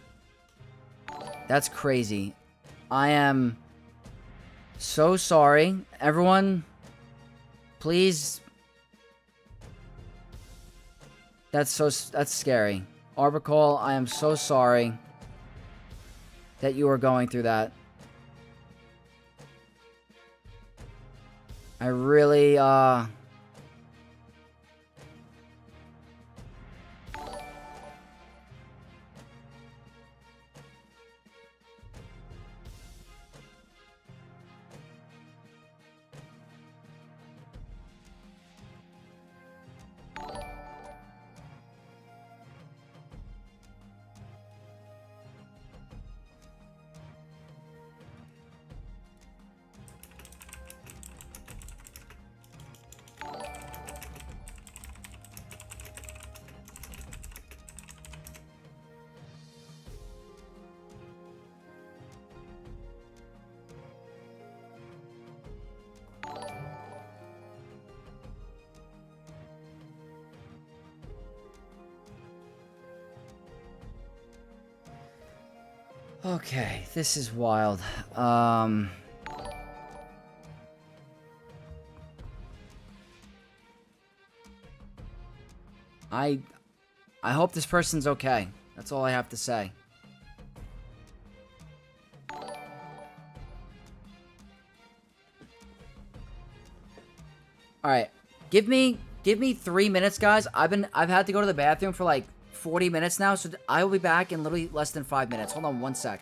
That's crazy. I am so sorry. Everyone, please. That's scary. Arbicole, I am so sorry that you are going through that. I really, Okay, this is wild. I hope this person's okay. That's all I have to say. All right, give me 3 minutes, guys. I've had to go to the bathroom for like 40 minutes now, so I will be back in literally less than 5 minutes. Hold on one sec.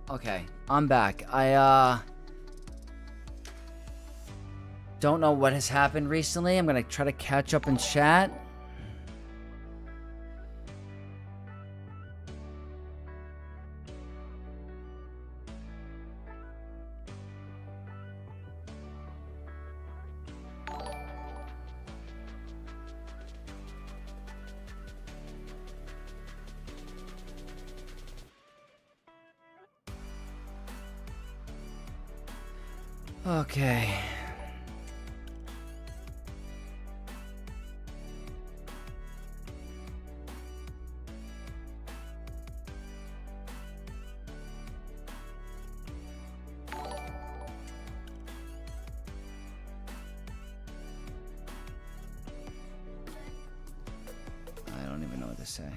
Okay, I'm back. I don't know what has happened recently. I'm gonna try to catch up in chat. Okay. I don't even know what to say.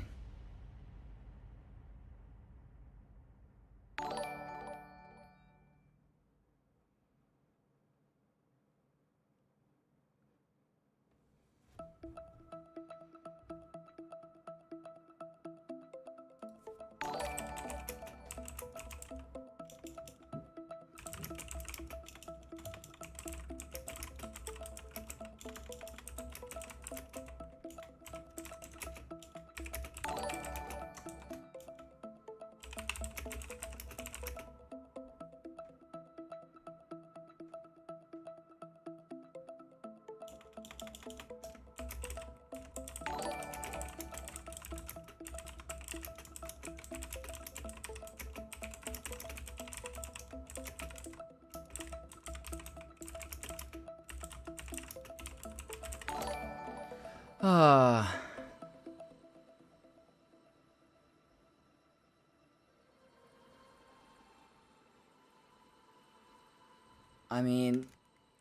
I mean,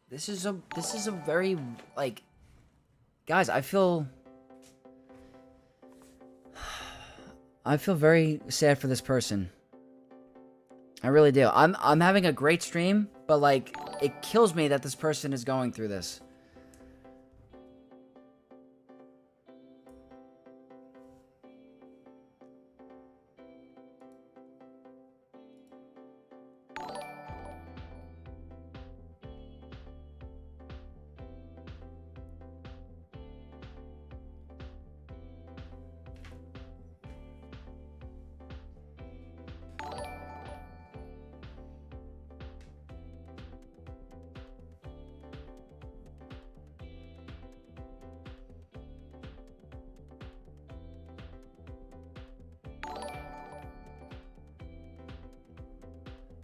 this is a very, like, guys, I feel very sad for this person. I really do. I'm having a great stream, but like it kills me that this person is going through this.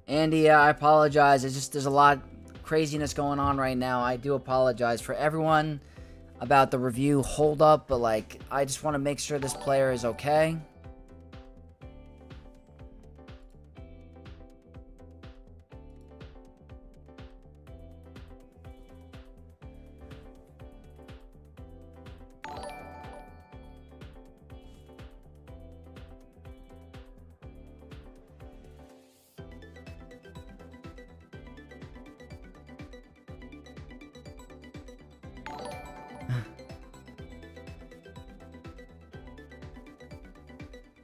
Andy, I apologize. There's a lot of craziness going on right now. I do apologize for everyone about the review hold up, but like, I just want to make sure this player is okay.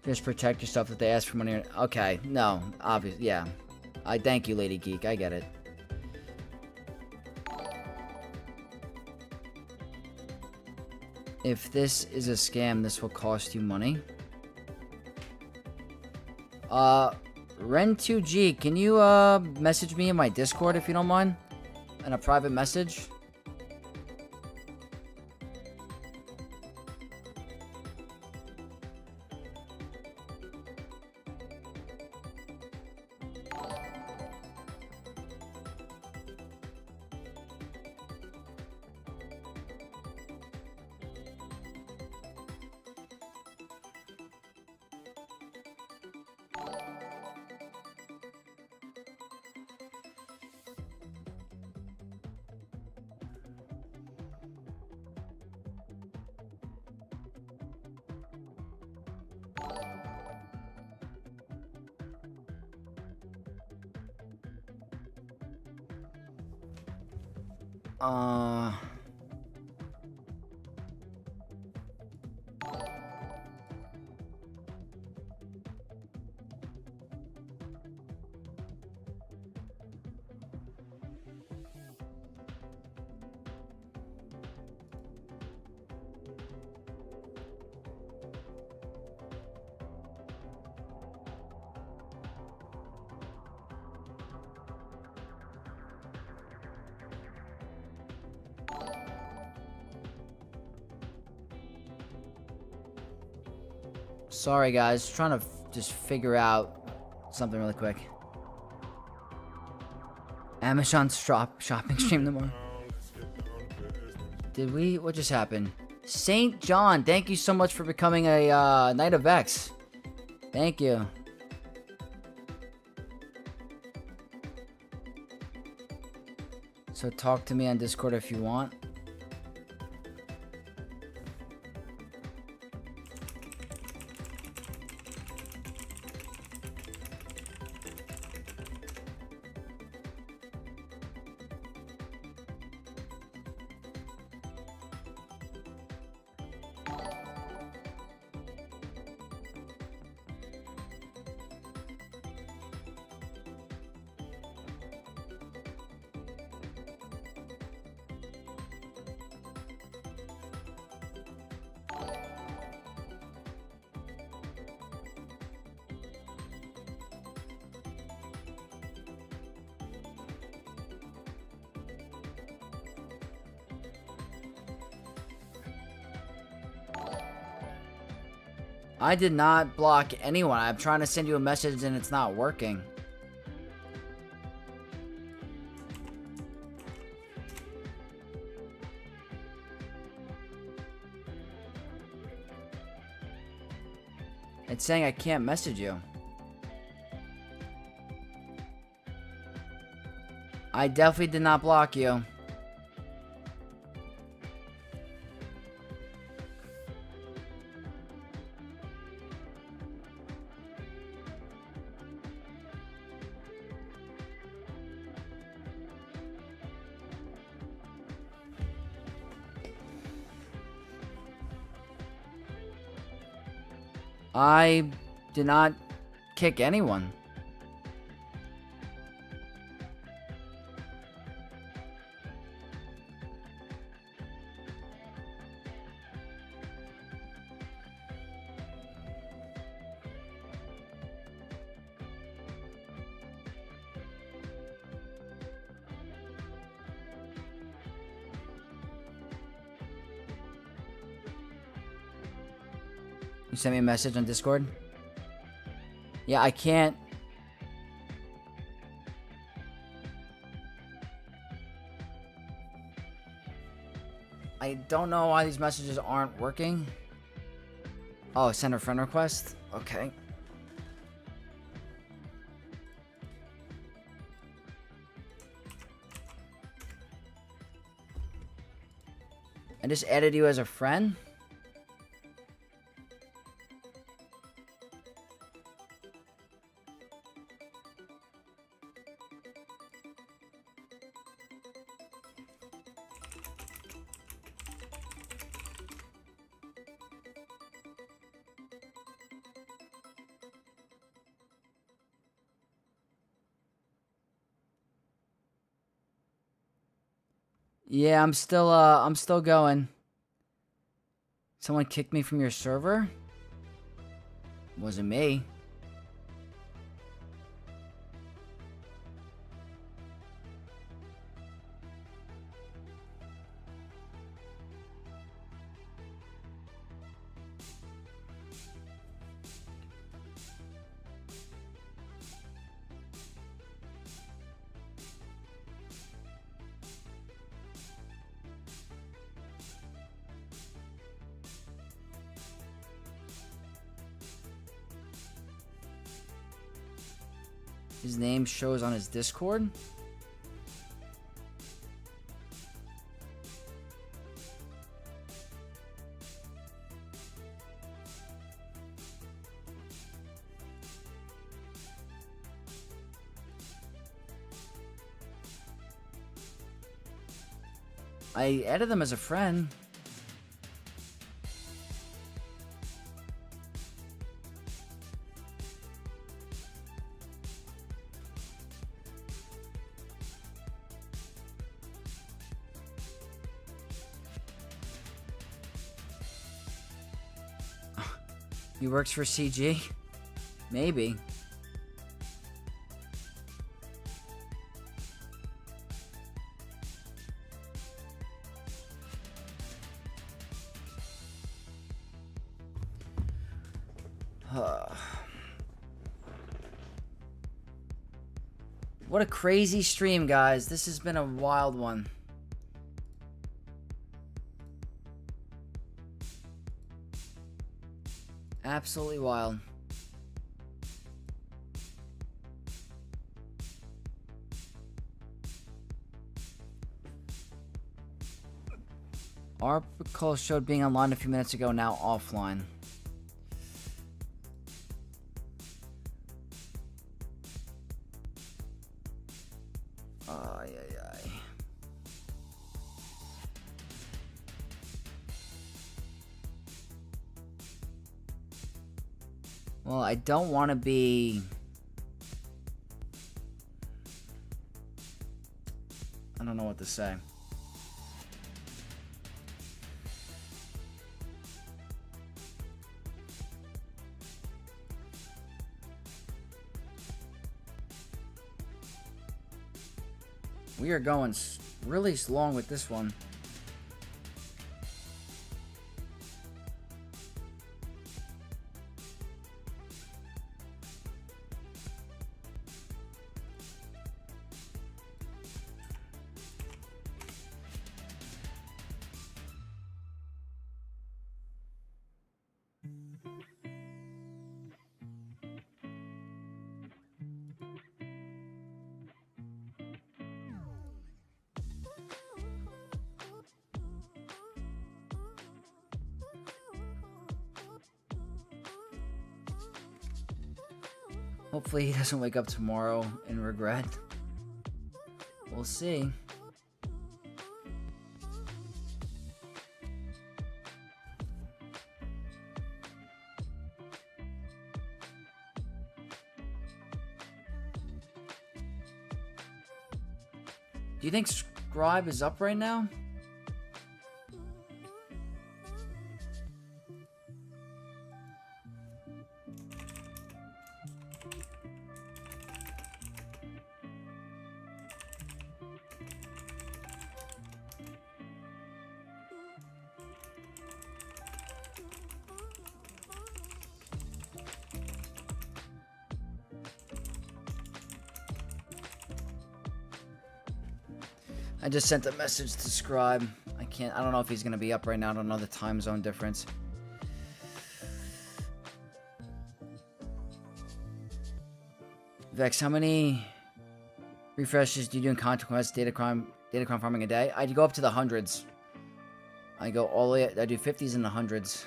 Just protect yourself if they ask for money. Okay, no, obviously, yeah. I thank you, Lady Geek. I get it. If this is a scam, this will cost you money. Ren2G, can you, message me in my Discord if you don't mind? In a private message? Sorry, guys. Trying to just figure out something really quick. Amazon shopping stream tomorrow. Did we? What just happened? St. John, thank you so much for becoming a Knight of X. Thank you. So talk to me on Discord if you want. I did not block anyone. I'm trying to send you a message and it's not working. It's saying I can't message you. I definitely did not block you. I did not kick anyone. You sent me a message on Discord? Yeah, I can't. I don't know why these messages aren't working. Oh, send a friend request? Okay. I just added you as a friend. Yeah, I'm still going. Someone kicked me from your server? Wasn't me. His name shows on his Discord. I added them as a friend. He works for CG? Maybe. What a crazy stream, guys. This has been a wild one. Absolutely wild. Our call showed being online a few minutes ago, now offline. Ay, ay, ay. Well, I don't want to be... I don't know what to say. We are going really long with this one. Hopefully he doesn't wake up tomorrow and regret. We'll see. Do you think Scribe is up right now? I just sent a message to Scribe. I don't know if he's gonna be up right now. I don't know the time zone difference. Vex, how many refreshes do you do in Conquest data crime farming a day? I go up to the hundreds. I go all the way. I do 50s and the hundreds.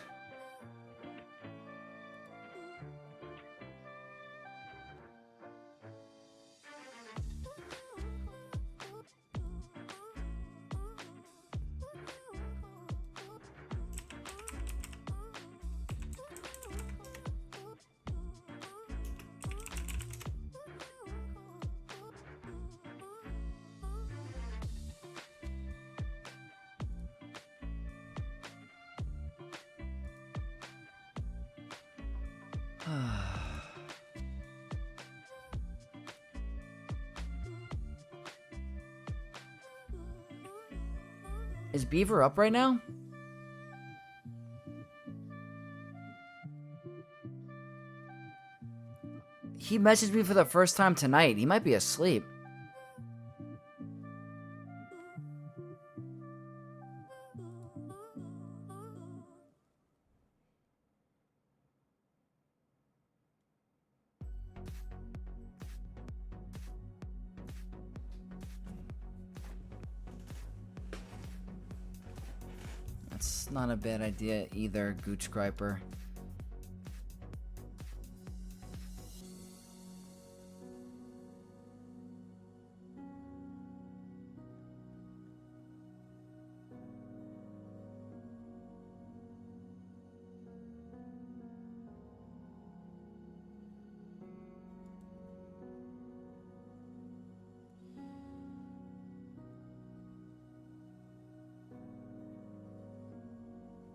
Is Beaver up right now? He messaged me for the first time tonight. He might be asleep. That's not a bad idea either, Gooch Griper.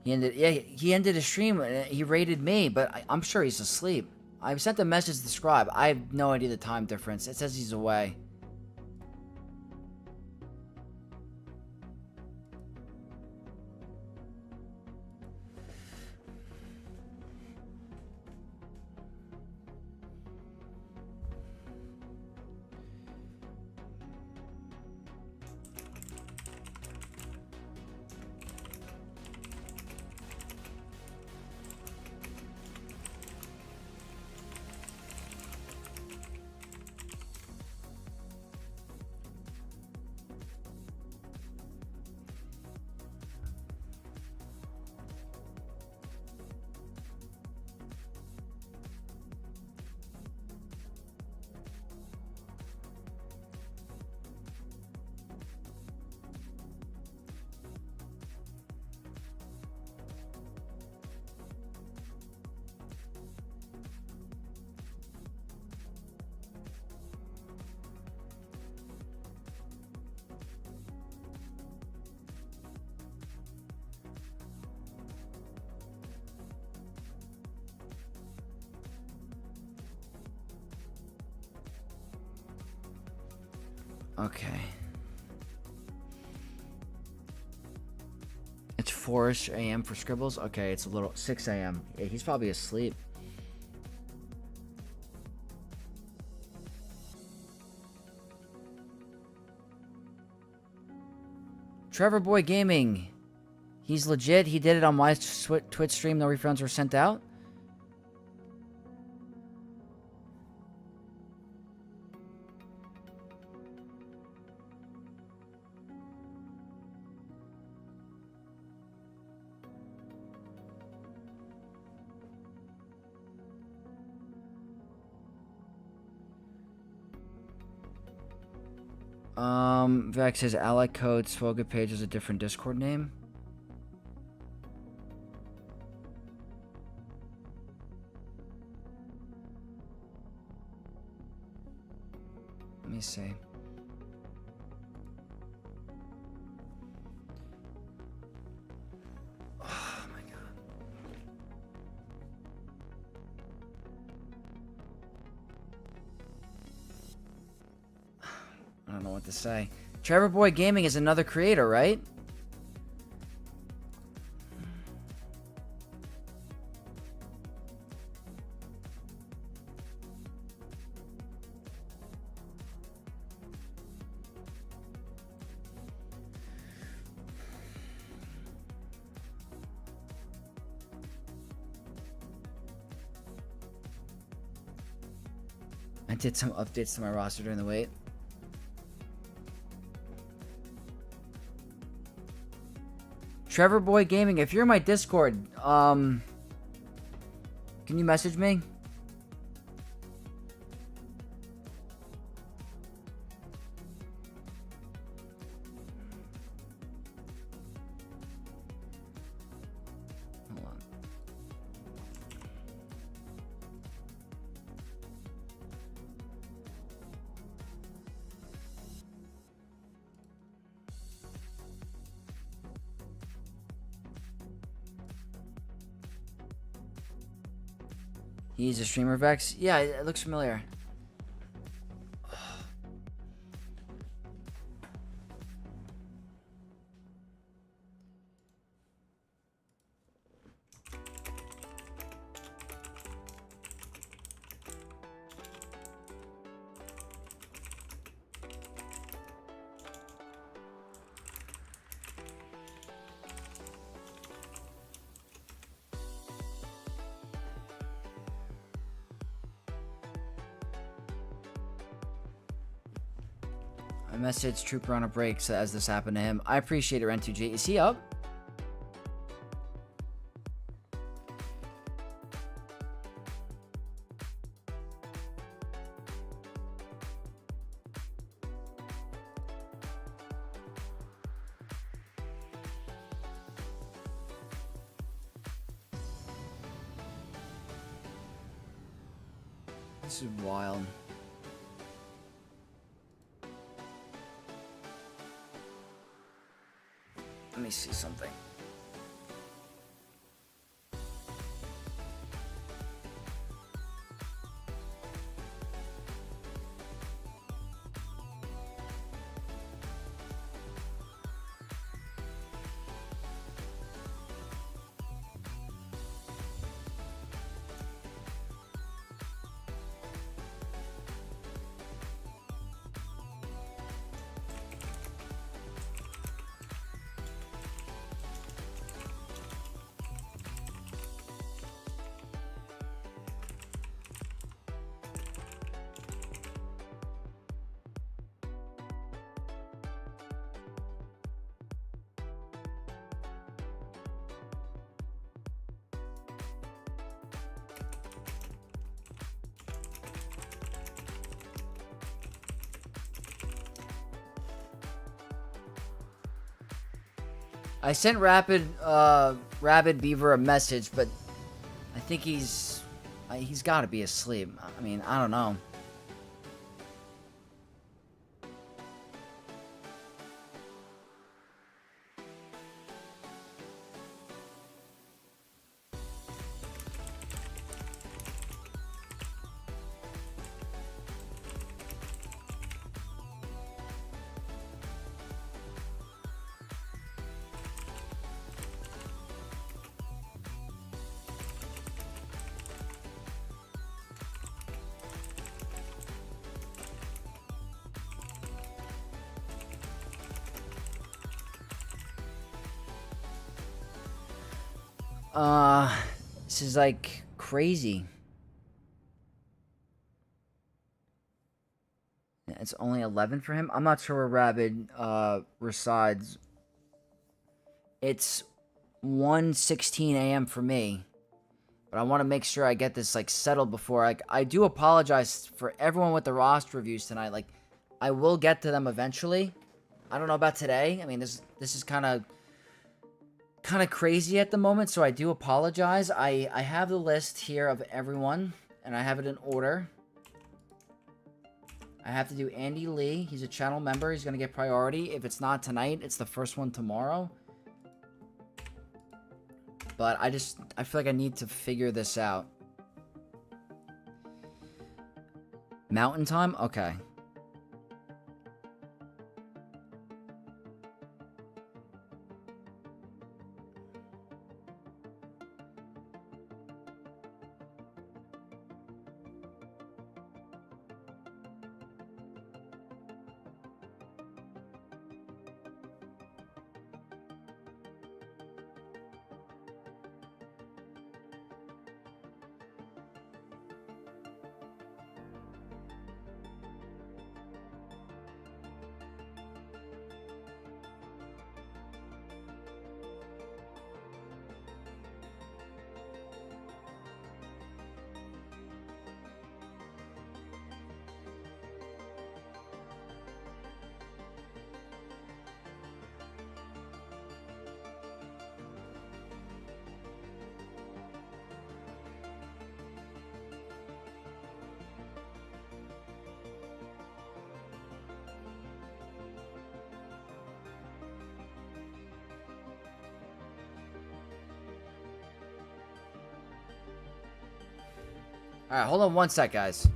He ended his stream. He rated me, but I'm sure he's asleep. I sent a message to the scribe. I have no idea the time difference. It says he's away. Okay. It's 4-ish a.m. for Scribbles? Okay, it's a little 6 a.m. Yeah, he's probably asleep. Trevor Boy Gaming. He's legit. He did it on my Twitch stream. No refunds were sent out. Vex says ally code Swoga page is a different Discord name. Let me see. Oh my god. I don't know what to say. Trevor Boy Gaming is another creator, right? did some updates to my roster during the wait. Trevor Boy Gaming, if you're in my Discord, can you message me? Hold on. He's a streamer, Vex? Yeah, it looks familiar. I messaged Trooper on a break so as this happened to him. I appreciate it, Ren2G. Is he up? This is wild. Let me see something. I sent Rabid Beaver a message, but I think he's got to be asleep. I mean, I don't know. This is like crazy. It's only 11 for him. I'm not sure where Rabid resides. It's 1:16 a.m. for me. But I want to make sure I get this like settled before I do apologize for everyone with the roster reviews tonight. Like, I will get to them eventually. I don't know about today. I mean, this is kind of crazy at the moment, so I do apologize. I have the list here of everyone, and I have it in order. I have to do Andy Lee. He's a channel member. He's going to get priority. If it's not tonight, it's the first one tomorrow. But I feel like I need to figure this out. Mountain time? Okay. Alright, hold on one sec, guys.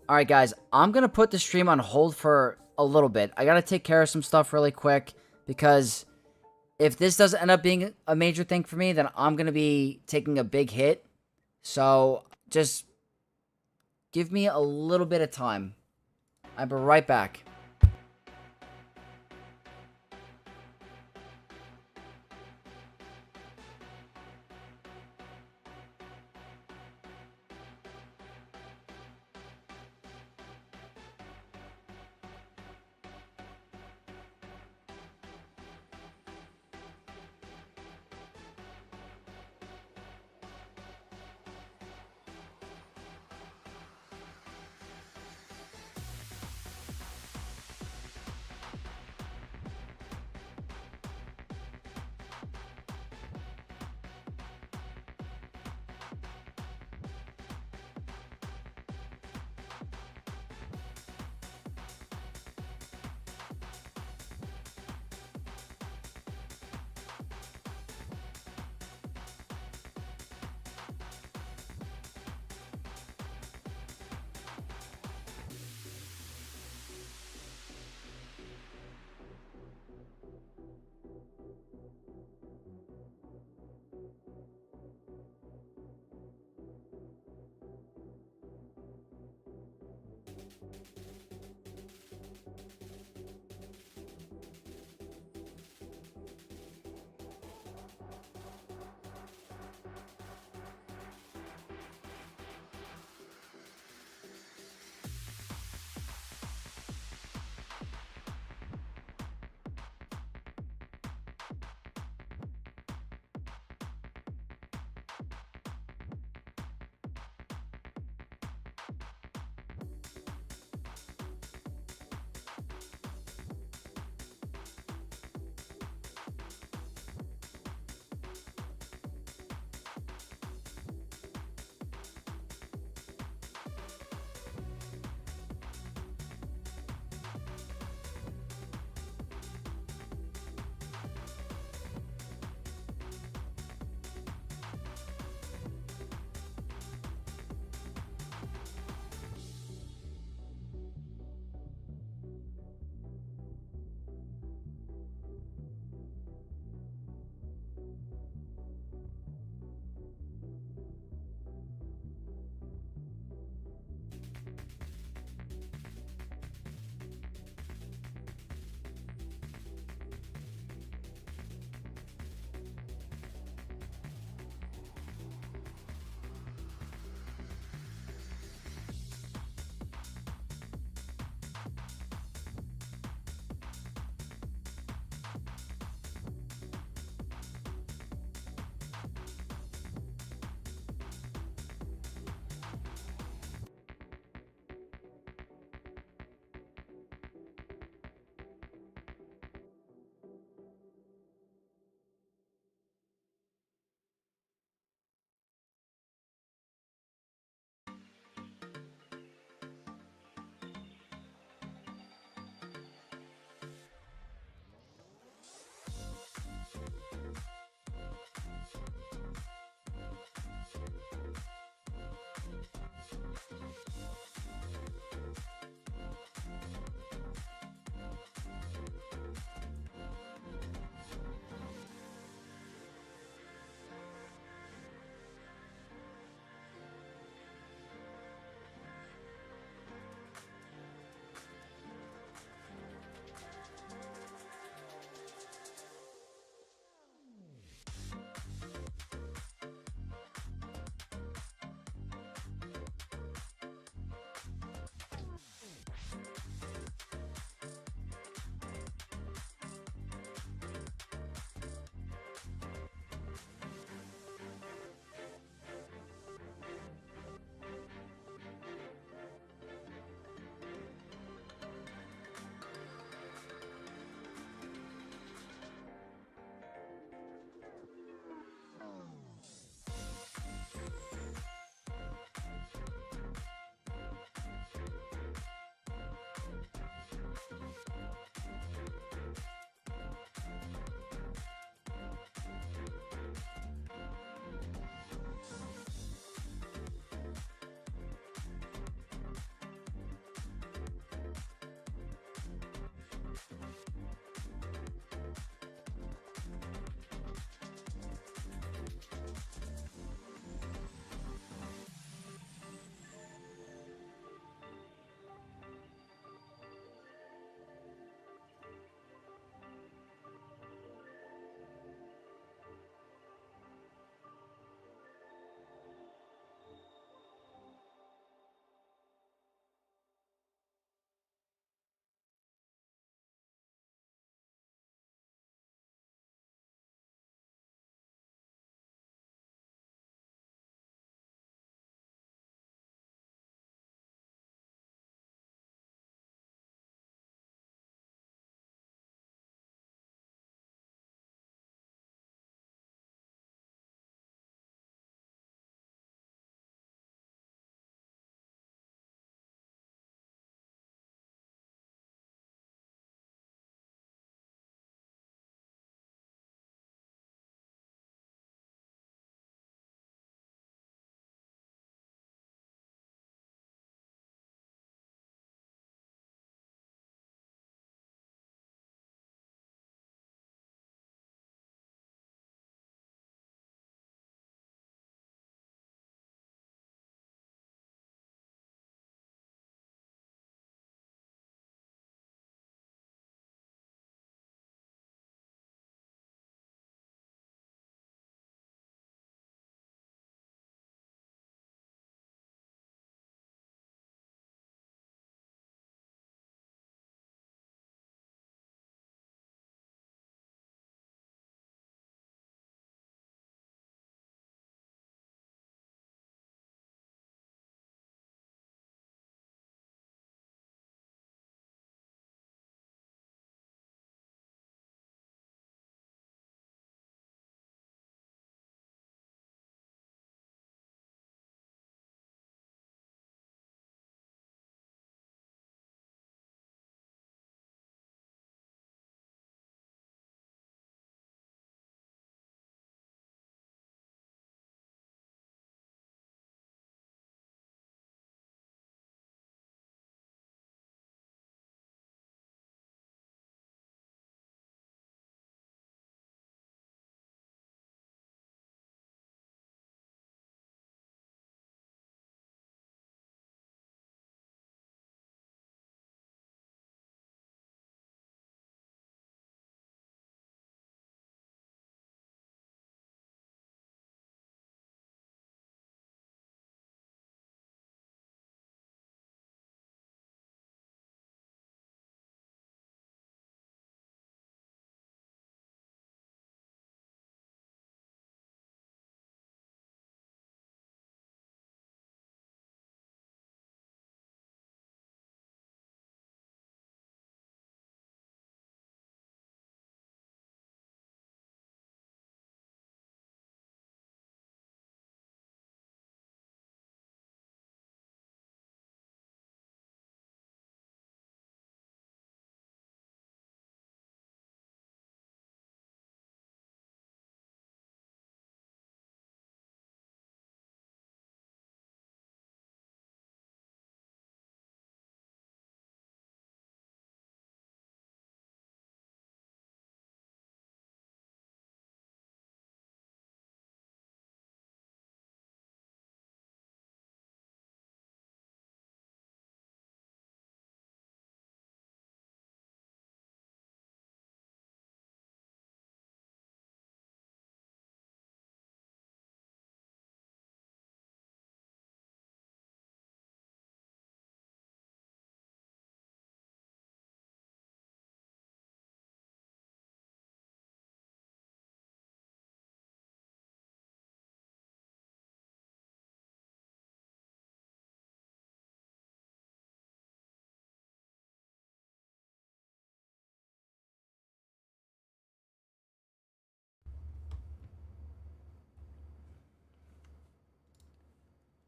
Alright, guys, I'm gonna put the stream on hold for a little bit. I gotta take care of some stuff really quick, because if this doesn't end up being a major thing for me, then I'm gonna be taking a big hit. So, just give me a little bit of time. I'll be right back.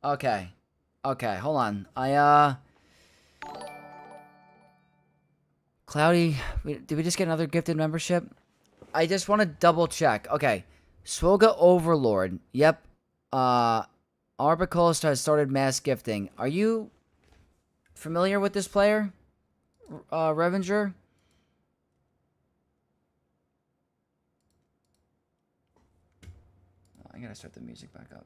Okay. Okay, hold on. Cloudy, did we just get another gifted membership? I just want to double check. Okay. Swoga Overlord. Yep. Arbicol has started mass gifting. Are you familiar with this player? Revenger? I gotta start the music back up.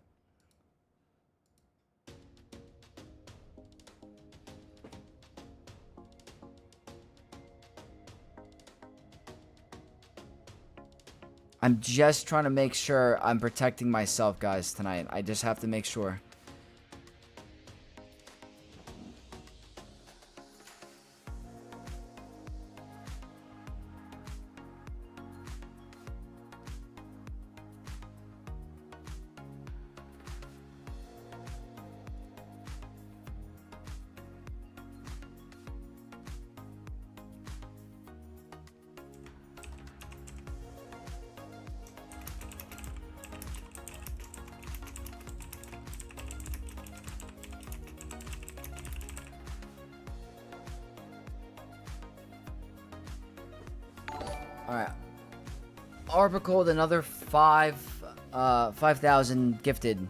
I'm just trying to make sure I'm protecting myself, guys, tonight. I just have to make sure. Alright. Arbicle with another 5,000 gifted.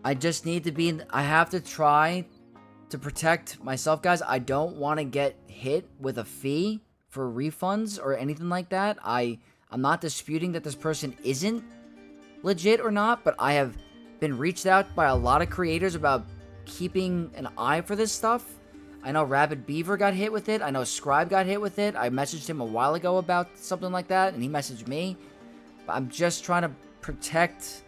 I just need to be I have to try to protect myself, guys. I don't want to get hit with a fee for refunds or anything like that. I'm not disputing that this person isn't legit or not, but I have been reached out by a lot of creators about keeping an eye for this stuff. I know Rabid Beaver got hit with it. I know Scribe got hit with it. I messaged him a while ago about something like that, and he messaged me. But I'm just trying to protect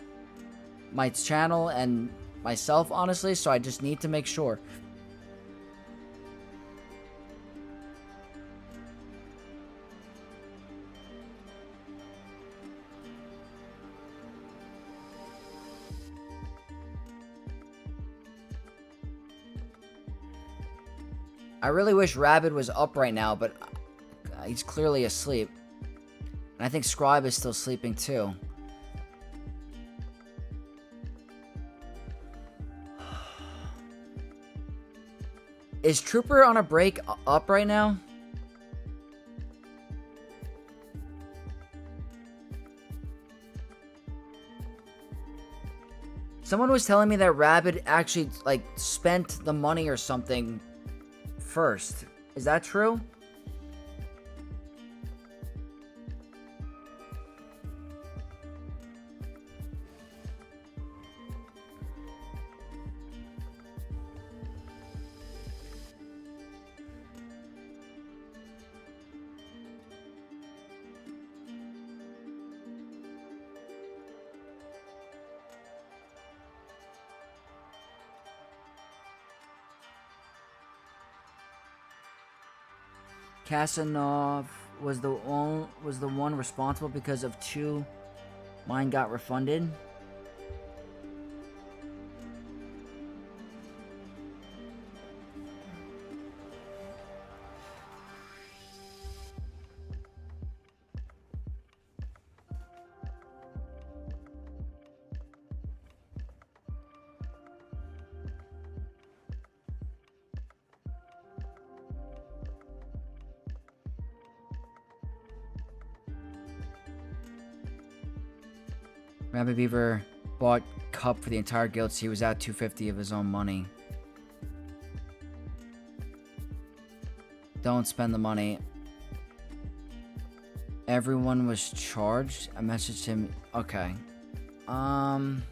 my channel and myself, honestly, so I just need to make sure. I really wish Rabid was up right now, but he's clearly asleep. And I think Scribe is still sleeping too. Is Trooper on a break up right now? Someone was telling me that Rabid actually, like, spent the money or something first. Is that true? Kasanov was the one responsible because of 2 mine got refunded. Rabbit Beaver bought Cup for the entire guild, so he was out 250 of his own money. Don't spend the money. Everyone was charged. I messaged him. Okay. I'm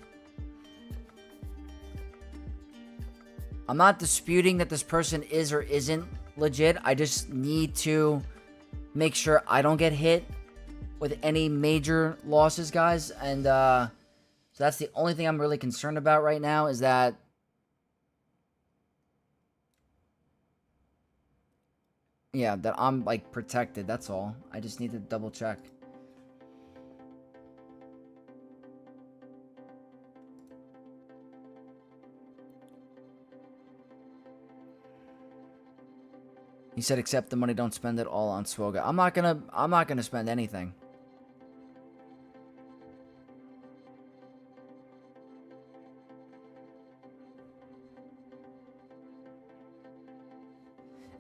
not disputing that this person is or isn't legit. I just need to make sure I don't get hit with any major losses, guys. And so that's the only thing I'm really concerned about right now, is that yeah, that I'm like protected. That's all. I just need to double check. He said, accept the money, don't spend it all on Swoga. I'm not gonna spend anything.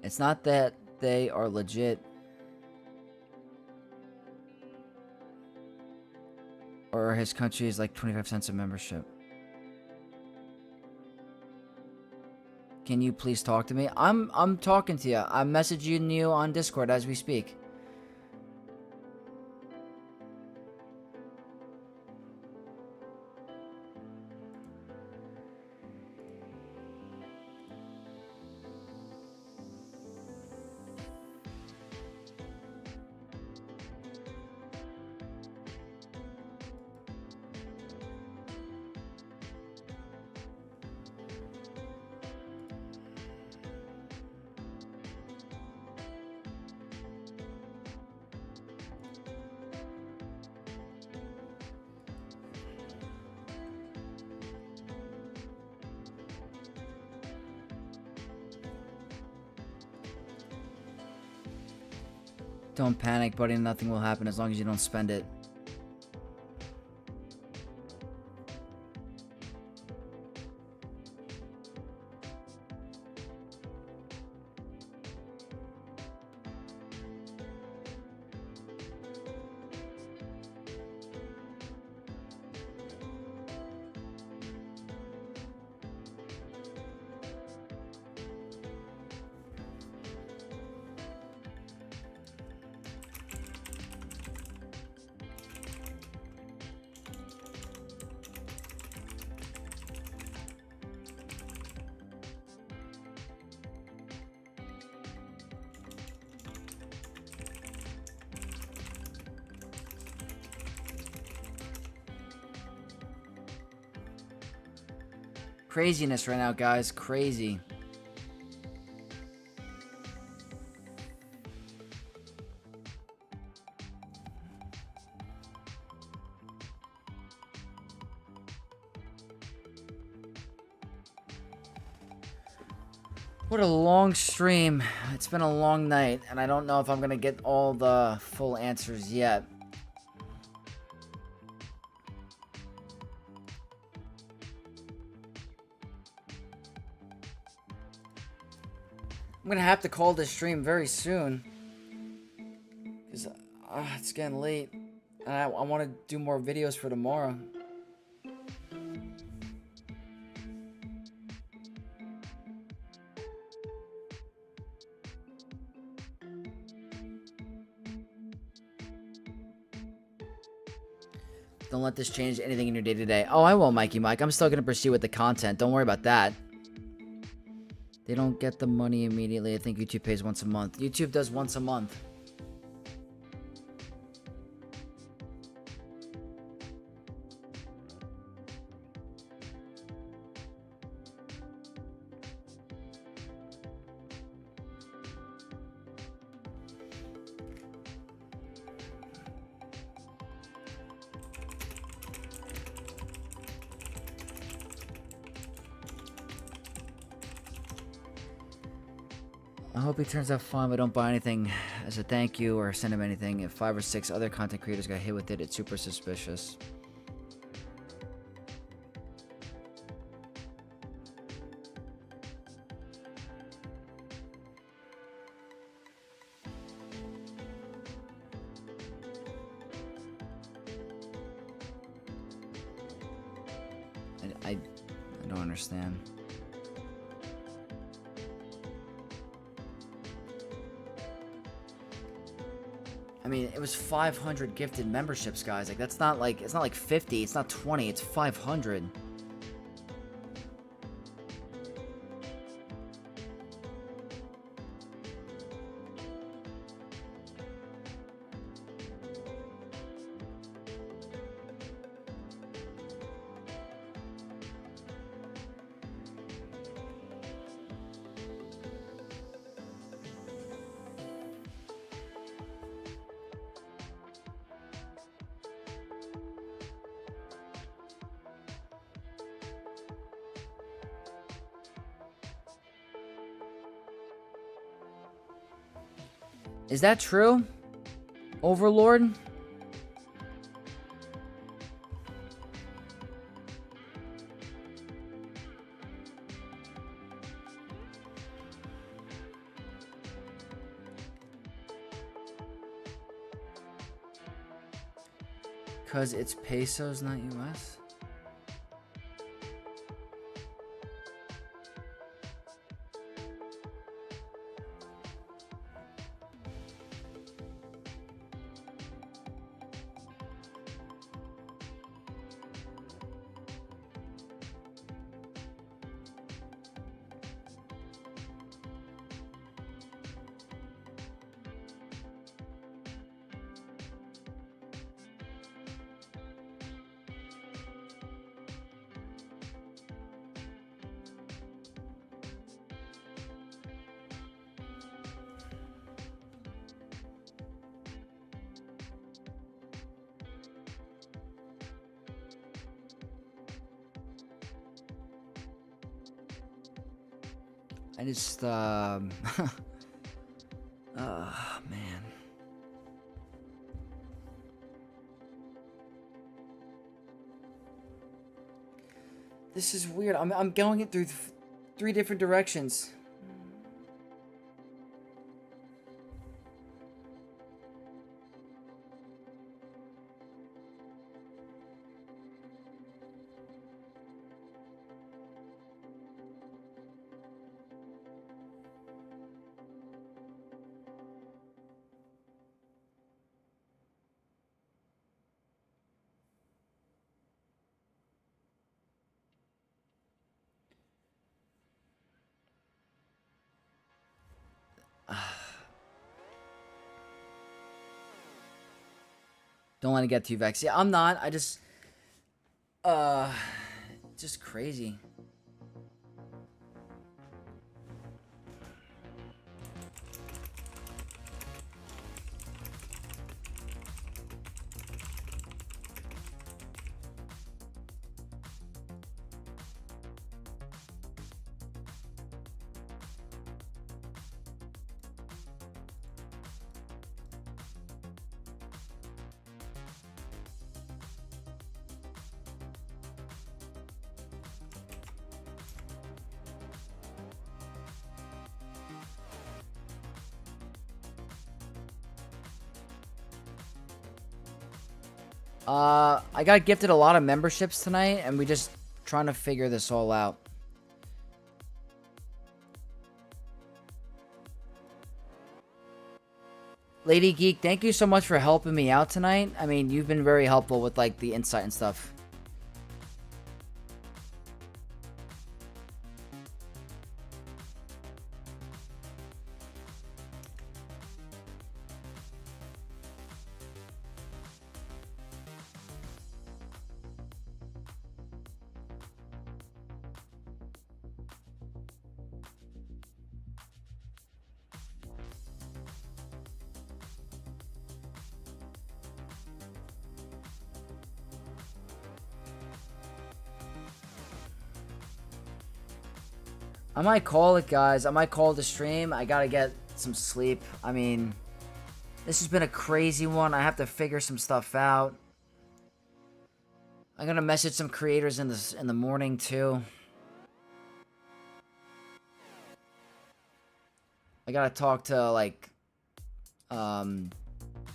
It's not that they are legit or his country is like 25 cents a membership. Can you please talk to me? I'm talking to you. I'm messaging you on Discord as we speak. Don't panic, buddy. Nothing will happen as long as you don't spend it. Craziness right now, guys. Crazy. What a long stream. It's been a long night, and I don't know if I'm going to get all the full answers yet. I'm gonna have to call this stream very soon, because it's getting late, and I want to do more videos for tomorrow. Don't let this change anything in your day-to-day. Oh, I won't, Mikey Mike. I'm still gonna pursue with the content. Don't worry about that. They don't get the money immediately. I think YouTube pays once a month. YouTube does once a month. I hope he turns out fine, but don't buy anything as a thank you or send him anything. If 5 or 6 other content creators got hit with it, it's super suspicious. I don't understand. I mean, it was 500 gifted memberships, guys. Like, that's not like, it's not like 50, it's not 20, it's 500. Is that true? Overlord? Because it's pesos, not US? I just, oh, man. This is weird. I'm going it through three different directions. Don't let it get too vexed. Yeah, I'm not. I just, just crazy. I got gifted a lot of memberships tonight, and we just trying to figure this all out. Lady Geek, thank you so much for helping me out tonight. I mean, you've been very helpful with, like, the insight and stuff. I might call it, guys. I might call it the stream. I gotta get some sleep. I mean, this has been a crazy one. I have to figure some stuff out. I'm gonna message some creators in the morning too. I gotta talk to, like,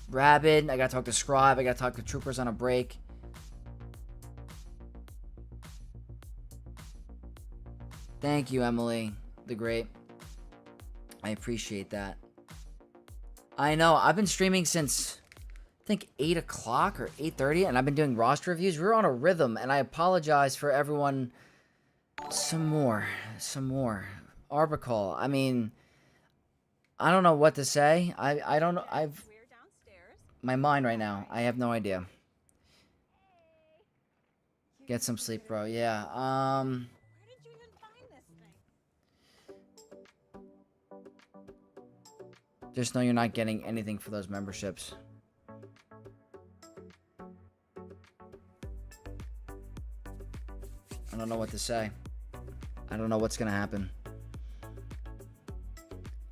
Rabid. I gotta talk to Scribe. I gotta talk to Troopers on a break. Thank you, Emily the Great. I appreciate that. I know. I've been streaming since, I think, 8 o'clock or 8:30, and I've been doing roster reviews. We're on a rhythm, and I apologize for everyone. Some more. Arbical. I mean, I don't know what to say. I don't know. My mind right now. I have no idea. Get some sleep, bro. Yeah. Just know you're not getting anything for those memberships. I don't know what to say. I don't know what's gonna happen.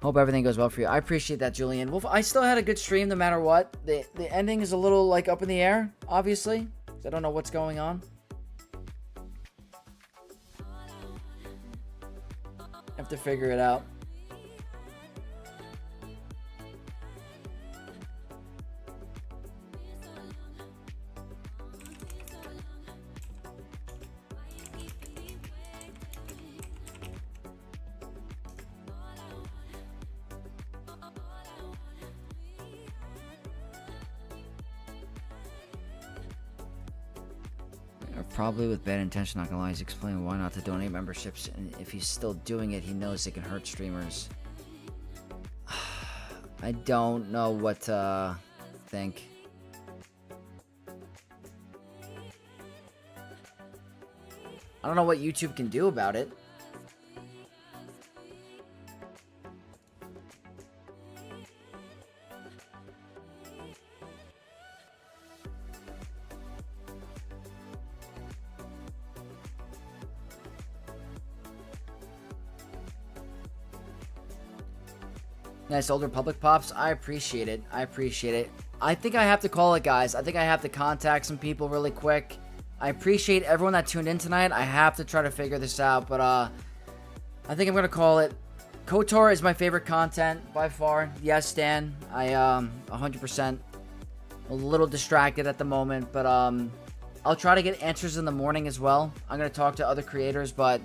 Hope everything goes well for you. I appreciate that, Julian. Well, I still had a good stream no matter what. The ending is a little, like, up in the air, obviously. I don't know what's going on. Have to figure it out. Probably with bad intention, not gonna lie. He's explaining why not to donate memberships, and if he's still doing it, he knows it can hurt streamers. I don't know what to think. I don't know what YouTube can do about it. Nice older public pops. I appreciate it. I appreciate it. I think I have to call it, guys. I think I have to contact some people really quick. I appreciate everyone that tuned in tonight. I have to try to figure this out, but I think I'm gonna call it. KOTOR is my favorite content by far. Yes, Dan. I 100% a little distracted at the moment, but I'll try to get answers in the morning as well. I'm gonna talk to other creators, but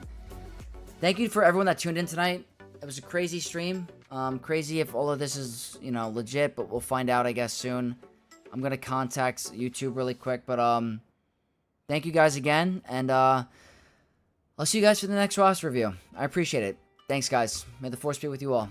thank you for everyone that tuned in tonight. It was a crazy stream. Crazy if all of this is, you know, legit, but we'll find out, I guess, soon. I'm gonna contact YouTube really quick, but thank you guys again, and I'll see you guys for the next roster review. I appreciate it. Thanks, guys. May the force be with you all.